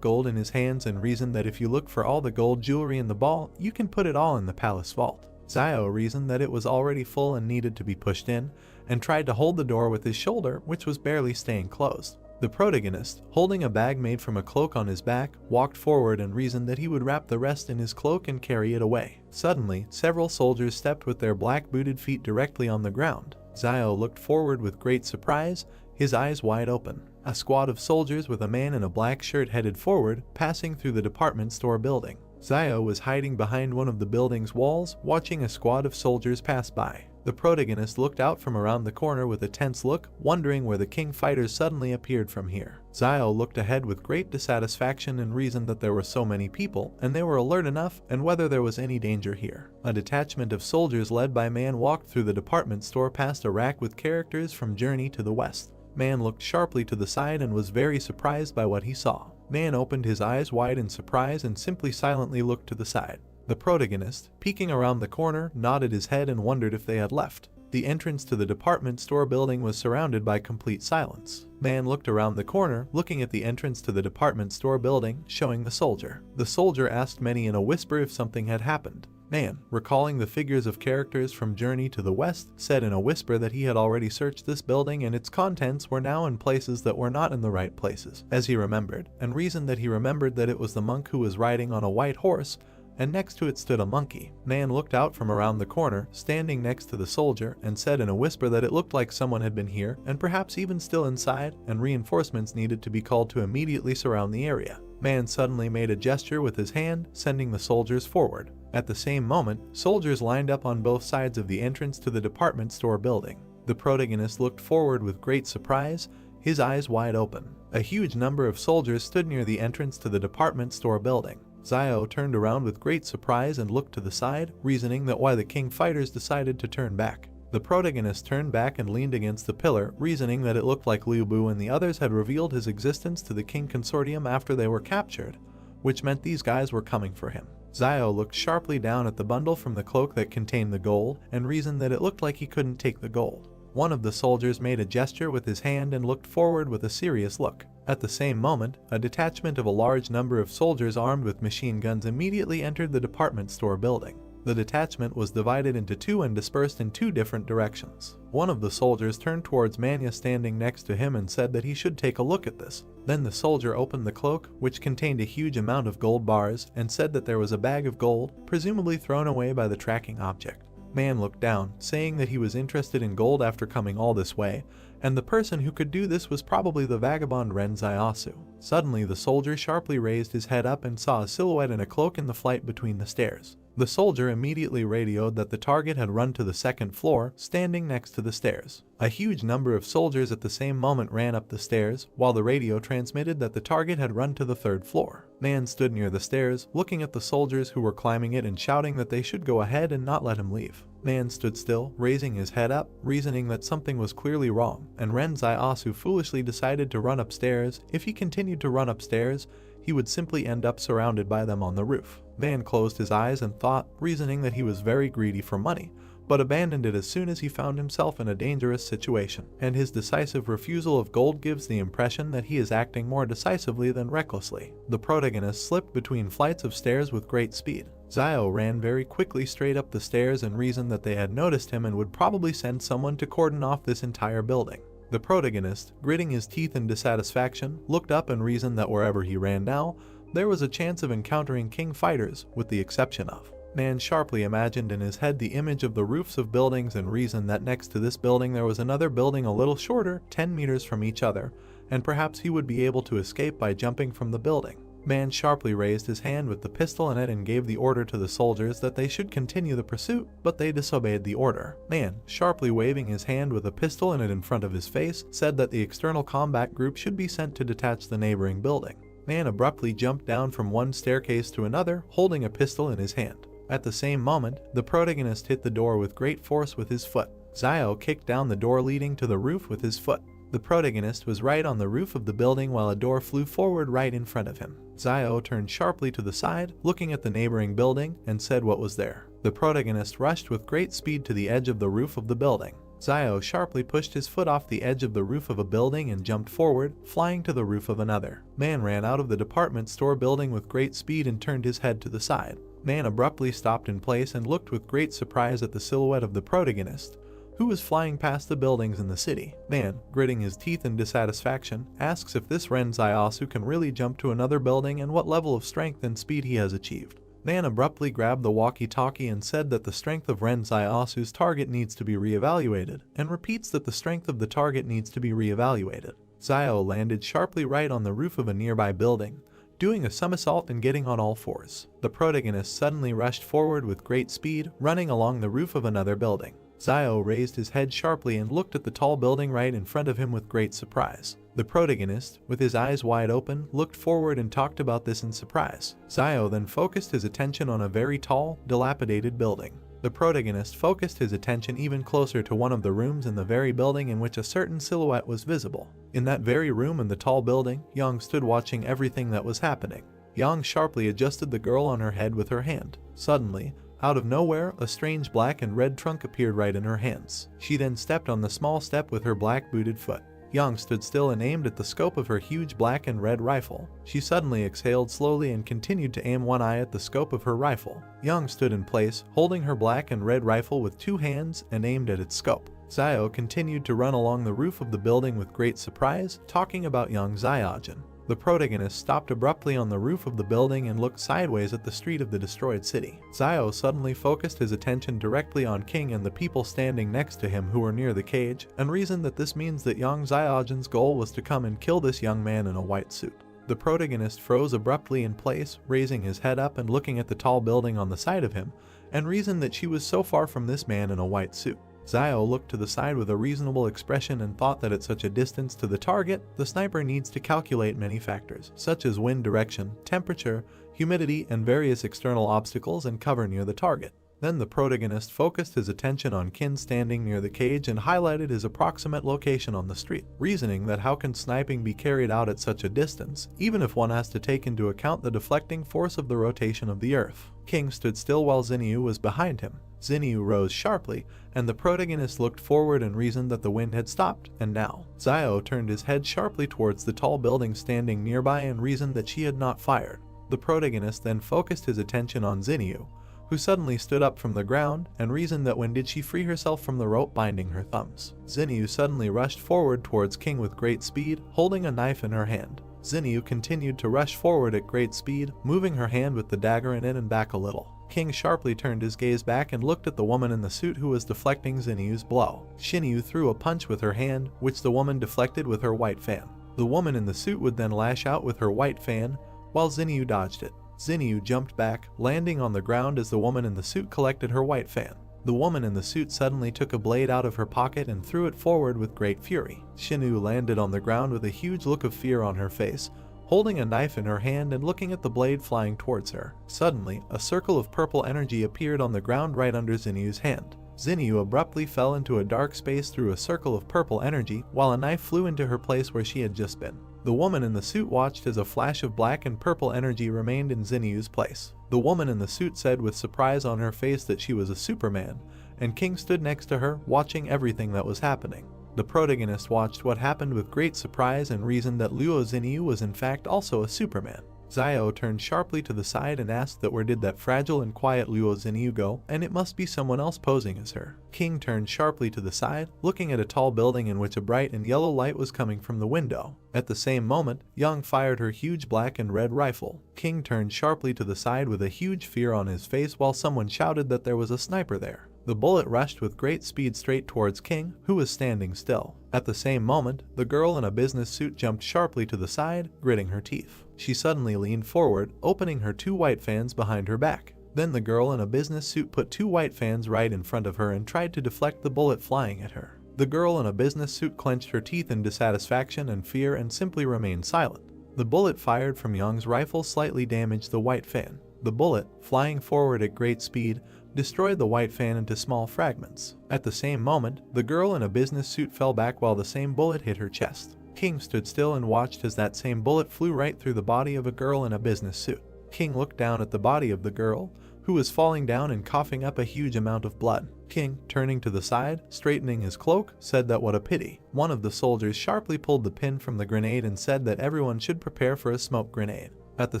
gold in his hands and reasoned that if you look for all the gold jewelry in the ball, you can put it all in the palace vault. Zio reasoned that it was already full and needed to be pushed in, and tried to hold the door with his shoulder, which was barely staying closed. The protagonist, holding a bag made from a cloak on his back, walked forward and reasoned that he would wrap the rest in his cloak and carry it away. Suddenly, several soldiers stepped with their black booted feet directly on the ground. Zio looked forward with great surprise, his eyes wide open. A squad of soldiers with a man in a black shirt headed forward, passing through the department store building. Zio was hiding behind one of the building's walls, watching a squad of soldiers pass by. The protagonist looked out from around the corner with a tense look, wondering where the king fighters suddenly appeared from here. Zio looked ahead with great dissatisfaction and reasoned that there were so many people, and they were alert enough, and whether there was any danger here. A detachment of soldiers led by Man walked through the department store past a rack with characters from Journey to the West. Man looked sharply to the side and was very surprised by what he saw. Man opened his eyes wide in surprise and simply silently looked to the side. The protagonist, peeking around the corner, nodded his head and wondered if they had left. The entrance to the department store building was surrounded by complete silence. Man looked around the corner, looking at the entrance to the department store building, showing the soldier. The soldier asked Manny in a whisper if something had happened. Man, recalling the figures of characters from Journey to the West, said in a whisper that he had already searched this building and its contents were now in places that were not in the right places, as he remembered, and reasoned that he remembered that it was the monk who was riding on a white horse, and next to it stood a monkey. Man looked out from around the corner, standing next to the soldier, and said in a whisper that it looked like someone had been here, and perhaps even still inside, and reinforcements needed to be called to immediately surround the area. Man suddenly made a gesture with his hand, sending the soldiers forward. At the same moment, soldiers lined up on both sides of the entrance to the department store building. The protagonist looked forward with great surprise, his eyes wide open. A huge number of soldiers stood near the entrance to the department store building. Zio turned around with great surprise and looked to the side, reasoning that why the king fighters decided to turn back. The protagonist turned back and leaned against the pillar, reasoning that it looked like Liu Bu and the others had revealed his existence to the king consortium after they were captured, which meant these guys were coming for him. Zio looked sharply down at the bundle from the cloak that contained the gold and reasoned that it looked like he couldn't take the gold. One of the soldiers made a gesture with his hand and looked forward with a serious look. At the same moment, a detachment of a large number of soldiers armed with machine guns immediately entered the department store building. The detachment was divided into two and dispersed in two different directions. One of the soldiers turned towards Manya standing next to him and said that he should take a look at this. Then the soldier opened the cloak, which contained a huge amount of gold bars, and said that there was a bag of gold, presumably thrown away by the tracking object. Man looked down, saying that he was interested in gold after coming all this way, and the person who could do this was probably the vagabond Ren Zaiasu. Suddenly the soldier sharply raised his head up and saw a silhouette in a cloak in the flight between the stairs. The soldier immediately radioed that the target had run to the second floor, standing next to the stairs. A huge number of soldiers at the same moment ran up the stairs, while the radio transmitted that the target had run to the third floor. Man stood near the stairs, looking at the soldiers who were climbing it and shouting that they should go ahead and not let him leave. Man stood still, raising his head up, reasoning that something was clearly wrong, and Ren Zaiasu foolishly decided to run upstairs. If he continued to run upstairs, he would simply end up surrounded by them on the roof. Man closed his eyes and thought, reasoning that he was very greedy for money, but abandoned it as soon as he found himself in a dangerous situation, and his decisive refusal of gold gives the impression that he is acting more decisively than recklessly. The protagonist slipped between flights of stairs with great speed. Zio ran very quickly straight up the stairs and reasoned that they had noticed him and would probably send someone to cordon off this entire building. The protagonist, gritting his teeth in dissatisfaction, looked up and reasoned that wherever he ran now, there was a chance of encountering king fighters, with the exception of Man sharply imagined in his head the image of the roofs of buildings and reasoned that next to this building there was another building a little shorter, 10 meters from each other, and perhaps he would be able to escape by jumping from the building. Man sharply raised his hand with the pistol in it and gave the order to the soldiers that they should continue the pursuit, but they disobeyed the order. Man, sharply waving his hand with a pistol in it in front of his face, said that the external combat group should be sent to detach the neighboring building. Man abruptly jumped down from one staircase to another, holding a pistol in his hand. At the same moment, the protagonist hit the door with great force with his foot. Zio kicked down the door leading to the roof with his foot. The protagonist was right on the roof of the building while a door flew forward right in front of him. Zio turned sharply to the side, looking at the neighboring building, and said what was there. The protagonist rushed with great speed to the edge of the roof of the building. Zio sharply pushed his foot off the edge of the roof of a building and jumped forward, flying to the roof of another. Man ran out of the department store building with great speed and turned his head to the side. Man abruptly stopped in place and looked with great surprise at the silhouette of the protagonist, who was flying past the buildings in the city. Man, gritting his teeth in dissatisfaction, asks if this Ren Ziosu can really jump to another building and what level of strength and speed he has achieved. Man abruptly grabbed the walkie-talkie and said that the strength of Ren Ziosu's target needs to be reevaluated, and repeats that the strength of the target needs to be reevaluated. Zio landed sharply right on the roof of a nearby building, doing a somersault and getting on all fours. The protagonist suddenly rushed forward with great speed, running along the roof of another building. Zio raised his head sharply and looked at the tall building right in front of him with great surprise. The protagonist, with his eyes wide open, looked forward and talked about this in surprise. Zio then focused his attention on a very tall, dilapidated building. The protagonist focused his attention even closer to one of the rooms in the very building in which a certain silhouette was visible. In that very room in the tall building, Yang stood watching everything that was happening. Yang sharply adjusted the girl on her head with her hand. Suddenly, out of nowhere, a strange black and red trunk appeared right in her hands. She then stepped on the small step with her black booted foot. Yang stood still and aimed at the scope of her huge black and red rifle. She suddenly exhaled slowly and continued to aim one eye at the scope of her rifle. Yang stood in place, holding her black and red rifle with two hands and aimed at its scope. Zio continued to run along the roof of the building with great surprise, talking about young Zyojin. The protagonist stopped abruptly on the roof of the building and looked sideways at the street of the destroyed city. Zio suddenly focused his attention directly on King and the people standing next to him who were near the cage, and reasoned that this means that young Zyojin's goal was to come and kill this young man in a white suit. The protagonist froze abruptly in place, raising his head up and looking at the tall building on the side of him, and reasoned that she was so far from this man in a white suit. Zio looked to the side with a reasonable expression and thought that at such a distance to the target, the sniper needs to calculate many factors, such as wind direction, temperature, humidity, and various external obstacles and cover near the target. Then the protagonist focused his attention on Kin standing near the cage and highlighted his approximate location on the street, reasoning that how can sniping be carried out at such a distance, even if one has to take into account the deflecting force of the rotation of the Earth. King stood still while Zinyu was behind him. Zinyu rose sharply, and the protagonist looked forward and reasoned that the wind had stopped, and now. Zio turned his head sharply towards the tall building standing nearby and reasoned that she had not fired. The protagonist then focused his attention on Zinyu, who suddenly stood up from the ground and reasoned that when did she free herself from the rope binding her thumbs. Zinyu suddenly rushed forward towards King with great speed, holding a knife in her hand. Zinyu continued to rush forward at great speed, moving her hand with the dagger in it and back a little. King sharply turned his gaze back and looked at the woman in the suit who was deflecting Zinyu's blow. Shinyu threw a punch with her hand, which the woman deflected with her white fan. The woman in the suit would then lash out with her white fan, while Zinyu dodged it. Zinyu jumped back, landing on the ground as the woman in the suit collected her white fan. The woman in the suit suddenly took a blade out of her pocket and threw it forward with great fury. Shinyu landed on the ground with a huge look of fear on her face, holding a knife in her hand and looking at the blade flying towards her. Suddenly, a circle of purple energy appeared on the ground right under Zinyu's hand. Zinyu abruptly fell into a dark space through a circle of purple energy, while a knife flew into her place where she had just been. The woman in the suit watched as a flash of black and purple energy remained in Zinyu's place. The woman in the suit said with surprise on her face that she was a Superman, and King stood next to her, watching everything that was happening. The protagonist watched what happened with great surprise and reasoned that Luo Zinyu was in fact also a Superman. Zio turned sharply to the side and asked that where did that fragile and quiet Luo Xinyu go, and it must be someone else posing as her. King turned sharply to the side, looking at a tall building in which a bright and yellow light was coming from the window. At the same moment, Yang fired her huge black and red rifle. King turned sharply to the side with a huge fear on his face while someone shouted that there was a sniper there. The bullet rushed with great speed straight towards King, who was standing still. At the same moment, the girl in a business suit jumped sharply to the side, gritting her teeth. She suddenly leaned forward, opening her 2 white fans behind her back. Then the girl in a business suit put 2 white fans right in front of her and tried to deflect the bullet flying at her. The girl in a business suit clenched her teeth in dissatisfaction and fear and simply remained silent. The bullet fired from Yang's rifle slightly damaged the white fan. The bullet, flying forward at great speed, destroyed the white fan into small fragments. At the same moment, the girl in a business suit fell back while the same bullet hit her chest. King stood still and watched as that same bullet flew right through the body of a girl in a business suit. King looked down at the body of the girl, who was falling down and coughing up a huge amount of blood. King, turning to the side, straightening his cloak, said that what a pity. One of the soldiers sharply pulled the pin from the grenade and said that everyone should prepare for a smoke grenade. At the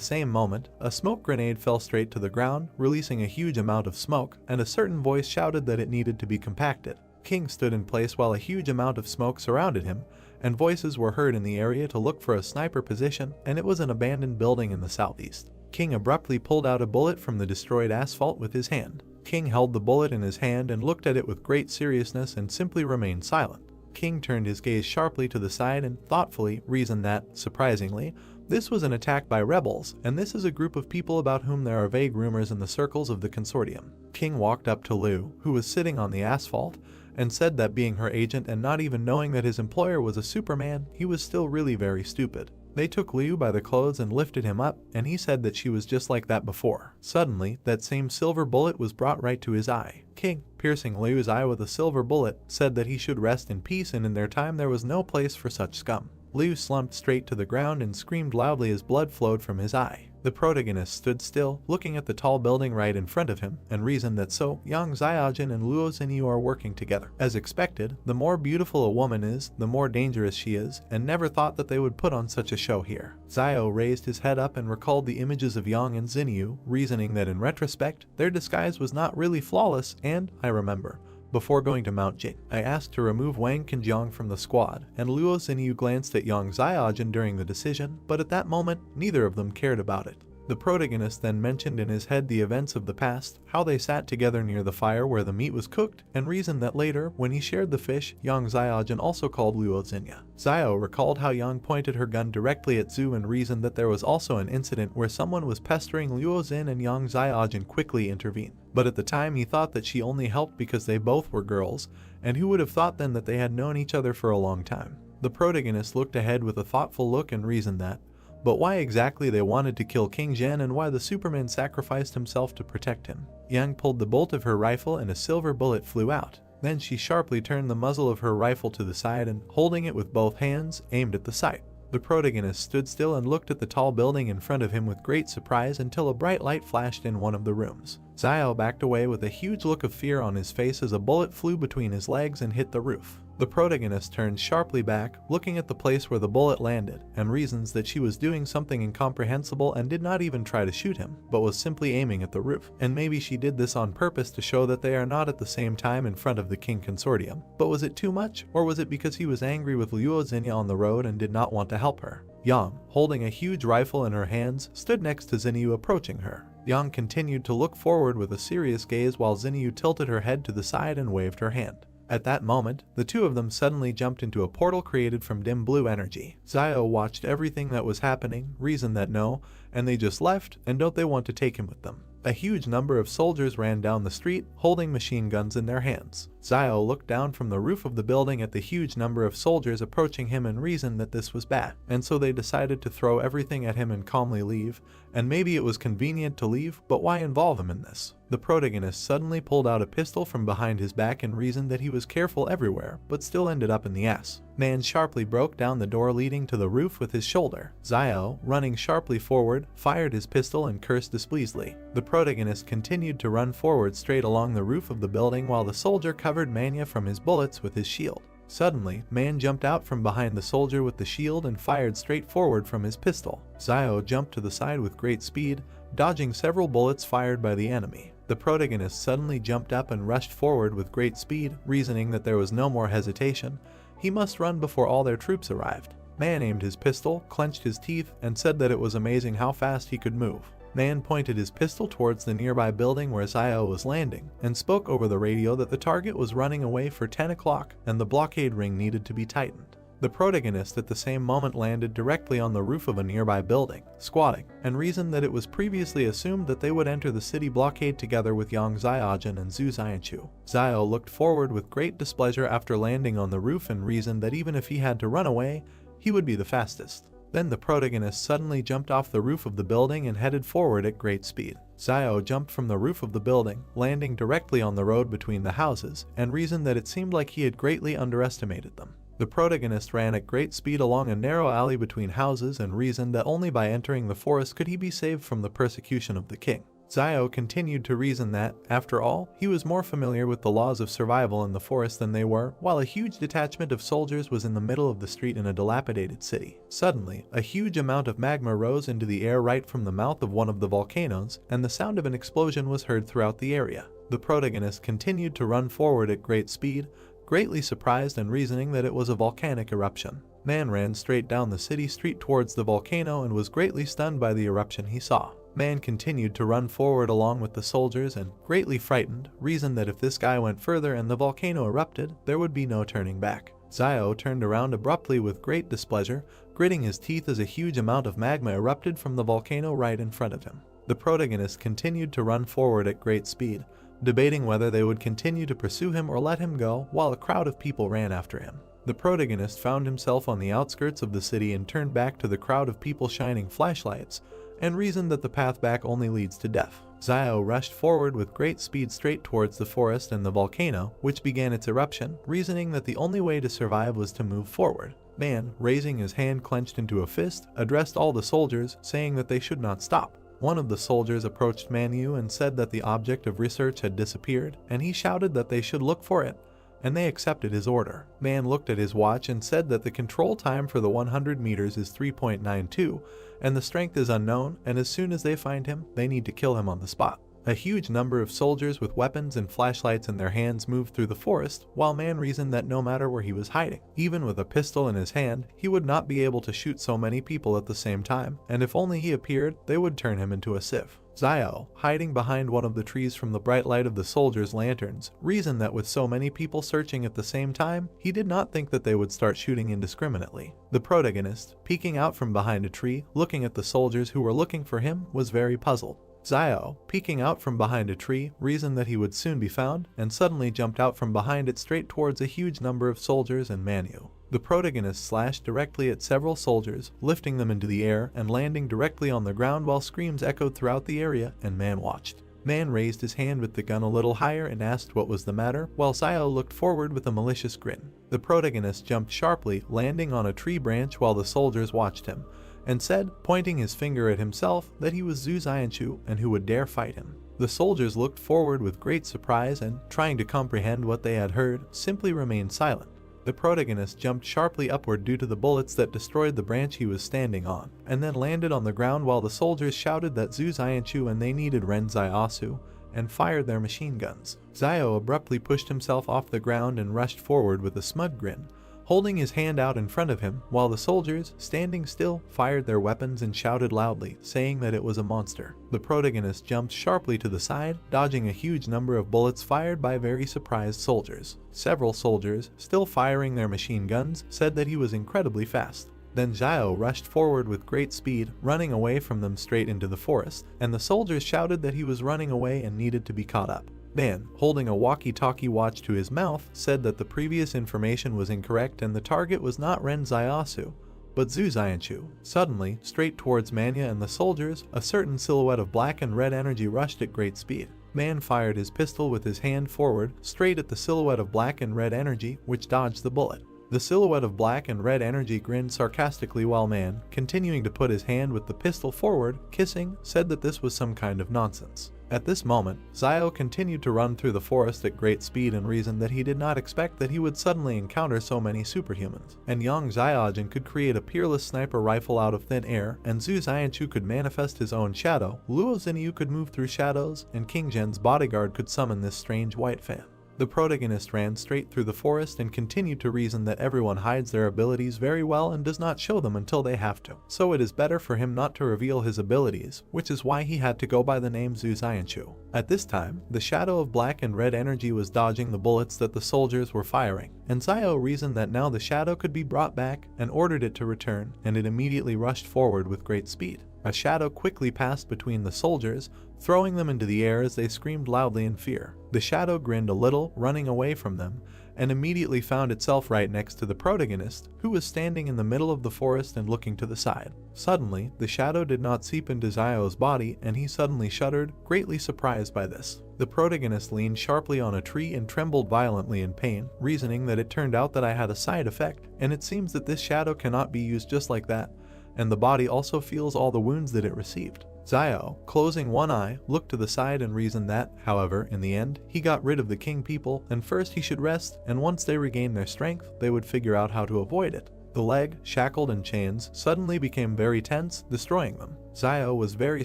same moment, a smoke grenade fell straight to the ground, releasing a huge amount of smoke, and a certain voice shouted that it needed to be compacted. King stood in place while a huge amount of smoke surrounded him, and voices were heard in the area to look for a sniper position, and it was an abandoned building in the southeast. King abruptly pulled out a bullet from the destroyed asphalt with his hand. King held the bullet in his hand and looked at it with great seriousness and simply remained silent. King turned his gaze sharply to the side and thoughtfully reasoned that, surprisingly, this was an attack by rebels, and this is a group of people about whom there are vague rumors in the circles of the consortium. King walked up to Liu, who was sitting on the asphalt, and said that being her agent and not even knowing that his employer was a Superman, he was still really very stupid. They took Liu by the clothes and lifted him up, and he said that she was just like that before. Suddenly, that same silver bullet was brought right to his eye. King, piercing Liu's eye with a silver bullet, said that he should rest in peace and in their time there was no place for such scum. Liu slumped straight to the ground and screamed loudly as blood flowed from his eye. The protagonist stood still, looking at the tall building right in front of him, and reasoned that so, Yang Xiaojin and Luo Xinyu are working together. As expected, the more beautiful a woman is, the more dangerous she is, and never thought that they would put on such a show here. Zio raised his head up and recalled the images of Yang and Xinyu, reasoning that in retrospect, their disguise was not really flawless, and, I remember, before going to Mount Jing, I asked to remove Wang Qinjiang from the squad, and Luo Xinyu glanced at Yang Xiaojin during the decision, but at that moment, neither of them cared about it. The protagonist then mentioned in his head the events of the past, how they sat together near the fire where the meat was cooked, and reasoned that later, when he shared the fish, Yang Xiaojin also called Luo Xinyu. Zio recalled how Yang pointed her gun directly at Zhu and reasoned that there was also an incident where someone was pestering Luo Xin and Yang Xiaojin quickly intervened. But at the time he thought that she only helped because they both were girls, and who would have thought then that they had known each other for a long time. The protagonist looked ahead with a thoughtful look and reasoned that, but why exactly they wanted to kill King Zhen and why the Superman sacrificed himself to protect him. Yang pulled the bolt of her rifle and a silver bullet flew out. Then she sharply turned the muzzle of her rifle to the side and, holding it with both hands, aimed at the sight. The protagonist stood still and looked at the tall building in front of him with great surprise until a bright light flashed in one of the rooms. Zio backed away with a huge look of fear on his face as a bullet flew between his legs and hit the roof. The protagonist turned sharply back, looking at the place where the bullet landed, and reasons that she was doing something incomprehensible and did not even try to shoot him, but was simply aiming at the roof. And maybe she did this on purpose to show that they are not at the same time in front of the King Consortium. But was it too much, or was it because he was angry with Luo Xinyu on the road and did not want to help her? Yang, holding a huge rifle in her hands, stood next to Xinyu approaching her. Yang continued to look forward with a serious gaze while Xinyu tilted her head to the side and waved her hand. At that moment, the two of them suddenly jumped into a portal created from dim blue energy. Zio watched everything that was happening, reasoned that no, and they just left, and don't they want to take him with them. A huge number of soldiers ran down the street, holding machine guns in their hands. Zio looked down from the roof of the building at the huge number of soldiers approaching him and reasoned that this was bad, and so they decided to throw everything at him and calmly leave, and maybe it was convenient to leave, but why involve him in this? The protagonist suddenly pulled out a pistol from behind his back and reasoned that he was careful everywhere, but still ended up in the ass. Man sharply broke down the door leading to the roof with his shoulder. Zio, running sharply forward, fired his pistol and cursed displeasedly. The protagonist continued to run forward straight along the roof of the building while the soldier covered Manhwa from his bullets with his shield. Suddenly, Man jumped out from behind the soldier with the shield and fired straight forward from his pistol. Xiao jumped to the side with great speed, dodging several bullets fired by the enemy. The protagonist suddenly jumped up and rushed forward with great speed, reasoning that there was no more hesitation. He must run before all their troops arrived. Man aimed his pistol, clenched his teeth, and said that it was amazing how fast he could move. Man pointed his pistol towards the nearby building where Xiao was landing, and spoke over the radio that the target was running away for 10 o'clock and the blockade ring needed to be tightened. The protagonist at the same moment landed directly on the roof of a nearby building, squatting, and reasoned that it was previously assumed that they would enter the city blockade together with Yang Xiaojun and Zhu Xianchu. Xiao looked forward with great displeasure after landing on the roof and reasoned that even if he had to run away, he would be the fastest. Then the protagonist suddenly jumped off the roof of the building and headed forward at great speed. Xiao jumped from the roof of the building, landing directly on the road between the houses, and reasoned that it seemed like he had greatly underestimated them. The protagonist ran at great speed along a narrow alley between houses and reasoned that only by entering the forest could he be saved from the persecution of the king. Xiao continued to reason that, after all, he was more familiar with the laws of survival in the forest than they were, while a huge detachment of soldiers was in the middle of the street in a dilapidated city. Suddenly, a huge amount of magma rose into the air right from the mouth of one of the volcanoes, and the sound of an explosion was heard throughout the area. The protagonist continued to run forward at great speed, greatly surprised and reasoning that it was a volcanic eruption. Man ran straight down the city street towards the volcano and was greatly stunned by the eruption he saw. Man continued to run forward along with the soldiers and, greatly frightened, reasoned that if this guy went further and the volcano erupted, there would be no turning back. Xiao turned around abruptly with great displeasure, gritting his teeth as a huge amount of magma erupted from the volcano right in front of him. The protagonist continued to run forward at great speed, debating whether they would continue to pursue him or let him go, while a crowd of people ran after him. The protagonist found himself on the outskirts of the city and turned back to the crowd of people shining flashlights, and reasoned that the path back only leads to death. Xiao rushed forward with great speed straight towards the forest and the volcano, which began its eruption, reasoning that the only way to survive was to move forward. Man, raising his hand clenched into a fist, addressed all the soldiers, saying that they should not stop. One of the soldiers approached Manhwa and said that the object of research had disappeared, and he shouted that they should look for it, and they accepted his order. Man looked at his watch and said that the control time for the 100 meters is 3.92, and the strength is unknown, and as soon as they find him, they need to kill him on the spot. A huge number of soldiers with weapons and flashlights in their hands moved through the forest, while Man reasoned that no matter where he was hiding, even with a pistol in his hand, he would not be able to shoot so many people at the same time, and if only he appeared, they would turn him into a sieve. Xiao, hiding behind one of the trees from the bright light of the soldiers' lanterns, reasoned that with so many people searching at the same time, he did not think that they would start shooting indiscriminately. The protagonist, peeking out from behind a tree, looking at the soldiers who were looking for him, was very puzzled. Xiao, peeking out from behind a tree, reasoned that he would soon be found, and suddenly jumped out from behind it straight towards a huge number of soldiers and Manhwa. The protagonist slashed directly at several soldiers, lifting them into the air and landing directly on the ground while screams echoed throughout the area, and Man watched. Man raised his hand with the gun a little higher and asked what was the matter, while Xiao looked forward with a malicious grin. The protagonist jumped sharply, landing on a tree branch while the soldiers watched him, and said, pointing his finger at himself, that he was Zhu Xianchu and who would dare fight him. The soldiers looked forward with great surprise and, trying to comprehend what they had heard, simply remained silent. The protagonist jumped sharply upward due to the bullets that destroyed the branch he was standing on, and then landed on the ground while the soldiers shouted that Zhu Xianchu and they needed Ren Asu, and fired their machine guns. Xiao abruptly pushed himself off the ground and rushed forward with a smug grin, holding his hand out in front of him, while the soldiers, standing still, fired their weapons and shouted loudly, saying that it was a monster. The protagonist jumped sharply to the side, dodging a huge number of bullets fired by very surprised soldiers. Several soldiers, still firing their machine guns, said that he was incredibly fast. Then Xiao rushed forward with great speed, running away from them straight into the forest, and the soldiers shouted that he was running away and needed to be caught up. Man, holding a walkie-talkie watch to his mouth, said that the previous information was incorrect and the target was not Ren Asu, but Zhu Xianchu. Suddenly, straight towards Manhwa and the soldiers, a certain silhouette of black and red energy rushed at great speed. Man fired his pistol with his hand forward, straight at the silhouette of black and red energy, which dodged the bullet. The silhouette of black and red energy grinned sarcastically while Man, continuing to put his hand with the pistol forward, kissing, said that this was some kind of nonsense. At this moment, Zio continued to run through the forest at great speed and reasoned that he did not expect that he would suddenly encounter so many superhumans. And Yang Xiaojin could create a peerless sniper rifle out of thin air, and Zhu Xianchu could manifest his own shadow, Luo Xinyu could move through shadows, and King Zhen's bodyguard could summon this strange white fan. The protagonist ran straight through the forest and continued to reason that everyone hides their abilities very well and does not show them until they have to. So it is better for him not to reveal his abilities, which is why he had to go by the name Zhu Xianchu. At this time, the shadow of black and red energy was dodging the bullets that the soldiers were firing, and Zio reasoned that now the shadow could be brought back and ordered it to return, and it immediately rushed forward with great speed. A shadow quickly passed between the soldiers, throwing them into the air as they screamed loudly in fear. The shadow grinned a little, running away from them, and immediately found itself right next to the protagonist, who was standing in the middle of the forest and looking to the side. Suddenly, the shadow did not seep into Zio's body, and he suddenly shuddered, greatly surprised by this. The protagonist leaned sharply on a tree and trembled violently in pain, reasoning that it turned out that I had a side effect, and it seems that this shadow cannot be used just like that, and the body also feels all the wounds that it received. Zio, closing one eye, looked to the side and reasoned that, however, in the end, he got rid of the king people, and first he should rest, and once they regained their strength, they would figure out how to avoid it. The leg, shackled in chains, suddenly became very tense, destroying them. Zio was very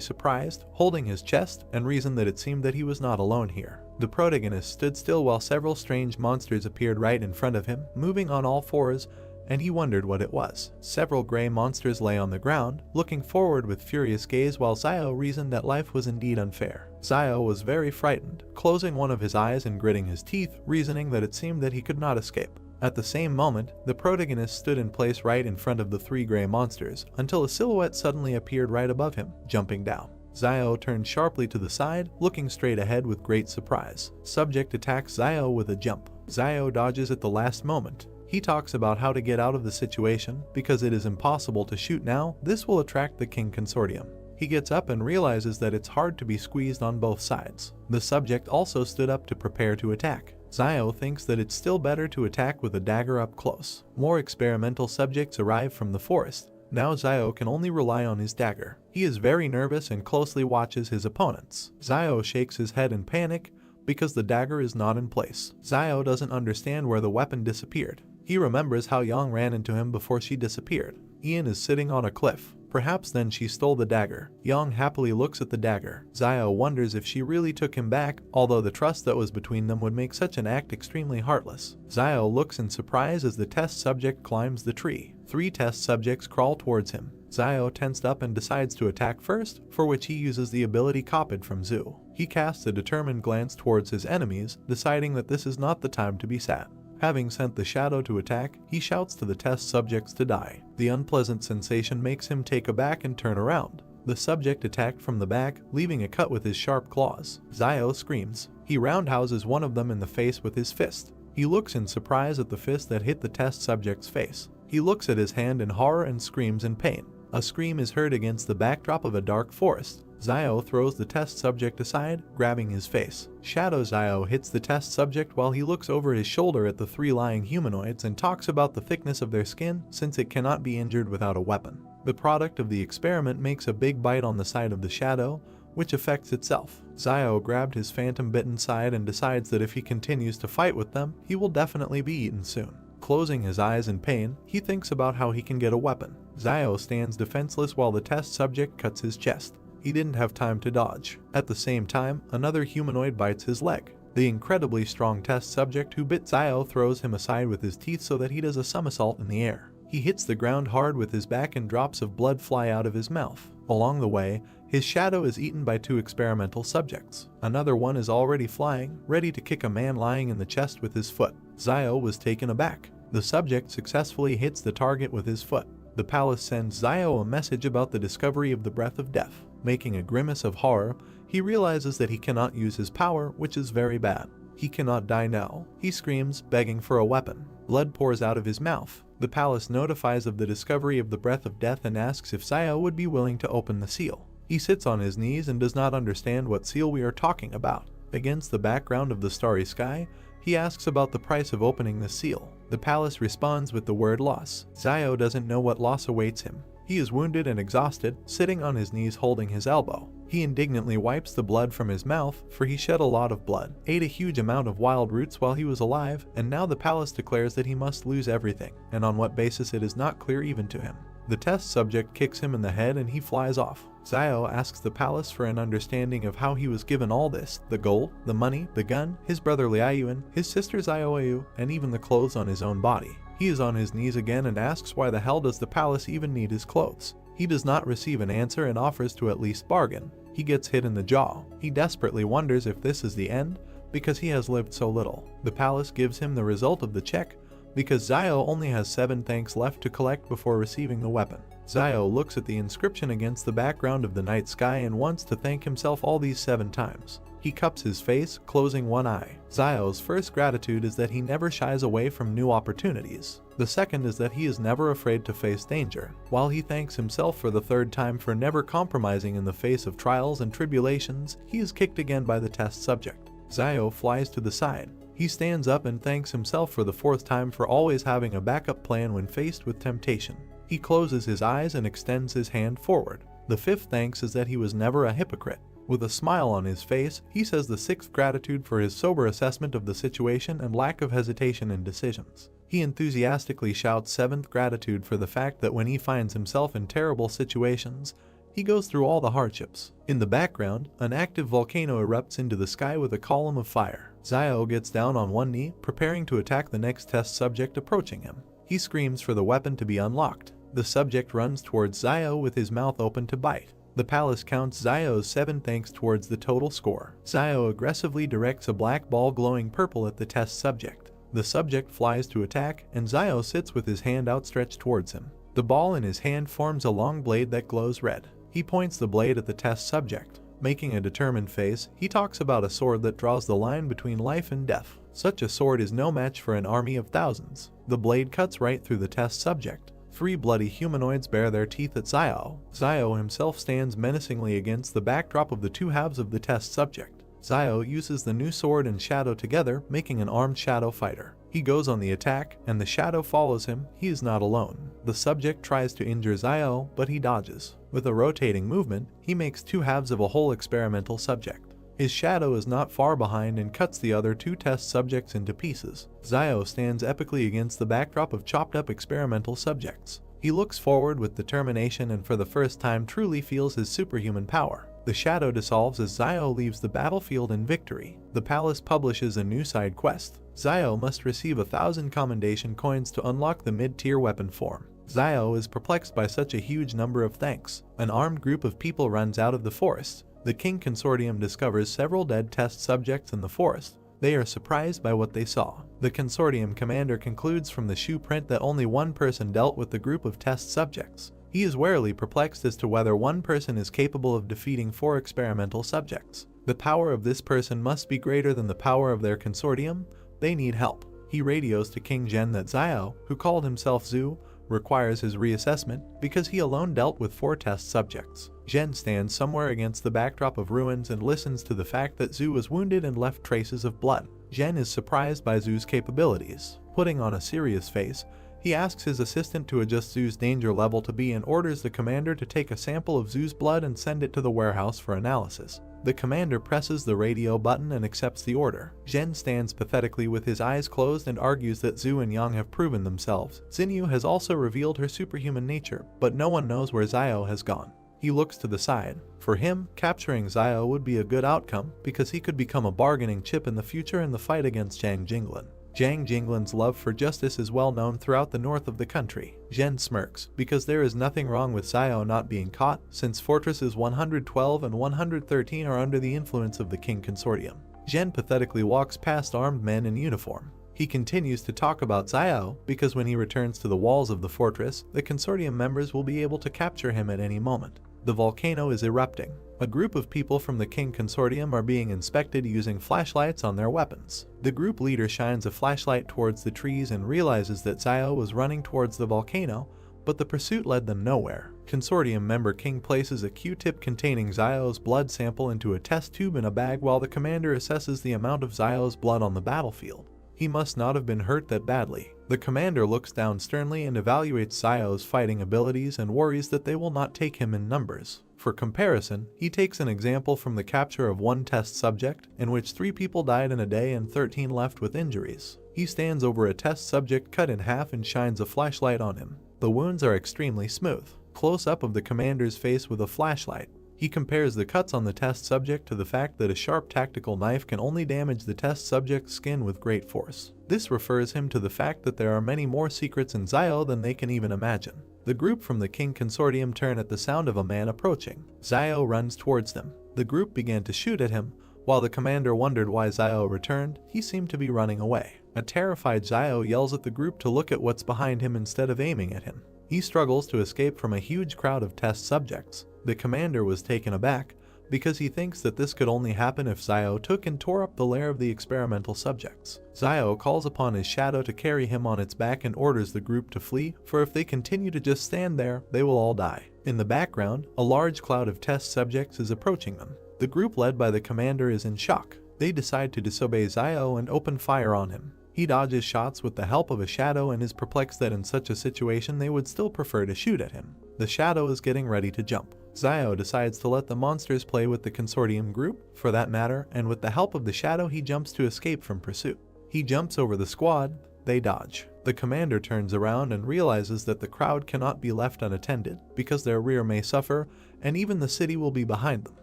surprised, holding his chest, and reasoned that it seemed that he was not alone here. The protagonist stood still while several strange monsters appeared right in front of him, moving on all fours, and he wondered what it was. Several gray monsters lay on the ground, looking forward with furious gaze while Zio reasoned that life was indeed unfair. Zio was very frightened, closing one of his eyes and gritting his teeth, reasoning that it seemed that he could not escape. At the same moment, the protagonist stood in place right in front of the three gray monsters, until a silhouette suddenly appeared right above him, jumping down. Zio turned sharply to the side, looking straight ahead with great surprise. Subject attacks Zio with a jump. Zio dodges at the last moment. He talks about how to get out of the situation, because it is impossible to shoot now, this will attract the King Consortium. He gets up and realizes that it's hard to be squeezed on both sides. The subject also stood up to prepare to attack. Zio thinks that it's still better to attack with a dagger up close. More experimental subjects arrive from the forest. Now Zio can only rely on his dagger. He is very nervous and closely watches his opponents. Zio shakes his head in panic, because the dagger is not in place. Zio doesn't understand where the weapon disappeared. He remembers how Yang ran into him before she disappeared. Ian is sitting on a cliff. Perhaps then she stole the dagger. Yang happily looks at the dagger. Zio wonders if she really took him back, although the trust that was between them would make such an act extremely heartless. Zio looks in surprise as the test subject climbs the tree. 3 test subjects crawl towards him. Zio tensed up and decides to attack first, for which he uses the ability copied from Zhu. He casts a determined glance towards his enemies, deciding that this is not the time to be sad. Having sent the shadow to attack, he shouts to the test subjects to die. The unpleasant sensation makes him take a back and turn around. The subject attacked from the back, leaving a cut with his sharp claws. Zio screams. He roundhouses one of them in the face with his fist. He looks in surprise at the fist that hit the test subject's face. He looks at his hand in horror and screams in pain. A scream is heard against the backdrop of a dark forest. Zio throws the test subject aside, grabbing his face. Shadow Zio hits the test subject while he looks over his shoulder at the 3 lying humanoids and talks about the thickness of their skin, since it cannot be injured without a weapon. The product of the experiment makes a big bite on the side of the shadow, which affects itself. Zio grabbed his phantom-bitten side and decides that if he continues to fight with them, he will definitely be eaten soon. Closing his eyes in pain, he thinks about how he can get a weapon. Zio stands defenseless while the test subject cuts his chest. He didn't have time to dodge. At the same time, another humanoid bites his leg. The incredibly strong test subject who bit Zio throws him aside with his teeth so that he does a somersault in the air. He hits the ground hard with his back and drops of blood fly out of his mouth. Along the way, his shadow is eaten by 2 experimental subjects. Another one is already flying, ready to kick a man lying in the chest with his foot. Zio was taken aback. The subject successfully hits the target with his foot. The palace sends Zio a message about the discovery of the breath of death. Making a grimace of horror, he realizes that he cannot use his power, which is very bad. He cannot die now. He screams, begging for a weapon. Blood pours out of his mouth. The palace notifies of the discovery of the breath of death and asks if Zio would be willing to open the seal. He sits on his knees and does not understand what seal we are talking about. Against the background of the starry sky, he asks about the price of opening the seal. The palace responds with the word loss. Zio doesn't know what loss awaits him. He is wounded and exhausted, sitting on his knees holding his elbow. He indignantly wipes the blood from his mouth, for he shed a lot of blood, ate a huge amount of wild roots while he was alive, and now the palace declares that he must lose everything, and on what basis it is not clear even to him. The test subject kicks him in the head and he flies off. Xiao asks the palace for an understanding of how he was given all this: the gold, the money, the gun, his brother Liayuan, his sister Xiaoyu, and even the clothes on his own body. He is on his knees again and asks why the hell does the palace even need his clothes. He does not receive an answer and offers to at least bargain. He gets hit in the jaw. He desperately wonders if this is the end, because he has lived so little. The palace gives him the result of the check, because Xiao only has 7 thanks left to collect before receiving the weapon. Xiao looks at the inscription against the background of the night sky and wants to thank himself all these 7 times. He cups his face, closing one eye. Xiao's first gratitude is that he never shies away from new opportunities. The second is that he is never afraid to face danger, while he thanks himself for the 3rd time for never compromising in the face of trials and tribulations. He is kicked again by the test subject. Xiao flies to the side. He stands up and thanks himself for the 4th time for always having a backup plan when faced with temptation. He closes his eyes and extends his hand forward. The 5th thanks is that he was never a hypocrite. With a smile on his face, he says the 6th gratitude for his sober assessment of the situation and lack of hesitation in decisions. He enthusiastically shouts 7th gratitude for the fact that when he finds himself in terrible situations, he goes through all the hardships. In the background, an active volcano erupts into the sky with a column of fire. Xiao gets down on one knee, preparing to attack the next test subject approaching him. He screams for the weapon to be unlocked. The subject runs towards Xiao with his mouth open to bite. The palace counts Xiao's 7 thanks towards the total score. Xiao aggressively directs a black ball glowing purple at the test subject. The subject flies to attack, and Xiao sits with his hand outstretched towards him. The ball in his hand forms a long blade that glows red. He points the blade at the test subject. Making a determined face, he talks about a sword that draws the line between life and death. Such a sword is no match for an army of thousands. The blade cuts right through the test subject. 3 bloody humanoids bare their teeth at Xiao. Xiao himself stands menacingly against the backdrop of the 2 halves of the test subject. Xiao uses the new sword and shadow together, making an armed shadow fighter. He goes on the attack, and the shadow follows him. He is not alone. The subject tries to injure Xiao, but he dodges. With a rotating movement, he makes 2 halves of a whole experimental subject. His shadow is not far behind and cuts the other 2 test subjects into pieces. Xiao stands epically against the backdrop of chopped up experimental subjects. He looks forward with determination and for the first time truly feels his superhuman power. The shadow dissolves as Xiao leaves the battlefield in victory. The palace publishes a new side quest. Xiao must receive 1,000 commendation coins to unlock the mid-tier weapon form. Xiao is perplexed by such a huge number of thanks. An armed group of people runs out of the forest. The King Consortium discovers several dead test subjects in the forest. They are surprised by what they saw. The Consortium commander concludes from the shoe print that only one person dealt with the group of test subjects. He is warily perplexed as to whether one person is capable of defeating 4 experimental subjects. The power of this person must be greater than the power of their consortium. They need help. He radios to King Zhen that Xiao, who called himself Zhu, requires his reassessment because he alone dealt with 4 test subjects. Zhen stands somewhere against the backdrop of ruins and listens to the fact that Zhu was wounded and left traces of blood. Zhen is surprised by Zhu's capabilities. Putting on a serious face, he asks his assistant to adjust Zhu's danger level to B and orders the commander to take a sample of Zhu's blood and send it to the warehouse for analysis. The commander presses the radio button and accepts the order. Zhen stands pathetically with his eyes closed and argues that Zhu and Yang have proven themselves. Xinyu has also revealed her superhuman nature, but no one knows where Xiao has gone. He looks to the side. For him, capturing Xiao would be a good outcome because he could become a bargaining chip in the future in the fight against Zhang Jinglin. Zhang Jinglin's love for justice is well known throughout the north of the country. Zhen smirks, because there is nothing wrong with Xiao not being caught, since Fortresses 112 and 113 are under the influence of the King Consortium. Zhen pathetically walks past armed men in uniform. He continues to talk about Xiao, because when he returns to the walls of the fortress, the Consortium members will be able to capture him at any moment. The volcano is erupting. A group of people from the King Consortium are being inspected using flashlights on their weapons. The group leader shines a flashlight towards the trees and realizes that Xiao was running towards the volcano, but the pursuit led them nowhere. Consortium member King places a Q-tip containing Xiao's blood sample into a test tube in a bag while the commander assesses the amount of Xiao's blood on the battlefield. He must not have been hurt that badly. The commander looks down sternly and evaluates Xiao's fighting abilities and worries that they will not take him in numbers. For comparison, he takes an example from the capture of one test subject, in which 3 people died in a day and 13 left with injuries. He stands over a test subject cut in half and shines a flashlight on him. The wounds are extremely smooth. Close-up of the commander's face with a flashlight. He compares the cuts on the test subject to the fact that a sharp tactical knife can only damage the test subject's skin with great force. This refers him to the fact that there are many more secrets in Xiao than they can even imagine. The group from the King Consortium turn at the sound of a man approaching. Xiao runs towards them. The group began to shoot at him. While the commander wondered why Xiao returned, he seemed to be running away. A terrified Xiao yells at the group to look at what's behind him instead of aiming at him. He struggles to escape from a huge crowd of test subjects. The commander was taken aback because he thinks that this could only happen if Xiao took and tore up the lair of the experimental subjects. Xiao calls upon his shadow to carry him on its back and orders the group to flee, for if they continue to just stand there, they will all die. In the background, a large cloud of test subjects is approaching them. The group led by the commander is in shock. They decide to disobey Xiao and open fire on him. He dodges shots with the help of a shadow and is perplexed that in such a situation they would still prefer to shoot at him. The shadow is getting ready to jump. Xiao decides to let the monsters play with the consortium group, for that matter, and with the help of the shadow he jumps to escape from pursuit. He jumps over the squad, they dodge. The commander turns around and realizes that the crowd cannot be left unattended, because their rear may suffer, and even the city will be behind them.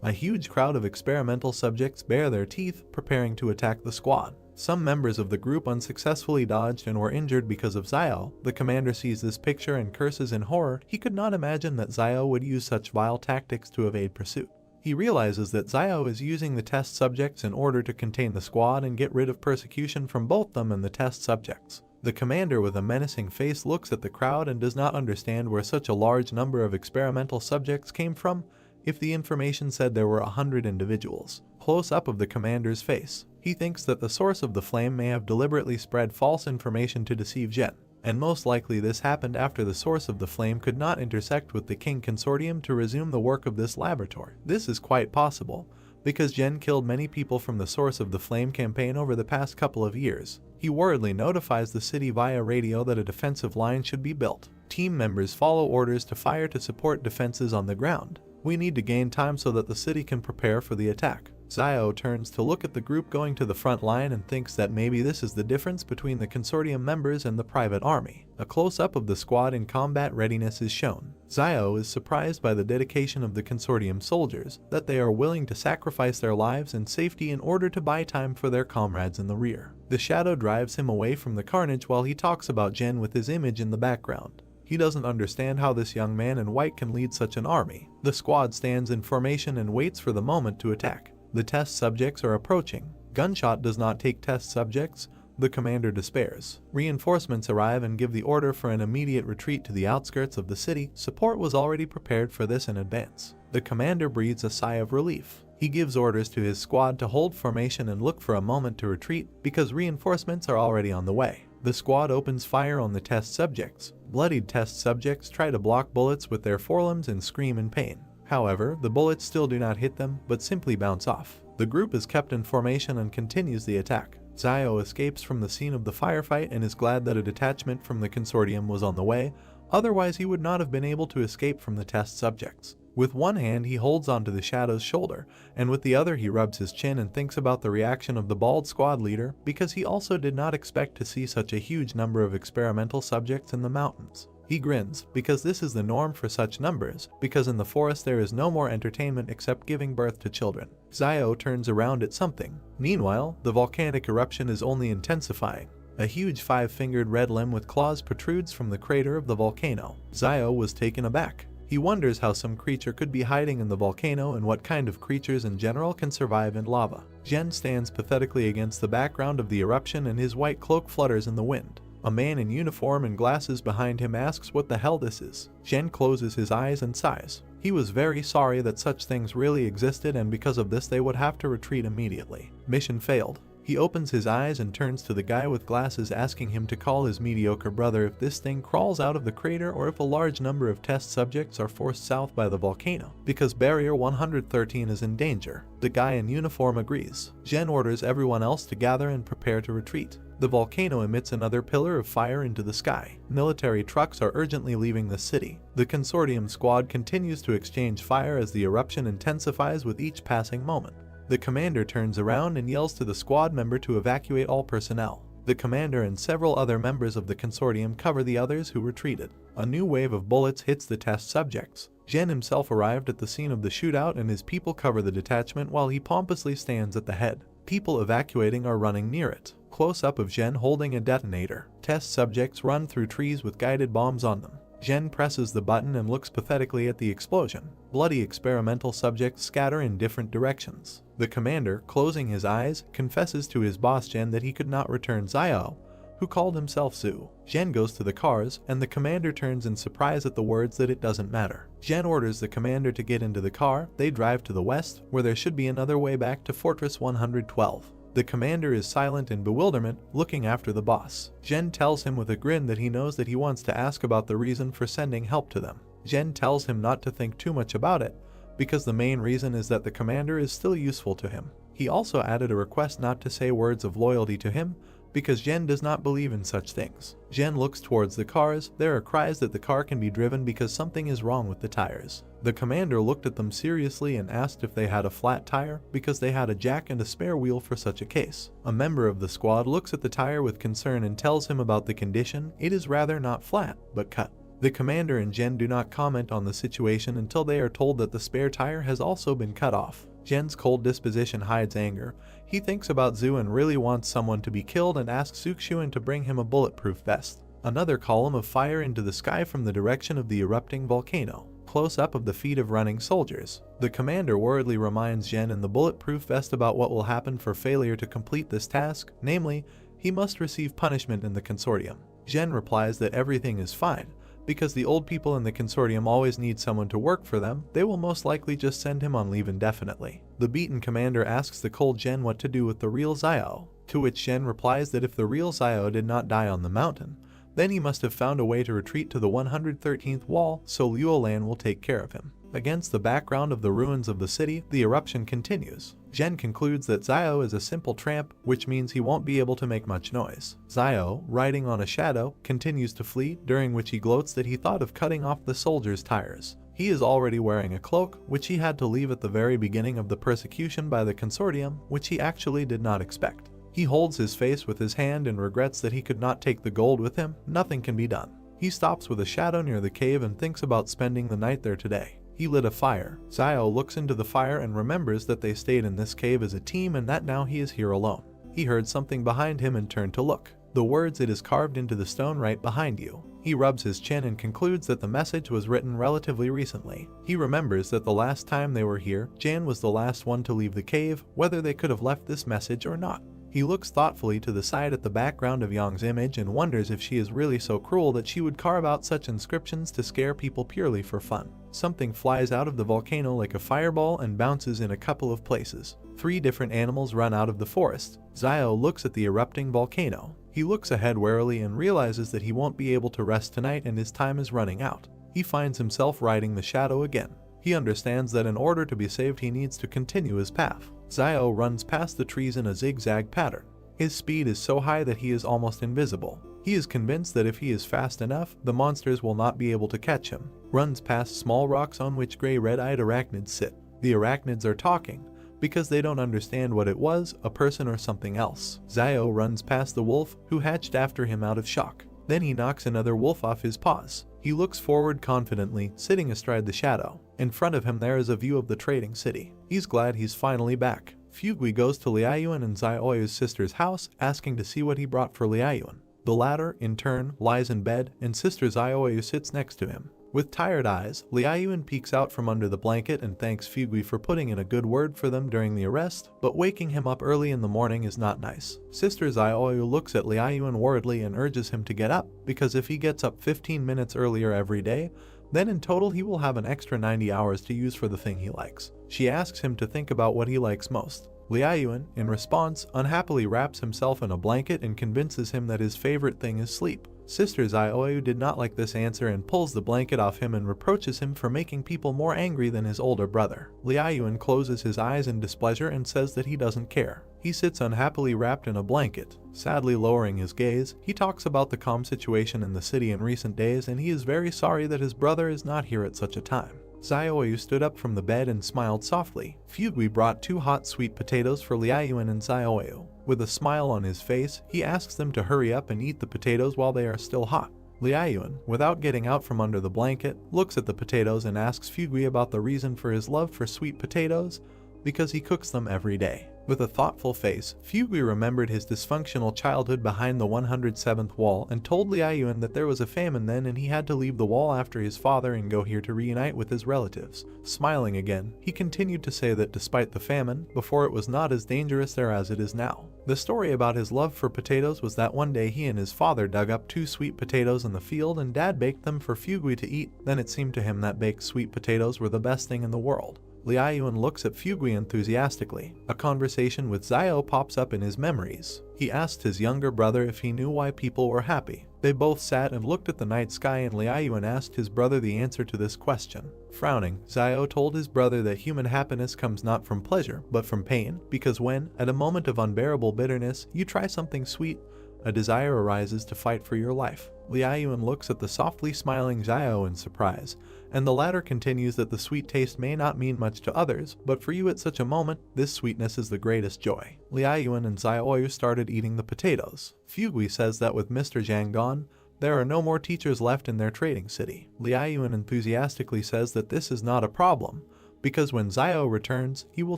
A huge crowd of experimental subjects bare their teeth, preparing to attack the squad. Some members of the group unsuccessfully dodged and were injured because of Xiao. The commander sees this picture and curses in horror. He could not imagine that Xiao would use such vile tactics to evade pursuit. He realizes that Xiao is using the test subjects in order to contain the squad and get rid of persecution from both them and the test subjects. The commander with a menacing face looks at the crowd and does not understand where such a large number of experimental subjects came from, if the information said there were 100 individuals. Close up of the commander's face. He thinks that the source of the flame may have deliberately spread false information to deceive Jen, and most likely this happened after the source of the flame could not intersect with the King Consortium to resume the work of this laboratory. This is quite possible, because Jen killed many people from the source of the flame campaign over the past couple of years. He worriedly notifies the city via radio that a defensive line should be built. Team members follow orders to fire to support defenses on the ground. We need to gain time so that the city can prepare for the attack. Xiao turns to look at the group going to the front line and thinks that maybe this is the difference between the consortium members and the private army. A close-up of the squad in combat readiness is shown. Xiao is surprised by the dedication of the consortium soldiers, that they are willing to sacrifice their lives and safety in order to buy time for their comrades in the rear. The shadow drives him away from the carnage while he talks about Jen with his image in the background. He doesn't understand how this young man in white can lead such an army. The squad stands in formation and waits for the moment to attack. The test subjects are approaching. Gunshot does not take test subjects. The commander despairs. Reinforcements arrive and give the order for an immediate retreat to the outskirts of the city. Support was already prepared for this in advance. The commander breathes a sigh of relief. He gives orders to his squad to hold formation and look for a moment to retreat, because reinforcements are already on the way. The squad opens fire on the test subjects. Bloodied test subjects try to block bullets with their forelimbs and scream in pain. However, the bullets still do not hit them, but simply bounce off. The group is kept in formation and continues the attack. Xiao escapes from the scene of the firefight and is glad that a detachment from the consortium was on the way, otherwise he would not have been able to escape from the test subjects. With one hand he holds onto the shadow's shoulder, and with the other he rubs his chin and thinks about the reaction of the bald squad leader, because he also did not expect to see such a huge number of experimental subjects in the mountains. He grins, because this is the norm for such numbers, because in the forest there is no more entertainment except giving birth to children. Xiao turns around at something. Meanwhile, the volcanic eruption is only intensifying. A huge 5-fingered red limb with claws protrudes from the crater of the volcano. Xiao was taken aback. He wonders how some creature could be hiding in the volcano and what kind of creatures in general can survive in lava. Zhen stands pathetically against the background of the eruption and his white cloak flutters in the wind. A man in uniform and glasses behind him asks what the hell this is. Zhen closes his eyes and sighs. He was very sorry that such things really existed, and because of this they would have to retreat immediately. Mission failed. He opens his eyes and turns to the guy with glasses, asking him to call his mediocre brother if this thing crawls out of the crater or if a large number of test subjects are forced south by the volcano, because Barrier 113 is in danger. The guy in uniform agrees. Jen orders everyone else to gather and prepare to retreat. The volcano emits another pillar of fire into the sky. Military trucks are urgently leaving the city. The consortium squad continues to exchange fire as the eruption intensifies with each passing moment. The commander turns around and yells to the squad member to evacuate all personnel. The commander and several other members of the consortium cover the others who retreated. A new wave of bullets hits the test subjects. Jen himself arrived at the scene of the shootout and his people cover the detachment while he pompously stands at the head. People evacuating are running near it. Close-up of Jen holding a detonator. Test subjects run through trees with guided bombs on them. Jen presses the button and looks pathetically at the explosion. Bloody experimental subjects scatter in different directions. The commander, closing his eyes, confesses to his boss Jen that he could not return Yahello, who called himself Zu. Jen goes to the cars, and the commander turns in surprise at the words that it doesn't matter. Jen orders the commander to get into the car. They drive to the west, where there should be another way back to Fortress 112. The commander is silent in bewilderment, looking after the boss. Jen tells him with a grin that he knows that he wants to ask about the reason for sending help to them. Jen tells him not to think too much about it, because the main reason is that the commander is still useful to him. He also added a request not to say words of loyalty to him, because Jen does not believe in such things. Jen looks towards the cars. There are cries that the car can be driven because something is wrong with the tires. The commander looked at them seriously and asked if they had a flat tire, because they had a jack and a spare wheel for such a case. A member of the squad looks at the tire with concern and tells him about the condition. It is rather not flat, but cut. The commander and Jen do not comment on the situation until they are told that the spare tire has also been cut off. Jen's cold disposition hides anger. He thinks about Zu and really wants someone to be killed and asks Zuxuan to bring him a bulletproof vest. Another column of fire into the sky from the direction of the erupting volcano. Close-up of the feet of running soldiers. The commander worriedly reminds Jen in the bulletproof vest about what will happen for failure to complete this task, namely, he must receive punishment in the consortium. Jen replies that everything is fine. Because the old people in the consortium always need someone to work for them, they will most likely just send him on leave indefinitely. The beaten commander asks the cold Jen what to do with the real Yahello, to which Jen replies that if the real Yahello did not die on the mountain, then he must have found a way to retreat to the 113th wall, so Luolan will take care of him. Against the background of the ruins of the city, the eruption continues. Jen concludes that Yahello is a simple tramp, which means he won't be able to make much noise. Yahello, riding on a shadow, continues to flee, during which he gloats that he thought of cutting off the soldiers' tires. He is already wearing a cloak, which he had to leave at the very beginning of the persecution by the consortium, which he actually did not expect. He holds his face with his hand and regrets that he could not take the gold with him. Nothing can be done. He stops with a shadow near the cave and thinks about spending the night there today. He lit a fire. Yahello looks into the fire and remembers that they stayed in this cave as a team and that now he is here alone. He heard something behind him and turned to look. The words, "It is carved into the stone right behind you." He rubs his chin and concludes that the message was written relatively recently. He remembers that the last time they were here, Jan was the last one to leave the cave, whether they could have left this message or not. He looks thoughtfully to the side at the background of Yang's image and wonders if she is really so cruel that she would carve out such inscriptions to scare people purely for fun. Something flies out of the volcano like a fireball and bounces in a couple of places. 3 different animals run out of the forest. Yahello looks at the erupting volcano. He looks ahead warily and realizes that he won't be able to rest tonight and his time is running out. He finds himself riding the shadow again. He understands that in order to be saved he needs to continue his path. Yahello runs past the trees in a zigzag pattern. His speed is so high that he is almost invisible. He is convinced that if he is fast enough, the monsters will not be able to catch him. Runs past small rocks on which gray red-eyed arachnids sit. The arachnids are talking, because they don't understand what it was, a person or something else. Yahello runs past the wolf, who hatched after him out of shock. Then he knocks another wolf off his paws. He looks forward confidently, sitting astride the shadow. In front of him there is a view of the trading city. He's glad he's finally back. Fugui goes to Liaoyuan and Zioyu's sister's house, asking to see what he brought for Liaoyuan. The latter, in turn, lies in bed, and sister Zioyu sits next to him. With tired eyes, Liaoyuan peeks out from under the blanket and thanks Fugui for putting in a good word for them during the arrest, but waking him up early in the morning is not nice. Sister Zioyu looks at Liaoyuan worriedly and urges him to get up, because if he gets up 15 minutes earlier every day, then in total he will have an extra 90 hours to use for the thing he likes. She asks him to think about what he likes most. Liaoyuan, in response, unhappily wraps himself in a blanket and convinces him that his favorite thing is sleep. Sister Xiaoyu did not like this answer and pulls the blanket off him and reproaches him for making people more angry than his older brother. Liaoyuan closes his eyes in displeasure and says that he doesn't care. He sits unhappily wrapped in a blanket. Sadly lowering his gaze, he talks about the calm situation in the city in recent days, and he is very sorry that his brother is not here at such a time. Xiaoyu stood up from the bed and smiled softly. Fugui brought 2 hot sweet potatoes for Liaoyuan and Xiaoyu. With a smile on his face, he asks them to hurry up and eat the potatoes while they are still hot. Liaoyuan, without getting out from under the blanket, looks at the potatoes and asks Fugui about the reason for his love for sweet potatoes, because he cooks them every day. With a thoughtful face, Fugui remembered his dysfunctional childhood behind the 107th wall and told Liaoyuan that there was a famine then and he had to leave the wall after his father and go here to reunite with his relatives. Smiling again, he continued to say that despite the famine, before it was not as dangerous there as it is now. The story about his love for potatoes was that one day he and his father dug up 2 sweet potatoes in the field and Dad baked them for Fugui to eat. Then it seemed to him that baked sweet potatoes were the best thing in the world. Liaoyuan looks at Fugui enthusiastically. A conversation with Xiao pops up in his memories. He asked his younger brother if he knew why people were happy. They both sat and looked at the night sky and Liaoyuan asked his brother the answer to this question. Frowning, Xiao told his brother that human happiness comes not from pleasure, but from pain, because when, at a moment of unbearable bitterness, you try something sweet, a desire arises to fight for your life. Liaoyuan looks at the softly smiling Xiao in surprise, and the latter continues that the sweet taste may not mean much to others, but for you at such a moment, this sweetness is the greatest joy. Liaoyuan and Xiaoyu started eating the potatoes. Fugui says that with Mr. Zhang gone, there are no more teachers left in their trading city. Liaoyuan enthusiastically says that this is not a problem, because when Xiao returns, he will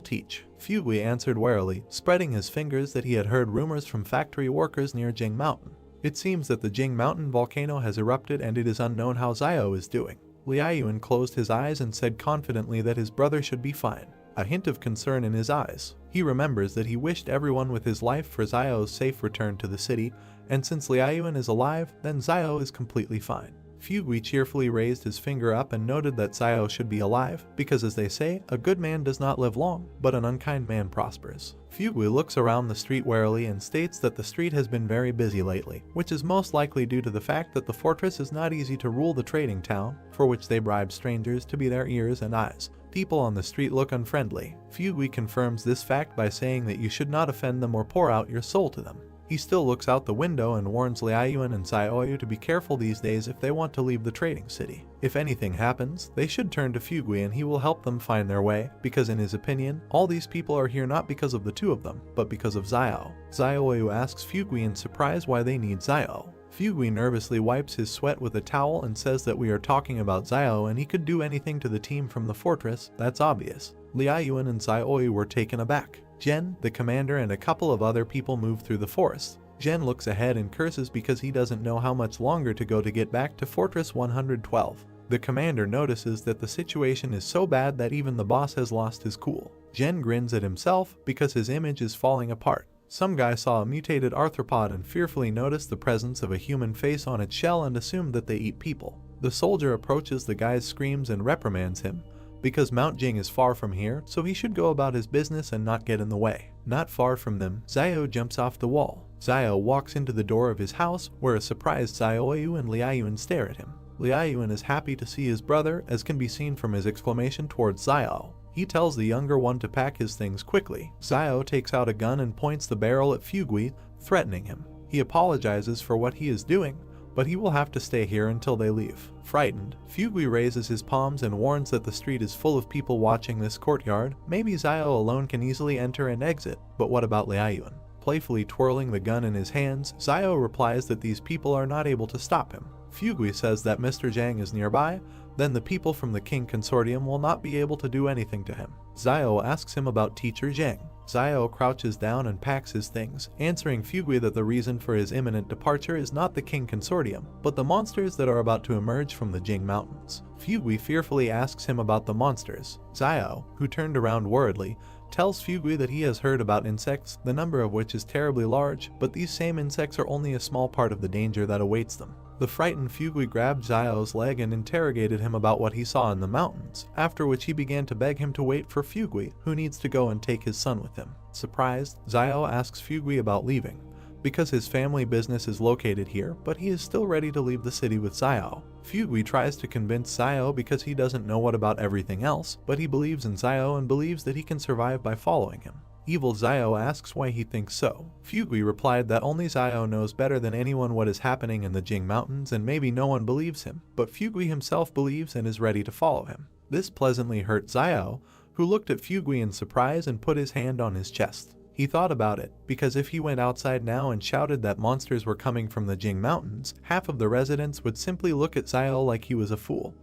teach. Fugui answered warily, spreading his fingers, that he had heard rumors from factory workers near Jing Mountain. It seems that the Jing Mountain volcano has erupted and it is unknown how Xiao is doing. Liaoyuan closed his eyes and said confidently that his brother should be fine, a hint of concern in his eyes. He remembers that he wished everyone with his life for Xiao's safe return to the city, and since Liaoyuan is alive, then Xiao is completely fine. Fugui cheerfully raised his finger up and noted that Xiao should be alive, because as they say, a good man does not live long, but an unkind man prospers. Fugui looks around the street warily and states that the street has been very busy lately, which is most likely due to the fact that the fortress is not easy to rule the trading town, for which they bribe strangers to be their ears and eyes. People on the street look unfriendly. Fugui confirms this fact by saying that you should not offend them or pour out your soul to them. He still looks out the window and warns Liaoyuan and Xiaoyu to be careful these days if they want to leave the trading city. If anything happens, they should turn to Fugui and he will help them find their way, because in his opinion, all these people are here not because of the 2 of them, but because of Xiao. Xiaoyu asks Fugui in surprise why they need Xiao. Fugui nervously wipes his sweat with a towel and says that we are talking about Xiao and he could do anything to the team from the fortress, that's obvious. Liaoyuan and Xiaoyu were taken aback. Zhen, the commander, and a couple of other people move through the forest. Zhen looks ahead and curses because he doesn't know how much longer to go to get back to Fortress 112. The commander notices that the situation is so bad that even the boss has lost his cool. Zhen grins at himself because his image is falling apart. Some guy saw a mutated arthropod and fearfully noticed the presence of a human face on its shell and assumed that they eat people. The soldier approaches the guy's screams and reprimands him, because Mount Jing is far from here, so he should go about his business and not get in the way. Not far from them, Xiao jumps off the wall. Xiao walks into the door of his house, where a surprised Xiaoyu and Liaoyuan stare at him. Liaoyuan is happy to see his brother, as can be seen from his exclamation towards Xiao. He tells the younger one to pack his things quickly. Xiao takes out a gun and points the barrel at Fugui, threatening him. He apologizes for what he is doing, but he will have to stay here until they leave. Frightened, Fugui raises his palms and warns that the street is full of people watching this courtyard. Maybe Xiao alone can easily enter and exit, but what about Liaoyuan? Playfully twirling the gun in his hands, Xiao replies that these people are not able to stop him. Fugui says that Mr. Zhang is nearby, then the people from the King Consortium will not be able to do anything to him. Xiao asks him about Teacher Zhang. Xiao crouches down and packs his things, answering Fugui that the reason for his imminent departure is not the King Consortium, but the monsters that are about to emerge from the Jing Mountains. Fugui fearfully asks him about the monsters. Xiao, who turned around worriedly, tells Fugui that he has heard about insects, the number of which is terribly large, but these same insects are only a small part of the danger that awaits them. The frightened Fugui grabbed Zio's leg and interrogated him about what he saw in the mountains, after which he began to beg him to wait for Fugui, who needs to go and take his son with him. Surprised, Zio asks Fugui about leaving, because his family business is located here, but he is still ready to leave the city with Zio. Fugui tries to convince Zio because he doesn't know what about everything else, but he believes in Zio and believes that he can survive by following him. Evil Zio asks why he thinks so. Fugui replied that only Zio knows better than anyone what is happening in the Jing Mountains and maybe no one believes him, but Fugui himself believes and is ready to follow him. This pleasantly hurt Zio, who looked at Fugui in surprise and put his hand on his chest. He thought about it, because if he went outside now and shouted that monsters were coming from the Jing Mountains, half of the residents would simply look at Zio like he was a fool.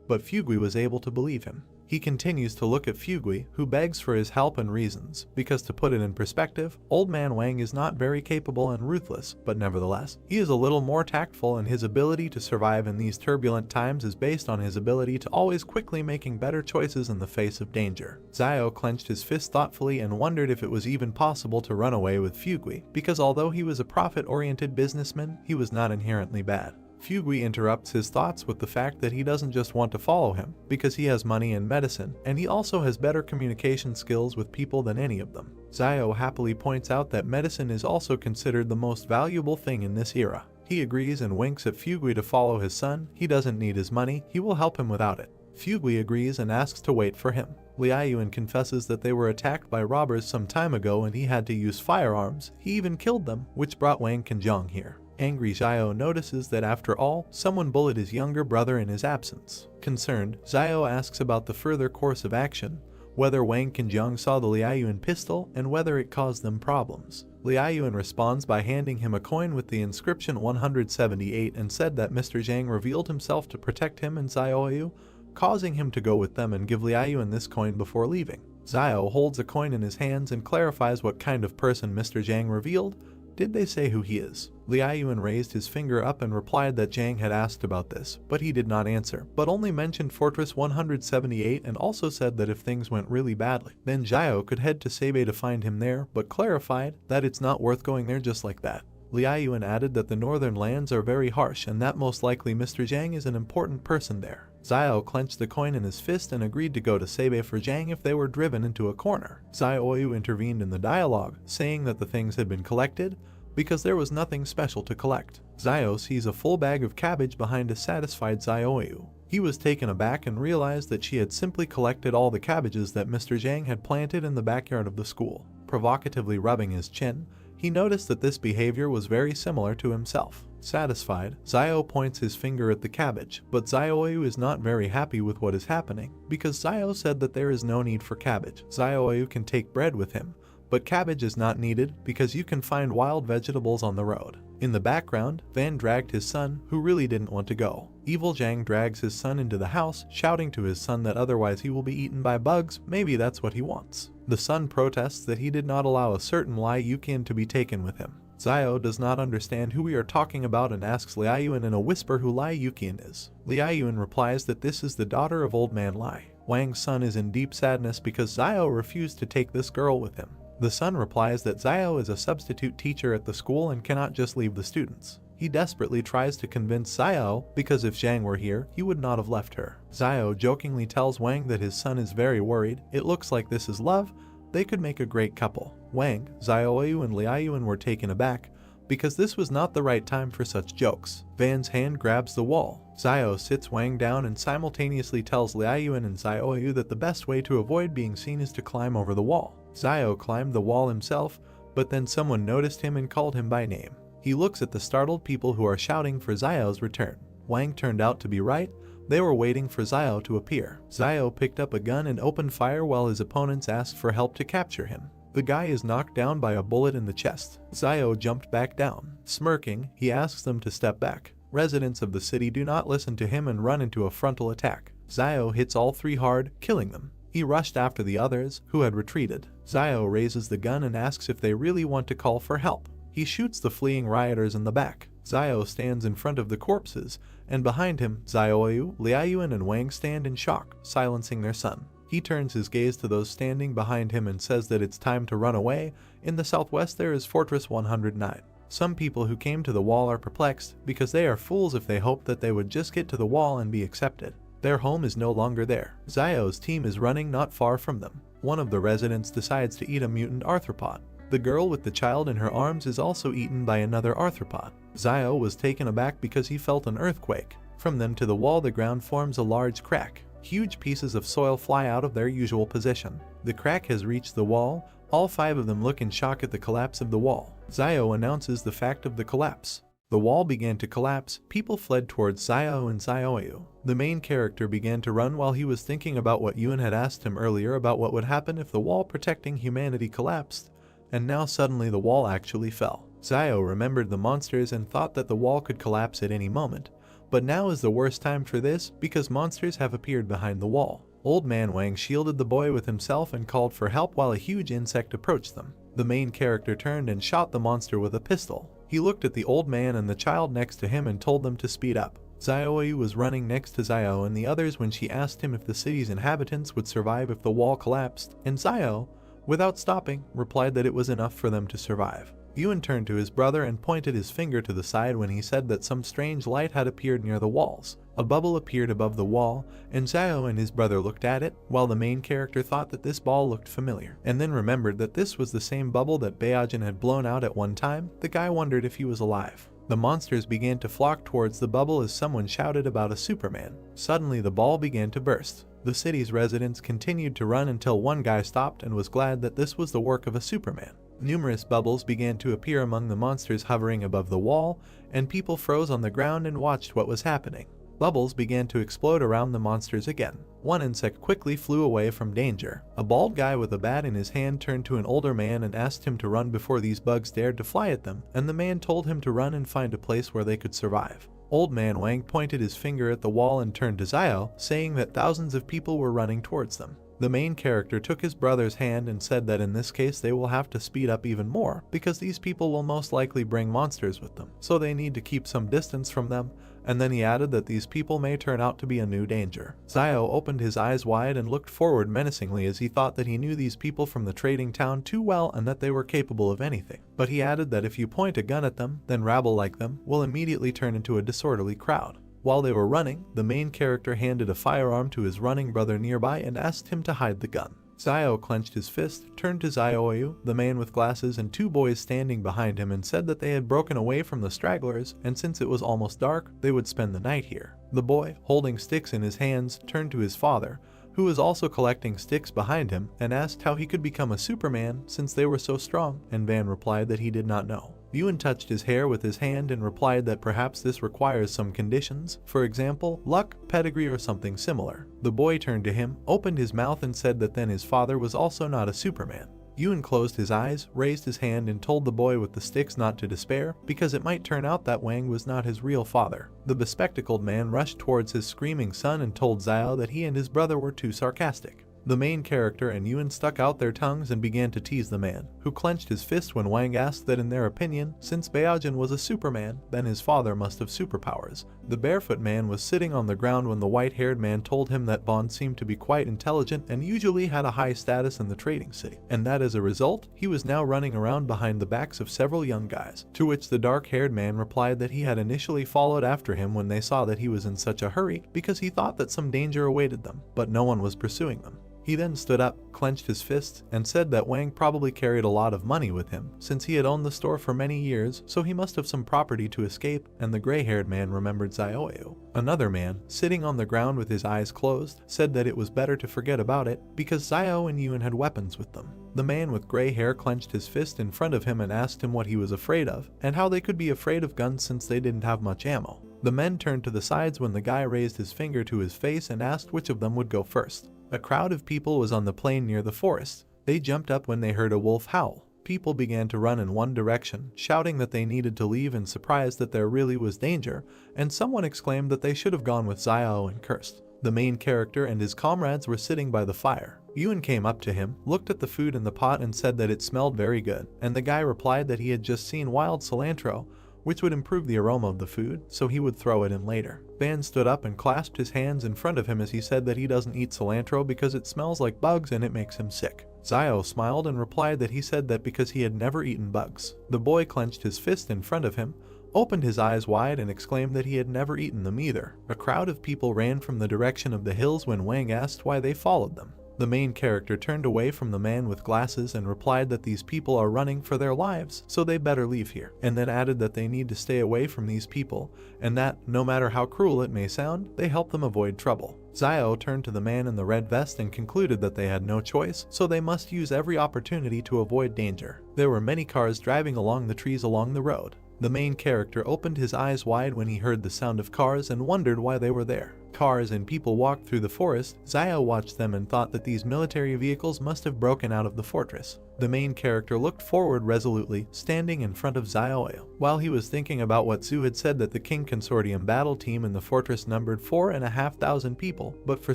But Fugui was able to believe him. He continues to look at Fugui, who begs for his help and reasons, because to put it in perspective, Old Man Wang is not very capable and ruthless, but nevertheless, he is a little more tactful, and his ability to survive in these turbulent times is based on his ability to always quickly making better choices in the face of danger. Zio clenched his fist thoughtfully and wondered if it was even possible to run away with Fugui, because although he was a profit-oriented businessman, he was not inherently bad. Fugui interrupts his thoughts with the fact that he doesn't just want to follow him, because he has money and medicine, and he also has better communication skills with people than any of them. Zio happily points out that medicine is also considered the most valuable thing in this era. He agrees and winks at Fugui to follow his son. He doesn't need his money, he will help him without it. Fugui agrees and asks to wait for him. Liaoyuan confesses that they were attacked by robbers some time ago and he had to use firearms. He even killed them, which brought Wang Qinjiang here. Angry Zio notices that after all, someone bullied his younger brother in his absence. Concerned, Zio asks about the further course of action, whether Wang Qinjiang saw the Liaoyuan pistol and whether it caused them problems. Liaoyuan responds by handing him a coin with the inscription 178 and said that Mr. Zhang revealed himself to protect him and Zioyu, causing him to go with them and give Liaoyuan this coin before leaving. Zio holds a coin in his hands and clarifies what kind of person Mr. Zhang revealed. Did they say who he is? Liaoyuan raised his finger up and replied that Zhang had asked about this, but he did not answer, but only mentioned Fortress 178 and also said that if things went really badly, then Zio could head to Sebe to find him there, but clarified that it's not worth going there just like that. Liaoyuan added that the northern lands are very harsh and that most likely Mr. Zhang is an important person there. Zio clenched the coin in his fist and agreed to go to Sebe for Zhang if they were driven into a corner. Zioyu intervened in the dialogue, saying that the things had been collected because there was nothing special to collect. Zio sees a full bag of cabbage behind a satisfied Zioyu. He was taken aback and realized that she had simply collected all the cabbages that Mr. Zhang had planted in the backyard of the school. Provocatively rubbing his chin, he noticed that this behavior was very similar to himself. Satisfied, Zio points his finger at the cabbage, but Zioyu is not very happy with what is happening, because Zio said that there is no need for cabbage. Zioyu can take bread with him, but cabbage is not needed because you can find wild vegetables on the road. In the background, Van dragged his son, who really didn't want to go. Evil Zhang drags his son into the house, shouting to his son that otherwise he will be eaten by bugs. Maybe that's what he wants. The son protests that he did not allow a certain Lai Yuqian to be taken with him. Zio does not understand who we are talking about and asks Liaoyuan in a whisper who Lai Yuqian is. Liaoyuan replies that this is the daughter of Old Man Lai. Wang's son is in deep sadness because Zio refused to take this girl with him. The son replies that Zio is a substitute teacher at the school and cannot just leave the students. He desperately tries to convince Zio because if Zhang were here, he would not have left her. Zio jokingly tells Wang that his son is very worried. It looks like this is love. They could make a great couple. Wang, Zioyu and Liaoyuan were taken aback because this was not the right time for such jokes. Van's hand grabs the wall. Zio sits Wang down and simultaneously tells Liaoyuan and Zioyu that the best way to avoid being seen is to climb over the wall. Zio climbed the wall himself, but then someone noticed him and called him by name. He looks at the startled people who are shouting for Zio's return. Wang turned out to be right. They were waiting for Zio to appear. Zio picked up a gun and opened fire while his opponents asked for help to capture him. The guy is knocked down by a bullet in the chest. Zio jumped back down. Smirking, he asks them to step back. Residents of the city do not listen to him and run into a frontal attack. Zio hits all three hard, killing them. He rushed after the others, who had retreated. Zio raises the gun and asks if they really want to call for help. He shoots the fleeing rioters in the back. Zio stands in front of the corpses, and behind him, Zioyu, Liaoyuan and Wang stand in shock, silencing their son. He turns his gaze to those standing behind him and says that it's time to run away. In the southwest there is Fortress 109. Some people who came to the wall are perplexed because they are fools if they hope that they would just get to the wall and be accepted. Their home is no longer there. Zio's team is running not far from them. One of the residents decides to eat a mutant arthropod. The girl with the child in her arms is also eaten by another arthropod. Zio was taken aback because he felt an earthquake. From them to the wall, the ground forms a large crack. Huge pieces of soil fly out of their usual position. The crack has reached the wall. All 5 of them look in shock at the collapse of the wall. Zio announces the fact of the collapse. The wall began to collapse. People fled towards Zio and Zioyu. The main character began to run while he was thinking about what Yun had asked him earlier about what would happen if the wall protecting humanity collapsed. And now suddenly the wall actually fell. Zio remembered the monsters and thought that the wall could collapse at any moment. But now is the worst time for this because monsters have appeared behind the wall. Old Man Wang shielded the boy with himself and called for help while a huge insect approached them. The main character turned and shot the monster with a pistol. He looked at the old man and the child next to him and told them to speed up. Zioyu was running next to Zio and the others when she asked him if the city's inhabitants would survive if the wall collapsed, and Zio, without stopping, replied that it was enough for them to survive. Yun turned to his brother and pointed his finger to the side when he said that some strange light had appeared near the walls. A bubble appeared above the wall, and Zio and his brother looked at it, while the main character thought that this ball looked familiar, and then remembered that this was the same bubble that Baojin had blown out at one time. The guy wondered if he was alive. The monsters began to flock towards the bubble as someone shouted about a Superman. Suddenly the ball began to burst. The city's residents continued to run until one guy stopped and was glad that this was the work of a Superman. Numerous bubbles began to appear among the monsters hovering above the wall, and people froze on the ground and watched what was happening. Bubbles began to explode around the monsters again. One insect quickly flew away from danger. A bald guy with a bat in his hand turned to an older man and asked him to run before these bugs dared to fly at them, and the man told him to run and find a place where they could survive. Old Man Wang pointed his finger at the wall and turned to Zio, saying that thousands of people were running towards them. The main character took his brother's hand and said that in this case they will have to speed up even more because these people will most likely bring monsters with them, so they need to keep some distance from them, and then he added that these people may turn out to be a new danger. Zio opened his eyes wide and looked forward menacingly as he thought that he knew these people from the trading town too well and that they were capable of anything. But he added that if you point a gun at them, then rabble like them will immediately turn into a disorderly crowd. While they were running, the main character handed a firearm to his running brother nearby and asked him to hide the gun. Zio clenched his fist, turned to Zioyu, the man with glasses, and 2 boys standing behind him and said that they had broken away from the stragglers, and since it was almost dark, they would spend the night here. The boy, holding sticks in his hands, turned to his father, who was also collecting sticks behind him, and asked how he could become a Superman since they were so strong, and Van replied that he did not know. Yun touched his hair with his hand and replied that perhaps this requires some conditions, for example, luck, pedigree, or something similar. The boy turned to him, opened his mouth, and said that then his father was also not a Superman. Yun closed his eyes, raised his hand, and told the boy with the sticks not to despair, because it might turn out that Wang was not his real father. The bespectacled man rushed towards his screaming son and told Zio that he and his brother were too sarcastic. The main character and Yun stuck out their tongues and began to tease the man, who clenched his fist when Wang asked that in their opinion, since Baojin was a Superman, then his father must have superpowers. The barefoot man was sitting on the ground when the white-haired man told him that Bond seemed to be quite intelligent and usually had a high status in the trading city, and that as a result, he was now running around behind the backs of several young guys, to which the dark-haired man replied that he had initially followed after him when they saw that he was in such a hurry because he thought that some danger awaited them, but no one was pursuing them. He then stood up, clenched his fists, and said that Wang probably carried a lot of money with him, since he had owned the store for many years, so he must have some property to escape, and the gray-haired man remembered Zioyu. Another man, sitting on the ground with his eyes closed, said that it was better to forget about it, because Zio and Yun had weapons with them. The man with gray hair clenched his fist in front of him and asked him what he was afraid of, and how they could be afraid of guns since they didn't have much ammo. The men turned to the sides when the guy raised his finger to his face and asked which of them would go first. A crowd of people was on the plain near the forest. They jumped up when they heard a wolf howl. People began to run in one direction, shouting that they needed to leave and surprised that there really was danger, and someone exclaimed that they should have gone with Zio and cursed. The main character and his comrades were sitting by the fire. Yun came up to him, looked at the food in the pot and said that it smelled very good, and the guy replied that he had just seen wild cilantro, which would improve the aroma of the food, so he would throw it in later. Van stood up and clasped his hands in front of him as he said that he doesn't eat cilantro because it smells like bugs and it makes him sick. Zio smiled and replied that he said that because he had never eaten bugs. The boy clenched his fist in front of him, opened his eyes wide and exclaimed that he had never eaten them either. A crowd of people ran from the direction of the hills when Wang asked why they followed them. The main character turned away from the man with glasses and replied that these people are running for their lives, so they better leave here, and then added that they need to stay away from these people, and that, no matter how cruel it may sound, they help them avoid trouble. Zio turned to the man in the red vest and concluded that they had no choice, so they must use every opportunity to avoid danger. There were many cars driving along the trees along the road. The main character opened his eyes wide when he heard the sound of cars and wondered why they were there. Cars and people walked through the forest. Zio watched them and thought that these military vehicles must have broken out of the fortress. The main character looked forward resolutely, standing in front of Zio. While he was thinking about what Zhu had said that the King Consortium battle team in the fortress numbered 4,500 people, but for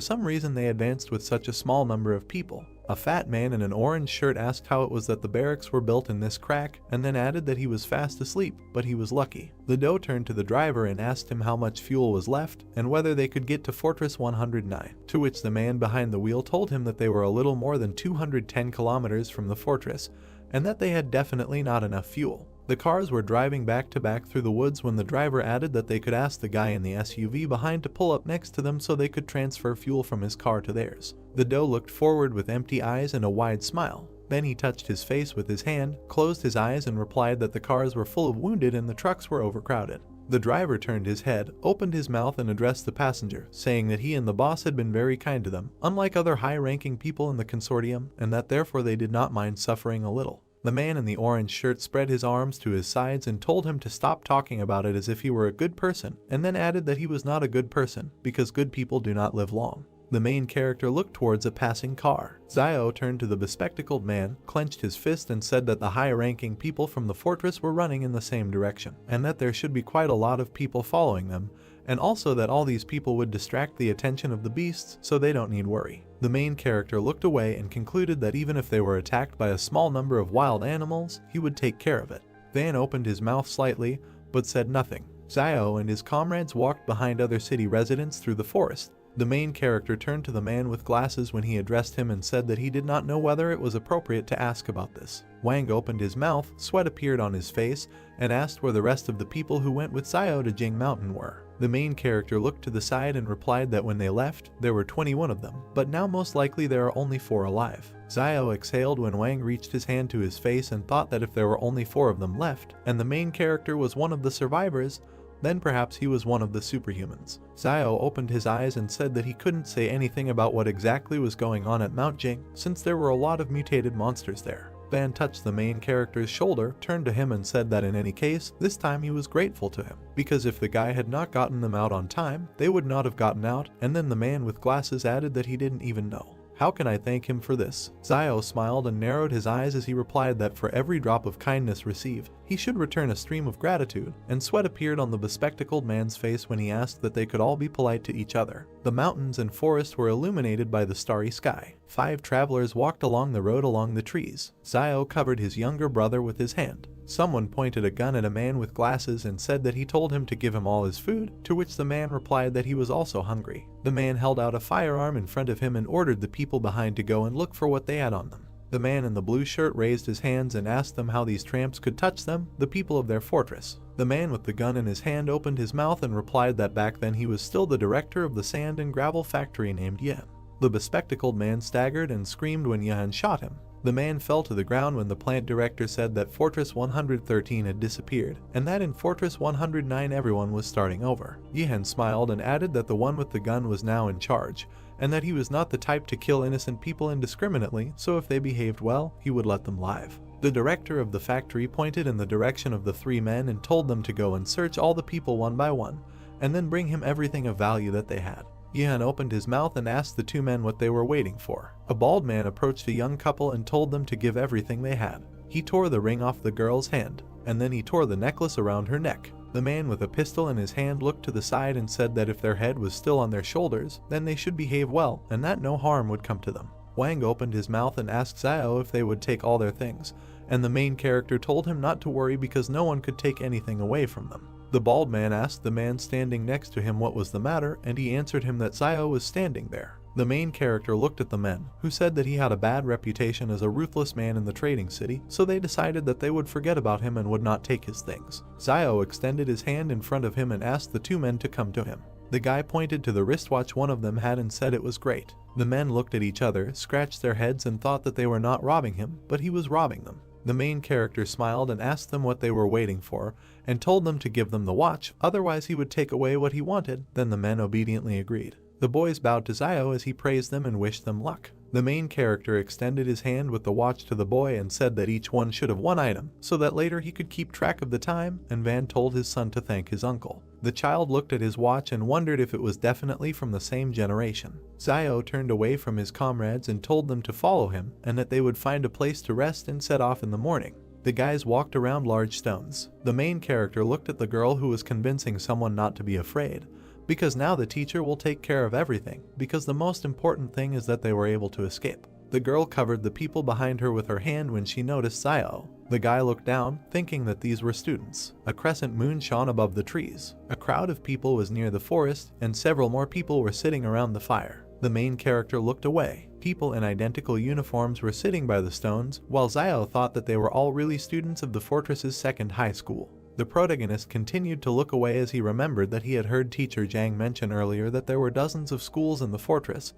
some reason they advanced with such a small number of people. A fat man in an orange shirt asked how it was that the barracks were built in this crack, and then added that he was fast asleep, but he was lucky. The doe turned to the driver and asked him how much fuel was left, and whether they could get to Fortress 109, to which the man behind the wheel told him that they were a little more than 210 kilometers from the fortress, and that they had definitely not enough fuel. The cars were driving back to back through the woods when the driver added that they could ask the guy in the SUV behind to pull up next to them so they could transfer fuel from his car to theirs. The doe looked forward with empty eyes and a wide smile. Then he touched his face with his hand, closed his eyes and replied that the cars were full of wounded and the trucks were overcrowded. The driver turned his head, opened his mouth and addressed the passenger, saying that he and the boss had been very kind to them, unlike other high-ranking people in the consortium, and that therefore they did not mind suffering a little. The man in the orange shirt spread his arms to his sides and told him to stop talking about it as if he were a good person, and then added that he was not a good person, because good people do not live long. The main character looked towards a passing car. Zio turned to the bespectacled man, clenched his fist and said that the high-ranking people from the fortress were running in the same direction, and that there should be quite a lot of people following them, and also that all these people would distract the attention of the beasts, so they don't need worry. The main character looked away and concluded that even if they were attacked by a small number of wild animals, he would take care of it. Van opened his mouth slightly, but said nothing. Zio and his comrades walked behind other city residents through the forest. The main character turned to the man with glasses when he addressed him and said that he did not know whether it was appropriate to ask about this. Wang opened his mouth, sweat appeared on his face, and asked where the rest of the people who went with Zio to Jing Mountain were. The main character looked to the side and replied that when they left, there were 21 of them, but now most likely there are only 4 alive. Zio exhaled when Wang reached his hand to his face and thought that if there were only 4 of them left, and the main character was one of the survivors, then perhaps he was one of the superhumans. Zio opened his eyes and said that he couldn't say anything about what exactly was going on at Mount Jing, since there were a lot of mutated monsters there. Van touched the main character's shoulder, turned to him and said that in any case, this time he was grateful to him, because if the guy had not gotten them out on time, they would not have gotten out, and then the man with glasses added that he didn't even know. How can I thank him for this? Zio smiled and narrowed his eyes as he replied that for every drop of kindness received, he should return a stream of gratitude, and sweat appeared on the bespectacled man's face when he asked that they could all be polite to each other. The mountains and forest were illuminated by the starry sky. 5 travelers walked along the road along the trees. Zio covered his younger brother with his hand. Someone pointed a gun at a man with glasses and said that he told him to give him all his food, to which the man replied that he was also hungry. The man held out a firearm in front of him and ordered the people behind to go and look for what they had on them. The man in the blue shirt raised his hands and asked them how these tramps could touch them, the people of their fortress. The man with the gun in his hand opened his mouth and replied that back then he was still the director of the sand and gravel factory named Yen. The bespectacled man staggered and screamed when Yen shot him. The man fell to the ground when the plant director said that Fortress 113 had disappeared, and that in Fortress 109 everyone was starting over. Yihan smiled and added that the one with the gun was now in charge, and that he was not the type to kill innocent people indiscriminately, so if they behaved well, he would let them live. The director of the factory pointed in the direction of the 3 men and told them to go and search all the people one by one, and then bring him everything of value that they had. Yihan opened his mouth and asked the 2 men what they were waiting for. A bald man approached a young couple and told them to give everything they had. He tore the ring off the girl's hand, and then he tore the necklace around her neck. The man with a pistol in his hand looked to the side and said that if their head was still on their shoulders, then they should behave well and that no harm would come to them. Wang opened his mouth and asked Xiao if they would take all their things, and the main character told him not to worry because no one could take anything away from them. The bald man asked the man standing next to him what was the matter, and he answered him that Xiao was standing there. The main character looked at the men, who said that he had a bad reputation as a ruthless man in the trading city, so they decided that they would forget about him and would not take his things. Xiao extended his hand in front of him and asked the two men to come to him. The guy pointed to the wristwatch one of them had and said it was great. The men looked at each other, scratched their heads and thought that they were not robbing him, but he was robbing them. The main character smiled and asked them what they were waiting for, and told them to give them the watch, otherwise he would take away what he wanted. Then the men obediently agreed. The boys bowed to Xiao as he praised them and wished them luck. The main character extended his hand with the watch to the boy and said that each one should have one item, so that later he could keep track of the time, and Van told his son to thank his uncle. The child looked at his watch and wondered if it was definitely from the same generation. Xiao turned away from his comrades and told them to follow him, and that they would find a place to rest and set off in the morning. The guys walked around large stones. The main character looked at the girl who was convincing someone not to be afraid, because now the teacher will take care of everything, because the most important thing is that they were able to escape. The girl covered the people behind her with her hand when she noticed Xiao. The guy looked down, thinking that these were students. A crescent moon shone above the trees. A crowd of people was near the forest, and several more people were sitting around the fire. The main character looked away. People in identical uniforms were sitting by the stones, while Xiao thought that they were all really students of the fortress's second high school. The protagonist continued to look away as he remembered that he had heard teacher Zhang mention earlier that there were dozens of schools in the fortress,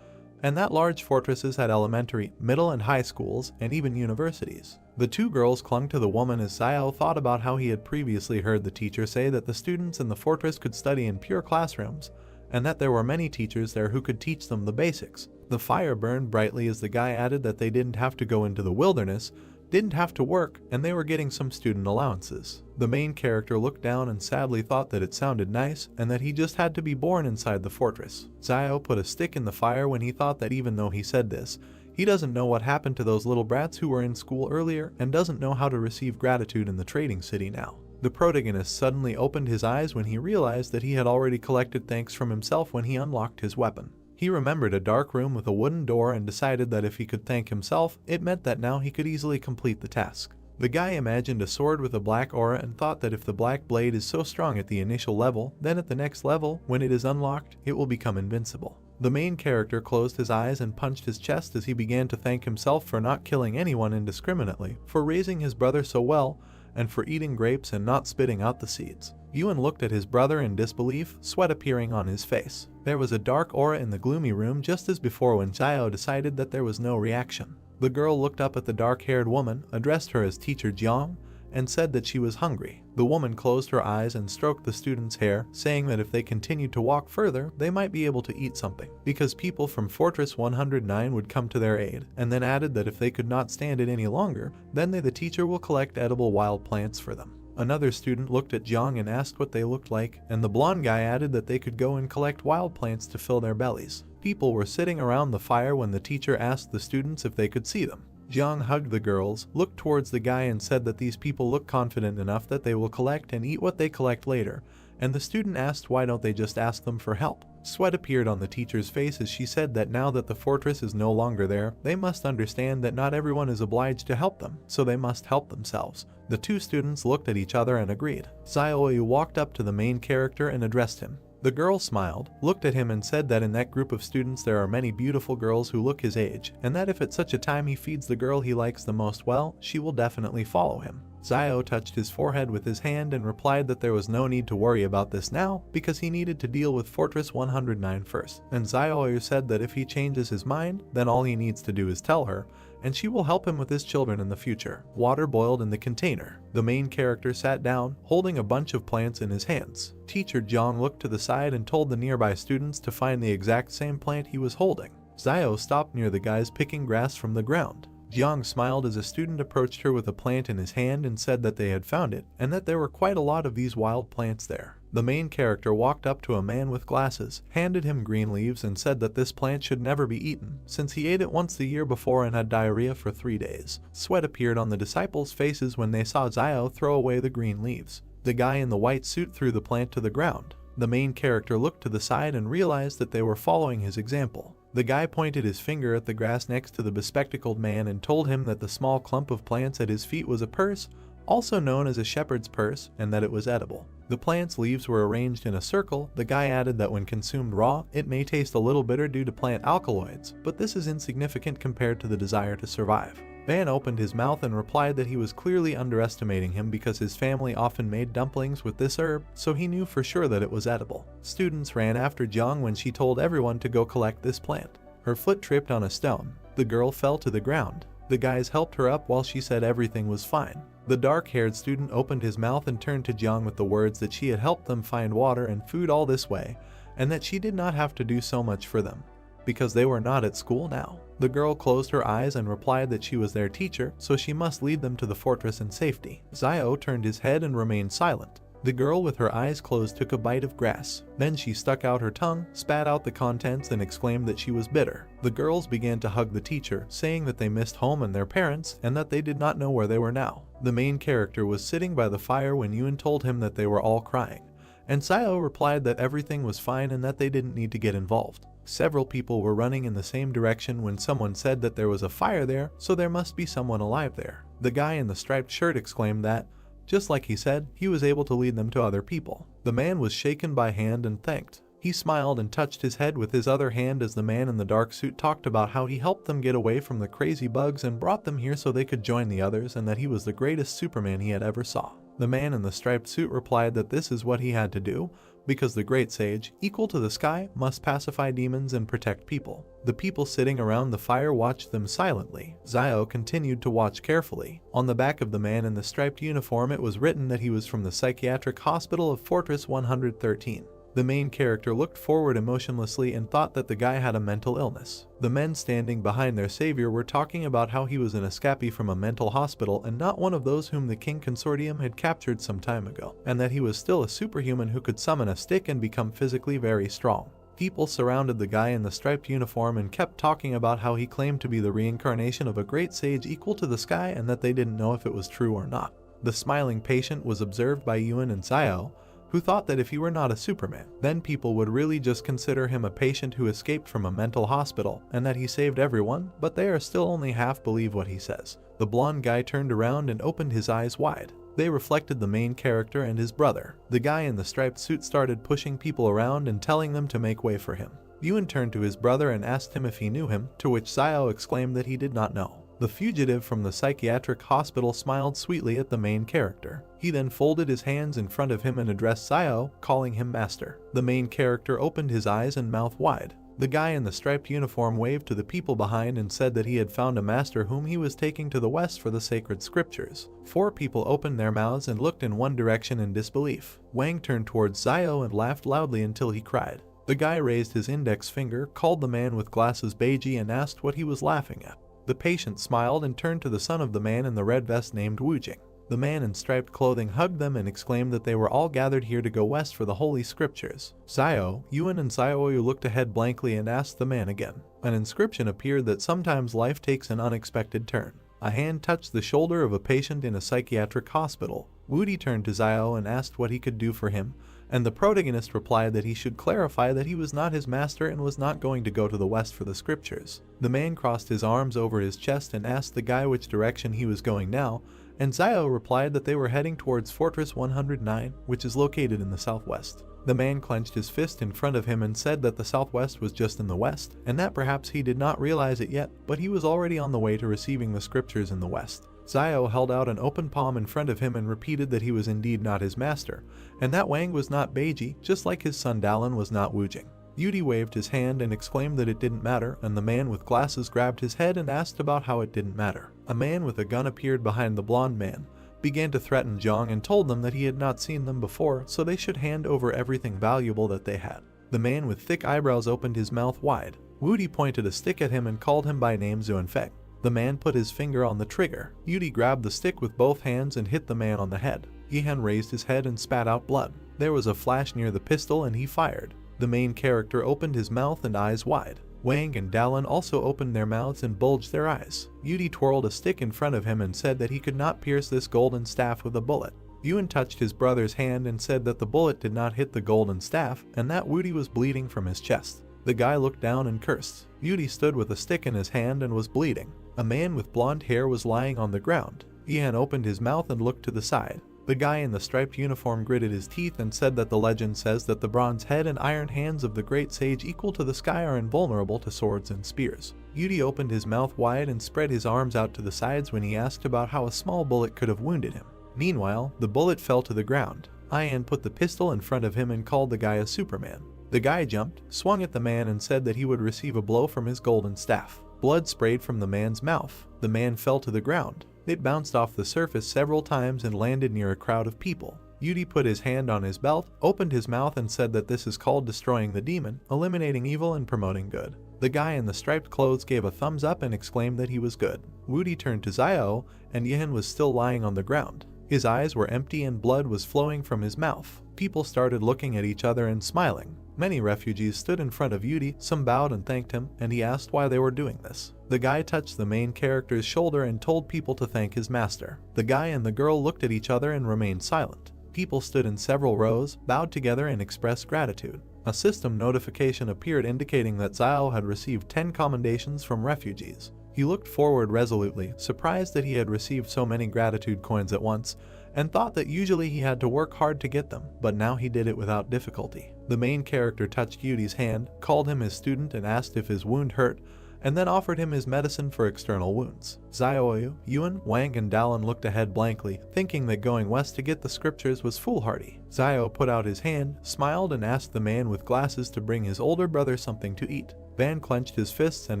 and that large fortresses had elementary, middle and high schools, and even universities. The two girls clung to the woman as Xiao thought about how he had previously heard the teacher say that the students in the fortress could study in pure classrooms, and that there were many teachers there who could teach them the basics. The fire burned brightly as the guy added that they didn't have to go into the wilderness, didn't have to work, and they were getting some student allowances. The main character looked down and sadly thought that it sounded nice, and that he just had to be born inside the fortress. Xiao put a stick in the fire when he thought that even though he said this, he doesn't know what happened to those little brats who were in school earlier and doesn't know how to receive gratitude in the trading city now. The protagonist suddenly opened his eyes when he realized that he had already collected thanks from himself when he unlocked his weapon. He remembered a dark room with a wooden door and decided that if he could thank himself, it meant that now he could easily complete the task. The guy imagined a sword with a black aura and thought that if the black blade is so strong at the initial level, then at the next level, when it is unlocked, it will become invincible. The main character closed his eyes and punched his chest as he began to thank himself for not killing anyone indiscriminately, for raising his brother so well, and for eating grapes and not spitting out the seeds. Yuan looked at his brother in disbelief, sweat appearing on his face. There was a dark aura in the gloomy room just as before when Xiao decided that there was no reaction. The girl looked up at the dark-haired woman, addressed her as Teacher Jiang, and said that she was hungry. The woman closed her eyes and stroked the student's hair, saying that if they continued to walk further, they might be able to eat something, because people from Fortress 109 would come to their aid, and then added that if they could not stand it any longer, then the teacher will collect edible wild plants for them. Another student looked at Jiang and asked what they looked like, and the blonde guy added that they could go and collect wild plants to fill their bellies. People were sitting around the fire when the teacher asked the students if they could see them. Jiang hugged the girls, looked towards the guy and said that these people look confident enough that they will collect and eat what they collect later, and the student asked why don't they just ask them for help. Sweat appeared on the teacher's face as she said that now that the fortress is no longer there, they must understand that not everyone is obliged to help them, so they must help themselves. The two students looked at each other and agreed. Xiaoyu walked up to the main character and addressed him. The girl smiled, looked at him and said that in that group of students there are many beautiful girls who look his age, and that if at such a time he feeds the girl he likes the most well, she will definitely follow him. Xiao touched his forehead with his hand and replied that there was no need to worry about this now, because he needed to deal with Fortress 109 first. And Xiaoyu said that if he changes his mind, then all he needs to do is tell her, and she will help him with his children in the future. Water boiled in the container. The main character sat down, holding a bunch of plants in his hands. Teacher Jiang looked to the side and told the nearby students to find the exact same plant he was holding. Xiao stopped near the guys picking grass from the ground. Jiang smiled as a student approached her with a plant in his hand and said that they had found it, and that there were quite a lot of these wild plants there. The main character walked up to a man with glasses, handed him green leaves and said that this plant should never be eaten, since he ate it once the year before and had diarrhea for 3 days. Sweat appeared on the disciples' faces when they saw Xiao throw away the green leaves. The guy in the white suit threw the plant to the ground. The main character looked to the side and realized that they were following his example. The guy pointed his finger at the grass next to the bespectacled man and told him that the small clump of plants at his feet was a purse, also known as a shepherd's purse, and that it was edible. The plant's leaves were arranged in a circle. The guy added that when consumed raw, it may taste a little bitter due to plant alkaloids, but this is insignificant compared to the desire to survive. Van opened his mouth and replied that he was clearly underestimating him because his family often made dumplings with this herb, so he knew for sure that it was edible. Students ran after Jiang when she told everyone to go collect this plant. Her foot tripped on a stone. The girl fell to the ground. The guys helped her up while she said everything was fine. The dark-haired student opened his mouth and turned to Jiang with the words that she had helped them find water and food all this way, and that she did not have to do so much for them, because they were not at school now. The girl closed her eyes and replied that she was their teacher, so she must lead them to the fortress in safety. Xiao turned his head and remained silent. The girl with her eyes closed took a bite of grass. Then she stuck out her tongue, spat out the contents, and exclaimed that she was bitter. The girls began to hug the teacher, saying that they missed home and their parents, and that they did not know where they were now. The main character was sitting by the fire when Yuan told him that they were all crying, and Xiao replied that everything was fine and that they didn't need to get involved. Several people were running in the same direction when someone said that there was a fire there, so there must be someone alive there. The guy in the striped shirt exclaimed that, just like he said, he was able to lead them to other people. The man was shaken by hand and thanked. He smiled and touched his head with his other hand as the man in the dark suit talked about how he helped them get away from the crazy bugs and brought them here so they could join the others, and that he was the greatest Superman he had ever saw. The man in the striped suit replied that this is what he had to do, because the great sage, equal to the sky, must pacify demons and protect people. The people sitting around the fire watched them silently. Xiao continued to watch carefully. On the back of the man in the striped uniform it was written that he was from the psychiatric hospital of Fortress 113. The main character looked forward emotionlessly and thought that the guy had a mental illness. The men standing behind their savior were talking about how he was an escapee from a mental hospital and not one of those whom the King Consortium had captured some time ago, and that he was still a superhuman who could summon a stick and become physically very strong. People surrounded the guy in the striped uniform and kept talking about how he claimed to be the reincarnation of a great sage equal to the sky and that they didn't know if it was true or not. The smiling patient was observed by Yuan and Xiao, who thought that if he were not a Superman, then people would really just consider him a patient who escaped from a mental hospital and that he saved everyone, but they are still only half believe what he says. The blonde guy turned around and opened his eyes wide. They reflected the main character and his brother. The guy in the striped suit started pushing people around and telling them to make way for him. Yuan turned to his brother and asked him if he knew him, to which Xiao exclaimed that he did not know. The fugitive from the psychiatric hospital smiled sweetly at the main character. He then folded his hands in front of him and addressed Xiao, calling him master. The main character opened his eyes and mouth wide. The guy in the striped uniform waved to the people behind and said that he had found a master whom he was taking to the west for the sacred scriptures. 4 people opened their mouths and looked in one direction in disbelief. Wang turned towards Xiao and laughed loudly until he cried. The guy raised his index finger, called the man with glasses Beiji, and asked what he was laughing at. The patient smiled and turned to the son of the man in the red vest named Wu Jing. The man in striped clothing hugged them and exclaimed that they were all gathered here to go west for the holy scriptures. Xiao, Yuan and Xiaoyu looked ahead blankly and asked the man again. An inscription appeared that sometimes life takes an unexpected turn. A hand touched the shoulder of a patient in a psychiatric hospital. Wudi turned to Xiao and asked what he could do for him, and the protagonist replied that he should clarify that he was not his master and was not going to go to the west for the scriptures. The man crossed his arms over his chest and asked the guy which direction he was going now, and Xiao replied that they were heading towards Fortress 109, which is located in the southwest. The man clenched his fist in front of him and said that the southwest was just in the west, and that perhaps he did not realize it yet, but he was already on the way to receiving the scriptures in the west. Xiao held out an open palm in front of him and repeated that he was indeed not his master, and that Wang was not Beiji, just like his son Dallin was not Wu Jing. Yudi waved his hand and exclaimed that it didn't matter, and the man with glasses grabbed his head and asked about how it didn't matter. A man with a gun appeared behind the blonde man, began to threaten Zhang and told them that he had not seen them before, so they should hand over everything valuable that they had. The man with thick eyebrows opened his mouth wide. Wudi pointed a stick at him and called him by name Zuanfeng. The man put his finger on the trigger. Yudi grabbed the stick with both hands and hit the man on the head. Yihan raised his head and spat out blood. There was a flash near the pistol and he fired. The main character opened his mouth and eyes wide. Wang and Dallin also opened their mouths and bulged their eyes. Yudi twirled a stick in front of him and said that he could not pierce this golden staff with a bullet. Yuan touched his brother's hand and said that the bullet did not hit the golden staff and that Wudi was bleeding from his chest. The guy looked down and cursed. Yuri stood with a stick in his hand and was bleeding. A man with blonde hair was lying on the ground. Ian opened his mouth and looked to the side. The guy in the striped uniform gritted his teeth and said that the legend says that the bronze head and iron hands of the great sage equal to the sky are invulnerable to swords and spears. Yuri opened his mouth wide and spread his arms out to the sides when he asked about how a small bullet could have wounded him. Meanwhile, the bullet fell to the ground. Ian put the pistol in front of him and called the guy a Superman. The guy jumped, swung at the man and said that he would receive a blow from his golden staff. Blood sprayed from the man's mouth. The man fell to the ground. It bounced off the surface several times and landed near a crowd of people. Yuri put his hand on his belt, opened his mouth and said that this is called destroying the demon, eliminating evil and promoting good. The guy in the striped clothes gave a thumbs up and exclaimed that he was good. Woody turned to Xiao, and Yihan was still lying on the ground. His eyes were empty and blood was flowing from his mouth. People started looking at each other and smiling. Many refugees stood in front of Yuri, some bowed and thanked him, and he asked why they were doing this. The guy touched the main character's shoulder and told people to thank his master. The guy and the girl looked at each other and remained silent. People stood in several rows, bowed together and expressed gratitude. A system notification appeared indicating that Xiao had received 10 commendations from refugees. He looked forward resolutely, surprised that he had received so many gratitude coins at once, and thought that usually he had to work hard to get them, but now he did it without difficulty. The main character touched Yuri's hand, called him his student and asked if his wound hurt, and then offered him his medicine for external wounds. Xiaoyu, Yuan, Wang and Dallin looked ahead blankly, thinking that going west to get the scriptures was foolhardy. Xiao put out his hand, smiled and asked the man with glasses to bring his older brother something to eat. Van clenched his fists and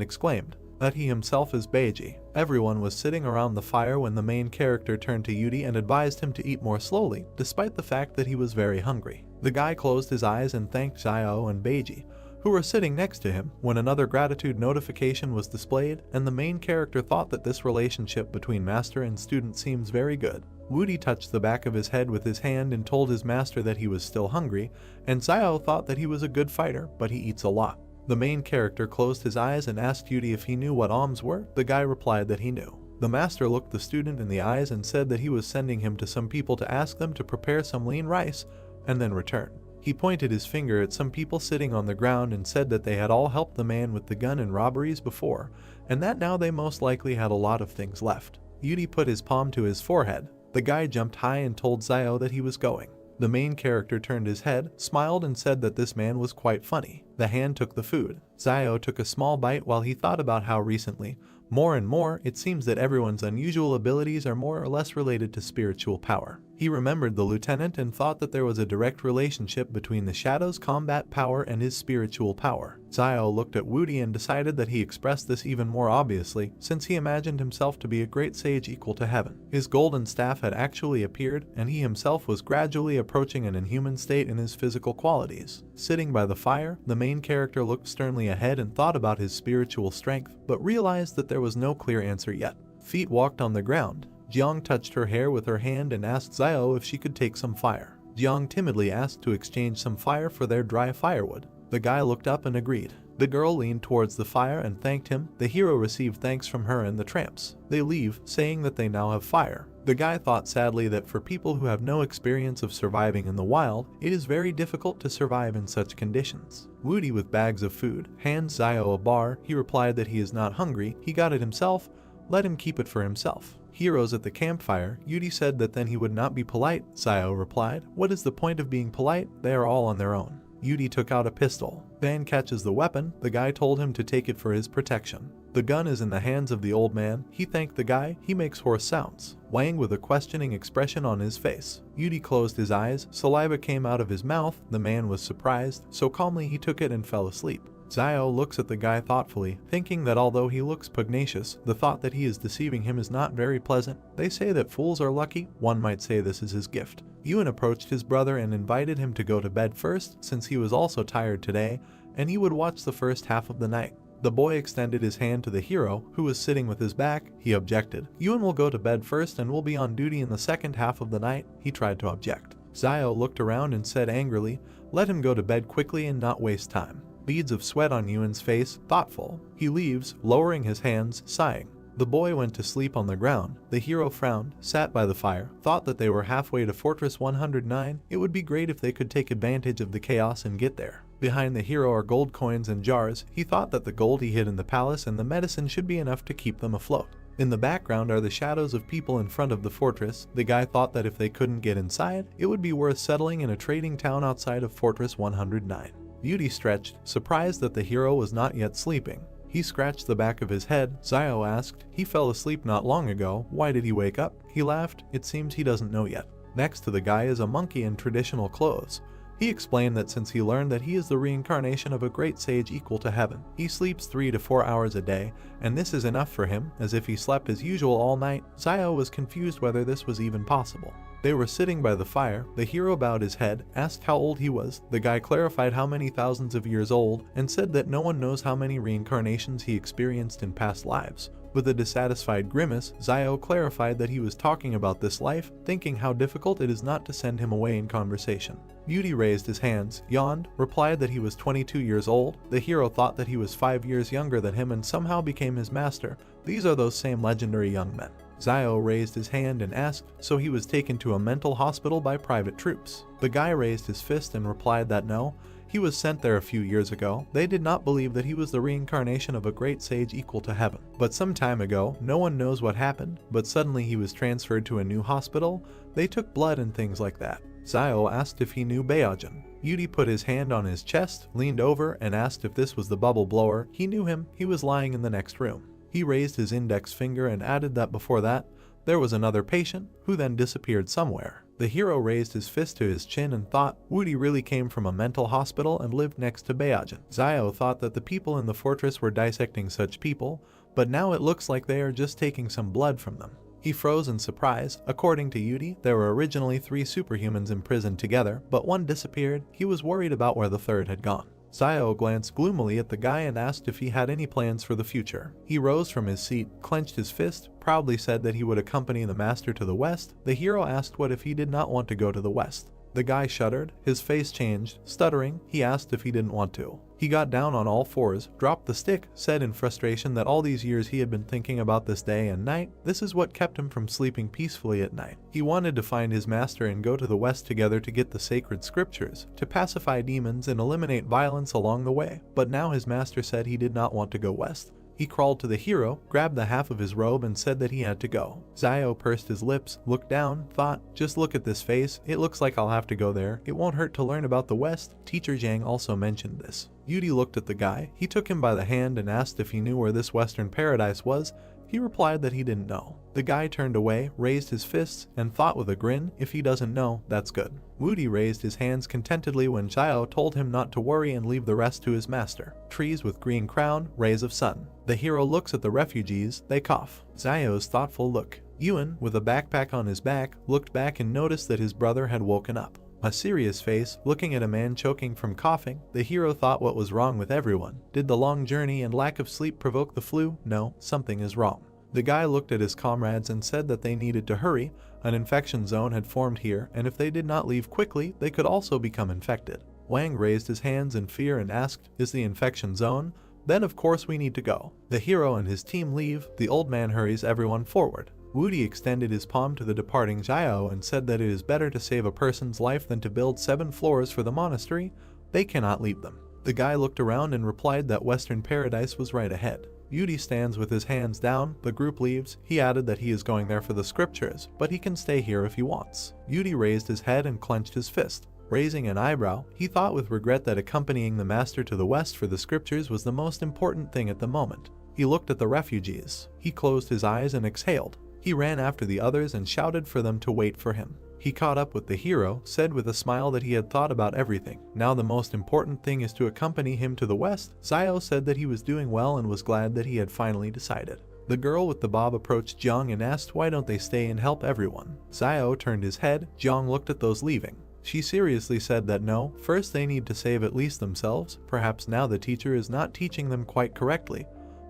exclaimed that he himself is Beiji. Everyone was sitting around the fire when the main character turned to Yuri and advised him to eat more slowly, despite the fact that he was very hungry. The guy closed his eyes and thanked Xiao and Beiji, who were sitting next to him, when another gratitude notification was displayed, and the main character thought that this relationship between master and student seems very good. Woody touched the back of his head with his hand and told his master that he was still hungry, and Xiao thought that he was a good fighter, but he eats a lot. The main character closed his eyes and asked Yuri if he knew what alms were. The guy replied that he knew. The master looked the student in the eyes and said that he was sending him to some people to ask them to prepare some lean rice, and then return. He pointed his finger at some people sitting on the ground and said that they had all helped the man with the gun in robberies before, and that now they most likely had a lot of things left. Yuri put his palm to his forehead. The guy jumped high and told Xiao that he was going. The main character turned his head, smiled and said that this man was quite funny. The hand took the food. Xiao took a small bite while he thought about how recently, more and more, it seems that everyone's unusual abilities are more or less related to spiritual power. He remembered the lieutenant and thought that there was a direct relationship between the Shadow's combat power and his spiritual power. Xiao looked at Woody and decided that he expressed this even more obviously, since he imagined himself to be a great sage equal to heaven. His golden staff had actually appeared, and he himself was gradually approaching an inhuman state in his physical qualities. Sitting by the fire, the main character looked sternly ahead and thought about his spiritual strength, but realized that there was no clear answer yet. Feet walked on the ground. Jiang touched her hair with her hand and asked Xiao if she could take some fire. Jiang timidly asked to exchange some fire for their dry firewood. The guy looked up and agreed. The girl leaned towards the fire and thanked him. The hero received thanks from her and the tramps. They leave, saying that they now have fire. The guy thought sadly that for people who have no experience of surviving in the wild, it is very difficult to survive in such conditions. Woody with bags of food hands Xiao a bar. He replied that he is not hungry, he got it himself, let him keep it for himself. Heroes at the campfire, Yuri said that then he would not be polite. Xiao replied, what is the point of being polite? They are all on their own. Yuri took out a pistol. Van catches the weapon. The guy told him to take it for his protection. The gun is in the hands of the old man. He thanked the guy. He makes hoarse sounds. Wang with a questioning expression on his face. Yuri closed his eyes. Saliva came out of his mouth. The man was surprised, so calmly he took it and fell asleep. Xiao looks at the guy thoughtfully, thinking that although he looks pugnacious, the thought that he is deceiving him is not very pleasant. They say that fools are lucky. One might say this is his gift. Yuan approached his brother and invited him to go to bed first, since he was also tired today, and he would watch the first half of the night. The boy extended his hand to the hero, who was sitting with his back. He objected. Yuan will go to bed first and will be on duty in the second half of the night. He tried to object. Xiao looked around and said angrily, let him go to bed quickly and not waste time. Beads of sweat on Yuan's face, thoughtful. He leaves, lowering his hands, sighing. The boy went to sleep on the ground. The hero frowned, sat by the fire, thought that they were halfway to Fortress 109. It would be great if they could take advantage of the chaos and get there. Behind the hero are gold coins and jars. He thought that the gold he hid in the palace and the medicine should be enough to keep them afloat. In the background are the shadows of people in front of the fortress. The guy thought that if they couldn't get inside, it would be worth settling in a trading town outside of Fortress 109. Beauty stretched, surprised that the hero was not yet sleeping. He scratched the back of his head. Zio asked, "He fell asleep not long ago. Why did he wake up?" He laughed. It seems he doesn't know yet. Next to the guy is a monkey in traditional clothes. He explained that since he learned that he is the reincarnation of a great sage equal to heaven, he sleeps 3 to 4 hours a day, and this is enough for him, as if he slept as usual all night. Zio was confused whether this was even possible. They were sitting by the fire. The hero bowed his head, asked how old he was. The guy clarified how many thousands of years old, and said that no one knows how many reincarnations he experienced in past lives. With a dissatisfied grimace, Zio clarified that he was talking about this life, thinking how difficult it is not to send him away in conversation. Beauty raised his hands, yawned, replied that he was 22 years old. The hero thought that he was 5 years younger than him and somehow became his master. These are those same legendary young men. Zio raised his hand and asked, so he was taken to a mental hospital by private troops. The guy raised his fist and replied that no, he was sent there a few years ago. They did not believe that he was the reincarnation of a great sage equal to heaven. But some time ago, no one knows what happened, but suddenly he was transferred to a new hospital. They took blood and things like that. Zio asked if he knew Baojin. Beauty put his hand on his chest, leaned over, and asked if this was the bubble blower. He knew him. He was lying in the next room. He raised his index finger and added that before that, there was another patient, who then disappeared somewhere. The hero raised his fist to his chin and thought, Woody really came from a mental hospital and lived next to Baojin. Zio thought that the people in the fortress were dissecting such people, but now it looks like they are just taking some blood from them. He froze in surprise. According to Yudi, there were originally 3 superhumans imprisoned together, but one disappeared. He was worried about where the third had gone. Zio glanced gloomily at the guy and asked if he had any plans for the future. He rose from his seat, clenched his fist, proudly said that he would accompany the master to the west. The hero asked what if he did not want to go to the west. The guy shuddered, his face changed. Stuttering, he asked if he didn't want to. He got down on all fours, dropped the stick, said in frustration that all these years he had been thinking about this day and night. This is what kept him from sleeping peacefully at night. He wanted to find his master and go to the west together to get the sacred scriptures, to pacify demons and eliminate violence along the way. But now his master said he did not want to go west. He crawled to the hero, grabbed the half of his robe and said that he had to go. Zio pursed his lips, looked down, thought, just look at this face, it looks like I'll have to go there. It won't hurt to learn about the West. Teacher Zhang also mentioned this. Yudi looked at the guy. He took him by the hand and asked if he knew where this Western paradise was. He replied that he didn't know. The guy turned away, raised his fists, and thought with a grin, if he doesn't know, that's good. Woody raised his hands contentedly when Zio told him not to worry and leave the rest to his master. Trees with green crown, rays of sun. The hero looks at the refugees, they cough. Zio's thoughtful look. Ewan, with a backpack on his back, looked back and noticed that his brother had woken up. A serious face, looking at a man choking from coughing. The hero thought what was wrong with everyone. Did the long journey and lack of sleep provoke the flu? No, something is wrong. The guy looked at his comrades and said that they needed to hurry. An infection zone had formed here, and if they did not leave quickly, they could also become infected. Wang raised his hands in fear and asked, is the infection zone? Then of course we need to go. The hero and his team leave. The old man hurries everyone forward. Woody extended his palm to the departing Zio and said that it is better to save a person's life than to build 7 floors for the monastery. They cannot leave them. The guy looked around and replied that Western Paradise was right ahead. Woody stands with his hands down. The group leaves. He added that he is going there for the scriptures, but he can stay here if he wants. Woody raised his head and clenched his fist. Raising an eyebrow, he thought with regret that accompanying the master to the west for the scriptures was the most important thing at the moment. He looked at the refugees. He closed his eyes and exhaled. He ran after the others and shouted for them to wait for him. He caught up with the hero, said with a smile that he had thought about everything. Now the most important thing is to accompany him to the west. Zio said that he was doing well and was glad that he had finally decided. The girl with the bob approached Jiang and asked why don't they stay and help everyone. Zio turned his head. Jiang looked at those leaving. She seriously said that no, first they need to save at least themselves. Perhaps now the teacher is not teaching them quite correctly,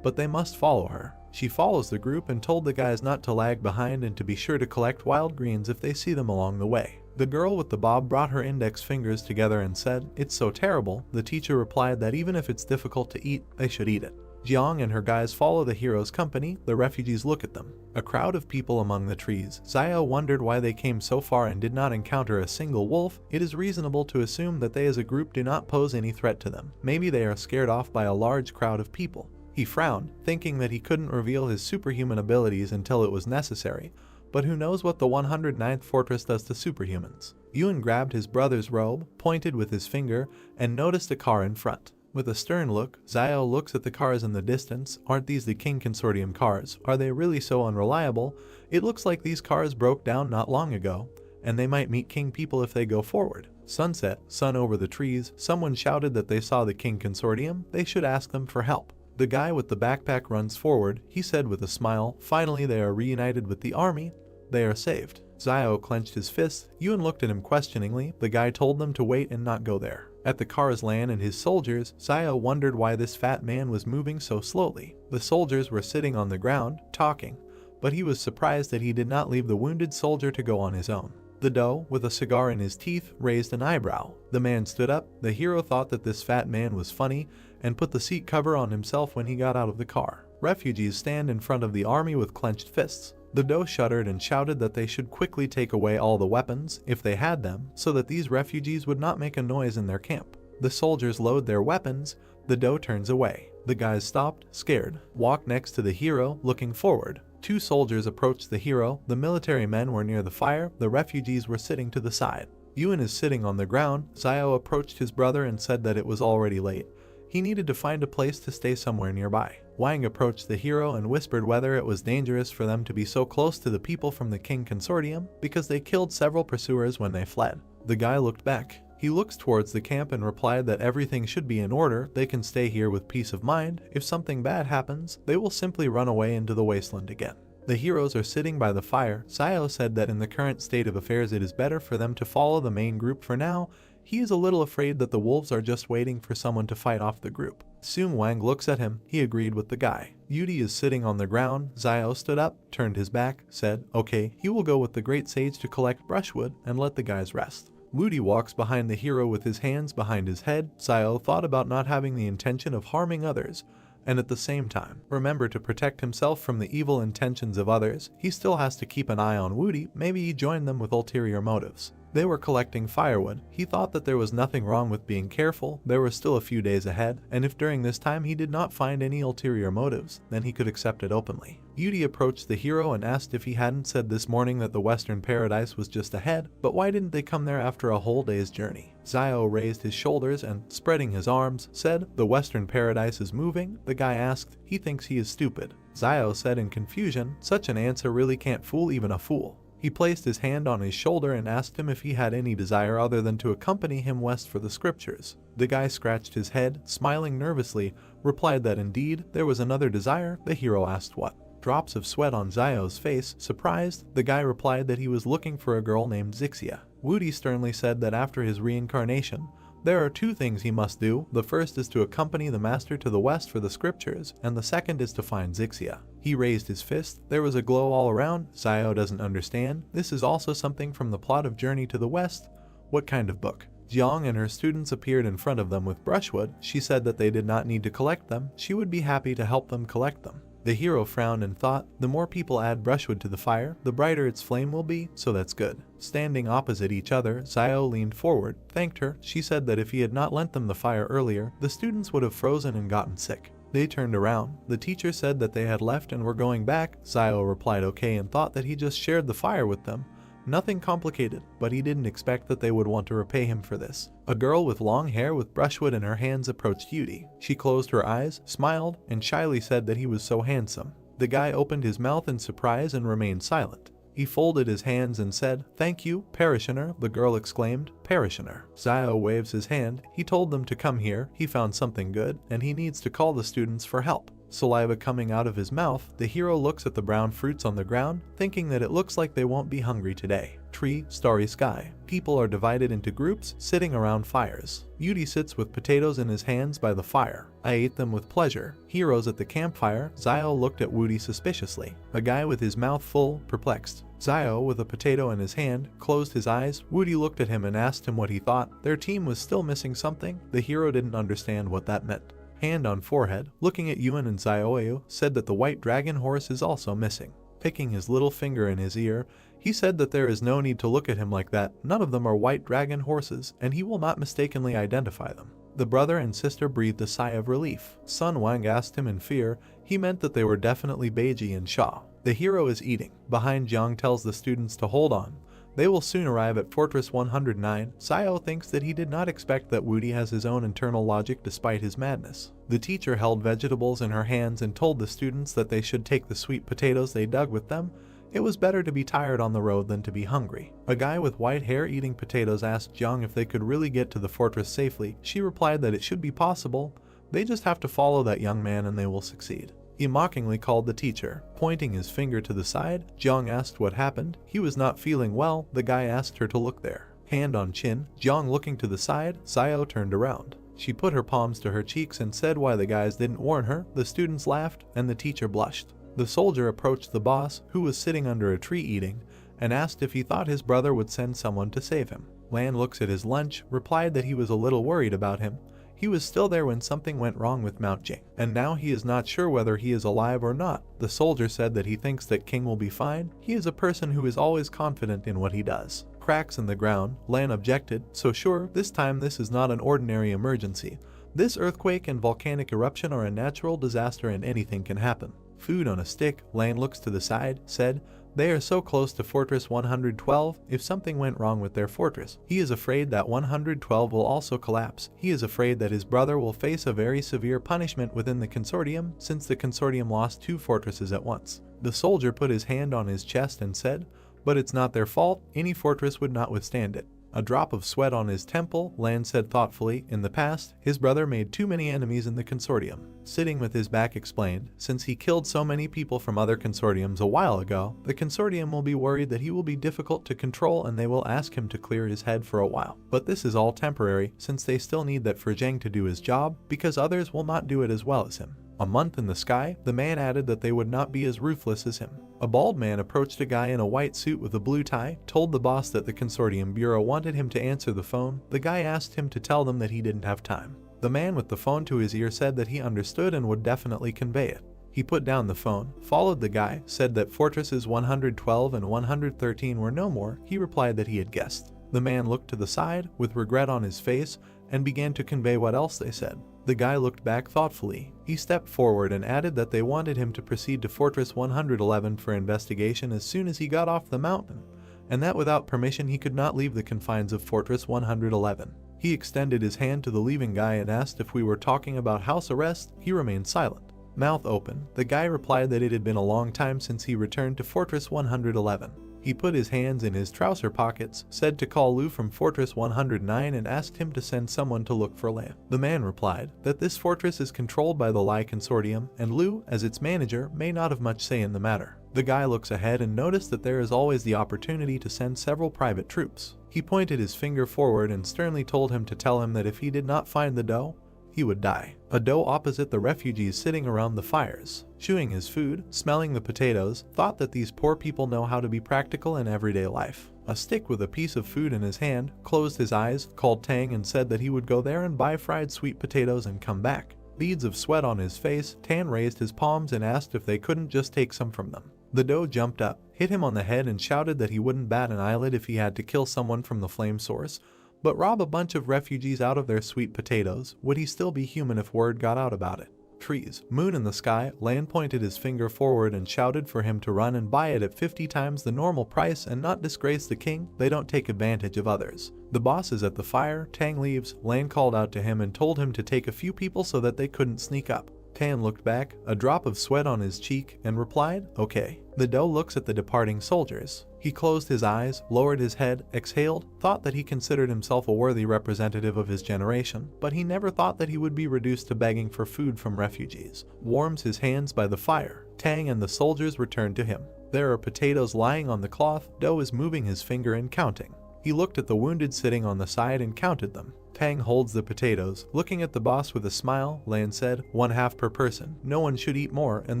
but they must follow her. She follows the group and told the guys not to lag behind and to be sure to collect wild greens if they see them along the way. The girl with the bob brought her index fingers together and said, it's so terrible. The teacher replied that even if it's difficult to eat, they should eat it. Jiang and her guys follow the hero's company. The refugees look at them. A crowd of people among the trees. Xiao wondered why they came so far and did not encounter a single wolf. It is reasonable to assume that they as a group do not pose any threat to them. Maybe they are scared off by a large crowd of people. He frowned, thinking that he couldn't reveal his superhuman abilities until it was necessary. But who knows what the 109th fortress does to superhumans. Yuan grabbed his brother's robe, pointed with his finger, and noticed a car in front. With a stern look, Xiao looks at the cars in the distance. Aren't these the King Consortium cars? Are they really so unreliable? It looks like these cars broke down not long ago, and they might meet King people if they go forward. Sunset, sun over the trees, someone shouted that they saw the King Consortium. They should ask them for help. The guy with the backpack runs forward. He said with a smile, finally they are reunited with the army. They are saved. Xiao clenched his fists. Yuan looked at him questioningly. The guy told them to wait and not go there. At the car's land and his soldiers, Xiao wondered why this fat man was moving so slowly. The soldiers were sitting on the ground, talking, but he was surprised that he did not leave the wounded soldier to go on his own. The doe, with a cigar in his teeth, raised an eyebrow. The man stood up. The hero thought that this fat man was funny and put the seat cover on himself when he got out of the car. Refugees stand in front of the army with clenched fists. The doe shuddered and shouted that they should quickly take away all the weapons, if they had them, so that these refugees would not make a noise in their camp. The soldiers load their weapons. The doe turns away. The guys stopped, scared, walked next to the hero, looking forward. Two soldiers approached the hero. The military men were near the fire. The refugees were sitting to the side. Yuan is sitting on the ground. Xiao approached his brother and said that it was already late. He needed to find a place to stay somewhere nearby. Wang approached the hero and whispered whether it was dangerous for them to be so close to the people from the King Consortium because they killed several pursuers when they fled. The guy looked back. He looks towards the camp and replied that everything should be in order. They can stay here with peace of mind. If something bad happens, they will simply run away into the wasteland again. The heroes are sitting by the fire. Xiao said that in the current state of affairs it is better for them to follow the main group for now. He is a little afraid that the wolves are just waiting for someone to fight off the group. Soon Wang looks at him. He agreed with the guy. Yudi is sitting on the ground. Xiao stood up, turned his back, said, okay, he will go with the great sage to collect brushwood and let the guys rest. Wudi walks behind the hero with his hands behind his head. Xiao thought about not having the intention of harming others, and at the same time, remember to protect himself from the evil intentions of others. He still has to keep an eye on Wudi. Maybe he joined them with ulterior motives. They were collecting firewood. He thought that there was nothing wrong with being careful. There were still a few days ahead, and if during this time he did not find any ulterior motives, then he could accept it openly. Yudi approached the hero and asked if he hadn't said this morning that the Western Paradise was just ahead, but why didn't they come there after a whole day's journey? Xiao raised his shoulders and, spreading his arms, said, the Western Paradise is moving. The guy asked, he thinks he is stupid. Xiao said in confusion, such an answer really can't fool even a fool. He placed his hand on his shoulder and asked him if he had any desire other than to accompany him west for the scriptures. The guy scratched his head, smiling nervously, replied that indeed there was another desire. The hero asked what. Drops of sweat on Xiao's face. Surprised, the guy replied that he was looking for a girl named Zixia. Wudi sternly said that after his reincarnation, there are two things he must do. The first is to accompany the master to the west for the scriptures, and the second is to find Zixia. He raised his fist. There was a glow all around. Xiao doesn't understand. This is also something from the plot of Journey to the West. What kind of book? Jiang and her students appeared in front of them with brushwood. She said that they did not need to collect them. She would be happy to help them collect them. The hero frowned and thought, the more people add brushwood to the fire, the brighter its flame will be, so that's good. Standing opposite each other, Xiao leaned forward, thanked her. She said that if he had not lent them the fire earlier, the students would have frozen and gotten sick. They turned around. The teacher said that they had left and were going back. Xiao replied okay and thought that he just shared the fire with them. Nothing complicated, but he didn't expect that they would want to repay him for this. A girl with long hair with brushwood in her hands approached Yudi. She closed her eyes, smiled, and shyly said that he was so handsome. The guy opened his mouth in surprise and remained silent. He folded his hands and said, thank you, parishioner. The girl exclaimed, parishioner. Xiao waves his hand. He told them to come here. He found something good, and he needs to call the students for help. Saliva coming out of his mouth, the hero looks at the brown fruits on the ground, thinking that it looks like they won't be hungry today. Tree, starry sky. People are divided into groups, sitting around fires. Yudi sits with potatoes in his hands by the fire. I ate them with pleasure. Heroes at the campfire. Xiao looked at Wudi suspiciously. A guy with his mouth full, perplexed. Xiao, with a potato in his hand, closed his eyes. Wudi looked at him and asked him what he thought. Their team was still missing something. The hero didn't understand what that meant. Hand on forehead, looking at Yuan and Xiaoyu, said that the white dragon horse is also missing. Picking his little finger in his ear, he said that there is no need to look at him like that, none of them are white dragon horses, and he will not mistakenly identify them. The brother and sister breathed a sigh of relief. Sun Wang asked him in fear, he meant that they were definitely Beiji and Sha. The hero is eating. Behind, Jiang tells the students to hold on. They will soon arrive at Fortress 109. Xiao thinks that he did not expect that Woody has his own internal logic despite his madness. The teacher held vegetables in her hands and told the students that they should take the sweet potatoes they dug with them. It was better to be tired on the road than to be hungry. A guy with white hair eating potatoes asked Jiang if they could really get to the fortress safely. She replied that it should be possible. They just have to follow that young man and they will succeed. He mockingly called the teacher. Pointing his finger to the side, Jiang asked what happened. He was not feeling well. The guy asked her to look there. Hand on chin, Jiang looking to the side, Xiao turned around. She put her palms to her cheeks and said why the guys didn't warn her. The students laughed and the teacher blushed. The soldier approached the boss, who was sitting under a tree eating, and asked if he thought his brother would send someone to save him. Lan looks at his lunch, replied that he was a little worried about him. He was still there when something went wrong with Mount Jing, and now he is not sure whether he is alive or not. The soldier said that he thinks that King will be fine. He is a person who is always confident in what he does. Cracks in the ground, Lan objected, so sure, this time this is not an ordinary emergency. This earthquake and volcanic eruption are a natural disaster and anything can happen. Food on a stick, Lan looks to the side, said, they are so close to Fortress 112, if something went wrong with their fortress, he is afraid that 112 will also collapse. He is afraid that his brother will face a very severe punishment within the consortium, since the consortium lost 2 fortresses at once. The soldier put his hand on his chest and said, but it's not their fault, any fortress would not withstand it. A drop of sweat on his temple, Lan said thoughtfully, in the past, his brother made too many enemies in the consortium. Sitting with his back explained, since he killed so many people from other consortiums a while ago, the consortium will be worried that he will be difficult to control and they will ask him to clear his head for a while. But this is all temporary, since they still need that Zheng to do his job, because others will not do it as well as him. A month in the sky, the man added that they would not be as ruthless as him. A bald man approached a guy in a white suit with a blue tie, told the boss that the consortium bureau wanted him to answer the phone. The guy asked him to tell them that he didn't have time. The man with the phone to his ear said that he understood and would definitely convey it. He put down the phone, followed the guy, said that fortresses 112 and 113 were no more. He replied that he had guessed. The man looked to the side, with regret on his face, and began to convey what else they said. The guy looked back thoughtfully. He stepped forward and added that they wanted him to proceed to Fortress 111 for investigation as soon as he got off the mountain, and that without permission he could not leave the confines of Fortress 111. He extended his hand to the leaving guy and asked if we were talking about house arrest. He remained silent. Mouth open, the guy replied that it had been a long time since he returned to Fortress 111. He put his hands in his trouser pockets, said to call Lu from Fortress 109 and asked him to send someone to look for Lan. The man replied that this fortress is controlled by the Lai Consortium, and Lu, as its manager, may not have much say in the matter. The guy looks ahead and noticed that there is always the opportunity to send several private troops. He pointed his finger forward and sternly told him to tell him that if he did not find the dough, he would die. A doe opposite the refugees sitting around the fires, chewing his food, smelling the potatoes, thought that these poor people know how to be practical in everyday life. A stick with a piece of food in his hand, closed his eyes, called Tang and said that he would go there and buy fried sweet potatoes and come back. Beads of sweat on his face, Tan raised his palms and asked if they couldn't just take some from them. The doe jumped up, hit him on the head and shouted that he wouldn't bat an eyelid if he had to kill someone from the flame source, but rob a bunch of refugees out of their sweet potatoes. Would he still be human if word got out about it? Trees, moon in the sky, Lan pointed his finger forward and shouted for him to run and buy it at 50 times the normal price and not disgrace the king. They don't take advantage of others. The boss is at the fire. Tang leaves. Lan called out to him and told him to take a few people so that they couldn't sneak up. Tan looked back, a drop of sweat on his cheek, and replied, okay. The doe looks at the departing soldiers. He closed his eyes, lowered his head, exhaled, thought that he considered himself a worthy representative of his generation, but he never thought that he would be reduced to begging for food from refugees. Warms his hands by the fire. Tang and the soldiers return to him. There are potatoes lying on the cloth. Doe is moving his finger and counting. He looked at the wounded sitting on the side and counted them. Tang holds the potatoes. Looking at the boss with a smile, Lan said, 1/2 per person. No one should eat more, and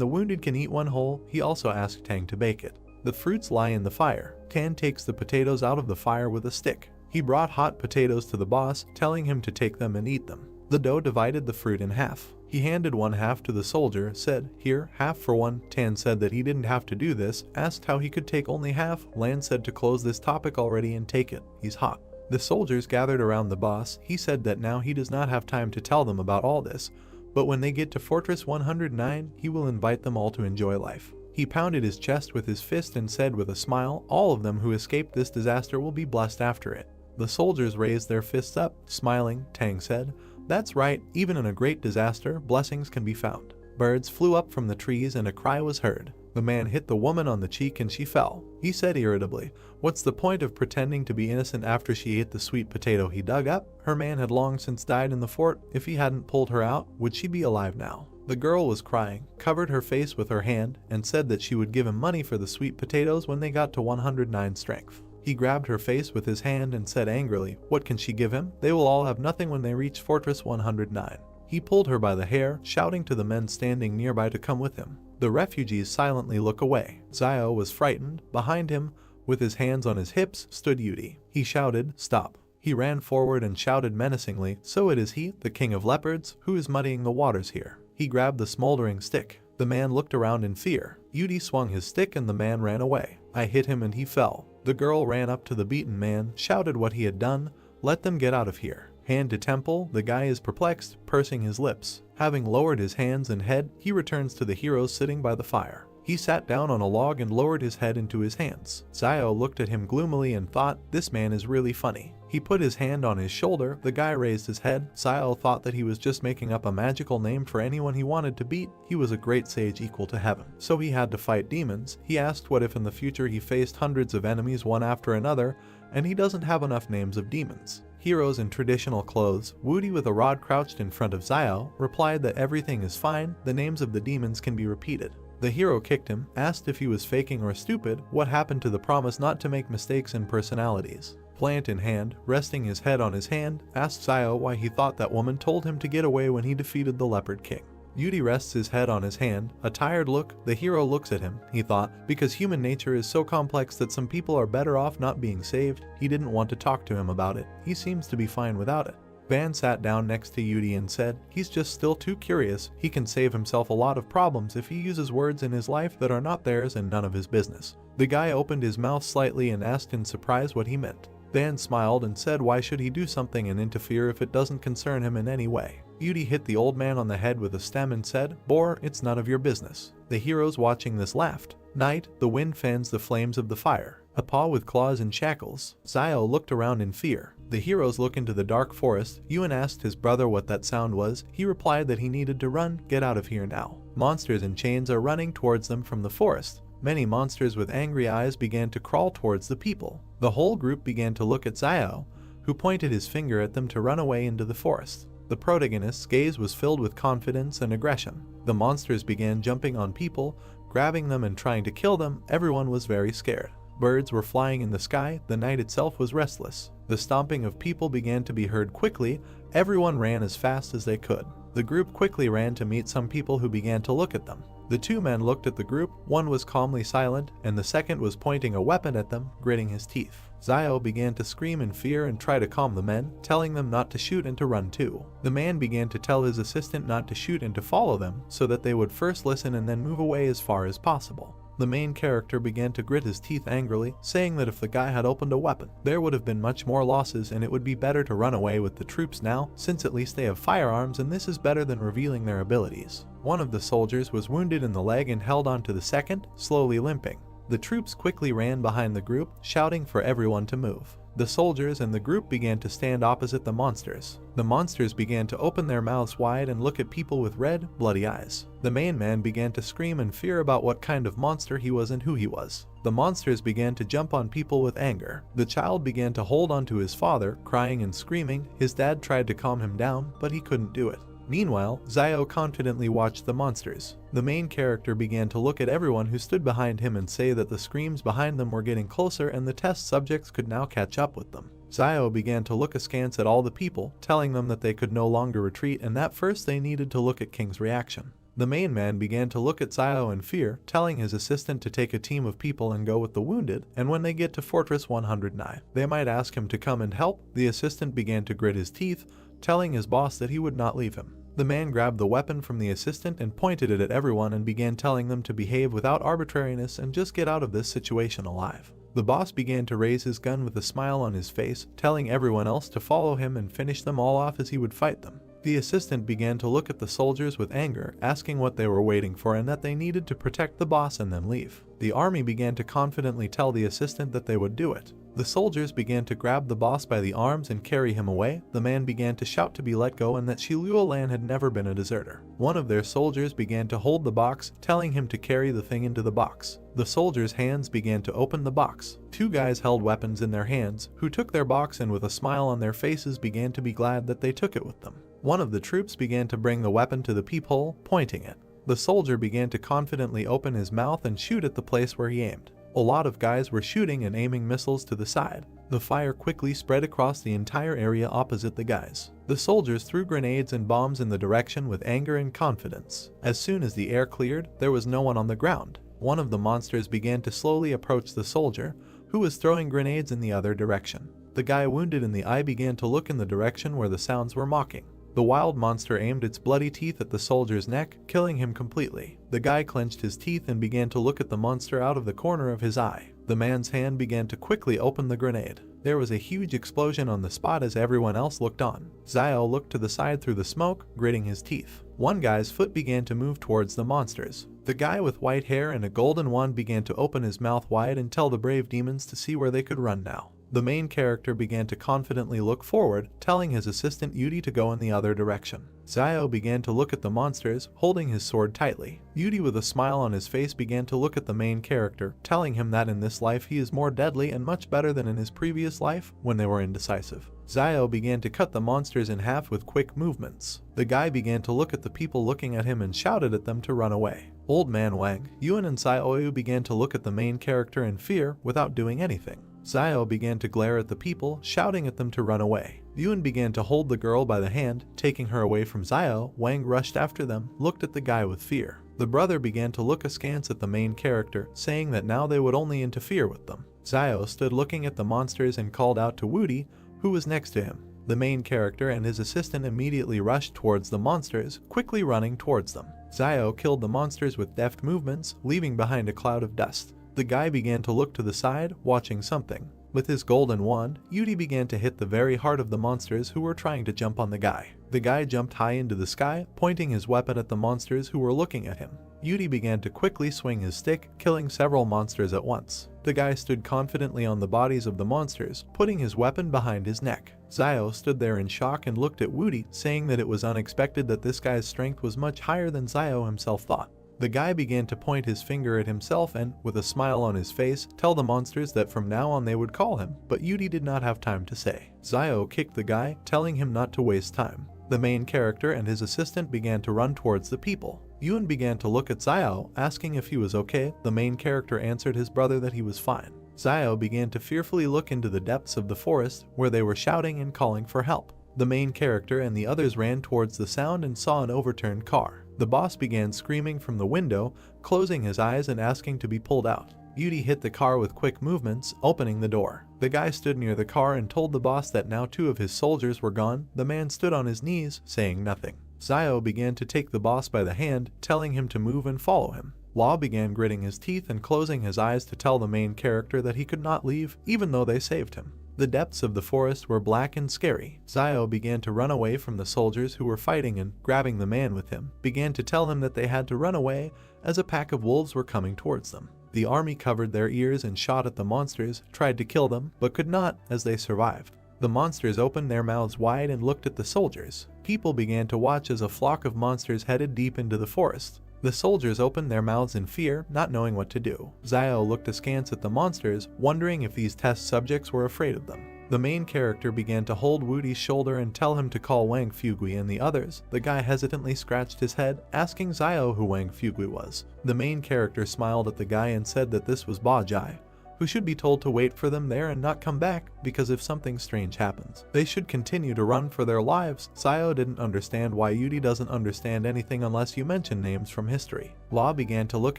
the wounded can eat one whole. He also asked Tang to bake it. The fruits lie in the fire. Tan takes the potatoes out of the fire with a stick. He brought hot potatoes to the boss, telling him to take them and eat them. The doe divided the fruit in half. He He handed one half to the soldier, said, "Here, half for one." Tan said that he didn't have to do this, asked how he could take only half. Lan said to close this topic already and take it, he's hot. The soldiers gathered around the boss. He said that now he does not have time to tell them about all this, but when they get to Fortress 109, he will invite them all to enjoy life. He pounded his chest with his fist and said with a smile, all of them who escaped this disaster will be blessed after it. The soldiers raised their fists up, smiling. Tang said, "That's right, even in a great disaster, blessings can be found." Birds flew up from the trees and a cry was heard. The man hit the woman on the cheek and she fell. He said irritably, "What's the point of pretending to be innocent after she ate the sweet potato he dug up? Her man had long since died in the fort. If he hadn't pulled her out, would she be alive now?" The girl was crying, covered her face with her hand, and said that she would give him money for the sweet potatoes when they got to 109 strength. He grabbed her face with his hand and said angrily, "What can she give him? They will all have nothing when they reach Fortress 109. He pulled her by the hair, shouting to the men standing nearby to come with him. The refugees silently look away. Xiao was frightened. Behind him, with his hands on his hips, stood Yudi. He shouted, "Stop." He ran forward and shouted menacingly, "So it is he, the king of leopards, who is muddying the waters here." He grabbed the smoldering stick. The man looked around in fear. Yudi swung his stick and the man ran away. "I hit him and he fell." The girl ran up to the beaten man, shouted what he had done. "Let them get out of here." Hand to temple, the guy is perplexed, pursing his lips. Having lowered his hands and head, he returns to the heroes sitting by the fire. He sat down on a log and lowered his head into his hands. Xiao looked at him gloomily and thought, "This man is really funny." He put his hand on his shoulder. The guy raised his head. Xiao thought that he was just making up a magical name for anyone he wanted to beat. He was a great sage equal to heaven, so he had to fight demons. He asked what if in the future he faced hundreds of enemies one after another, and he doesn't have enough names of demons. Heroes in traditional clothes, Woody with a rod crouched in front of Xiao, replied that everything is fine, the names of the demons can be repeated. The hero kicked him, asked if he was faking or stupid, what happened to the promise not to make mistakes in personalities. Plant in hand, resting his head on his hand, asked Xiao why he thought that woman told him to get away when he defeated the Leopard King. Yudi rests his head on his hand, a tired look. The hero looks at him, he thought, because human nature is so complex that some people are better off not being saved. He didn't want to talk to him about it. He seems to be fine without it. Van sat down next to Yudi and said, "He's just still too curious. He can save himself a lot of problems if he uses words in his life that are not theirs and none of his business." The guy opened his mouth slightly and asked in surprise what he meant. Van smiled and said why should he do something and interfere if it doesn't concern him in any way. Yudi hit the old man on the head with a stem and said, "Bore, it's none of your business." The heroes watching this laughed. Night, the wind fans the flames of the fire. A paw with claws and shackles. Xiao looked around in fear. The heroes look into the dark forest. Yuan asked his brother what that sound was. He replied that he needed to run, get out of here now. Monsters in chains are running towards them from the forest. Many monsters with angry eyes began to crawl towards the people. The whole group began to look at Xiao, who pointed his finger at them to run away into the forest. The protagonist's gaze was filled with confidence and aggression. The monsters began jumping on people, grabbing them and trying to kill them. Everyone was very scared. Birds were flying in the sky. The night itself was restless. The stomping of people began to be heard quickly. Everyone ran as fast as they could. The group quickly ran to meet some people who began to look at them. The two men looked at the group. One was calmly silent, and the second was pointing a weapon at them, gritting his teeth. Xiao began to scream in fear and try to calm the men, telling them not to shoot and to run too. The man began to tell his assistant not to shoot and to follow them, so that they would first listen and then move away as far as possible. The main character began to grit his teeth angrily, saying that if the guy had opened a weapon, there would have been much more losses and it would be better to run away with the troops now, since at least they have firearms and this is better than revealing their abilities. One of the soldiers was wounded in the leg and held on to the second, slowly limping. The troops quickly ran behind the group, shouting for everyone to move. The soldiers and the group began to stand opposite the monsters. The monsters began to open their mouths wide and look at people with red, bloody eyes. The main man began to scream in fear about what kind of monster he was and who he was. The monsters began to jump on people with anger. The child began to hold on to his father, crying and screaming. His dad tried to calm him down, but he couldn't do it. Meanwhile, Xiao confidently watched the monsters. The main character began to look at everyone who stood behind him and say that the screams behind them were getting closer and the test subjects could now catch up with them. Xiao began to look askance at all the people, telling them that they could no longer retreat and that first they needed to look at King's reaction. The main man began to look at Xiao in fear, telling his assistant to take a team of people and go with the wounded, and when they get to Fortress 109, they might ask him to come and help. The assistant began to grit his teeth, telling his boss that he would not leave him. The man grabbed the weapon from the assistant and pointed it at everyone and began telling them to behave without arbitrariness and just get out of this situation alive. The boss began to raise his gun with a smile on his face, telling everyone else to follow him and finish them all off as he would fight them. The assistant began to look at the soldiers with anger, asking what they were waiting for and that they needed to protect the boss and then leave. The army began to confidently tell the assistant that they would do it. The soldiers began to grab the boss by the arms and carry him away. The man began to shout to be let go and that Shiluolan had never been a deserter. One of their soldiers began to hold the box, telling him to carry the thing into the box. The soldiers' hands began to open the box. Two guys held weapons in their hands, who took their box and with a smile on their faces began to be glad that they took it with them. One of the troops began to bring the weapon to the peephole, pointing it. The soldier began to confidently open his mouth and shoot at the place where he aimed. A lot of guys were shooting and aiming missiles to the side. The fire quickly spread across the entire area opposite the guys. The soldiers threw grenades and bombs in the direction with anger and confidence. As soon as the air cleared, there was no one on the ground. One of the monsters began to slowly approach the soldier, who was throwing grenades in the other direction. The guy wounded in the eye began to look in the direction where the sounds were mocking. The wild monster aimed its bloody teeth at the soldier's neck, killing him completely. The guy clenched his teeth and began to look at the monster out of the corner of his eye. The man's hand began to quickly open the grenade. There was a huge explosion on the spot as everyone else looked on. Xiao looked to the side through the smoke, gritting his teeth. One guy's foot began to move towards the monsters. The guy with white hair and a golden wand began to open his mouth wide and tell the brave demons to see where they could run now. The main character began to confidently look forward, telling his assistant Yudi to go in the other direction. Xiao began to look at the monsters, holding his sword tightly. Yudi with a smile on his face began to look at the main character, telling him that in this life he is more deadly and much better than in his previous life when they were indecisive. Xiao began to cut the monsters in half with quick movements. The guy began to look at the people looking at him and shouted at them to run away. Old Man Wang, Yuan and Xiaoyu began to look at the main character in fear without doing anything. Xiao began to glare at the people, shouting at them to run away. Yuan began to hold the girl by the hand, taking her away from Xiao. Wang rushed after them, looked at the guy with fear. The brother began to look askance at the main character, saying that now they would only interfere with them. Xiao stood looking at the monsters and called out to Wudi, who was next to him. The main character and his assistant immediately rushed towards the monsters, quickly running towards them. Xiao killed the monsters with deft movements, leaving behind a cloud of dust. The guy began to look to the side, watching something. With his golden wand, Yudi began to hit the very heart of the monsters who were trying to jump on the guy. The guy jumped high into the sky, pointing his weapon at the monsters who were looking at him. Yudi began to quickly swing his stick, killing several monsters at once. The guy stood confidently on the bodies of the monsters, putting his weapon behind his neck. Xiao stood there in shock and looked at Wudi, saying that it was unexpected that this guy's strength was much higher than Xiao himself thought. The guy began to point his finger at himself and, with a smile on his face, tell the monsters that from now on they would call him, but Yudi did not have time to say. Xiao kicked the guy, telling him not to waste time. The main character and his assistant began to run towards the people. Yuan began to look at Xiao, asking if he was okay. The main character answered his brother that he was fine. Xiao began to fearfully look into the depths of the forest, where they were shouting and calling for help. The main character and the others ran towards the sound and saw an overturned car. The boss began screaming from the window, closing his eyes and asking to be pulled out. Yudi hit the car with quick movements, opening the door. The guy stood near the car and told the boss that now 2 of his soldiers were gone. The man stood on his knees, saying nothing. Xiao began to take the boss by the hand, telling him to move and follow him. Law began gritting his teeth and closing his eyes to tell the main character that he could not leave, even though they saved him. The depths of the forest were black and scary. Xiao began to run away from the soldiers who were fighting and, grabbing the man with him, began to tell him that they had to run away as a pack of wolves were coming towards them. The army covered their ears and shot at the monsters, tried to kill them, but could not as they survived. The monsters opened their mouths wide and looked at the soldiers. People began to watch as a flock of monsters headed deep into the forest. The soldiers opened their mouths in fear, not knowing what to do. Xiao looked askance at the monsters, wondering if these test subjects were afraid of them. The main character began to hold Wudi's shoulder and tell him to call Wang Fugui and the others. The guy hesitantly scratched his head, asking Xiao who Wang Fugui was. The main character smiled at the guy and said that this was Ba Jai, who should be told to wait for them there and not come back, because if something strange happens, they should continue to run for their lives. Xiao didn't understand why Yudi doesn't understand anything unless you mention names from history. Law began to look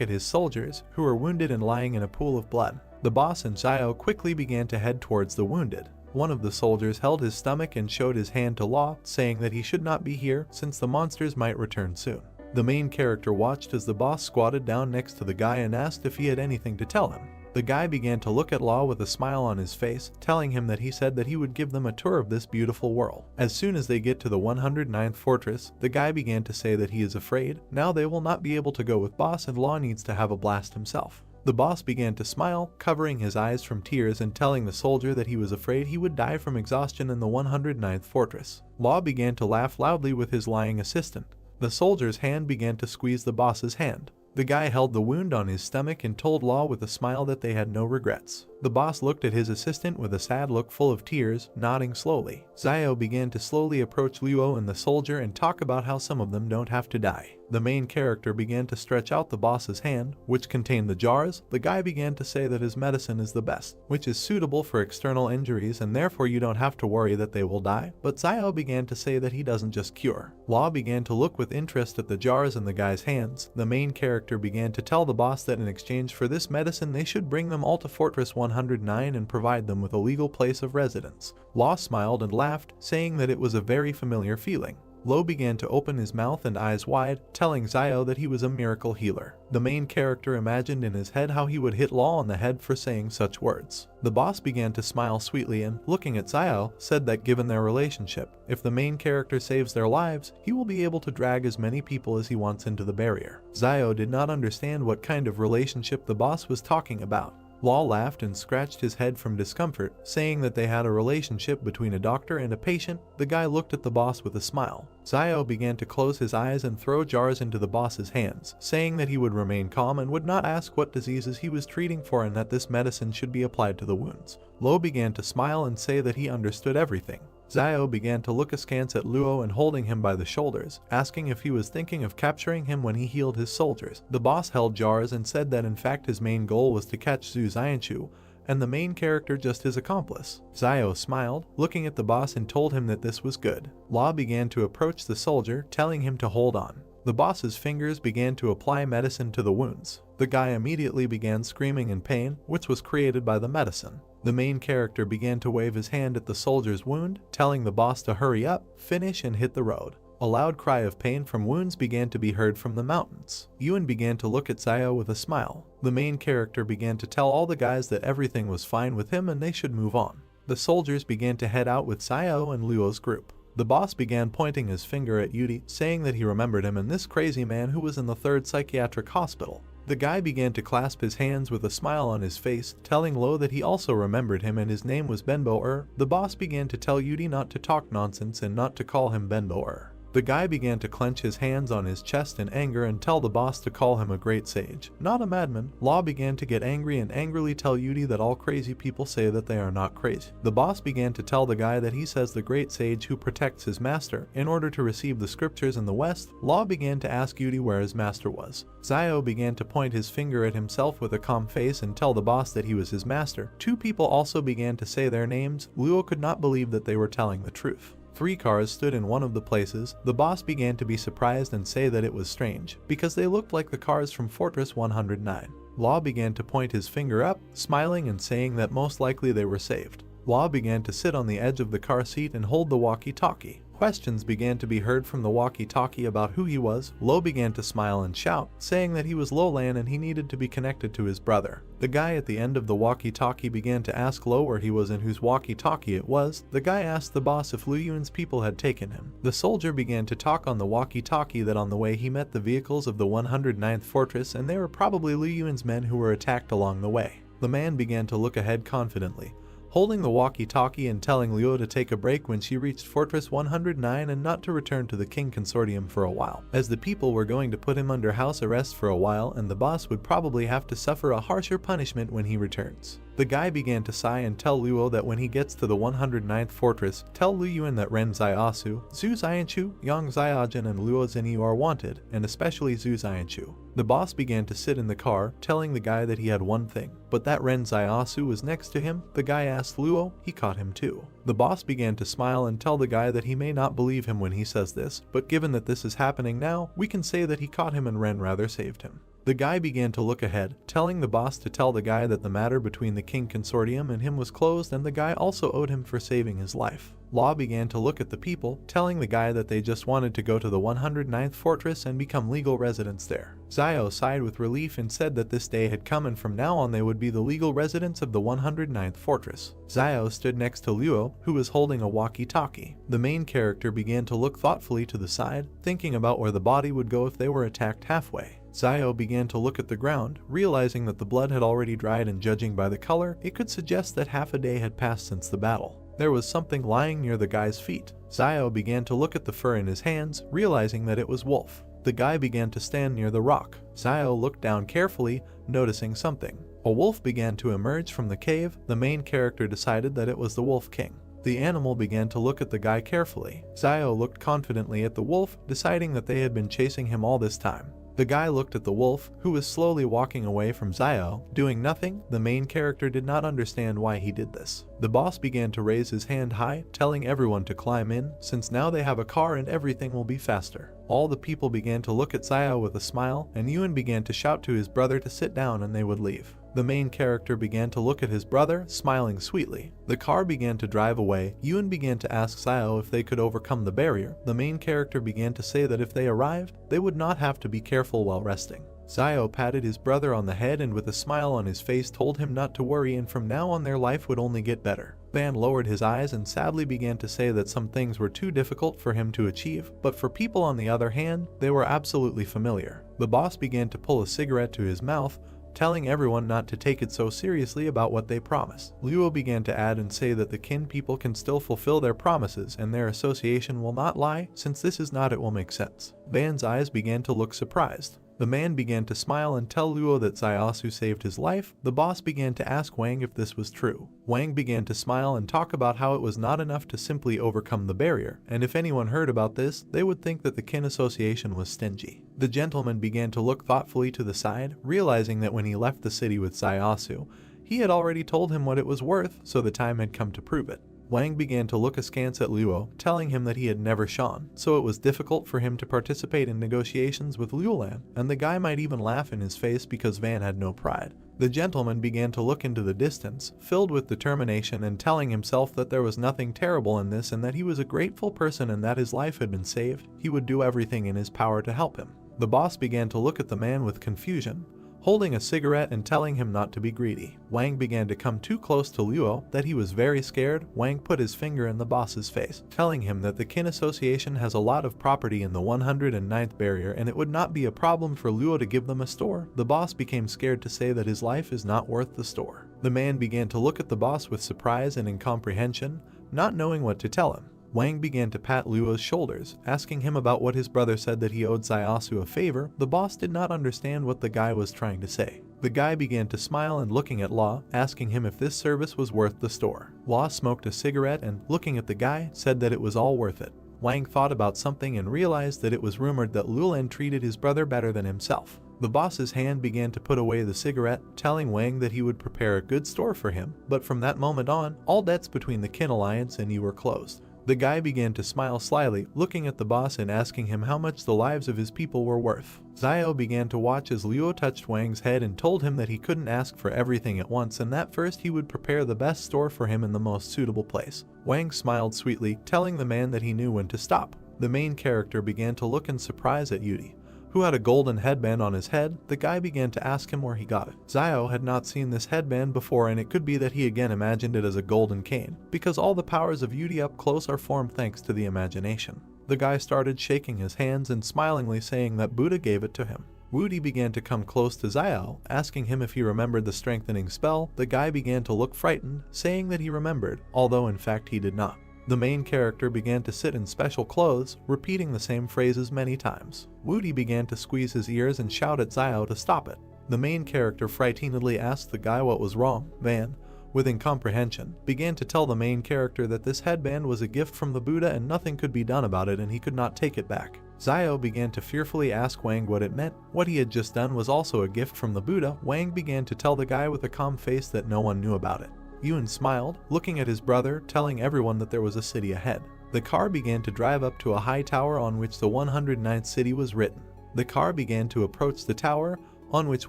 at his soldiers, who were wounded and lying in a pool of blood. The boss and Xiao quickly began to head towards the wounded. One of the soldiers held his stomach and showed his hand to Law, saying that he should not be here since the monsters might return soon. The main character watched as the boss squatted down next to the guy and asked if he had anything to tell him. The guy began to look at Law with a smile on his face, telling him that he said that he would give them a tour of this beautiful world. As soon as they get to the 109th fortress, the guy began to say that he is afraid. Now they will not be able to go with boss and Law needs to have a blast himself. The boss began to smile, covering his eyes from tears and telling the soldier that he was afraid he would die from exhaustion in the 109th fortress. Law began to laugh loudly with his lying assistant. The soldier's hand began to squeeze the boss's hand. The guy held the wound on his stomach and told Law with a smile that they had no regrets. The boss looked at his assistant with a sad look full of tears, nodding slowly. Xiao began to slowly approach Luo and the soldier and talk about how some of them don't have to die. The main character began to stretch out the boss's hand, which contained the jars. The guy began to say that his medicine is the best, which is suitable for external injuries and therefore you don't have to worry that they will die. But Xiao began to say that he doesn't just cure. Law began to look with interest at the jars in the guy's hands. The main character began to tell the boss that in exchange for this medicine they should bring them all to Fortress 109 and provide them with a legal place of residence. Law smiled and laughed, saying that it was a very familiar feeling. Lo began to open his mouth and eyes wide, telling Xiao that he was a miracle healer. The main character imagined in his head how he would hit Law on the head for saying such words. The boss began to smile sweetly and, looking at Xiao, said that given their relationship, if the main character saves their lives, he will be able to drag as many people as he wants into the barrier. Xiao did not understand what kind of relationship the boss was talking about. Law laughed and scratched his head from discomfort, saying that they had a relationship between a doctor and a patient. The guy looked at the boss with a smile. Xiao began to close his eyes and throw jars into the boss's hands, saying that he would remain calm and would not ask what diseases he was treating for and that this medicine should be applied to the wounds. Lo began to smile and say that he understood everything. Xiao began to look askance at Luo and holding him by the shoulders, asking if he was thinking of capturing him when he healed his soldiers. The boss held jars and said that in fact his main goal was to catch Zhu Xianchu, and the main character just his accomplice. Xiao smiled, looking at the boss and told him that this was good. Law began to approach the soldier, telling him to hold on. The boss's fingers began to apply medicine to the wounds. The guy immediately began screaming in pain, which was created by the medicine. The main character began to wave his hand at the soldier's wound, telling the boss to hurry up, finish and hit the road. A loud cry of pain from wounds began to be heard from the mountains. Yuan began to look at Xiao with a smile. The main character began to tell all the guys that everything was fine with him and they should move on. The soldiers began to head out with Xiao and Luo's group. The boss began pointing his finger at Yudi, saying that he remembered him and this crazy man who was in the 3rd psychiatric hospital. The guy began to clasp his hands with a smile on his face, telling Lo that he also remembered him and his name was Benbo-er. The boss began to tell Yudi not to talk nonsense and not to call him Benbo-er. The guy began to clench his hands on his chest in anger and tell the boss to call him a great sage, not a madman. Law began to get angry and angrily tell Yudi that all crazy people say that they are not crazy. The boss began to tell the guy that he says the great sage who protects his master. In order to receive the scriptures in the West, Law began to ask Yudi where his master was. Xiao began to point his finger at himself with a calm face and tell the boss that he was his master. 2 people also began to say their names. Luo could not believe that they were telling the truth. 3 cars stood in one of the places. The boss began to be surprised and say that it was strange, because they looked like the cars from Fortress 109. Law began to point his finger up, smiling and saying that most likely they were saved. Law began to sit on the edge of the car seat and hold the walkie-talkie. Questions began to be heard from the walkie-talkie about who he was. Lo began to smile and shout, saying that he was Lolan and he needed to be connected to his brother. The guy at the end of the walkie-talkie began to ask Lo where he was and whose walkie-talkie it was. The guy asked the boss if Lu Yuan's people had taken him. The soldier began to talk on the walkie-talkie that on the way he met the vehicles of the 109th fortress and they were probably Lu Yuan's men who were attacked along the way. The man began to look ahead confidently, holding the walkie-talkie and telling Luo to take a break when she reached Fortress 109 and not to return to the King Consortium for a while, as the people were going to put him under house arrest for a while and the boss would probably have to suffer a harsher punishment when he returns. The guy began to sigh and tell Luo that when he gets to the 109th fortress, tell Lu Yuan that Ren Xiaosu, Zhu Xianchu, Yang Xiaojin and Luo Zhenyu are wanted, and especially Zhu Xianchu. The boss began to sit in the car, telling the guy that he had one thing, but that Ren Xiaosu was next to him. The guy asked Luo, he caught him too. The boss began to smile and tell the guy that he may not believe him when he says this, but given that this is happening now, we can say that he caught him and Ren rather saved him. The guy began to look ahead, telling the boss to tell the guy that the matter between the king consortium and him was closed, and the guy also owed him for saving his life. Law began to look at the people, telling the guy that they just wanted to go to the 109th fortress and become legal residents there. Zio sighed with relief and said that this day had come and from now on they would be the legal residents of the 109th fortress. Zio stood next to Luo, who was holding a walkie-talkie. The main character began to look thoughtfully to the side, thinking about where the body would go if they were attacked halfway. Zio began to look at the ground, realizing that the blood had already dried, and judging by the color, it could suggest that half a day had passed since the battle. There was something lying near the guy's feet. Zio began to look at the fur in his hands, realizing that it was wolf. The guy began to stand near the rock. Zio looked down carefully, noticing something. A wolf began to emerge from the cave. The main character decided that it was the Wolf King. The animal began to look at the guy carefully. Zio looked confidently at the wolf, deciding that they had been chasing him all this time. The guy looked at the wolf, who was slowly walking away from Zio, doing nothing. The main character did not understand why he did this. The boss began to raise his hand high, telling everyone to climb in, since now they have a car and everything will be faster. All the people began to look at Zio with a smile, and Yuan began to shout to his brother to sit down and they would leave. The main character began to look at his brother, smiling sweetly. The car began to drive away. Yuan began to ask Zio if they could overcome the barrier. The main character began to say that if they arrived, they would not have to be careful while resting. Zio patted his brother on the head and with a smile on his face told him not to worry, and from now on their life would only get better. Van lowered his eyes and sadly began to say that some things were too difficult for him to achieve, but for people on the other hand, they were absolutely familiar. The boss began to pull a cigarette to his mouth, telling everyone not to take it so seriously about what they promised. Luo began to add and say that the kin people can still fulfill their promises and their association will not lie. Since this is not, it will make sense. Van's eyes began to look surprised. The man began to smile and tell Luo that Zaiasu saved his life. The boss began to ask Wang if this was true. Wang began to smile and talk about how it was not enough to simply overcome the barrier, and if anyone heard about this, they would think that the kin association was stingy. The gentleman began to look thoughtfully to the side, realizing that when he left the city with Zaiasu, he had already told him what it was worth, so the time had come to prove it. Wang began to look askance at Luo, telling him that he had never shone, so it was difficult for him to participate in negotiations with Luolan, and the guy might even laugh in his face because Van had no pride. The gentleman began to look into the distance, filled with determination and telling himself that there was nothing terrible in this and that he was a grateful person and that his life had been saved. He would do everything in his power to help him. The boss began to look at the man with confusion, holding a cigarette and telling him not to be greedy. Wang began to come too close to Luo, that he was very scared. Wang put his finger in the boss's face, telling him that the kin association has a lot of property in the 109th barrier and it would not be a problem for Luo to give them a store. The boss became scared to say that his life is not worth the store. The man began to look at the boss with surprise and incomprehension, not knowing what to tell him. Wang began to pat Luo's shoulders, asking him about what his brother said that he owed Zaiasu a favor. The boss did not understand what the guy was trying to say. The guy began to smile and looking at Law, asking him if this service was worth the store. Law smoked a cigarette and, looking at the guy, said that it was all worth it. Wang thought about something and realized that it was rumored that Luolan treated his brother better than himself. The boss's hand began to put away the cigarette, telling Wang that he would prepare a good store for him, but from that moment on, all debts between the kin alliance and you were closed. The guy began to smile slyly, looking at the boss and asking him how much the lives of his people were worth. Zio began to watch as Luo touched Wang's head and told him that he couldn't ask for everything at once and that first he would prepare the best store for him in the most suitable place. Wang smiled sweetly, telling the man that he knew when to stop. The main character began to look in surprise at Yudi, who had a golden headband on his head. The guy began to ask him where he got it. Zio had not seen this headband before, and it could be that he again imagined it as a golden cane, because all the powers of Yudi up close are formed thanks to the imagination. The guy started shaking his hands and smilingly saying that Buddha gave it to him. Woody began to come close to Zio, asking him if he remembered the strengthening spell. The guy began to look frightened, saying that he remembered, although in fact he did not. The main character began to sit in special clothes, repeating the same phrases many times. Woody began to squeeze his ears and shout at Zio to stop it. The main character frightenedly asked the guy what was wrong. Van, with incomprehension, began to tell the main character that this headband was a gift from the Buddha and nothing could be done about it and he could not take it back. Zio began to fearfully ask Wang what it meant. What he had just done was also a gift from the Buddha. Wang began to tell the guy with a calm face that no one knew about it. Yuan smiled, looking at his brother, telling everyone that there was a city ahead. The car began to drive up to a high tower on which the 109th city was written. The car began to approach the tower. on which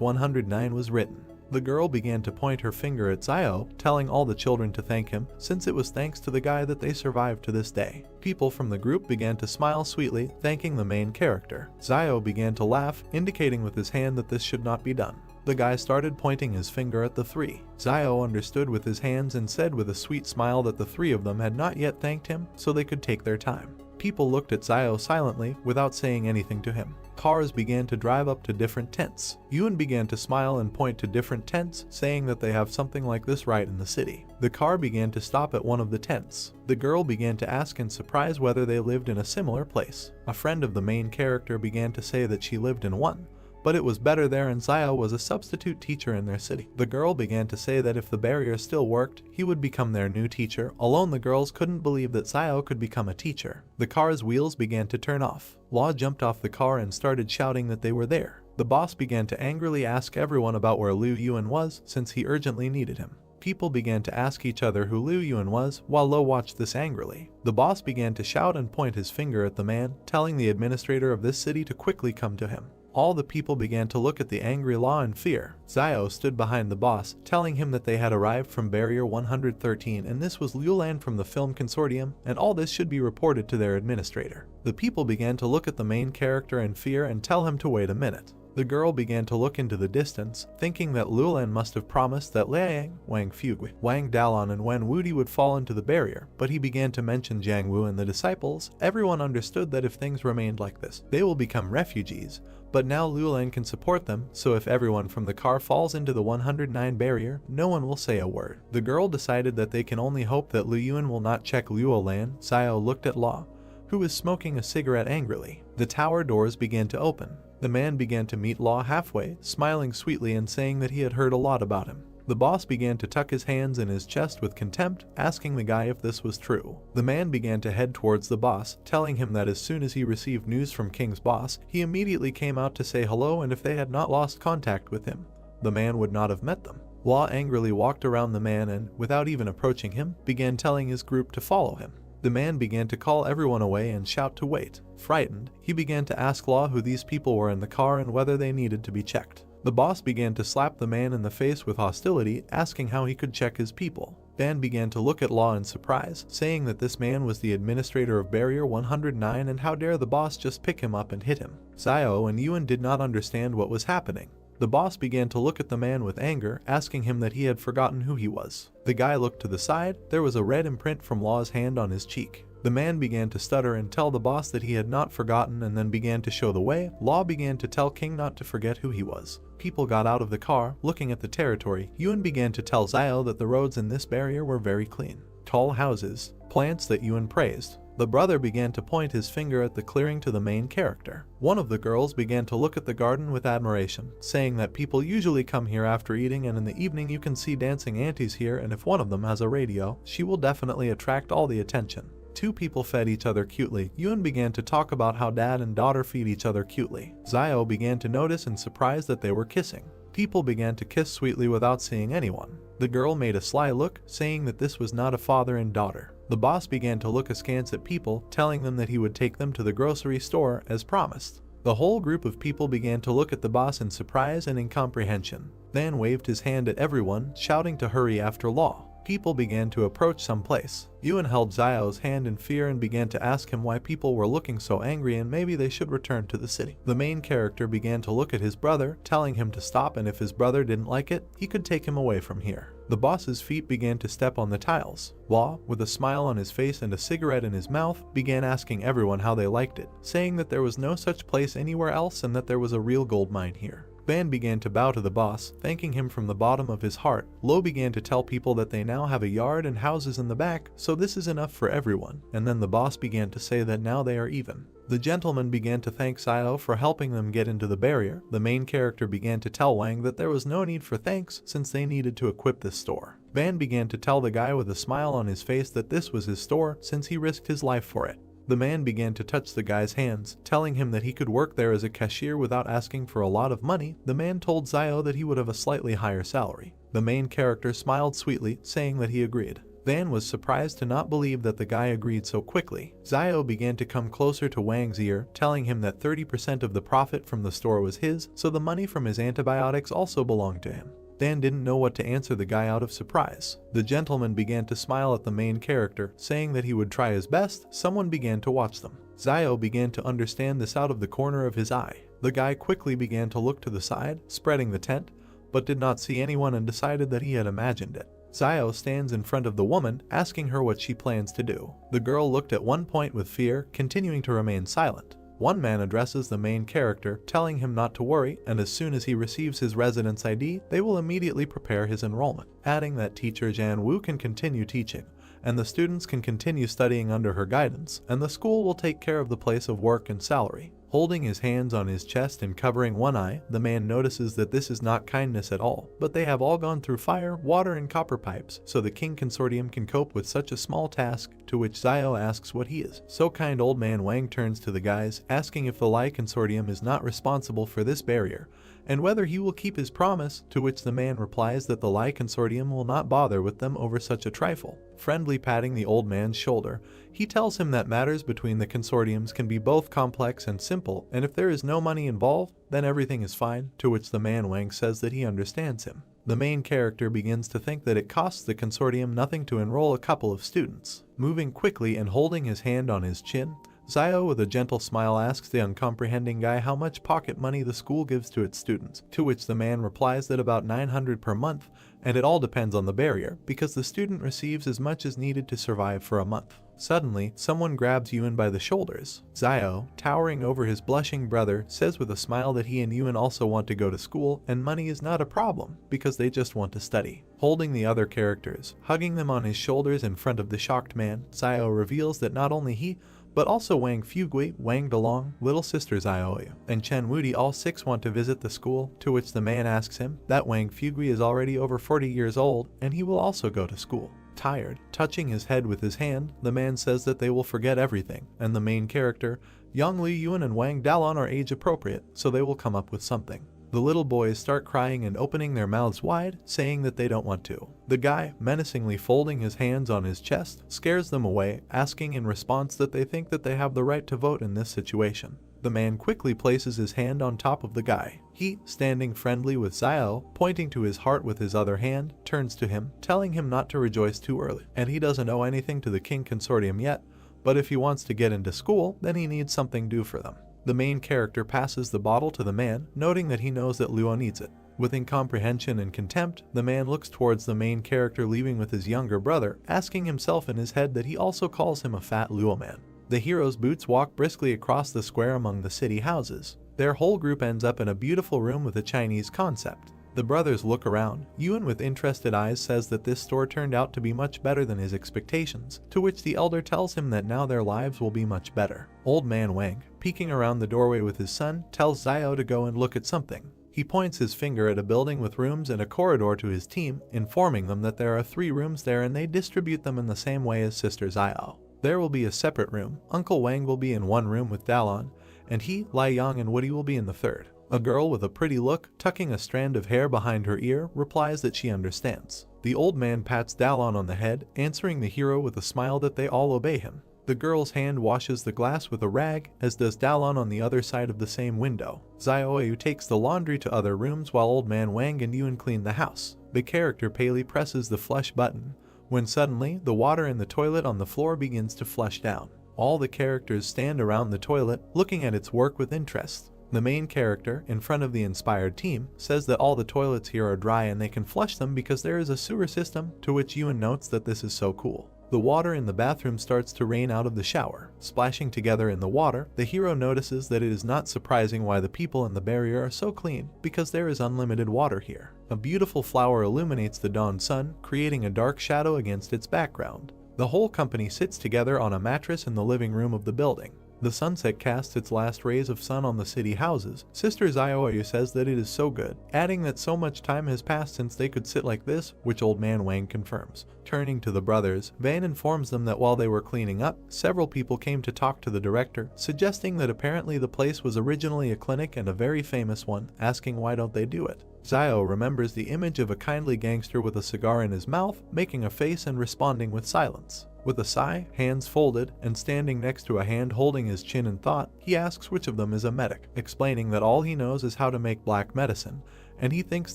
109 was written. The girl began to point her finger at Zio, telling all the children to thank him, since it was thanks to the guy that they survived to this day. People from the group began to smile sweetly, thanking the main character. Zio began to laugh, indicating with his hand that this should not be done. The guy started pointing his finger at the three. Zio understood with his hands and said with a sweet smile that the three of them had not yet thanked him, so they could take their time. People looked at Zio silently, without saying anything to him. Cars began to drive up to different tents. Yuen began to smile and point to different tents, saying that they have something like this right in the city. The car began to stop at one of the tents. The girl began to ask in surprise whether they lived in a similar place. A friend of the main character began to say that she lived in one, but it was better there and Zio was a substitute teacher in their city. The girl began to say that if the barrier still worked, he would become their new teacher. Alone the girls couldn't believe that Zio could become a teacher. The car's wheels began to turn off. Law jumped off the car and started shouting that they were there. The boss began to angrily ask everyone about where Liu Yuan was, since he urgently needed him. People began to ask each other who Liu Yuan was, while Lo watched this angrily. The boss began to shout and point his finger at the man, telling the administrator of this city to quickly come to him. All the people began to look at the angry Law in fear. Zio stood behind the boss, telling him that they had arrived from Barrier 113 and this was Liulan from the film consortium, and all this should be reported to their administrator. The people began to look at the main character in fear and tell him to wait a minute. The girl began to look into the distance, thinking that Liulan must have promised that Liang, Wang Fugui, Wang Dalon and Wen Wudi would fall into the barrier, but he began to mention Jiang Wu and the disciples. Everyone understood that if things remained like this, they will become refugees. But now Liulan can support them, so if everyone from the car falls into the 109 barrier, no one will say a word. The girl decided that they can only hope that Liu Yuan will not check Liulan. Zio looked at Law, who was smoking a cigarette angrily. The tower doors began to open. The man began to meet Law halfway, smiling sweetly and saying that he had heard a lot about him. The boss began to tuck his hands in his chest with contempt, asking the guy if this was true. The man began to head towards the boss, telling him that as soon as he received news from King's boss, he immediately came out to say hello, and if they had not lost contact with him, the man would not have met them. Law angrily walked around the man and, without even approaching him, began telling his group to follow him. The man began to call everyone away and shout to wait. Frightened, he began to ask Law who these people were in the car and whether they needed to be checked. The boss began to slap the man in the face with hostility, asking how he could check his people. Ban began to look at Law in surprise, saying that this man was the administrator of Barrier 109 and how dare the boss just pick him up and hit him. Zio and Yuan did not understand what was happening. The boss began to look at the man with anger, asking him that he had forgotten who he was. The guy looked to the side. There was a red imprint from Law's hand on his cheek. The man began to stutter and tell the boss that he had not forgotten and then began to show the way. Law began to tell King not to forget who he was. People got out of the car, looking at the territory. Yuan began to tell Zio that the roads in this barrier were very clean. Tall houses, plants that Yuan praised. The brother began to point his finger at the clearing to the main character. One of the girls began to look at the garden with admiration, saying that people usually come here after eating and in the evening you can see dancing aunties here, and if one of them has a radio, she will definitely attract all the attention. Two people fed each other cutely. Yuan began to talk about how dad and daughter feed each other cutely. Zio began to notice and surprised that they were kissing. People began to kiss sweetly without seeing anyone. The girl made a sly look, saying that this was not a father and daughter. The boss began to look askance at people, telling them that he would take them to the grocery store as promised. The whole group of people began to look at the boss in surprise and incomprehension. Then waved his hand at everyone, shouting to hurry after Law. People began to approach some place. Yuan held Zio's hand in fear and began to ask him why people were looking so angry and maybe they should return to the city. The main character began to look at his brother, telling him to stop, and if his brother didn't like it, he could take him away from here. The boss's feet began to step on the tiles. Law, with a smile on his face and a cigarette in his mouth, began asking everyone how they liked it, saying that there was no such place anywhere else and that there was a real gold mine here. Ban began to bow to the boss, thanking him from the bottom of his heart. Lo began to tell people that they now have a yard and houses in the back, so this is enough for everyone, and then the boss began to say that now they are even. The gentleman began to thank Zio for helping them get into the barrier. The main character began to tell Wang that there was no need for thanks since they needed to equip this store. Ban began to tell the guy with a smile on his face that this was his store since he risked his life for it. The man began to touch the guy's hands, telling him that he could work there as a cashier without asking for a lot of money. The man told Zio that he would have a slightly higher salary. The main character smiled sweetly, saying that he agreed. Van was surprised to not believe that the guy agreed so quickly. Zio began to come closer to Wang's ear, telling him that 30% of the profit from the store was his, so the money from his antibiotics also belonged to him. Dan didn't know what to answer the guy out of surprise. The gentleman began to smile at the main character, saying that he would try his best. Someone began to watch them. Zio began to understand this out of the corner of his eye. The guy quickly began to look to the side, spreading the tent, but did not see anyone and decided that he had imagined it. Zio stands in front of the woman, asking her what she plans to do. The girl looked at one point with fear, continuing to remain silent. One man addresses the main character, telling him not to worry, and as soon as he receives his residence ID, they will immediately prepare his enrollment, adding that teacher Jan Wu can continue teaching, and the students can continue studying under her guidance, and the school will take care of the place of work and salary. Holding his hands on his chest and covering one eye, the man notices that this is not kindness at all, but they have all gone through fire, water, and copper pipes, so the King Consortium can cope with such a small task, to which Zio asks what he is. So kind old man Wang turns to the guys, asking if the Lai Consortium is not responsible for this barrier, and whether he will keep his promise, to which the man replies that the Lai Consortium will not bother with them over such a trifle. Friendly patting the old man's shoulder, he tells him that matters between the consortiums can be both complex and simple, and if there is no money involved, then everything is fine, to which the man Wang says that he understands him. The main character begins to think that it costs the consortium nothing to enroll a couple of students. Moving quickly and holding his hand on his chin, Zio with a gentle smile asks the uncomprehending guy how much pocket money the school gives to its students, to which the man replies that about 900 per month, and it all depends on the barrier, because the student receives as much as needed to survive for a month. Suddenly, someone grabs Yuan by the shoulders. Zio, towering over his blushing brother, says with a smile that he and Yuan also want to go to school, and money is not a problem, because they just want to study. Holding the other characters, hugging them on his shoulders in front of the shocked man, Zio reveals that not only he, but also Wang Fugui, Wang Dalong, little sister Zioyu, and Chen Wudi, all six want to visit the school, to which the man asks him that Wang Fugui is already over 40 years old, and he will also go to school. Tired, touching his head with his hand, the man says that they will forget everything, and the main character, Yang Li Yuan and Wang Dalong, are age appropriate, so they will come up with something. The little boys start crying and opening their mouths wide, saying that they don't want to. The guy, menacingly folding his hands on his chest, scares them away, asking in response that they think that they have the right to vote in this situation. The man quickly places his hand on top of the guy. He, standing friendly with Zio, pointing to his heart with his other hand, turns to him, telling him not to rejoice too early, and he doesn't owe anything to the King Consortium yet, but if he wants to get into school, then he needs something due for them. The main character passes the bottle to the man, noting that he knows that Luo needs it. With incomprehension and contempt, the man looks towards the main character leaving with his younger brother, asking himself in his head that he also calls him a fat Luo man. The hero's boots walk briskly across the square among the city houses. Their whole group ends up in a beautiful room with a Chinese concept. The brothers look around. Yuan with interested eyes says that this store turned out to be much better than his expectations, to which the elder tells him that now their lives will be much better. Old man Wang, peeking around the doorway with his son, tells Zio to go and look at something. He points his finger at a building with rooms and a corridor to his team, informing them that there are 3 rooms there and they distribute them in the same way as Sister Zio. There will be a separate room. Uncle Wang will be in one room with Dalon, and he, Lai Yang, and Woody will be in the third. A girl with a pretty look, tucking a strand of hair behind her ear, replies that she understands. The old man pats Dalon on the head, answering the hero with a smile that they all obey him. The girl's hand washes the glass with a rag, as does Dalon on the other side of the same window. Zioyu takes the laundry to other rooms while old man Wang and Yuan clean the house. The character Paley presses the flush button, when suddenly the water in the toilet on the floor begins to flush down. All the characters stand around the toilet, looking at its work with interest. The main character, in front of the inspired team, says that all the toilets here are dry and they can flush them because there is a sewer system, to which Yuan notes that this is so cool. The water in the bathroom starts to rain out of the shower. Splashing together in the water, the hero notices that it is not surprising why the people in the barrier are so clean, because there is unlimited water here. A beautiful flower illuminates the dawn sun, creating a dark shadow against its background. The whole company sits together on a mattress in the living room of the building. The sunset casts its last rays of sun on the city houses. Sister Zioyu says that it is so good, adding that so much time has passed since they could sit like this, which old man Wang confirms. Turning to the brothers, Van informs them that while they were cleaning up, several people came to talk to the director, suggesting that apparently the place was originally a clinic and a very famous one, asking why don't they do it. Zio remembers the image of a kindly gangster with a cigar in his mouth, making a face and responding with silence. With a sigh, hands folded, and standing next to a hand holding his chin in thought, he asks which of them is a medic, explaining that all he knows is how to make black medicine, and he thinks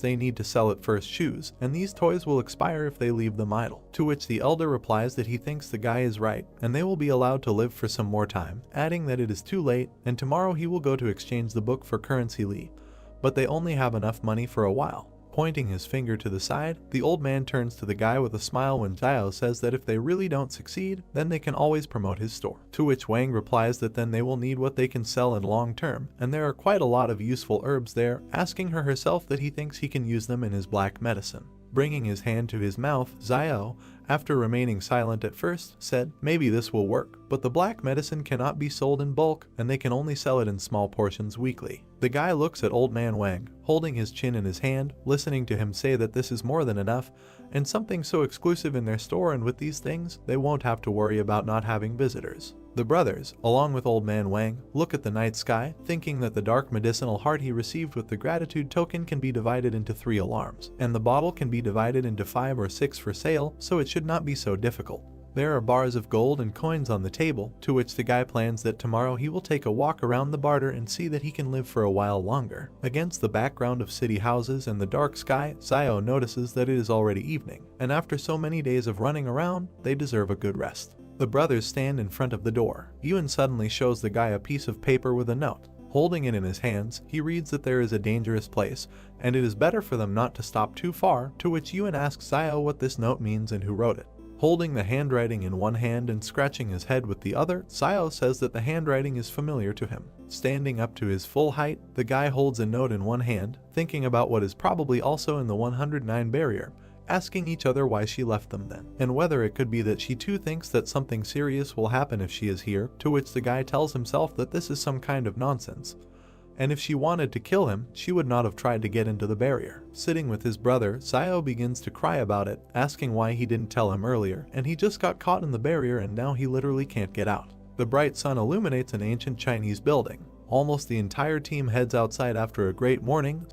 they need to sell it first shoes, and these toys will expire if they leave them idle. To which the elder replies that he thinks the guy is right, and they will be allowed to live for some more time, adding that it is too late, and tomorrow he will go to exchange the book for currency Lee, but they only have enough money for a while. Pointing his finger to the side, the old man turns to the guy with a smile when Zio says that if they really don't succeed, then they can always promote his store. To which Wang replies that then they will need what they can sell in long term, and there are quite a lot of useful herbs there, asking her herself that he thinks he can use them in his black medicine. Bringing his hand to his mouth, Zio, after remaining silent at first, said, "Maybe this will work, but the black medicine cannot be sold in bulk, and they can only sell it in small portions weekly." The guy looks at old man Wang, holding his chin in his hand, listening to him say that this is more than enough, and something so exclusive in their store, and with these things, they won't have to worry about not having visitors. The brothers, along with old man Wang, look at the night sky, thinking that the dark medicinal heart he received with the gratitude token can be divided into 3 alarms, and the bottle can be divided into 5 or 6 for sale, so it should not be so difficult. There are bars of gold and coins on the table, to which the guy plans that tomorrow he will take a walk around the barter and see that he can live for a while longer. Against the background of city houses and the dark sky, Zio notices that it is already evening, and after so many days of running around, they deserve a good rest. The brothers stand in front of the door. Yuan suddenly shows the guy a piece of paper with a note. Holding it in his hands, he reads that there is a dangerous place, and it is better for them not to stop too far, to which Yuan asks Zio what this note means and who wrote it. Holding the handwriting in one hand and scratching his head with the other, Zio says that the handwriting is familiar to him. Standing up to his full height, the guy holds a note in one hand, thinking about what is probably also in the 109 barrier, asking each other why she left them then, and whether it could be that she too thinks that something serious will happen if she is here, to which the guy tells himself that this is some kind of nonsense, and if she wanted to kill him, she would not have tried to get into the barrier. Sitting with his brother, Zio begins to cry about it, asking why he didn't tell him earlier, and he just got caught in the barrier and now he literally can't get out. The bright sun illuminates an ancient Chinese building. Almost the entire team heads outside after a great morning,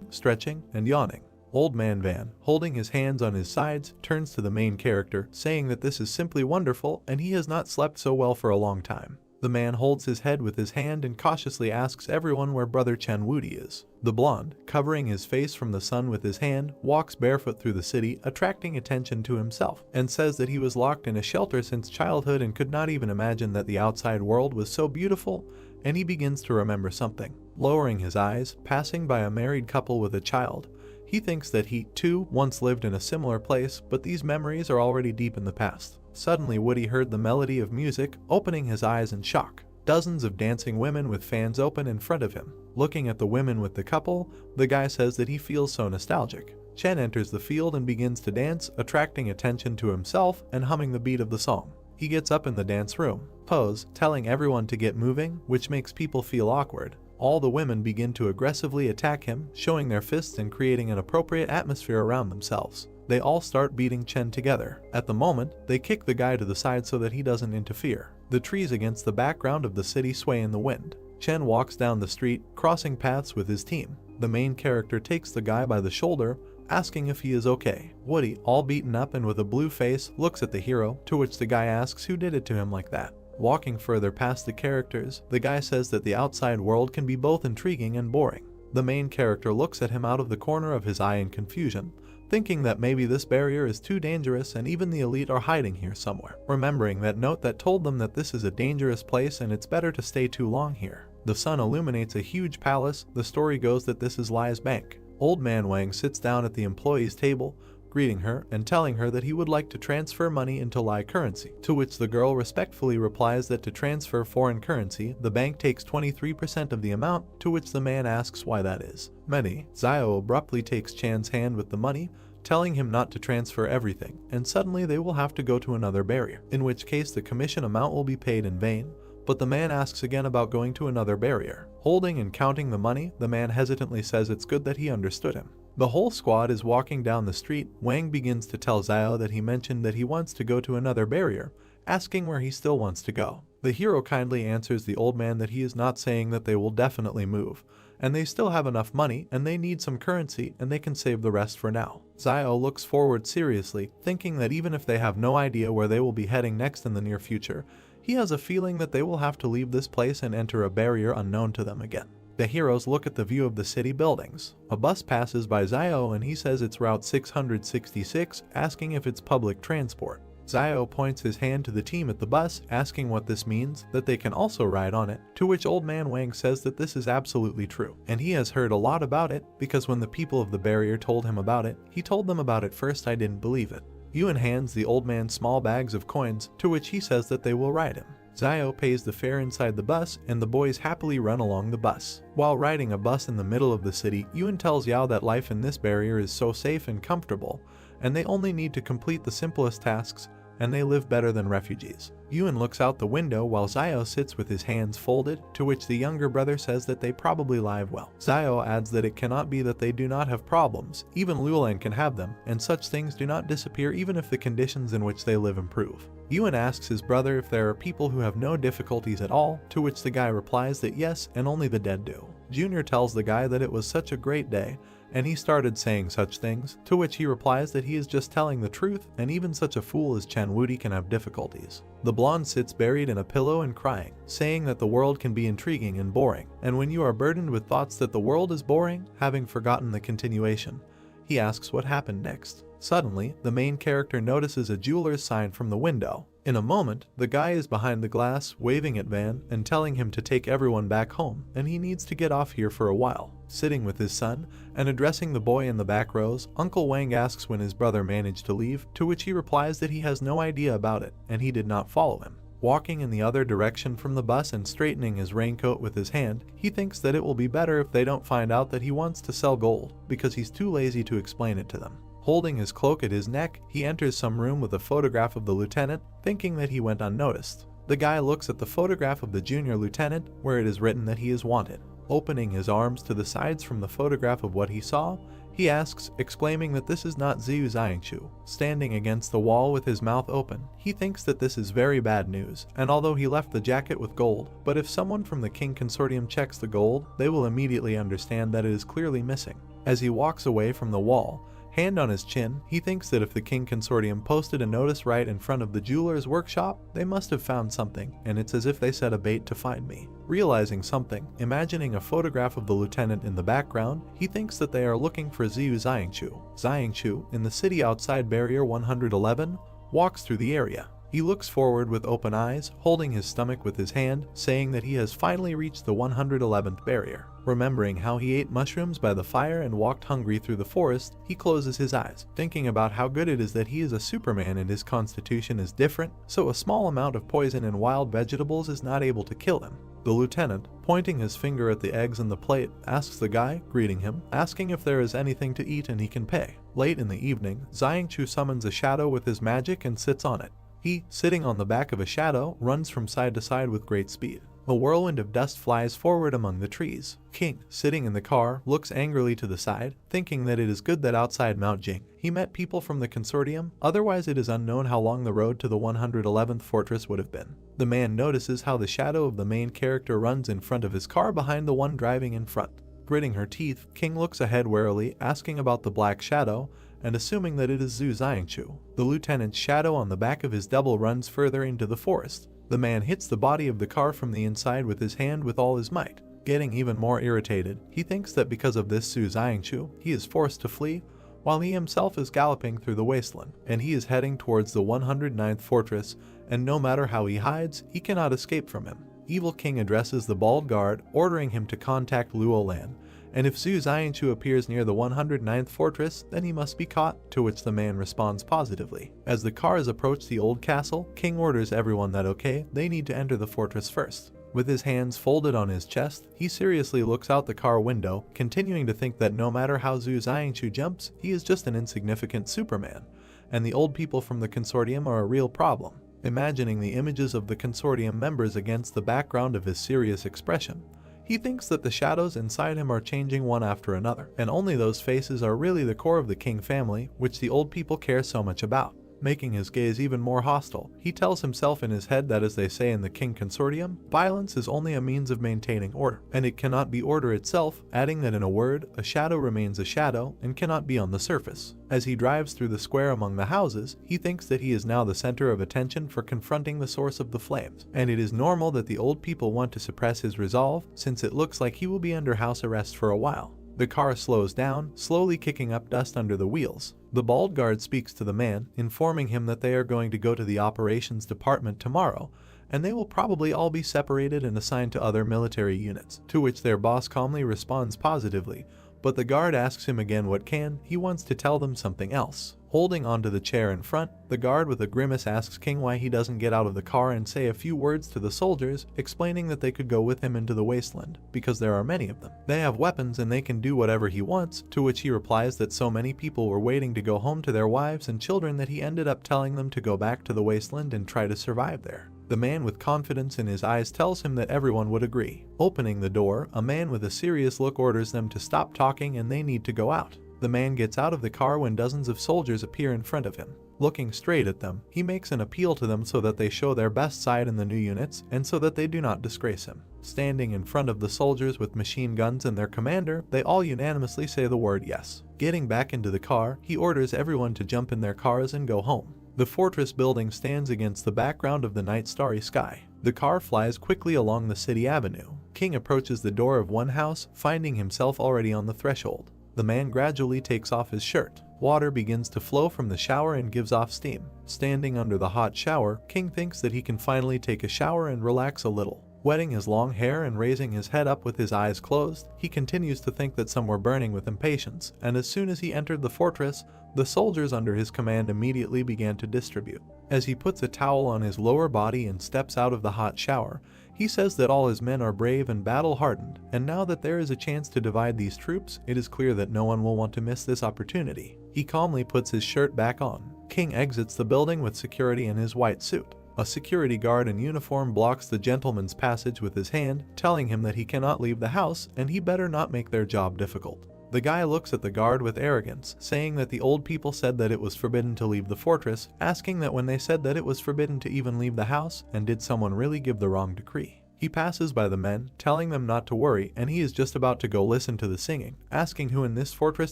stretching and yawning. Old man Van, holding his hands on his sides, turns to the main character, saying that this is simply wonderful and he has not slept so well for a long time. The man holds his head with his hand and cautiously asks everyone where brother Chen Wudi is. The blonde, covering his face from the sun with his hand, walks barefoot through the city, attracting attention to himself, and says that he was locked in a shelter since childhood and could not even imagine that the outside world was so beautiful, and he begins to remember something. Lowering his eyes, passing by a married couple with a child, he thinks that he, too, once lived in a similar place, but these memories are already deep in the past. Suddenly, Woody heard the melody of music, opening his eyes in shock. Dozens of dancing women with fans open in front of him. Looking at the women with the couple, the guy says that he feels so nostalgic. Chen enters the field and begins to dance, attracting attention to himself and humming the beat of the song. He gets up in the dance room, pose, telling everyone to get moving, which makes people feel awkward. All the women begin to aggressively attack him, showing their fists and creating an appropriate atmosphere around themselves. They all start beating Chen together. At the moment, they kick the guy to the side so that he doesn't interfere. The trees against the background of the city sway in the wind. Chen walks down the street, crossing paths with his team. The main character takes the guy by the shoulder, asking if he is okay. Woody, all beaten up and with a blue face, looks at the hero, to which the guy asks who did it to him like that. Walking further past the characters, the guy says that the outside world can be both intriguing and boring. The main character looks at him out of the corner of his eye in confusion, thinking that maybe this barrier is too dangerous and even the elite are hiding here somewhere, remembering that note that told them that this is a dangerous place and it's better to stay too long here. The sun illuminates a huge palace. The story goes that this is Lai's bank. Old man Wang sits down at the employee's table, greeting her and telling her that he would like to transfer money into Lai currency, to which the girl respectfully replies that to transfer foreign currency, the bank takes 23% of the amount, to which the man asks why that is. Many, Zio abruptly takes Chan's hand with the money, telling him not to transfer everything, and suddenly they will have to go to another barrier, in which case the commission amount will be paid in vain, but the man asks again about going to another barrier. Holding and counting the money, the man hesitantly says it's good that he understood him. The whole squad is walking down the street. Wang begins to tell Zio that he mentioned that he wants to go to another barrier, asking where he still wants to go. The hero kindly answers the old man that he is not saying that they will definitely move, and they still have enough money and they need some currency and they can save the rest for now. Zio looks forward seriously, thinking that even if they have no idea where they will be heading next in the near future, he has a feeling that they will have to leave this place and enter a barrier unknown to them again. The heroes look at the view of the city buildings. A bus passes by Zio and he says it's Route 666, asking if it's public transport. Zio points his hand to the team at the bus, asking what this means, that they can also ride on it, to which Old Man Wang says that this is absolutely true, and he has heard a lot about it, because when the people of the barrier told him about it, he told them about it first. I didn't believe it. Yuan hands the old man small bags of coins, to which he says that they will ride him. Zio pays the fare inside the bus, and the boys happily run along the bus. While riding a bus in the middle of the city, Yuan tells Yao that life in this barrier is so safe and comfortable, and they only need to complete the simplest tasks, and they live better than refugees. Yuan looks out the window while Zio sits with his hands folded, to which the younger brother says that they probably live well. Zio adds that it cannot be that they do not have problems, even Luolan can have them, and such things do not disappear even if the conditions in which they live improve. Yuan asks his brother if there are people who have no difficulties at all, to which the guy replies that yes, and only the dead do. Junior tells the guy that it was such a great day, and he started saying such things, to which he replies that he is just telling the truth, and even such a fool as Chen Wudi can have difficulties. The blonde sits buried in a pillow and crying, saying that the world can be intriguing and boring, and when you are burdened with thoughts that the world is boring, having forgotten the continuation, he asks what happened next. Suddenly, the main character notices a jeweler's sign from the window. In a moment, the guy is behind the glass, waving at Van and telling him to take everyone back home, and he needs to get off here for a while. Sitting with his son, and addressing the boy in the back rows, Uncle Wang asks when his brother managed to leave, to which he replies that he has no idea about it, and he did not follow him. Walking in the other direction from the bus and straightening his raincoat with his hand, he thinks that it will be better if they don't find out that he wants to sell gold, because he's too lazy to explain it to them. Holding his cloak at his neck, he enters some room with a photograph of the lieutenant, thinking that he went unnoticed. The guy looks at the photograph of the junior lieutenant, where it is written that he is wanted. Opening his arms to the sides from the photograph of what he saw, he asks, exclaiming that this is not Ziyu Xiangqiu. Standing against the wall with his mouth open, he thinks that this is very bad news, and although he left the jacket with gold, but if someone from the King Consortium checks the gold, they will immediately understand that it is clearly missing. As he walks away from the wall, hand on his chin, he thinks that if the King Consortium posted a notice right in front of the jeweler's workshop, they must have found something, and it's as if they set a bait to find me. Realizing something, imagining a photograph of the lieutenant in the background, he thinks that they are looking for Ziyu Xiangqiu. Xiangqiu, in the city outside Barrier 111, walks through the area. He looks forward with open eyes, holding his stomach with his hand, saying that he has finally reached the 111th barrier. Remembering how he ate mushrooms by the fire and walked hungry through the forest, he closes his eyes, thinking about how good it is that he is a Superman and his constitution is different, so a small amount of poison and wild vegetables is not able to kill him. The lieutenant, pointing his finger at the eggs on the plate, asks the guy, greeting him, asking if there is anything to eat and he can pay. Late in the evening, Xiangqiu summons a shadow with his magic and sits on it. He, sitting on the back of a shadow, runs from side to side with great speed. A whirlwind of dust flies forward among the trees. King, sitting in the car, looks angrily to the side, thinking that it is good that outside Mount Jing he met people from the consortium, otherwise it is unknown how long the road to the 111th fortress would have been. The man notices how the shadow of the main character runs in front of his car behind the one driving in front. Gritting her teeth, King looks ahead warily, asking about the black shadow, and assuming that it is Zhu Xiangqiu. The lieutenant's shadow on the back of his double runs further into the forest. The man hits the body of the car from the inside with his hand with all his might. Getting even more irritated, he thinks that because of this Zhu Xiangqiu, he is forced to flee, while he himself is galloping through the wasteland, and he is heading towards the 109th fortress, and no matter how he hides, he cannot escape from him. Evil King addresses the bald guard, ordering him to contact Luolan, and if Zhu Xiangqiu appears near the 109th fortress, then he must be caught, to which the man responds positively. As the cars approach the old castle, King orders everyone that okay, they need to enter the fortress first. With his hands folded on his chest, he seriously looks out the car window, continuing to think that no matter how Zhu Xiangqiu jumps, he is just an insignificant Superman, and the old people from the consortium are a real problem. Imagining the images of the consortium members against the background of his serious expression, he thinks that the shadows inside him are changing one after another, and only those faces are really the core of the King family, which the old people care so much about. making his gaze even more hostile. He tells himself in his head that, as they say in the King Consortium, violence is only a means of maintaining order, and it cannot be order itself, adding that in a word, a shadow remains a shadow and cannot be on the surface. As he drives through the square among the houses, he thinks that he is now the center of attention for confronting the source of the flames, and it is normal that the old people want to suppress his resolve, since it looks like he will be under house arrest for a while. The car slows down, slowly kicking up dust under the wheels. The bald guard speaks to the man, informing him that they are going to go to the operations department tomorrow, and they will probably all be separated and assigned to other military units, to which their boss calmly responds positively, but the guard asks him again what he wants to tell them something else. Holding onto the chair in front, the guard with a grimace asks King why he doesn't get out of the car and say a few words to the soldiers, explaining that they could go with him into the wasteland, because there are many of them. They have weapons and they can do whatever he wants, to which he replies that so many people were waiting to go home to their wives and children that he ended up telling them to go back to the wasteland and try to survive there. The man with confidence in his eyes tells him that everyone would agree. Opening the door, a man with a serious look orders them to stop talking and they need to go out. The man gets out of the car when dozens of soldiers appear in front of him. Looking straight at them, he makes an appeal to them so that they show their best side in the new units and so that they do not disgrace him. Standing in front of the soldiers with machine guns and their commander, they all unanimously say the word yes. Getting back into the car, he orders everyone to jump in their cars and go home. The fortress building stands against the background of the night starry sky. The car flies quickly along the city avenue. King approaches the door of one house, finding himself already on the threshold. The man gradually takes off his shirt. Water begins to flow from the shower and gives off steam. Standing under the hot shower, King thinks that he can finally take a shower and relax a little. Wetting his long hair and raising his head up with his eyes closed, he continues to think that some were burning with impatience, and as soon as he entered the fortress, the soldiers under his command immediately began to distribute. As he puts a towel on his lower body and steps out of the hot shower, he says that all his men are brave and battle-hardened, and now that there is a chance to divide these troops, it is clear that no one will want to miss this opportunity. He calmly puts his shirt back on. King exits the building with security in his white suit. A security guard in uniform blocks the gentleman's passage with his hand, telling him that he cannot leave the house and he better not make their job difficult. The guy looks at the guard with arrogance, saying that the old people said that it was forbidden to leave the fortress, asking that when they said that it was forbidden to even leave the house, and did someone really give the wrong decree. He passes by the men, telling them not to worry, and he is just about to go listen to the singing, asking who in this fortress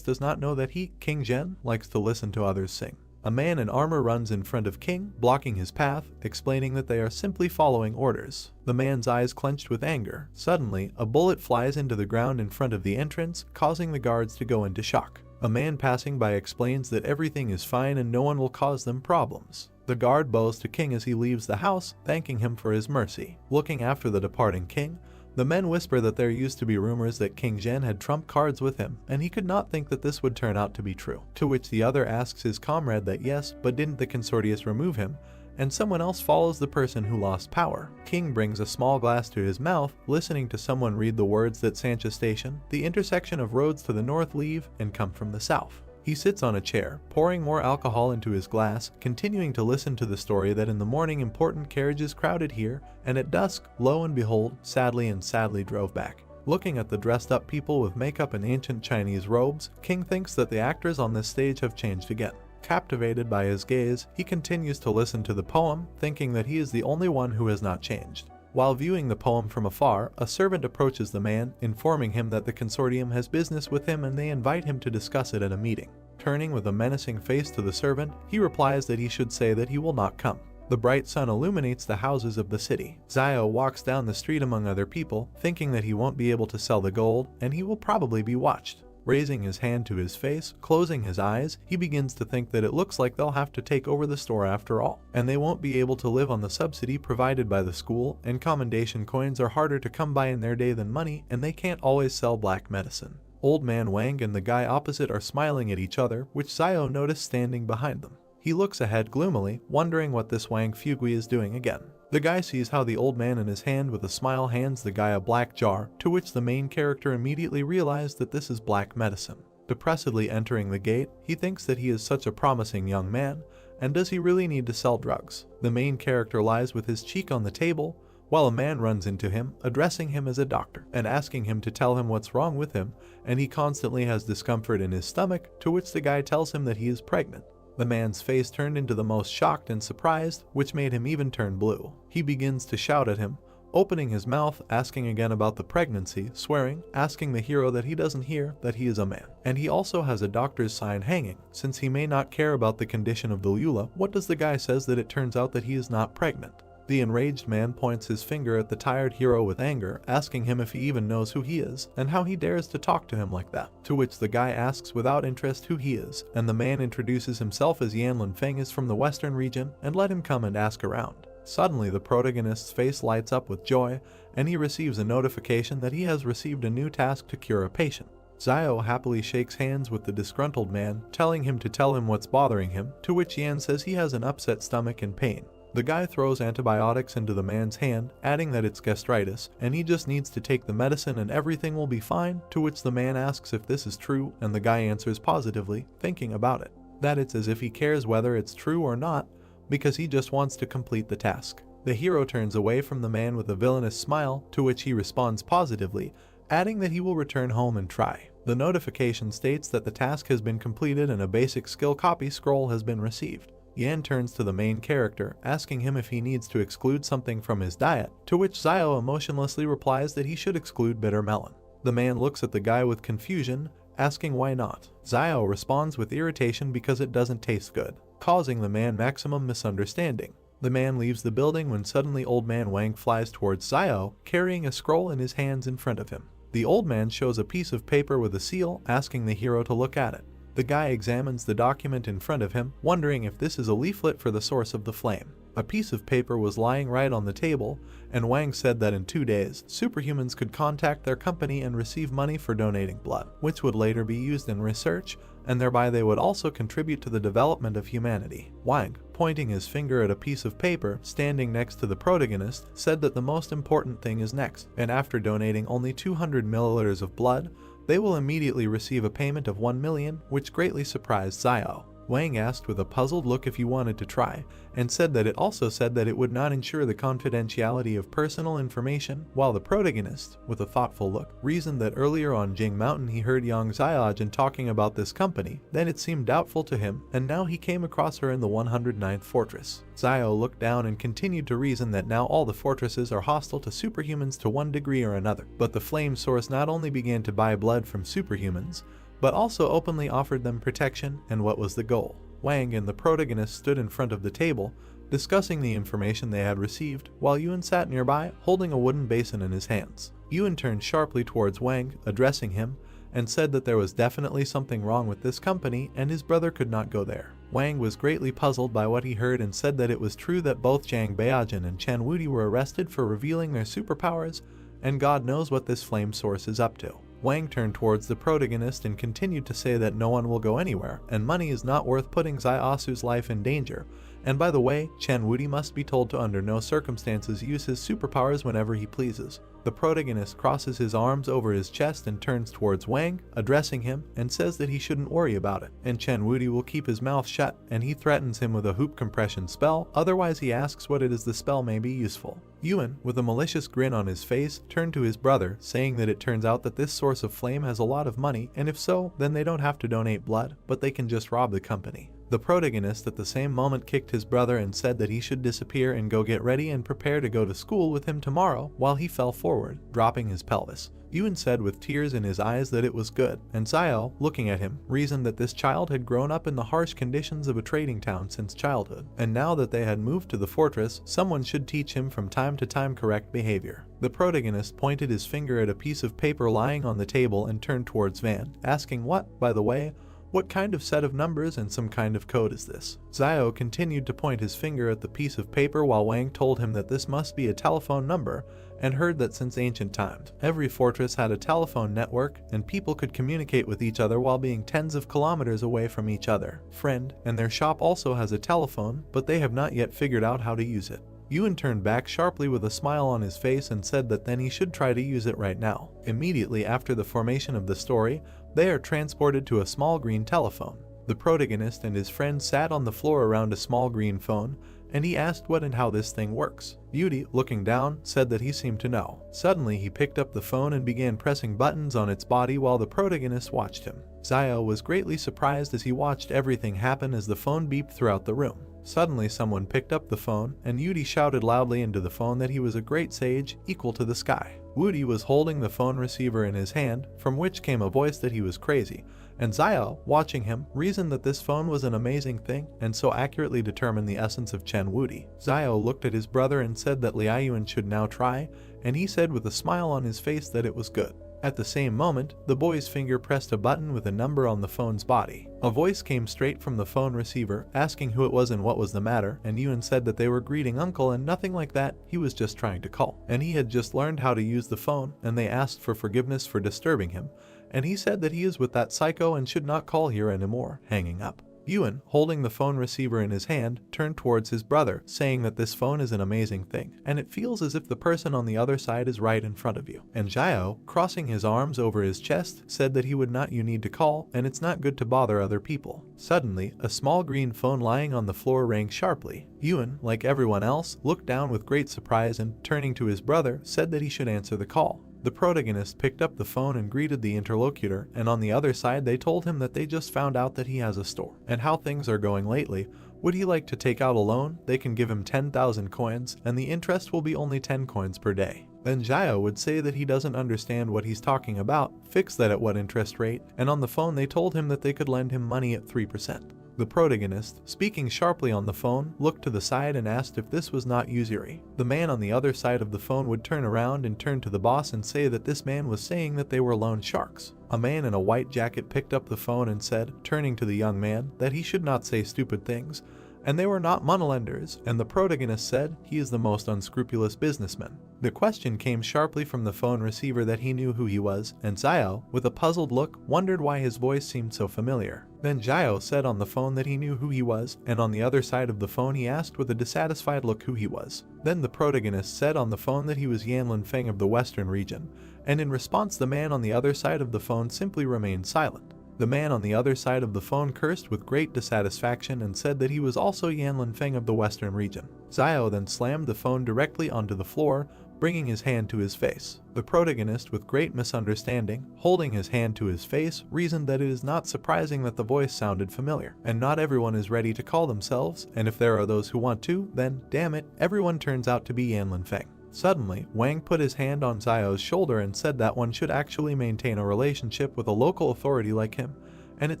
does not know that he, King Jen, likes to listen to others sing. A man in armor runs in front of King, blocking his path, explaining that they are simply following orders. The man's eyes clenched with anger. Suddenly, a bullet flies into the ground in front of the entrance, causing the guards to go into shock. A man passing by explains that everything is fine and no one will cause them problems. The guard bows to King as he leaves the house, thanking him for his mercy. Looking after the departing King, the men whisper that there used to be rumors that King Jen had trump cards with him, and he could not think that this would turn out to be true. To which the other asks his comrade that yes, but didn't the consortius remove him? And someone else follows the person who lost power. King brings a small glass to his mouth, listening to someone read the words that Sancha Station, the intersection of roads to the north leave and come from the south. He sits on a chair, pouring more alcohol into his glass, continuing to listen to the story that in the morning important carriages crowded here, and at dusk, lo and behold, sadly drove back. Looking at the dressed up people with makeup and ancient Chinese robes, King thinks that the actors on this stage have changed again. Captivated by his gaze, he continues to listen to the poem, thinking that he is the only one who has not changed. While viewing the poem from afar, a servant approaches the man, informing him that the consortium has business with him and they invite him to discuss it at a meeting. Turning with a menacing face to the servant, he replies that he should say that he will not come. The bright sun illuminates the houses of the city. Zio walks down the street among other people, thinking that he won't be able to sell the gold, and he will probably be watched. Raising his hand to his face, closing his eyes, he begins to think that it looks like they'll have to take over the store after all, and they won't be able to live on the subsidy provided by the school, and commendation coins are harder to come by in their day than money, and they can't always sell black medicine. Old Man Wang and the guy opposite are smiling at each other, which Zio noticed standing behind them. He looks ahead gloomily, wondering what this Wang Fugui is doing again. The guy sees how the old man in his hand with a smile hands the guy a black jar, to which the main character immediately realizes that this is black medicine. Depressedly entering the gate, he thinks that he is such a promising young man, and does he really need to sell drugs? The main character lies with his cheek on the table, while a man runs into him, addressing him as a doctor, and asking him to tell him what's wrong with him, and he constantly has discomfort in his stomach, to which the guy tells him that he is pregnant. The man's face turned into the most shocked and surprised, which made him even turn blue. He begins to shout at him, opening his mouth, asking again about the pregnancy, swearing, asking the hero that he doesn't hear that he is a man. And he also has a doctor's sign hanging. Since he may not care about the condition of the Lula, what does the guy says that it turns out that he is not pregnant? The enraged man points his finger at the tired hero with anger, asking him if he even knows who he is, and how he dares to talk to him like that. To which the guy asks without interest who he is, and the man introduces himself as Yanlin Feng is from the western region, and let him come and ask around. Suddenly the protagonist's face lights up with joy, and he receives a notification that he has received a new task to cure a patient. Zio happily shakes hands with the disgruntled man, telling him to tell him what's bothering him, to which Yan says he has an upset stomach and pain. The guy throws antibiotics into the man's hand, adding that it's gastritis, and he just needs to take the medicine and everything will be fine, to which the man asks if this is true, and the guy answers positively, thinking about it. That it's as if he cares whether it's true or not, because he just wants to complete the task. The hero turns away from the man with a villainous smile, to which he responds positively, adding that he will return home and try. The notification states that the task has been completed and a basic skill copy scroll has been received. Yan turns to the main character, asking him if he needs to exclude something from his diet, to which Zio emotionlessly replies that he should exclude bitter melon. The man looks at the guy with confusion, asking why not. Zio responds with irritation because it doesn't taste good, causing the man maximum misunderstanding. The man leaves the building when suddenly old man Wang flies towards Zio, carrying a scroll in his hands in front of him. The old man shows a piece of paper with a seal, asking the hero to look at it. The guy examines the document in front of him, wondering if this is a leaflet for the source of the flame. A piece of paper was lying right on the table, and Wang said that in 2 days, superhumans could contact their company and receive money for donating blood, which would later be used in research, and thereby they would also contribute to the development of humanity. Wang, pointing his finger at a piece of paper standing next to the protagonist, said that the most important thing is next, and after donating only 200 milliliters of blood, they will immediately receive a payment of 1 million, which greatly surprised Zio. Wang asked with a puzzled look if he wanted to try, and said that it also said that it would not ensure the confidentiality of personal information, while the protagonist, with a thoughtful look, reasoned that earlier on Jing Mountain he heard Yang Xiaojin talking about this company, then it seemed doubtful to him, and now he came across her in the 109th fortress. Zio looked down and continued to reason that now all the fortresses are hostile to superhumans to one degree or another, but the flame source not only began to buy blood from superhumans, but also openly offered them protection, and what was the goal? Wang and the protagonist stood in front of the table, discussing the information they had received, while Yuan sat nearby, holding a wooden basin in his hands. Yuan turned sharply towards Wang, addressing him, and said that there was definitely something wrong with this company and his brother could not go there. Wang was greatly puzzled by what he heard and said that it was true that both Zhang Beijing and Chen Wudi were arrested for revealing their superpowers, and God knows what this flame source is up to. Wang turned towards the protagonist and continued to say that no one will go anywhere, and money is not worth putting Xiaosu's life in danger. And by the way, Chen Wudi must be told to under no circumstances use his superpowers whenever he pleases. The protagonist crosses his arms over his chest and turns towards Wang, addressing him, and says that he shouldn't worry about it, and Chen Wudi will keep his mouth shut, and he threatens him with a hoop compression spell, otherwise he asks what it is the spell may be useful. Yuan, with a malicious grin on his face, turned to his brother, saying that it turns out that this source of flame has a lot of money, and if so, then they don't have to donate blood, but they can just rob the company. The protagonist at the same moment kicked his brother and said that he should disappear and go get ready and prepare to go to school with him tomorrow, while he fell forward, dropping his pelvis. Yuan said with tears in his eyes that it was good, and Zio, looking at him, reasoned that this child had grown up in the harsh conditions of a trading town since childhood, and now that they had moved to the fortress, someone should teach him from time to time correct behavior. The protagonist pointed his finger at a piece of paper lying on the table and turned towards Van, asking what, by the way, what kind of set of numbers and some kind of code is this? Zio continued to point his finger at the piece of paper while Wang told him that this must be a telephone number, and heard that since ancient times, every fortress had a telephone network and people could communicate with each other while being tens of kilometers away from each other. Friend, and their shop also has a telephone, but they have not yet figured out how to use it. Yuan turned back sharply with a smile on his face and said that then he should try to use it right now. Immediately after the formation of the story, they are transported to a small green telephone. The protagonist and his friend sat on the floor around a small green phone, and he asked what and how this thing works. Beauty, looking down, said that he seemed to know. Suddenly he picked up the phone and began pressing buttons on its body while the protagonist watched him. Zio was greatly surprised as he watched everything happen as the phone beeped throughout the room. Suddenly someone picked up the phone, and Yudi shouted loudly into the phone that he was a great sage, equal to the sky. Woody was holding the phone receiver in his hand, from which came a voice that he was crazy, and Zio, watching him, reasoned that this phone was an amazing thing, and so accurately determined the essence of Chen Woody. Zio looked at his brother and said that Liaoyuan should now try, and he said with a smile on his face that it was good. At the same moment, the boy's finger pressed a button with a number on the phone's body. A voice came straight from the phone receiver, asking who it was and what was the matter, and Yuan said that they were greeting uncle and nothing like that, he was just trying to call. And he had just learned how to use the phone, and they asked for forgiveness for disturbing him, and he said that he is with that psycho and should not call here anymore, hanging up. Yuan, holding the phone receiver in his hand, turned towards his brother, saying that this phone is an amazing thing, and it feels as if the person on the other side is right in front of you. And Zhao, crossing his arms over his chest, said that he would not you need to call, and it's not good to bother other people. Suddenly, a small green phone lying on the floor rang sharply. Yuan, like everyone else, looked down with great surprise and, turning to his brother, said that he should answer the call. The protagonist picked up the phone and greeted the interlocutor, and on the other side they told him that they just found out that he has a store, and how things are going lately. Would he like to take out a loan? They can give him 10,000 coins, and the interest will be only 10 coins per day. Then Zhao would say that he doesn't understand what he's talking about, fix that at what interest rate, and on the phone they told him that they could lend him money at 3%. The protagonist, speaking sharply on the phone, looked to the side and asked if this was not usury. The man on the other side of the phone would turn around and turn to the boss and say that this man was saying that they were loan sharks. A man in a white jacket picked up the phone and said, turning to the young man, that he should not say stupid things, and they were not moneylenders, and the protagonist said he is the most unscrupulous businessman. The question came sharply from the phone receiver that he knew who he was, and Zhao, with a puzzled look, wondered why his voice seemed so familiar. Then Zhao said on the phone that he knew who he was, and on the other side of the phone he asked with a dissatisfied look who he was. Then the protagonist said on the phone that he was Yanlin Feng of the Western region, and in response the man on the other side of the phone simply remained silent. The man on the other side of the phone cursed with great dissatisfaction and said that he was also Yanlin Feng of the Western region. Zhao then slammed the phone directly onto the floor, bringing his hand to his face. The protagonist, with great misunderstanding, holding his hand to his face, reasoned that it is not surprising that the voice sounded familiar, and not everyone is ready to call themselves, and if there are those who want to, then, damn it, everyone turns out to be Yanlin Feng. Suddenly, Wang put his hand on Zhao's shoulder and said that one should actually maintain a relationship with a local authority like him, and it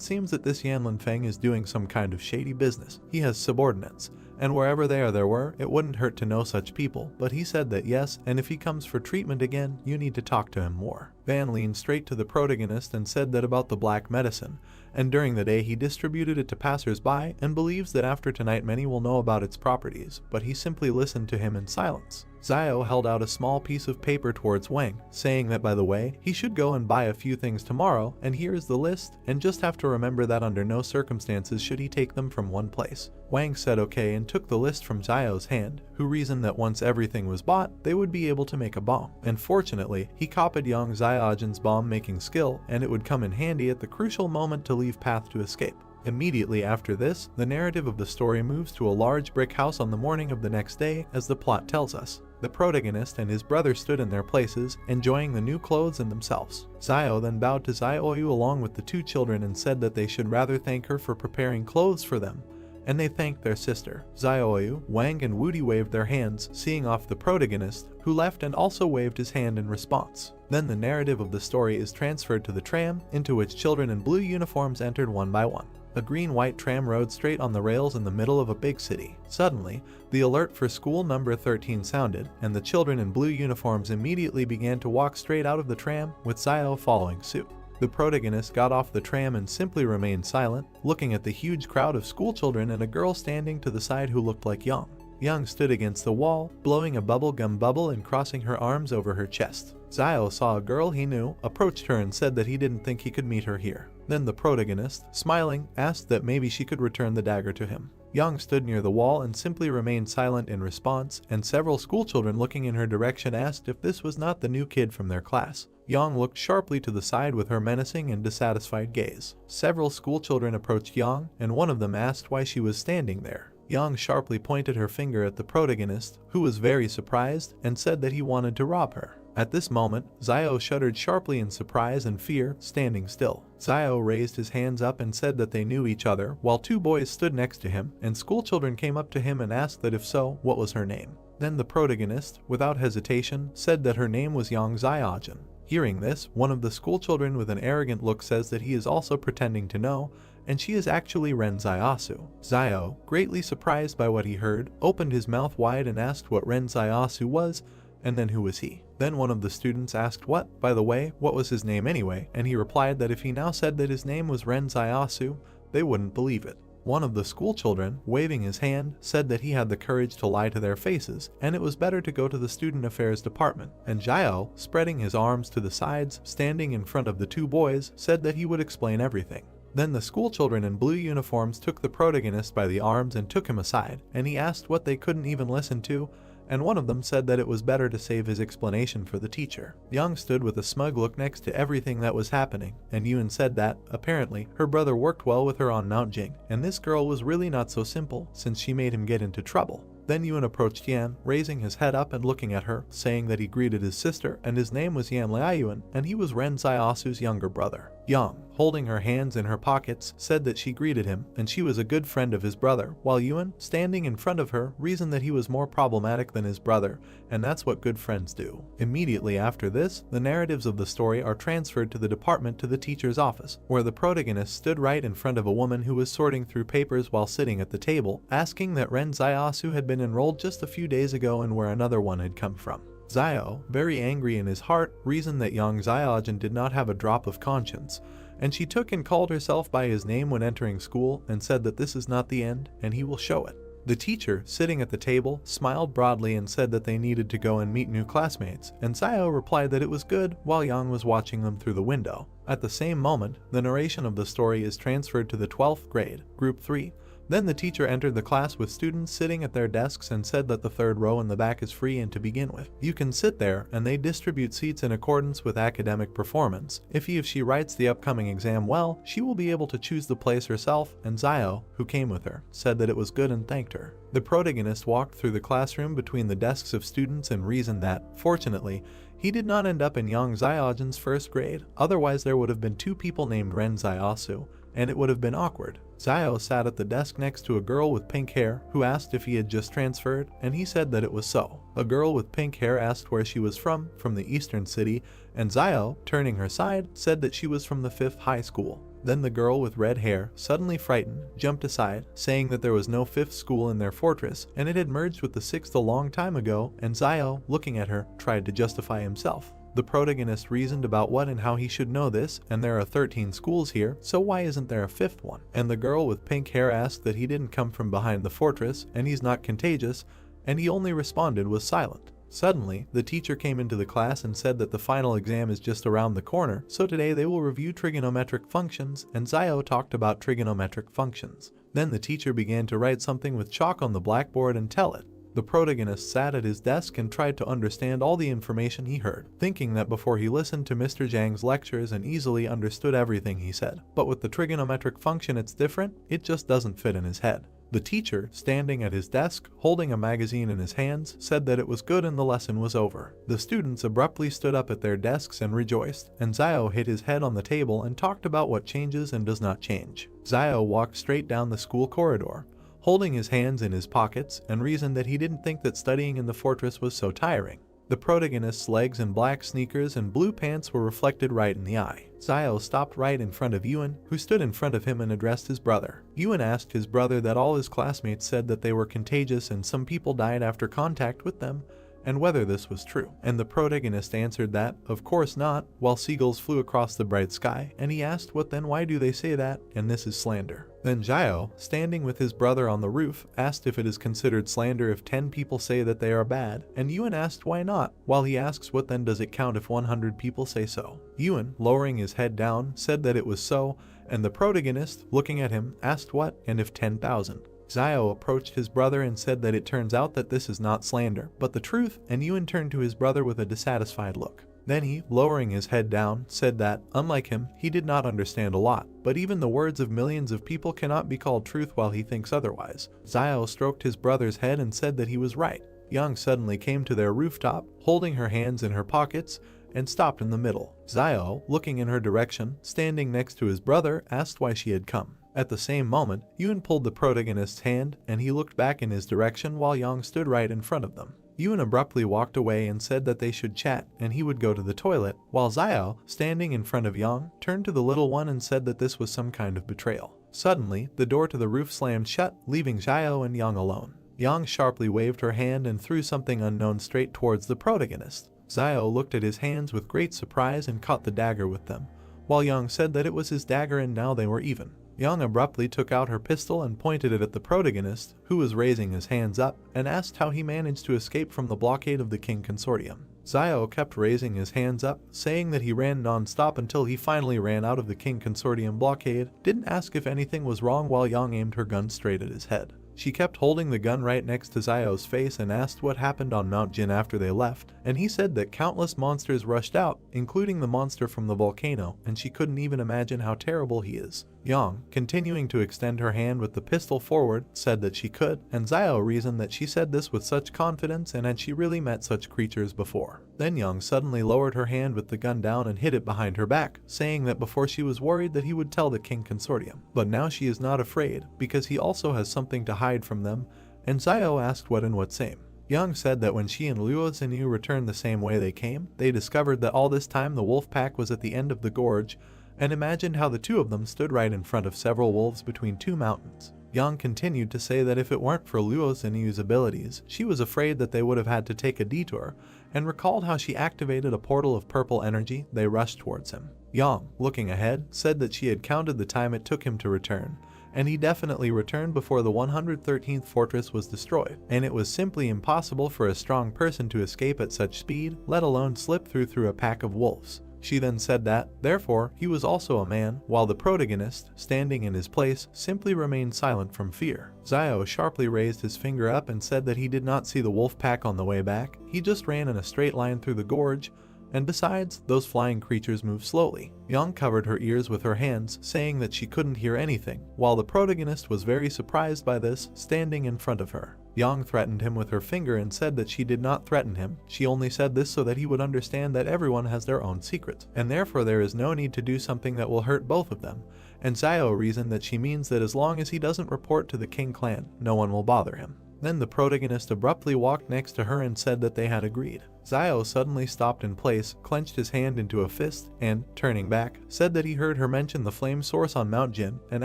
seems that this Yanlin Feng is doing some kind of shady business. He has subordinates, and wherever there were, it wouldn't hurt to know such people, but he said that yes, and if he comes for treatment again, you need to talk to him more. Van leaned straight to the protagonist and said that about the black medicine, and during the day he distributed it to passers-by and believes that after tonight many will know about its properties, but he simply listened to him in silence. Zhao held out a small piece of paper towards Wang, saying that by the way, he should go and buy a few things tomorrow, and here is the list, and just have to remember that under no circumstances should he take them from one place. Wang said okay and took the list from Zhao's hand, who reasoned that once everything was bought, they would be able to make a bomb. And fortunately, he copied Yang Xiaojin's bomb-making skill, and it would come in handy at the crucial moment to leave path to escape. Immediately after this, the narrative of the story moves to a large brick house on the morning of the next day, as the plot tells us. The protagonist and his brother stood in their places, enjoying the new clothes and themselves. Zhao then bowed to Zhao along with the two children and said that they should rather thank her for preparing clothes for them, and they thanked their sister. Zhao, Wang and Woody waved their hands, seeing off the protagonist, who left and also waved his hand in response. Then the narrative of the story is transferred to the tram, into which children in blue uniforms entered one by one. A green-white tram rode straight on the rails in the middle of a big city. Suddenly, the alert for school number 13 sounded, and the children in blue uniforms immediately began to walk straight out of the tram, with Zhao following suit. The protagonist got off the tram and simply remained silent, looking at the huge crowd of schoolchildren and a girl standing to the side who looked like Yang. Yang stood against the wall, blowing a bubblegum bubble and crossing her arms over her chest. Zhao saw a girl he knew, approached her and said that he didn't think he could meet her here. Then the protagonist, smiling, asked that maybe she could return the dagger to him. Yang stood near the wall and simply remained silent in response, and several schoolchildren looking in her direction asked if this was not the new kid from their class. Yang looked sharply to the side with her menacing and dissatisfied gaze. Several schoolchildren approached Yang, and one of them asked why she was standing there. Yang sharply pointed her finger at the protagonist, who was very surprised and said that he wanted to rob her. At this moment, Zio shuddered sharply in surprise and fear, standing still. Zio raised his hands up and said that they knew each other, while two boys stood next to him, and schoolchildren came up to him and asked that if so, what was her name. Then the protagonist, without hesitation, said that her name was Yang Xiaojin. Hearing this, one of the schoolchildren with an arrogant look says that he is also pretending to know, and she is actually Ren Zaiasu. Zio, greatly surprised by what he heard, opened his mouth wide and asked what Ren Zaiasu was, and then who was he. Then one of the students asked what, by the way, what was his name anyway, and he replied that if he now said that his name was Ren Zaiasu, they wouldn't believe it. One of the schoolchildren, waving his hand, said that he had the courage to lie to their faces, and it was better to go to the student affairs department. And Zhao, spreading his arms to the sides, standing in front of the two boys, said that he would explain everything. Then the schoolchildren in blue uniforms took the protagonist by the arms and took him aside, and he asked what they couldn't even listen to, and one of them said that it was better to save his explanation for the teacher. Young stood with a smug look next to everything that was happening, and Yuan said that, apparently, her brother worked well with her on Mount Jing, and this girl was really not so simple, since she made him get into trouble. Then Yuan approached Yan, raising his head up and looking at her, saying that he greeted his sister, and his name was Yan Liayuan, and he was Ren Zaiasu's younger brother. Yang, holding her hands in her pockets, said that she greeted him, and she was a good friend of his brother, while Yuan, standing in front of her, reasoned that he was more problematic than his brother, and that's what good friends do. Immediately after this, the narratives of the story are transferred to the department to the teacher's office, where the protagonist stood right in front of a woman who was sorting through papers while sitting at the table, asking that Ren Zaiasu had been enrolled just a few days ago and where another one had come from. Zio, very angry in his heart, reasoned that Yang Xiaojin did not have a drop of conscience, and she took and called herself by his name when entering school and said that this is not the end, and he will show it. The teacher, sitting at the table, smiled broadly and said that they needed to go and meet new classmates, and Zio replied that it was good while Yang was watching them through the window. At the same moment, the narration of the story is transferred to the 12th grade, Group 3. Then the teacher entered the class with students sitting at their desks and said that the third row in the back is free and to begin with. You can sit there, and they distribute seats in accordance with academic performance. If she writes the upcoming exam well, she will be able to choose the place herself, and Zio, who came with her, said that it was good and thanked her. The protagonist walked through the classroom between the desks of students and reasoned that, fortunately, he did not end up in Yang Xiaojin's first grade, otherwise there would have been two people named Ren Zaiasu, and it would have been awkward. Zio sat at the desk next to a girl with pink hair who asked if he had just transferred, and he said that it was so. A girl with pink hair asked where she was from the eastern city, and Zio, turning her side, said that she was from the 5th high school. Then the girl with red hair, suddenly frightened, jumped aside, saying that there was no 5th school in their fortress, and it had merged with the 6th a long time ago, and Zio, looking at her, tried to justify himself. The protagonist reasoned about what and how he should know this, and there are 13 schools here, so why isn't there a 5th one? And the girl with pink hair asked that he didn't come from behind the fortress, and he's not contagious, and he only responded was silent. Suddenly, the teacher came into the class and said that the final exam is just around the corner, so today they will review trigonometric functions, and Zio talked about trigonometric functions. Then the teacher began to write something with chalk on the blackboard and tell it. The protagonist sat at his desk and tried to understand all the information he heard, thinking that before he listened to Mr. Zhang's lectures and easily understood everything he said. But with the trigonometric function it's different, it just doesn't fit in his head. The teacher, standing at his desk, holding a magazine in his hands, said that it was good and the lesson was over. The students abruptly stood up at their desks and rejoiced, and Zio hit his head on the table and talked about what changes and does not change. Zio walked straight down the school corridor, holding his hands in his pockets, and reasoned that he didn't think that studying in the fortress was so tiring. The protagonist's legs in black sneakers and blue pants were reflected right in the eye. Zio stopped right in front of Yuan, who stood in front of him and addressed his brother. Yuan asked his brother that all his classmates said that they were contagious and some people died after contact with them, and whether this was true. And the protagonist answered that, of course not, while seagulls flew across the bright sky, and he asked what then why do they say that, and this is slander. Then Zio, standing with his brother on the roof, asked if it is considered slander if 10 people say that they are bad, and Yuan asked why not, while he asks what then does it count if 100 people say so. Yuan, lowering his head down, said that it was so, and the protagonist, looking at him, asked what, and if 10,000. Zio approached his brother and said that it turns out that this is not slander, but the truth, and Yuan turned to his brother with a dissatisfied look. Then he, lowering his head down, said that, unlike him, he did not understand a lot, but even the words of millions of people cannot be called truth while he thinks otherwise. Xiao stroked his brother's head and said that he was right. Yang suddenly came to their rooftop, holding her hands in her pockets, and stopped in the middle. Xiao, looking in her direction, standing next to his brother, asked why she had come. At the same moment, Yun pulled the protagonist's hand, and he looked back in his direction while Yang stood right in front of them. Yun abruptly walked away and said that they should chat and he would go to the toilet, while Xiao, standing in front of Yang, turned to the little one and said that this was some kind of betrayal. Suddenly, the door to the roof slammed shut, leaving Xiao and Yang alone. Yang sharply waved her hand and threw something unknown straight towards the protagonist. Xiao looked at his hands with great surprise and caught the dagger with them, while Yang said that it was his dagger and now they were even. Yang abruptly took out her pistol and pointed it at the protagonist, who was raising his hands up, and asked how he managed to escape from the blockade of the King Consortium. Xiao kept raising his hands up, saying that he ran non-stop until he finally ran out of the King Consortium blockade, didn't ask if anything was wrong while Yang aimed her gun straight at his head. She kept holding the gun right next to Xiao's face and asked what happened on Mount Jin after they left, and he said that countless monsters rushed out, including the monster from the volcano, and she couldn't even imagine how terrible he is. Yang, continuing to extend her hand with the pistol forward, said that she could, and Xiao reasoned that she said this with such confidence and had she really met such creatures before. Then Yang suddenly lowered her hand with the gun down and hid it behind her back, saying that before she was worried that he would tell the King Consortium. But now she is not afraid, because he also has something to hide from them, and Xiao asked what and what same. Yang said that when she and Luo Xinyu returned the same way they came, they discovered that all this time the wolf pack was at the end of the gorge, and imagined how the two of them stood right in front of several wolves between two mountains. Yang continued to say that if it weren't for Luo Xinyu's abilities, she was afraid that they would have had to take a detour, and recalled how she activated a portal of purple energy. They rushed towards him. Yang, looking ahead, said that she had counted the time it took him to return, and he definitely returned before the 113th fortress was destroyed, and it was simply impossible for a strong person to escape at such speed, let alone slip through a pack of wolves. She then said that, therefore, he was also a man, while the protagonist, standing in his place, simply remained silent from fear. Xiao sharply raised his finger up and said that he did not see the wolf pack on the way back, he just ran in a straight line through the gorge, and besides, those flying creatures moved slowly. Yang covered her ears with her hands, saying that she couldn't hear anything, while the protagonist was very surprised by this, standing in front of her. Yang threatened him with her finger and said that she did not threaten him, she only said this so that he would understand that everyone has their own secrets, and therefore there is no need to do something that will hurt both of them, and Xiao reasoned that she means that as long as he doesn't report to the King clan, no one will bother him. Then the protagonist abruptly walked next to her and said that they had agreed. Xiao suddenly stopped in place, clenched his hand into a fist, and, turning back, said that he heard her mention the flame source on Mount Jin, and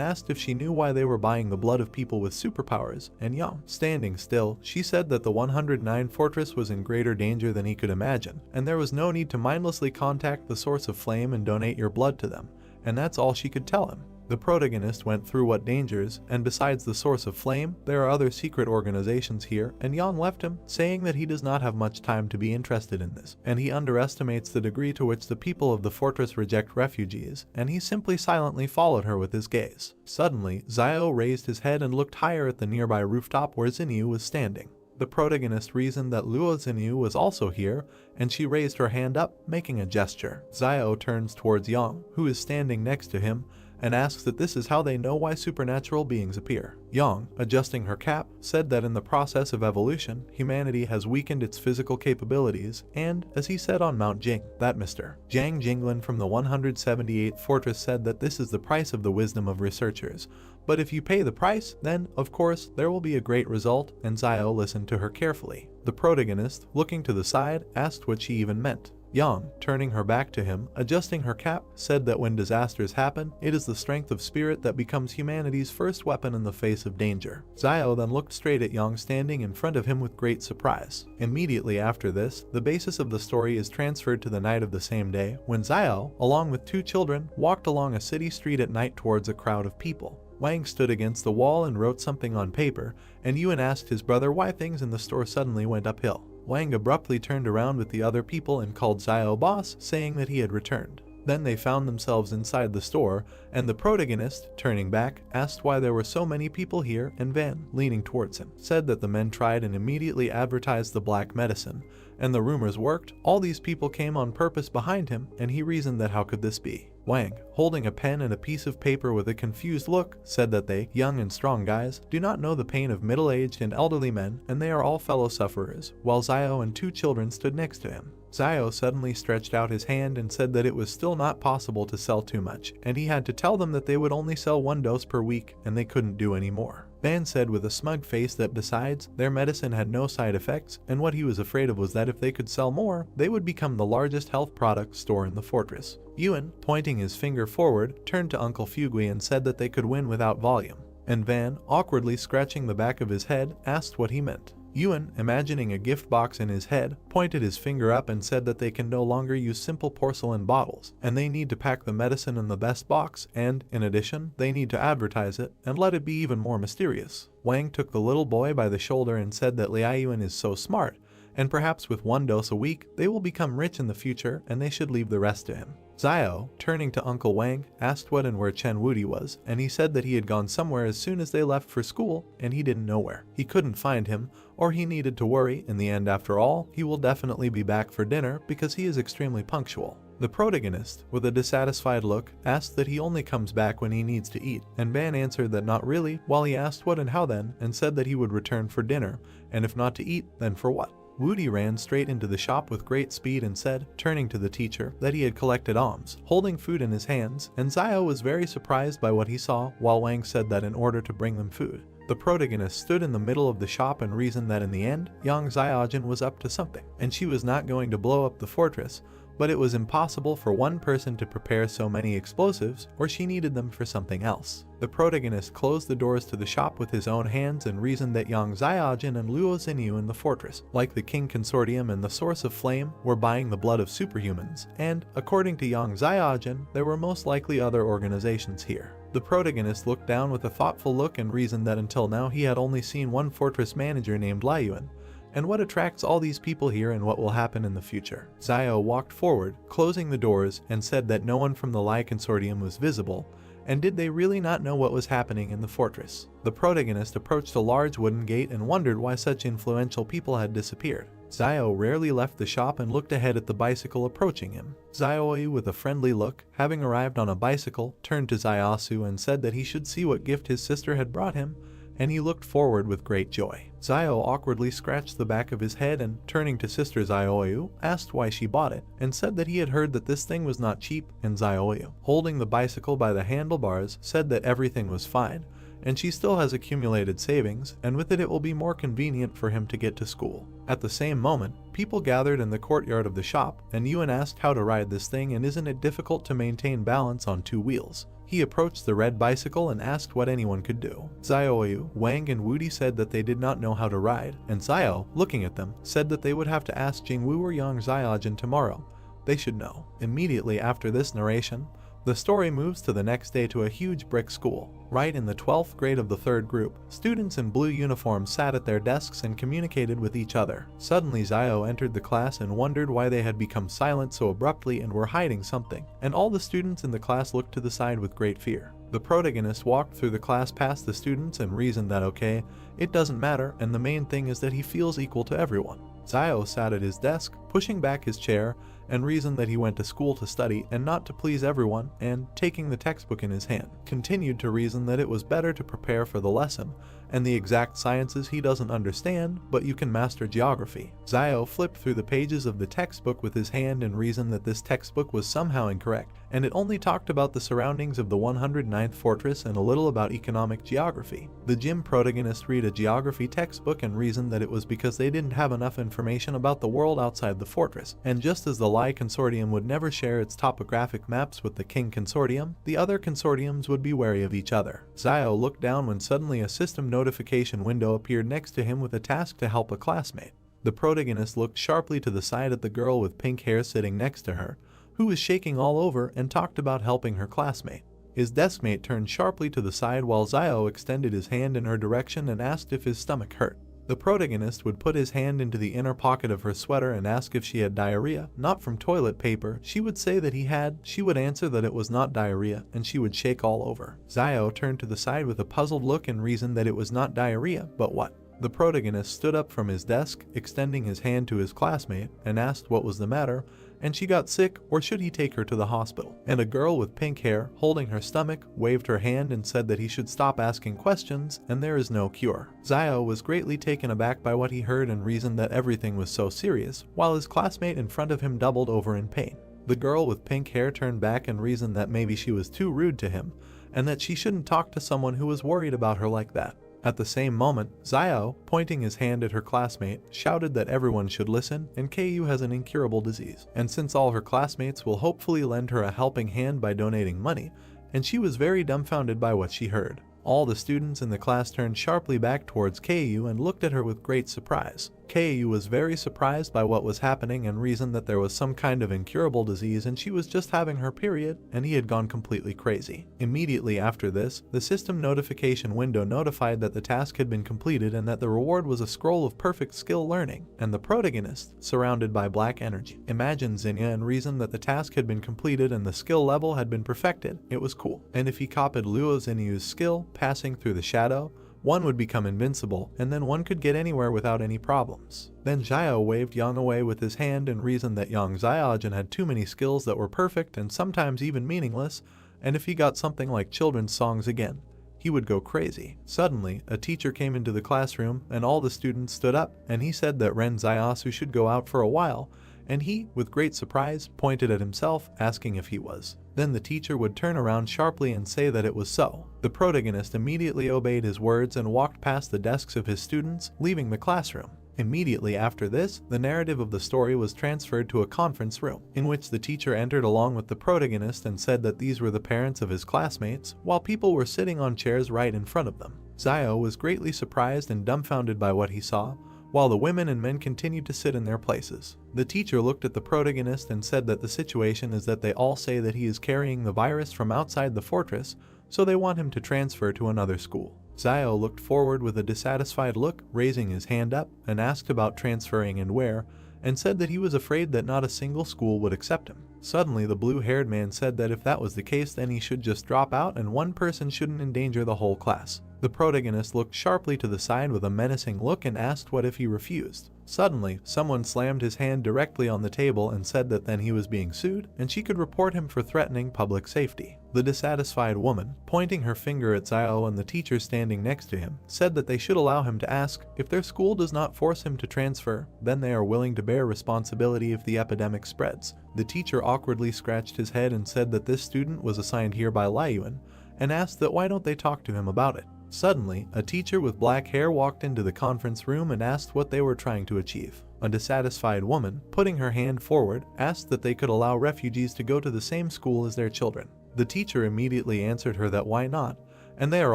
asked if she knew why they were buying the blood of people with superpowers, and Yang. Standing still, she said that the 109 fortress was in greater danger than he could imagine, and there was no need to mindlessly contact the source of flame and donate your blood to them, and that's all she could tell him. The protagonist went through what dangers, and besides the source of flame, there are other secret organizations here, and Yang left him, saying that he does not have much time to be interested in this, and he underestimates the degree to which the people of the fortress reject refugees, and he simply silently followed her with his gaze. Suddenly, Xiao raised his head and looked higher at the nearby rooftop where Xinyu was standing. The protagonist reasoned that Luo Xinyu was also here, and she raised her hand up, making a gesture. Xiao turns towards Yang, who is standing next to him, and asks that this is how they know why supernatural beings appear. Yang, adjusting her cap, said that in the process of evolution, humanity has weakened its physical capabilities, and, as he said on Mount Jing, that Mr. Zhang Jinglin from the 178th fortress said that this is the price of the wisdom of researchers, but if you pay the price, then, of course, there will be a great result, and Xiao listened to her carefully. The protagonist, looking to the side, asked what she even meant. Yang, turning her back to him, adjusting her cap, said that when disasters happen, it is the strength of spirit that becomes humanity's first weapon in the face of danger. Xiao then looked straight at Yang standing in front of him with great surprise. Immediately after this, the basis of the story is transferred to the night of the same day, when Xiao, along with two children, walked along a city street at night towards a crowd of people. Wang stood against the wall and wrote something on paper, and Yuan asked his brother why things in the store suddenly went uphill. Wang abruptly turned around with the other people and called Xiao boss, saying that he had returned. Then they found themselves inside the store, and the protagonist, turning back, asked why there were so many people here, and Van, leaning towards him, said that the men tried and immediately advertised the black medicine, And the rumors worked. All these people came on purpose behind him, and he reasoned that how could this be? Wang, holding a pen and a piece of paper with a confused look, said that they, young and strong guys, do not know the pain of middle-aged and elderly men, and they are all fellow sufferers, while Xiao and 2 children stood next to him. Xiao suddenly stretched out his hand and said that it was still not possible to sell too much, and he had to tell them that they would only sell 1 dose per week, and they couldn't do any more. Ban said with a smug face that besides, their medicine had no side effects, and what he was afraid of was that if they could sell more, they would become the largest health product store in the fortress. Yuan, pointing his finger forward, turned to Uncle Fugui and said that they could win without volume. And Van, awkwardly scratching the back of his head, asked what he meant. Yuan, imagining a gift box in his head, pointed his finger up and said that they can no longer use simple porcelain bottles, and they need to pack the medicine in the best box, and, in addition, they need to advertise it, and let it be even more mysterious. Wang took the little boy by the shoulder and said that Liaoyuan is so smart, and perhaps with 1 dose a week, they will become rich in the future, and they should leave the rest to him. Xiao, turning to Uncle Wang, asked what and where Chen Wudi was, and he said that he had gone somewhere as soon as they left for school, and he didn't know where. He couldn't find him, or he needed to worry. In the end, after all, he will definitely be back for dinner because he is extremely punctual. The protagonist, with a dissatisfied look, asked that he only comes back when he needs to eat, and Ban answered that not really, while he asked what and how then, and said that he would return for dinner, and if not to eat, then for what? Wudi ran straight into the shop with great speed and said, turning to the teacher, that he had collected alms, holding food in his hands, and Xiao was very surprised by what he saw, while Wang said that in order to bring them food. The protagonist stood in the middle of the shop and reasoned that in the end, young Xiaojin was up to something, and she was not going to blow up the fortress, but it was impossible for one person to prepare so many explosives, or she needed them for something else. The protagonist closed the doors to the shop with his own hands and reasoned that Yang Xiaojin and Luo Xinyu in the fortress, like the King Consortium and the Source of Flame, were buying the blood of superhumans, and, according to Yang Xiaojin, there were most likely other organizations here. The protagonist looked down with a thoughtful look and reasoned that until now he had only seen one fortress manager named Liuan, and what attracts all these people here and what will happen in the future. Xiao walked forward, closing the doors, and said that no one from the Lai Consortium was visible, and did they really not know what was happening in the fortress? The protagonist approached a large wooden gate and wondered why such influential people had disappeared. Xiao rarely left the shop and looked ahead at the bicycle approaching him. Xiaoyu, with a friendly look, having arrived on a bicycle, turned to Xiaosu and said that he should see what gift his sister had brought him, and he looked forward with great joy. Xiao awkwardly scratched the back of his head and, turning to Sister Xiaoyu, asked why she bought it, and said that he had heard that this thing was not cheap, and Xiaoyu, holding the bicycle by the handlebars, said that everything was fine, and she still has accumulated savings, and with it will be more convenient for him to get to school. At the same moment, people gathered in the courtyard of the shop, and Yuan asked how to ride this thing and isn't it difficult to maintain balance on 2 wheels. He approached the red bicycle and asked what anyone could do. Xiaoyu, Wang and Wudi said that they did not know how to ride, and Xiao, looking at them, said that they would have to ask Jingwu or Yang Xiaojin tomorrow. They should know. Immediately after this narration, the story moves to the next day to a huge brick school. Right in the 12th grade of the 3rd group, students in blue uniforms sat at their desks and communicated with each other. Suddenly Xiao entered the class and wondered why they had become silent so abruptly and were hiding something, and all the students in the class looked to the side with great fear. The protagonist walked through the class past the students and reasoned that okay, it doesn't matter, and the main thing is that he feels equal to everyone. Xiao sat at his desk, pushing back his chair, and reasoned that he went to school to study and not to please everyone, and, taking the textbook in his hand, continued to reason that it was better to prepare for the lesson, and the exact sciences he doesn't understand, but you can master geography. Xiao flipped through the pages of the textbook with his hand and reasoned that this textbook was somehow incorrect, and it only talked about the surroundings of the 109th fortress and a little about economic geography. The gym protagonist read a geography textbook and reasoned that it was because they didn't have enough information about the world outside the fortress, and just as the Lai Consortium would never share its topographic maps with the King Consortium, the other consortiums would be wary of each other. Xiao looked down when suddenly a system notification window appeared next to him with a task to help a classmate. The protagonist looked sharply to the side at the girl with pink hair sitting next to her, who was shaking all over and talked about helping her classmate. His deskmate turned sharply to the side while Xiao extended his hand in her direction and asked if his stomach hurt. The protagonist would put his hand into the inner pocket of her sweater and ask if she had diarrhea, not from toilet paper. She would say that he had, she would answer that it was not diarrhea, and she would shake all over. Xiao turned to the side with a puzzled look and reasoned that it was not diarrhea, but what? The protagonist stood up from his desk, extending his hand to his classmate, and asked what was the matter, and she got sick or should he take her to the hospital. And a girl with pink hair, holding her stomach, waved her hand and said that he should stop asking questions and there is no cure. Zio was greatly taken aback by what he heard and reasoned that everything was so serious, while his classmate in front of him doubled over in pain. The girl with pink hair turned back and reasoned that maybe she was too rude to him, and that she shouldn't talk to someone who was worried about her like that. At the same moment, Zio, pointing his hand at her classmate, shouted that everyone should listen and KU has an incurable disease. And since all her classmates will hopefully lend her a helping hand by donating money, and she was very dumbfounded by what she heard. All the students in the class turned sharply back towards KU and looked at her with great surprise. KU was very surprised by what was happening and reasoned that there was some kind of incurable disease and she was just having her period and he had gone completely crazy. Immediately after this, the system notification window notified that the task had been completed and that the reward was a scroll of perfect skill learning, and the protagonist, surrounded by black energy, imagined Zinnia and reasoned that the task had been completed and the skill level had been perfected. It was cool. And if he copied Luo Zinniu's skill, passing through the shadow, one would become invincible, and then one could get anywhere without any problems. Then Zio waved Yang away with his hand and reasoned that Yang Xiaojin had too many skills that were perfect and sometimes even meaningless, and if he got something like children's songs again, he would go crazy. Suddenly, a teacher came into the classroom and all the students stood up, and he said that Ren Xiaosu should go out for a while, and he, with great surprise, pointed at himself, asking if he was. Then the teacher would turn around sharply and say that it was so. The protagonist immediately obeyed his words and walked past the desks of his students, leaving the classroom. Immediately after this, the narrative of the story was transferred to a conference room, in which the teacher entered along with the protagonist and said that these were the parents of his classmates, while people were sitting on chairs right in front of them. Zio was greatly surprised and dumbfounded by what he saw, while the women and men continued to sit in their places. The teacher looked at the protagonist and said that the situation is that they all say that he is carrying the virus from outside the fortress, so they want him to transfer to another school. Zio looked forward with a dissatisfied look, raising his hand up, and asked about transferring and where, and said that he was afraid that not a single school would accept him. Suddenly, the blue-haired man said that if that was the case, then he should just drop out and one person shouldn't endanger the whole class. The protagonist looked sharply to the side with a menacing look and asked what if he refused. Suddenly, someone slammed his hand directly on the table and said that then he was being sued and she could report him for threatening public safety. The dissatisfied woman, pointing her finger at Zio and the teacher standing next to him, said that they should allow him to ask if their school does not force him to transfer, then they are willing to bear responsibility if the epidemic spreads. The teacher awkwardly scratched his head and said that this student was assigned here by Liuyuan and asked that why don't they talk to him about it. Suddenly, a teacher with black hair walked into the conference room and asked what they were trying to achieve. A dissatisfied woman, putting her hand forward, asked that they could allow refugees to go to the same school as their children. The teacher immediately answered her that why not, and they are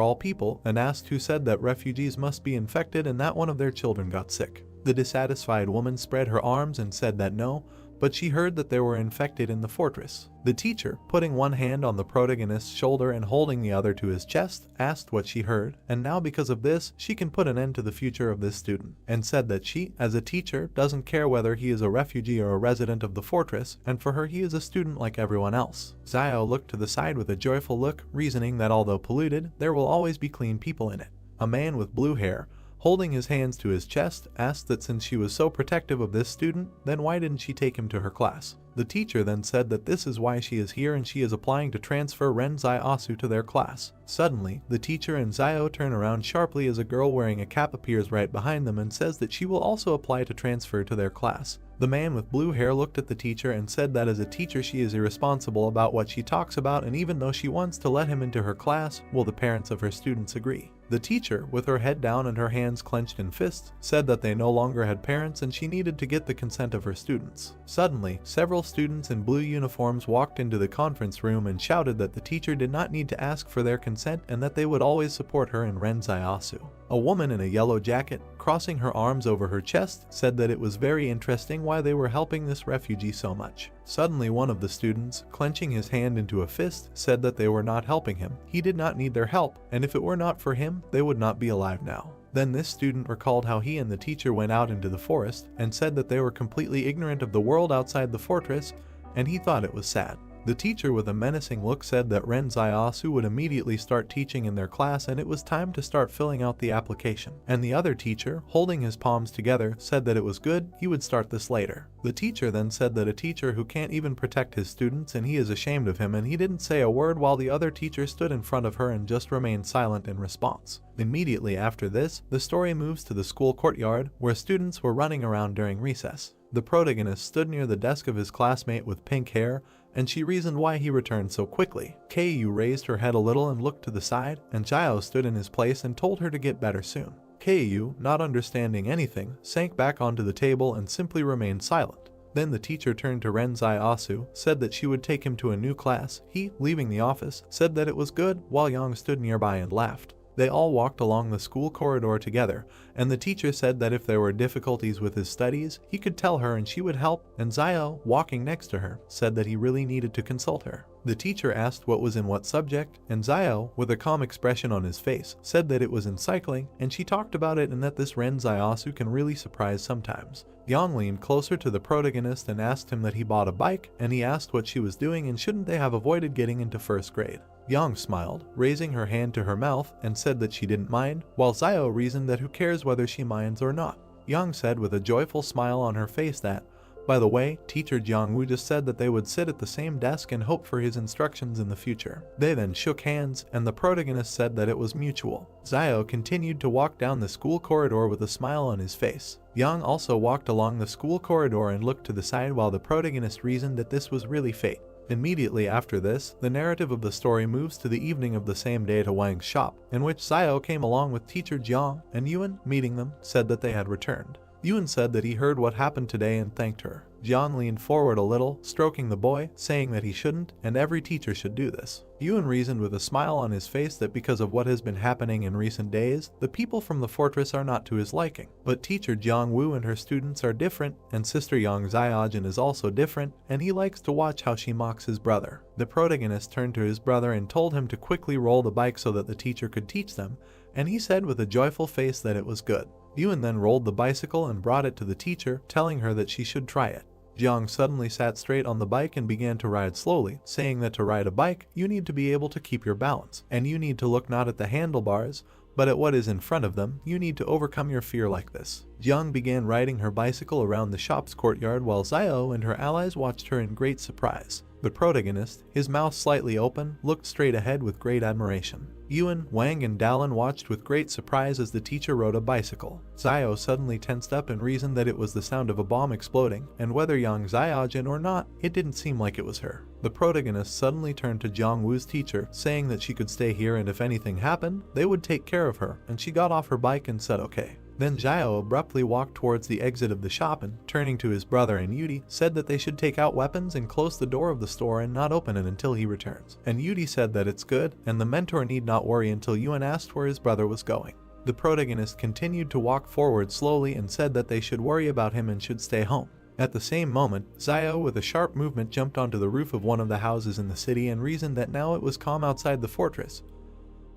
all people, and asked who said that refugees must be infected and that one of their children got sick. The dissatisfied woman spread her arms and said that no, but she heard that there were infected in the fortress. The teacher, putting one hand on the protagonist's shoulder and holding the other to his chest, asked what she heard, and now because of this, she can put an end to the future of this student, and said that she, as a teacher, doesn't care whether he is a refugee or a resident of the fortress, and for her he is a student like everyone else. Zio looked to the side with a joyful look, reasoning that although polluted, there will always be clean people in it. A man with blue hair, holding his hands to his chest, asked that since she was so protective of this student, then why didn't she take him to her class? The teacher then said that this is why she is here and she is applying to transfer Ren Xiaosu to their class. Suddenly, the teacher and Zio turn around sharply as a girl wearing a cap appears right behind them and says that she will also apply to transfer to their class. The man with blue hair looked at the teacher and said that as a teacher she is irresponsible about what she talks about, and even though she wants to let him into her class, will the parents of her students agree? The teacher, with her head down and her hands clenched in fists, said that they no longer had parents and she needed to get the consent of her students. Suddenly, several students in blue uniforms walked into the conference room and shouted that the teacher did not need to ask for their consent and that they would always support her in Ren Xiaosu. A woman in a yellow jacket, crossing her arms over her chest, said that it was very interesting why they were helping this refugee so much. Suddenly, one of the students, clenching his hand into a fist, said that they were not helping him. He did not need their help, and if it were not for him, they would not be alive now. Then this student recalled how he and the teacher went out into the forest and said that they were completely ignorant of the world outside the fortress, and he thought it was sad. The teacher with a menacing look said that Ren Zaiasu would immediately start teaching in their class and it was time to start filling out the application. And the other teacher, holding his palms together, said that it was good, he would start this later. The teacher then said that a teacher who can't even protect his students and he is ashamed of him, and he didn't say a word while the other teacher stood in front of her and just remained silent in response. Immediately after this, the story moves to the school courtyard where students were running around during recess. The protagonist stood near the desk of his classmate with pink hair, and she reasoned why he returned so quickly. Keiyu raised her head a little and looked to the side, and Jiao stood in his place and told her to get better soon. Keiyu, not understanding anything, sank back onto the table and simply remained silent. Then the teacher turned to Ren Zaiasu, said that she would take him to a new class. He, leaving the office, said that it was good, while Yang stood nearby and laughed. They all walked along the school corridor together, and the teacher said that if there were difficulties with his studies, he could tell her and she would help, and Zio, walking next to her, said that he really needed to consult her. The teacher asked what was in what subject, and Zio, with a calm expression on his face, said that it was in cycling, and she talked about it and that this Ren Zaiasu can really surprise sometimes. Yang leaned closer to the protagonist and asked him that he bought a bike, and he asked what she was doing and shouldn't they have avoided getting into first grade. Yang smiled, raising her hand to her mouth, and said that she didn't mind, while Zio reasoned that who cares whether she minds or not. Yang said with a joyful smile on her face that, by the way, teacher Jiangwu just said that they would sit at the same desk and hope for his instructions in the future. They then shook hands, and the protagonist said that it was mutual. Zio continued to walk down the school corridor with a smile on his face. Yang also walked along the school corridor and looked to the side while the protagonist reasoned that this was really fate. Immediately after this, the narrative of the story moves to the evening of the same day to Wang's shop, in which Zio came along with teacher Jiang, and Yuan, meeting them, said that they had returned. Yuan said that he heard what happened today and thanked her. Jiang leaned forward a little, stroking the boy, saying that he shouldn't, and every teacher should do this. Yuan reasoned with a smile on his face that because of what has been happening in recent days, the people from the fortress are not to his liking. But teacher Jiang Wu and her students are different, and sister Yang Ziajin is also different, and he likes to watch how she mocks his brother. The protagonist turned to his brother and told him to quickly roll the bike so that the teacher could teach them, and he said with a joyful face that it was good. Yuan then rolled the bicycle and brought it to the teacher, telling her that she should try it. Jiang suddenly sat straight on the bike and began to ride slowly, saying that to ride a bike, you need to be able to keep your balance, and you need to look not at the handlebars, but at what is in front of them. You need to overcome your fear like this. Jiang began riding her bicycle around the shop's courtyard while Zio and her allies watched her in great surprise. The protagonist, his mouth slightly open, looked straight ahead with great admiration. Yuan, Wang, and Dallin watched with great surprise as the teacher rode a bicycle. Zio suddenly tensed up and reasoned that it was the sound of a bomb exploding, and whether Yang Ziajin or not, it didn't seem like it was her. The protagonist suddenly turned to Jiang Wu's teacher, saying that she could stay here and if anything happened, they would take care of her, and she got off her bike and said okay. Then Zio abruptly walked towards the exit of the shop and, turning to his brother and Yudi, said that they should take out weapons and close the door of the store and not open it until he returns. And Yudi said that it's good, and the mentor need not worry until Yuan asked where his brother was going. The protagonist continued to walk forward slowly and said that they should worry about him and should stay home. At the same moment, Zio with a sharp movement jumped onto the roof of one of the houses in the city and reasoned that now it was calm outside the fortress,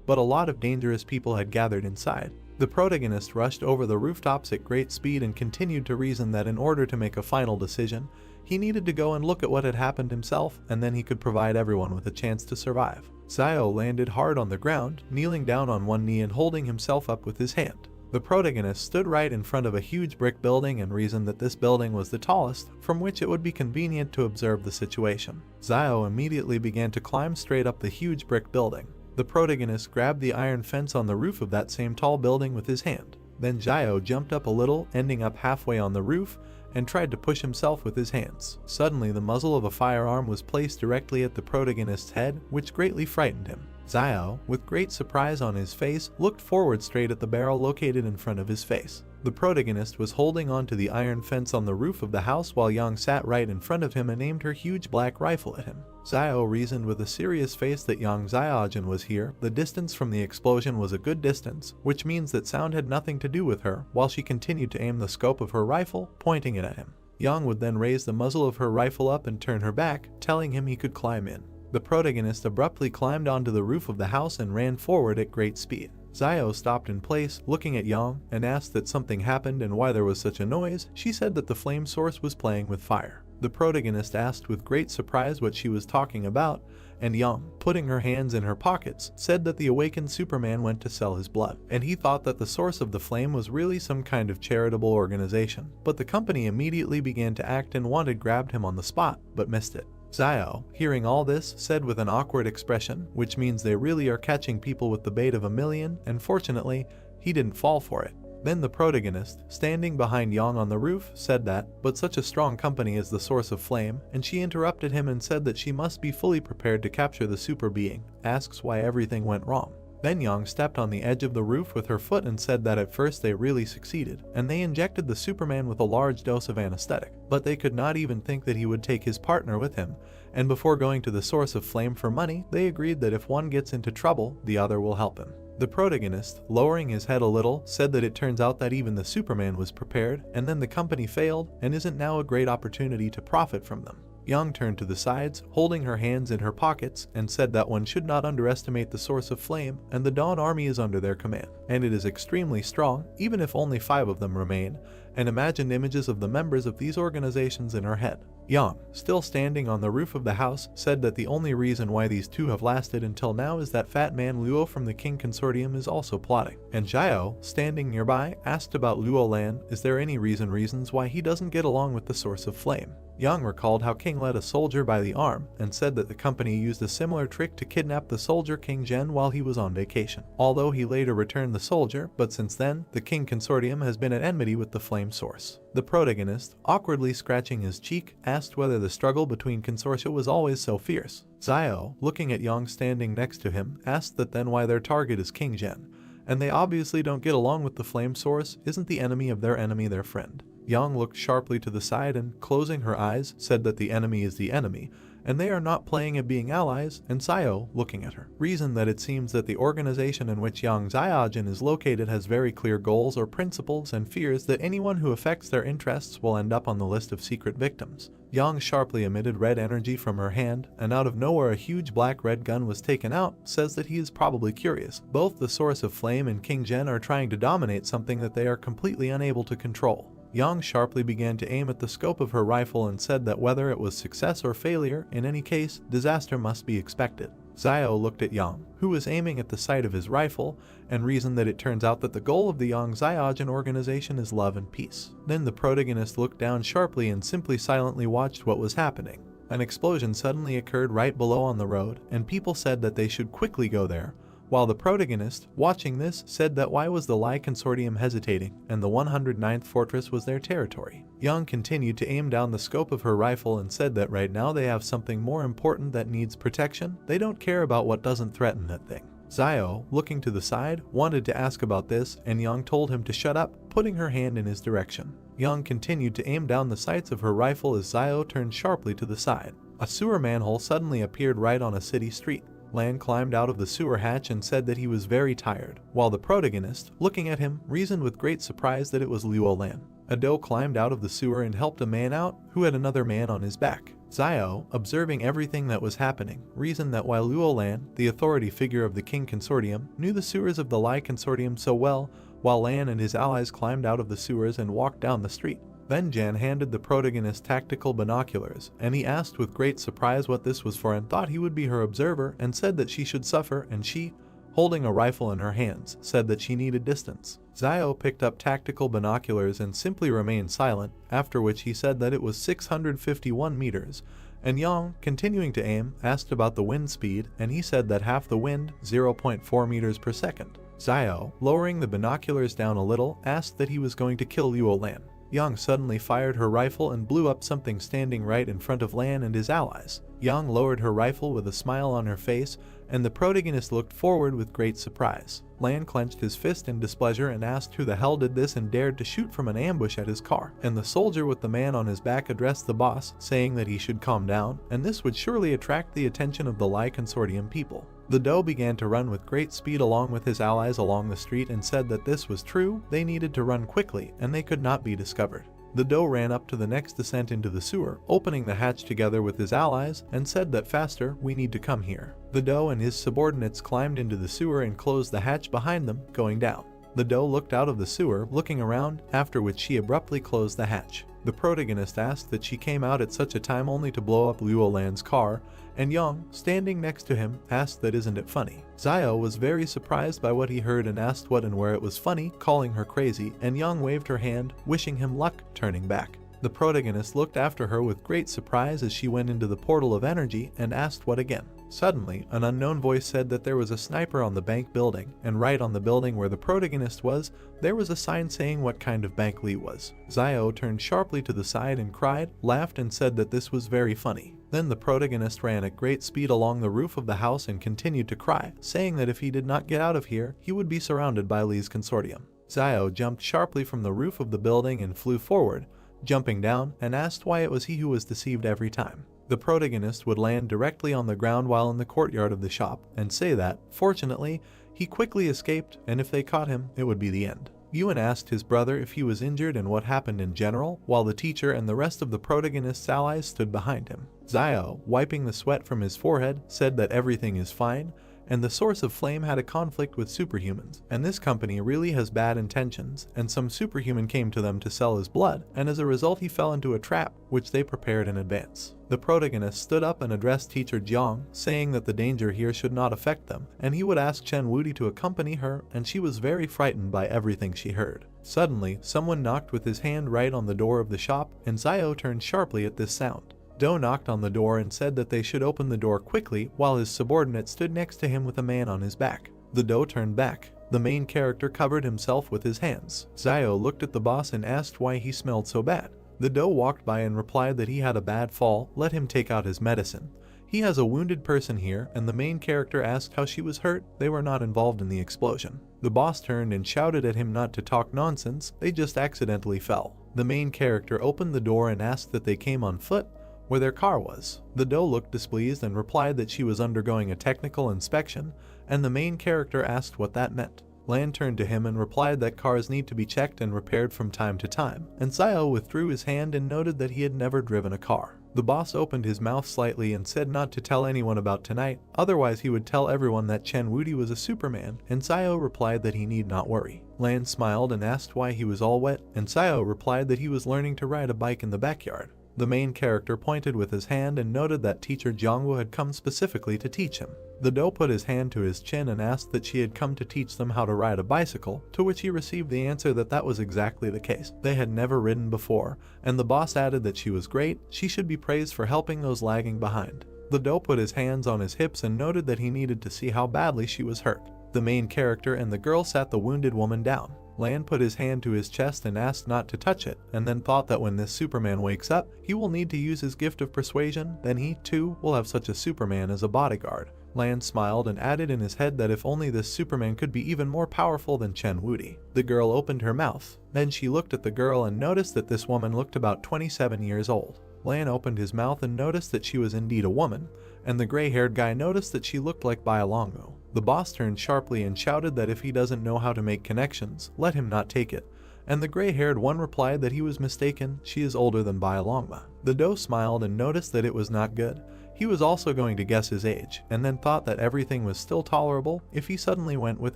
but a lot of dangerous people had gathered inside. The protagonist rushed over the rooftops at great speed and continued to reason that in order to make a final decision, he needed to go and look at what had happened himself, and then he could provide everyone with a chance to survive. Zio landed hard on the ground, kneeling down on one knee and holding himself up with his hand. The protagonist stood right in front of a huge brick building and reasoned that this building was the tallest, from which it would be convenient to observe the situation. Zio immediately began to climb straight up the huge brick building. The protagonist grabbed the iron fence on the roof of that same tall building with his hand. Then Zio jumped up a little, ending up halfway on the roof, and tried to push himself with his hands. Suddenly the muzzle of a firearm was placed directly at the protagonist's head, which greatly frightened him. Zio, with great surprise on his face, looked forward straight at the barrel located in front of his face. The protagonist was holding on to the iron fence on the roof of the house while Yang sat right in front of him and aimed her huge black rifle at him. Zio reasoned with a serious face that Yang Ziajin was here. The distance from the explosion was a good distance, which means that sound had nothing to do with her, while she continued to aim the scope of her rifle, pointing it at him. Yang would then raise the muzzle of her rifle up and turn her back, telling him he could climb in. The protagonist abruptly climbed onto the roof of the house and ran forward at great speed. Zio stopped in place, looking at Yang, and asked that something happened and why there was such a noise. She said that the flame source was playing with fire. The protagonist asked with great surprise what she was talking about, and Young, putting her hands in her pockets, said that the awakened Superman went to sell his blood, and he thought that the source of the flame was really some kind of charitable organization. But the company immediately began to act and wanted grabbed him on the spot, but missed it. Zio, hearing all this, said with an awkward expression, which means they really are catching people with the bait of a million, and fortunately, he didn't fall for it. Then the protagonist, standing behind Yang on the roof, said that, but such a strong company is the source of flame, and she interrupted him and said that she must be fully prepared to capture the super being, asks why everything went wrong. Then Yang stepped on the edge of the roof with her foot and said that at first they really succeeded, and they injected the Superman with a large dose of anesthetic, but they could not even think that he would take his partner with him, and before going to the source of flame for money, they agreed that if one gets into trouble, the other will help him. The protagonist, lowering his head a little, said that it turns out that even the Superman was prepared, and then the company failed, and isn't now a great opportunity to profit from them. Young turned to the sides, holding her hands in her pockets, and said that one should not underestimate the source of flame, and the Dawn Army is under their command, and it is extremely strong, even if only 5 of them remain, and imagined images of the members of these organizations in her head. Young, still standing on the roof of the house, said that the only reason why these two have lasted until now is that fat man Luo from the King Consortium is also plotting. And Jiao, standing nearby, asked about Luo Lan, is there any reasons why he doesn't get along with the source of flame. Young recalled how King led a soldier by the arm and said that the company used a similar trick to kidnap the soldier King Zhen while he was on vacation, although he later returned the soldier, but since then, the King Consortium has been at enmity with the flame source. The protagonist, awkwardly scratching his cheek, asked whether the struggle between consortia was always so fierce. Zio, looking at Yang standing next to him, asked that then why their target is King Zhen, and they obviously don't get along with the flame source, isn't the enemy of their enemy their friend? Yang looked sharply to the side and, closing her eyes, said that the enemy is the enemy, and they are not playing at being allies, and Sayo, looking at her, reasoned that it seems that the organization in which Yang Xiaojin is located has very clear goals or principles and fears that anyone who affects their interests will end up on the list of secret victims. Yang sharply emitted red energy from her hand, and out of nowhere a huge black-red gun was taken out, says that he is probably curious. Both the source of flame and King Zhen are trying to dominate something that they are completely unable to control. Yang sharply began to aim at the scope of her rifle and said that whether it was success or failure, in any case, disaster must be expected. Zio looked at Yang, who was aiming at the sight of his rifle, and reasoned that it turns out that the goal of the Yang Xiaojin organization is love and peace. Then the protagonist looked down sharply and simply silently watched what was happening. An explosion suddenly occurred right below on the road, and people said that they should quickly go there, while the protagonist, watching this, said that why was the Lai Consortium hesitating, and the 109th fortress was their territory. Young continued to aim down the scope of her rifle and said that right now they have something more important that needs protection, they don't care about what doesn't threaten that thing. Zio, looking to the side, wanted to ask about this, and Young told him to shut up, putting her hand in his direction. Young continued to aim down the sights of her rifle as Zio turned sharply to the side. A sewer manhole suddenly appeared right on a city street. Lan climbed out of the sewer hatch and said that he was very tired, while the protagonist, looking at him, reasoned with great surprise that it was Luo Lan. A doe climbed out of the sewer and helped a man out, who had another man on his back. Zio, observing everything that was happening, reasoned that while Luo Lan, the authority figure of the King Consortium, knew the sewers of the Lai Consortium so well, while Lan and his allies climbed out of the sewers and walked down the street. Then Jan handed the protagonist tactical binoculars, and he asked with great surprise what this was for and thought he would be her observer and said that she should suffer, and she, holding a rifle in her hands, said that she needed distance. Zio picked up tactical binoculars and simply remained silent, after which he said that it was 651 meters, and Yang, continuing to aim, asked about the wind speed, and he said that half the wind, 0.4 meters per second. Zio, lowering the binoculars down a little, asked that he was going to kill Luo Lan. Yang suddenly fired her rifle and blew up something standing right in front of Lan and his allies. Yang lowered her rifle with a smile on her face, and the protagonist looked forward with great surprise. Lan clenched his fist in displeasure and asked who the hell did this and dared to shoot from an ambush at his car. And the soldier with the man on his back addressed the boss, saying that he should calm down, and this would surely attract the attention of the Lai Consortium people. The doe began to run with great speed along with his allies along the street and said that this was true, they needed to run quickly, and they could not be discovered. The doe ran up to the next descent into the sewer, opening the hatch together with his allies, and said that faster, we need to come here. The doe and his subordinates climbed into the sewer and closed the hatch behind them, going down. The doe looked out of the sewer, looking around, after which she abruptly closed the hatch. The protagonist asked that she came out at such a time only to blow up Luo Lan's car, and Young, standing next to him, asked that isn't it funny. Xiao was very surprised by what he heard and asked what and where it was funny, calling her crazy, and Young waved her hand, wishing him luck, turning back. The protagonist looked after her with great surprise as she went into the portal of energy and asked what again. Suddenly, an unknown voice said that there was a sniper on the bank building, and right on the building where the protagonist was, there was a sign saying what kind of bank Lee was. Xiao turned sharply to the side and cried, laughed and said that this was very funny. Then the protagonist ran at great speed along the roof of the house and continued to cry, saying that if he did not get out of here, he would be surrounded by Lee's consortium. Xiao jumped sharply from the roof of the building and flew forward, jumping down, and asked why it was he who was deceived every time. The protagonist would land directly on the ground while in the courtyard of the shop, and say that, fortunately, he quickly escaped, and if they caught him, it would be the end. Yuan asked his brother if he was injured and what happened in general, while the teacher and the rest of the protagonist's allies stood behind him. Xiao, wiping the sweat from his forehead, said that everything is fine, and the source of flame had a conflict with superhumans, and this company really has bad intentions, and some superhuman came to them to sell his blood, and as a result he fell into a trap, which they prepared in advance. The protagonist stood up and addressed teacher Jiang, saying that the danger here should not affect them, and he would ask Chen Wudi to accompany her, and she was very frightened by everything she heard. Suddenly, someone knocked with his hand right on the door of the shop, and Xiao turned sharply at this sound. Do knocked on the door and said that they should open the door quickly, while his subordinate stood next to him with a man on his back. The Do turned back. The main character covered himself with his hands. Xiao looked at the boss and asked why he smelled so bad. The Do walked by and replied that he had a bad fall, let him take out his medicine. He has a wounded person here, and the main character asked how she was hurt. They were not involved in the explosion. The boss turned and shouted at him not to talk nonsense, they just accidentally fell. The main character opened the door and asked that they came on foot, where their car was. The Do looked displeased and replied that she was undergoing a technical inspection, and the main character asked what that meant. Lan turned to him and replied that cars need to be checked and repaired from time to time, and Xiao withdrew his hand and noted that he had never driven a car. The boss opened his mouth slightly and said not to tell anyone about tonight, otherwise he would tell everyone that Chen Wudi was a Superman, and Xiao replied that he need not worry. Lan smiled and asked why he was all wet, and Xiao replied that he was learning to ride a bike in the backyard. The main character pointed with his hand and noted that teacher Jiangwu had come specifically to teach him. The Do put his hand to his chin and asked that she had come to teach them how to ride a bicycle, to which he received the answer that that was exactly the case. They had never ridden before, and the boss added that she was great, she should be praised for helping those lagging behind. The Do put his hands on his hips and noted that he needed to see how badly she was hurt. The main character and the girl sat the wounded woman down. Lan put his hand to his chest and asked not to touch it, and then thought that when this Superman wakes up, he will need to use his gift of persuasion, then he, too, will have such a Superman as a bodyguard. Lan smiled and added in his head that if only this Superman could be even more powerful than Chen Wudi. The girl opened her mouth. Then she looked at the girl and noticed that this woman looked about 27 years old. Lan opened his mouth and noticed that she was indeed a woman, and the gray-haired guy noticed that she looked like Bialongo. The boss turned sharply and shouted that if he doesn't know how to make connections, let him not take it, and the gray-haired one replied that he was mistaken, she is older than Bialongma. The Do smiled and noticed that it was not good. He was also going to guess his age, and then thought that everything was still tolerable. If he suddenly went with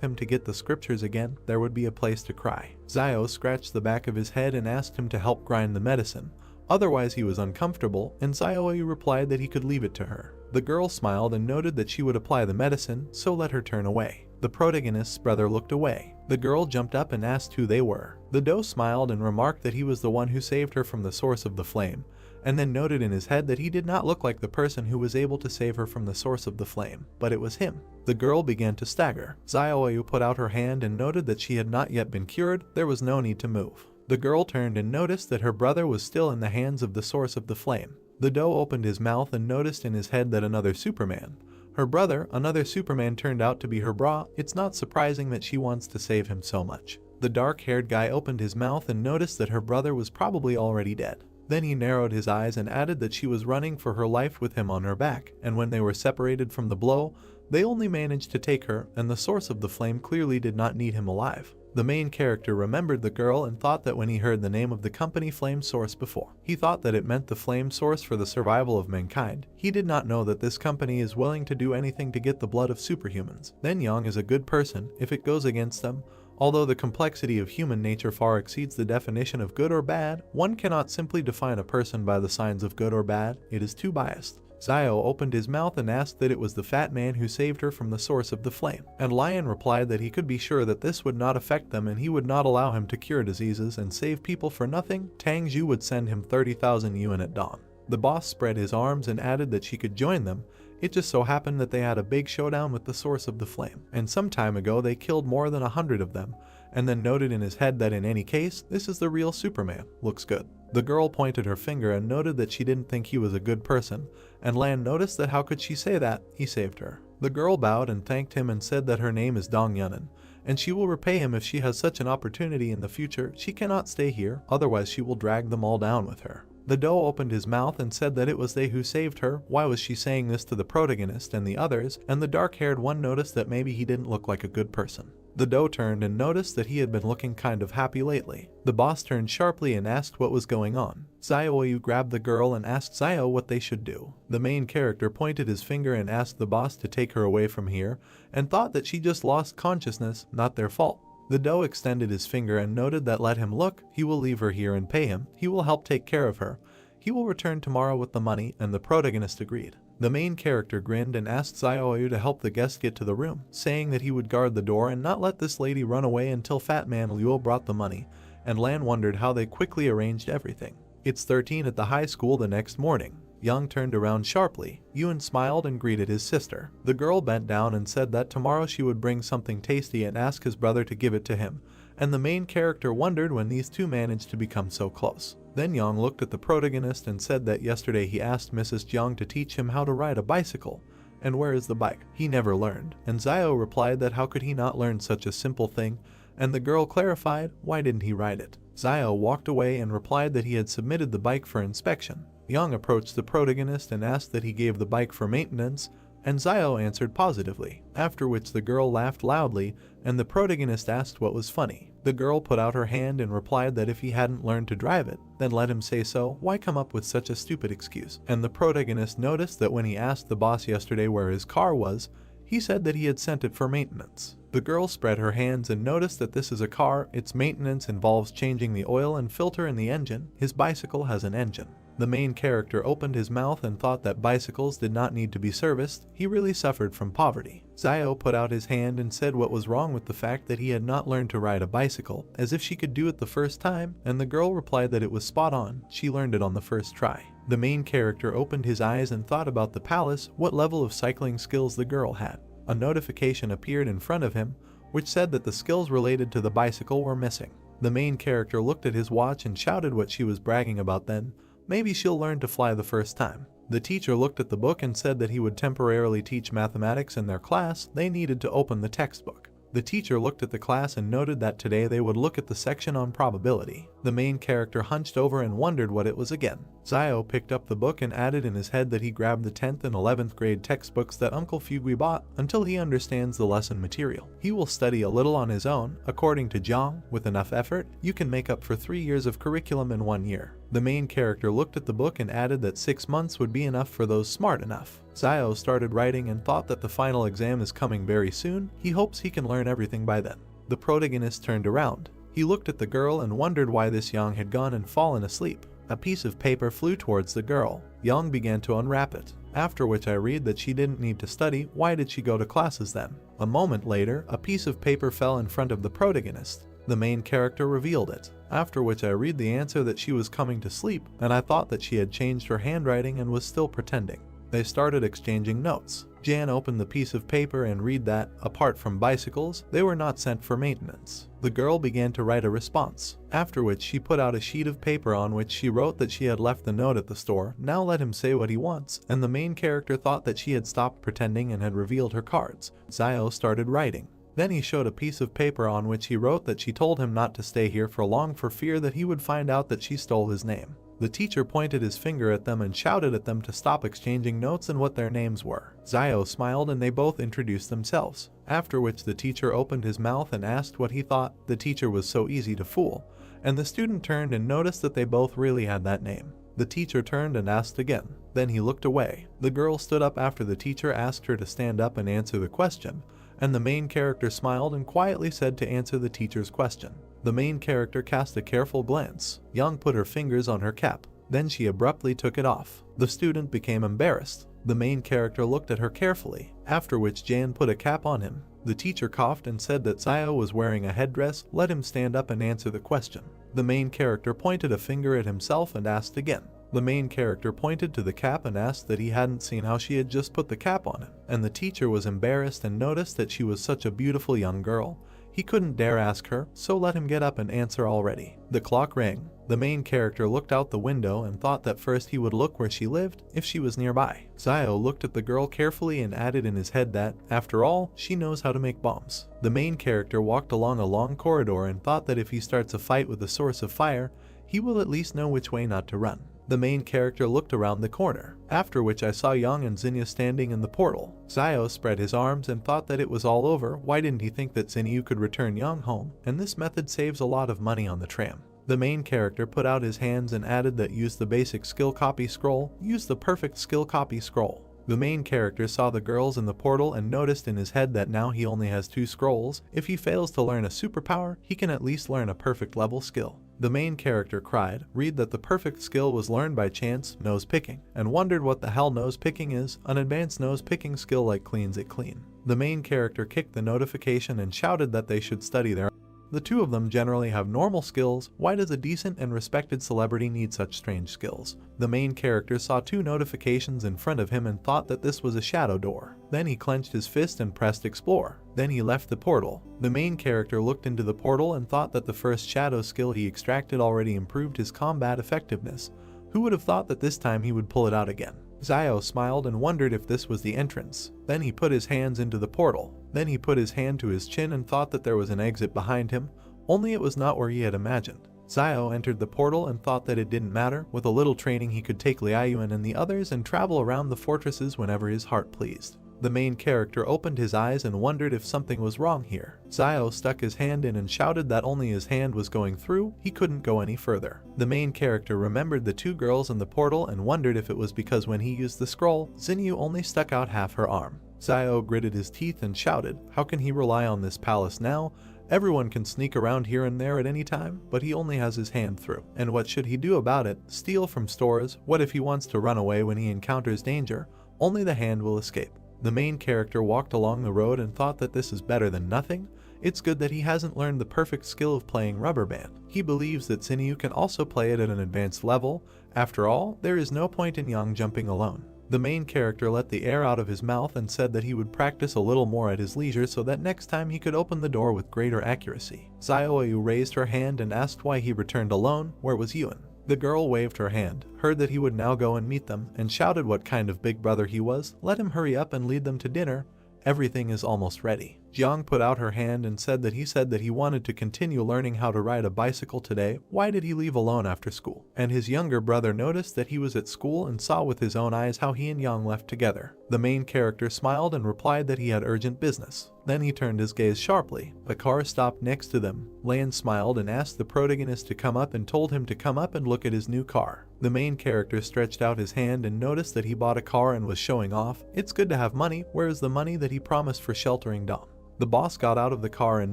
him to get the scriptures again, there would be a place to cry. Xiao scratched the back of his head and asked him to help grind the medicine. Otherwise he was uncomfortable, and Xiaoyu replied that he could leave it to her. The girl smiled and noted that she would apply the medicine, so let her turn away. The protagonist's brother looked away. The girl jumped up and asked who they were. The Do smiled and remarked that he was the one who saved her from the source of the flame, and then noted in his head that he did not look like the person who was able to save her from the source of the flame, but it was him. The girl began to stagger. Xiaoyu put out her hand and noted that she had not yet been cured, there was no need to move. The girl turned and noticed that her brother was still in the hands of the source of the flame. The Do opened his mouth and noticed in his head that another Superman, her brother, another Superman, turned out to be her bra. It's not surprising that she wants to save him so much. The dark-haired guy opened his mouth and noticed that her brother was probably already dead. Then he narrowed his eyes and added that she was running for her life with him on her back, and when they were separated from the blow, they only managed to take her, and the source of the flame clearly did not need him alive. The main character remembered the girl and thought that when he heard the name of the company Flame Source before, he thought that it meant the flame source for the survival of mankind. He did not know that this company is willing to do anything to get the blood of superhumans. Then Yang is a good person. If it goes against them, Although the complexity of human nature far exceeds the definition of good or bad, one cannot simply define a person by the signs of good or bad. It is too biased. Zio opened his mouth and asked that it was the fat man who saved her from the source of the flame, and Lion replied that he could be sure that this would not affect them and he would not allow him to cure diseases and save people for nothing. Tang Zhu would send him 30,000 yuan at dawn. The boss spread his arms and added that she could join them. It just so happened that they had a big showdown with the source of the flame, and some time ago they killed more than 100 of them, and then noted in his head that in any case, this is the real Superman. Looks good. The girl pointed her finger and noted that she didn't think he was a good person, and Lan noticed that how could she say that? He saved her. The girl bowed and thanked him and said that her name is Dong Yunan, and she will repay him if she has such an opportunity in the future. She cannot stay here, otherwise she will drag them all down with her. The doe opened his mouth and said that it was they who saved her. Why was she saying this to the protagonist and the others? And the dark-haired one noticed that maybe he didn't look like a good person. The doe turned and noticed that he had been looking kind of happy lately. The boss turned sharply and asked what was going on. Zio grabbed the girl and asked Zio what they should do. The main character pointed his finger and asked the boss to take her away from here, and thought that she just lost consciousness, not their fault. The doe extended his finger and noted that let him look, he will leave her here and pay him, he will help take care of her. He will return tomorrow with the money, and the protagonist agreed. The main character grinned and asked Zio to help the guest get to the room, saying that he would guard the door and not let this lady run away until Fat Man Liu brought the money, and Lan wondered how they quickly arranged everything. It's 13 at the high school the next morning. Yang turned around sharply. Yuan smiled and greeted his sister. The girl bent down and said that tomorrow she would bring something tasty and ask his brother to give it to him, and the main character wondered when these two managed to become so close. Then Yang looked at the protagonist and said that yesterday he asked Mrs. Jiang to teach him how to ride a bicycle. And where is the bike? He never learned. And Zio replied that how could he not learn such a simple thing, and the girl clarified, why didn't he ride it? Zio walked away and replied that he had submitted the bike for inspection. Yang approached the protagonist and asked that he gave the bike for maintenance, and Zio answered positively, after which the girl laughed loudly, and the protagonist asked what was funny. The girl put out her hand and replied that if he hadn't learned to drive it, then let him say so. Why come up with such a stupid excuse? And the protagonist noticed that when he asked the boss yesterday where his car was, he said that he had sent it for maintenance. The girl spread her hands and noticed that this is a car. Its maintenance involves changing the oil and filter in the engine. His bicycle has an engine. The main character opened his mouth and thought that bicycles did not need to be serviced. He really suffered from poverty. Zio put out his hand and said what was wrong with the fact that he had not learned to ride a bicycle, as if she could do it the first time, and the girl replied that it was spot on, she learned it on the first try. The main character opened his eyes and thought about the palace, what level of cycling skills the girl had. A notification appeared in front of him, which said that the skills related to the bicycle were missing. The main character looked at his watch and shouted what she was bragging about then. Maybe she'll learn to fly the first time. The teacher looked at the book and said that he would temporarily teach mathematics in their class. They needed to open the textbook. The teacher looked at the class and noted that today they would look at the section on probability. The main character hunched over and wondered what it was again. Zio picked up the book and added in his head that he grabbed the 10th and 11th grade textbooks that Uncle Fugui bought until he understands the lesson material. He will study a little on his own. According to Jiang, with enough effort, you can make up for 3 years of curriculum in 1 year. The main character looked at the book and added that 6 months would be enough for those smart enough. Zio started writing and thought that the final exam is coming very soon. He hopes he can learn everything by then. The protagonist turned around. He looked at the girl and wondered why this Yang had gone and fallen asleep. A piece of paper flew towards the girl. Yang began to unwrap it. After which I read that she didn't need to study. Why did she go to classes then? A moment later, a piece of paper fell in front of the protagonist. The main character revealed it. After which I read the answer that she was coming to sleep, and I thought that she had changed her handwriting and was still pretending. They started exchanging notes. Jan opened the piece of paper and read that, apart from bicycles, they were not sent for maintenance. The girl began to write a response, after which she put out a sheet of paper on which she wrote that she had left the note at the store. Now let him say what he wants, and the main character thought that she had stopped pretending and had revealed her cards. Zio started writing. Then he showed a piece of paper on which he wrote that she told him not to stay here for long for fear that he would find out that she stole his name. The teacher pointed his finger at them and shouted at them to stop exchanging notes and what their names were. Zio smiled and they both introduced themselves, after which the teacher opened his mouth and asked what he thought. The teacher was so easy to fool, and the student turned and noticed that they both really had that name. The teacher turned and asked again. Then he looked away. The girl stood up after the teacher asked her to stand up and answer the question, and the main character smiled and quietly said to answer the teacher's question. The main character cast a careful glance. Young put her fingers on her cap. Then she abruptly took it off. The student became embarrassed. The main character looked at her carefully, after which Jan put a cap on him. The teacher coughed and said that Sayo was wearing a headdress. Let him stand up and answer the question. The main character pointed a finger at himself and asked again. The main character pointed to the cap and asked that he hadn't seen how she had just put the cap on him, and the teacher was embarrassed and noticed that she was such a beautiful young girl. He couldn't dare ask her, so let him get up and answer already. The clock rang. The main character looked out the window and thought that first he would look where she lived, if she was nearby. Sayo looked at the girl carefully and added in his head that, after all, she knows how to make bombs. The main character walked along a long corridor and thought that if he starts a fight with a source of fire, he will at least know which way not to run. The main character looked around the corner, after which I saw Young and Zinyu standing in the portal. Sayo spread his arms and thought that it was all over. Why didn't he think that Zinyu could return Young home? And this method saves a lot of money on the tram. The main character put out his hands and added that use the basic skill copy scroll, use the perfect skill copy scroll. The main character saw the girls in the portal and noticed in his head that now he only has 2 scrolls. If he fails to learn a superpower, he can at least learn a perfect level skill. The main character cried, read that the perfect skill was learned by chance, nose picking, and wondered what the hell nose picking is, an advanced nose picking skill like cleans it clean. The main character kicked the notification and shouted that they should study their. The two of them generally have normal skills. Why does a decent and respected celebrity need such strange skills? The main character saw 2 notifications in front of him and thought that this was a shadow door. Then he clenched his fist and pressed explore. Then he left the portal. The main character looked into the portal and thought that the first shadow skill he extracted already improved his combat effectiveness. Who would have thought that this time he would pull it out again? Sayo smiled and wondered if this was the entrance. Then he put his hands into the portal. Then he put his hand to his chin and thought that there was an exit behind him, only it was not where he had imagined. Sayo entered the portal and thought that it didn't matter. With a little training he could take Liayuan and the others and travel around the fortresses whenever his heart pleased. The main character opened his eyes and wondered if something was wrong here. Sayo stuck his hand in and shouted that only his hand was going through, he couldn't go any further. The main character remembered the 2 girls in the portal and wondered if it was because when he used the scroll, Zinyu only stuck out half her arm. Sayo gritted his teeth and shouted, how can he rely on this palace now? Everyone can sneak around here and there at any time, but he only has his hand through. And what should he do about it? Steal from stores? What if he wants to run away when he encounters danger? Only the hand will escape. The main character walked along the road and thought that this is better than nothing. It's good that he hasn't learned the perfect skill of playing rubber band. He believes that Zinyu can also play it at an advanced level. After all, there is no point in Yang jumping alone. The main character let the air out of his mouth and said that he would practice a little more at his leisure so that next time he could open the door with greater accuracy. Sayo raised her hand and asked why he returned alone. Where was Yuan? The girl waved her hand, heard that he would now go and meet them, and shouted what kind of big brother he was. Let him hurry up and lead them to dinner. Everything is almost ready. Jiang put out her hand and said that he wanted to continue learning how to ride a bicycle today. Why did he leave alone after school? And his younger brother noticed that he was at school and saw with his own eyes how he and Yang left together. The main character smiled and replied that he had urgent business. Then he turned his gaze sharply. The car stopped next to them. Lan smiled and asked the protagonist to come up and told him to come up and look at his new car. The main character stretched out his hand and noticed that he bought a car and was showing off. It's good to have money. Where is the money that he promised for sheltering Dom? The boss got out of the car and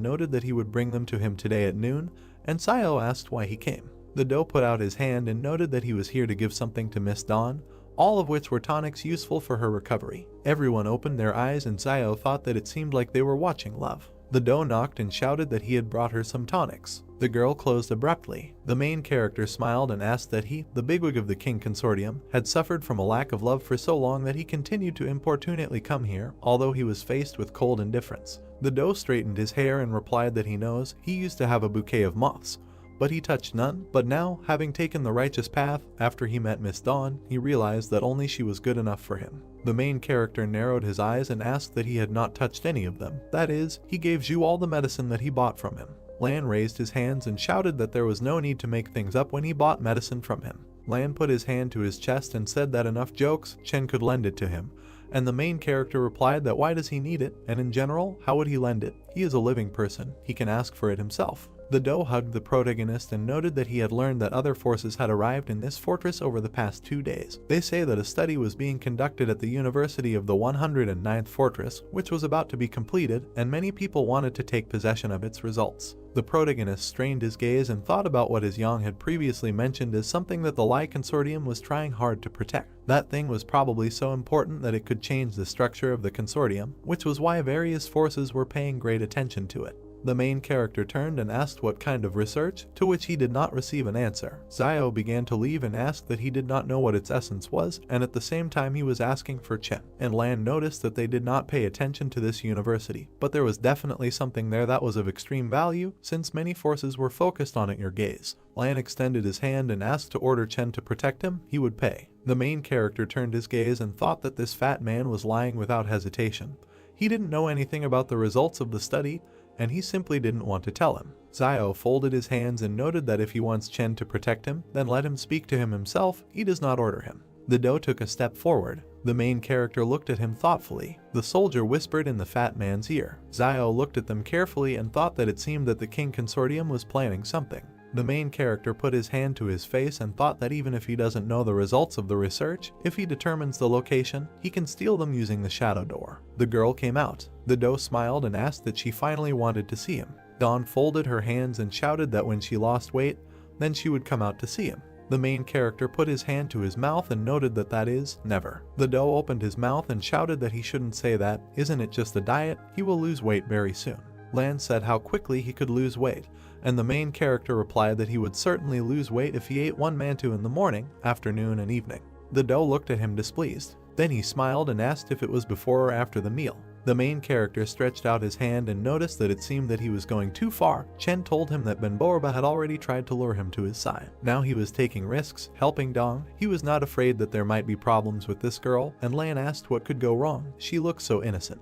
noted that he would bring them to him today at noon, and Sayo asked why he came. The Do put out his hand and noted that he was here to give something to Miss Dawn, all of which were tonics useful for her recovery. Everyone opened their eyes and Sayo thought that it seemed like they were watching Love. The Do knocked and shouted that he had brought her some tonics. The girl closed abruptly. The main character smiled and asked that he, the bigwig of the King Consortium, had suffered from a lack of love for so long that he continued to importunately come here, although he was faced with cold indifference. The Do straightened his hair and replied that he knows he used to have a bouquet of moths, but he touched none. But now, having taken the righteous path, after he met Miss Dawn, he realized that only she was good enough for him. The main character narrowed his eyes and asked that he had not touched any of them. That is, he gave Zhu all the medicine that he bought from him. Lan raised his hands and shouted that there was no need to make things up when he bought medicine from him. Lan put his hand to his chest and said that enough jokes, Chen could lend it to him. And the main character replied that why does he need it, and in general, how would he lend it? He is a living person, he can ask for it himself. The Do hugged the protagonist and noted that he had learned that other forces had arrived in this fortress over the past 2 days. They say that a study was being conducted at the University of the 109th Fortress, which was about to be completed, and many people wanted to take possession of its results. The protagonist strained his gaze and thought about what his Yang had previously mentioned as something that the Lai Consortium was trying hard to protect. That thing was probably so important that it could change the structure of the consortium, which was why various forces were paying great attention to it. The main character turned and asked what kind of research, to which he did not receive an answer. Zio began to leave and asked that he did not know what its essence was, and at the same time he was asking for Chen. And Lan noticed that they did not pay attention to this university, but there was definitely something there that was of extreme value, since many forces were focused on it. Your gaze. Lan extended his hand and asked to order Chen to protect him. He would pay. The main character turned his gaze and thought that this fat man was lying without hesitation. He didn't know anything about the results of the study, and he simply didn't want to tell him. Zio folded his hands and noted that if he wants Chen to protect him, then let him speak to him himself. He does not order him. The Do took a step forward. The main character looked at him thoughtfully. The soldier whispered in the fat man's ear. Zio looked at them carefully and thought that it seemed that the King Consortium was planning something. The main character put his hand to his face and thought that even if he doesn't know the results of the research, if he determines the location, he can steal them using the shadow door. The girl came out. The Do smiled and asked that she finally wanted to see him. Dawn folded her hands and shouted that when she lost weight, then she would come out to see him. The main character put his hand to his mouth and noted that is never. The Do opened his mouth and shouted that he shouldn't say that. Isn't it just a diet? He will lose weight very soon. Lan said how quickly he could lose weight, and the main character replied that he would certainly lose weight if he ate one mantu in the morning, afternoon, and evening. The Do looked at him displeased. Then he smiled and asked if it was before or after the meal. The main character stretched out his hand and noticed that it seemed that he was going too far. Chen told him that Ben Borba had already tried to lure him to his side. Now he was taking risks, helping Dong. He was not afraid that there might be problems with this girl, and Lan asked what could go wrong. She looked so innocent.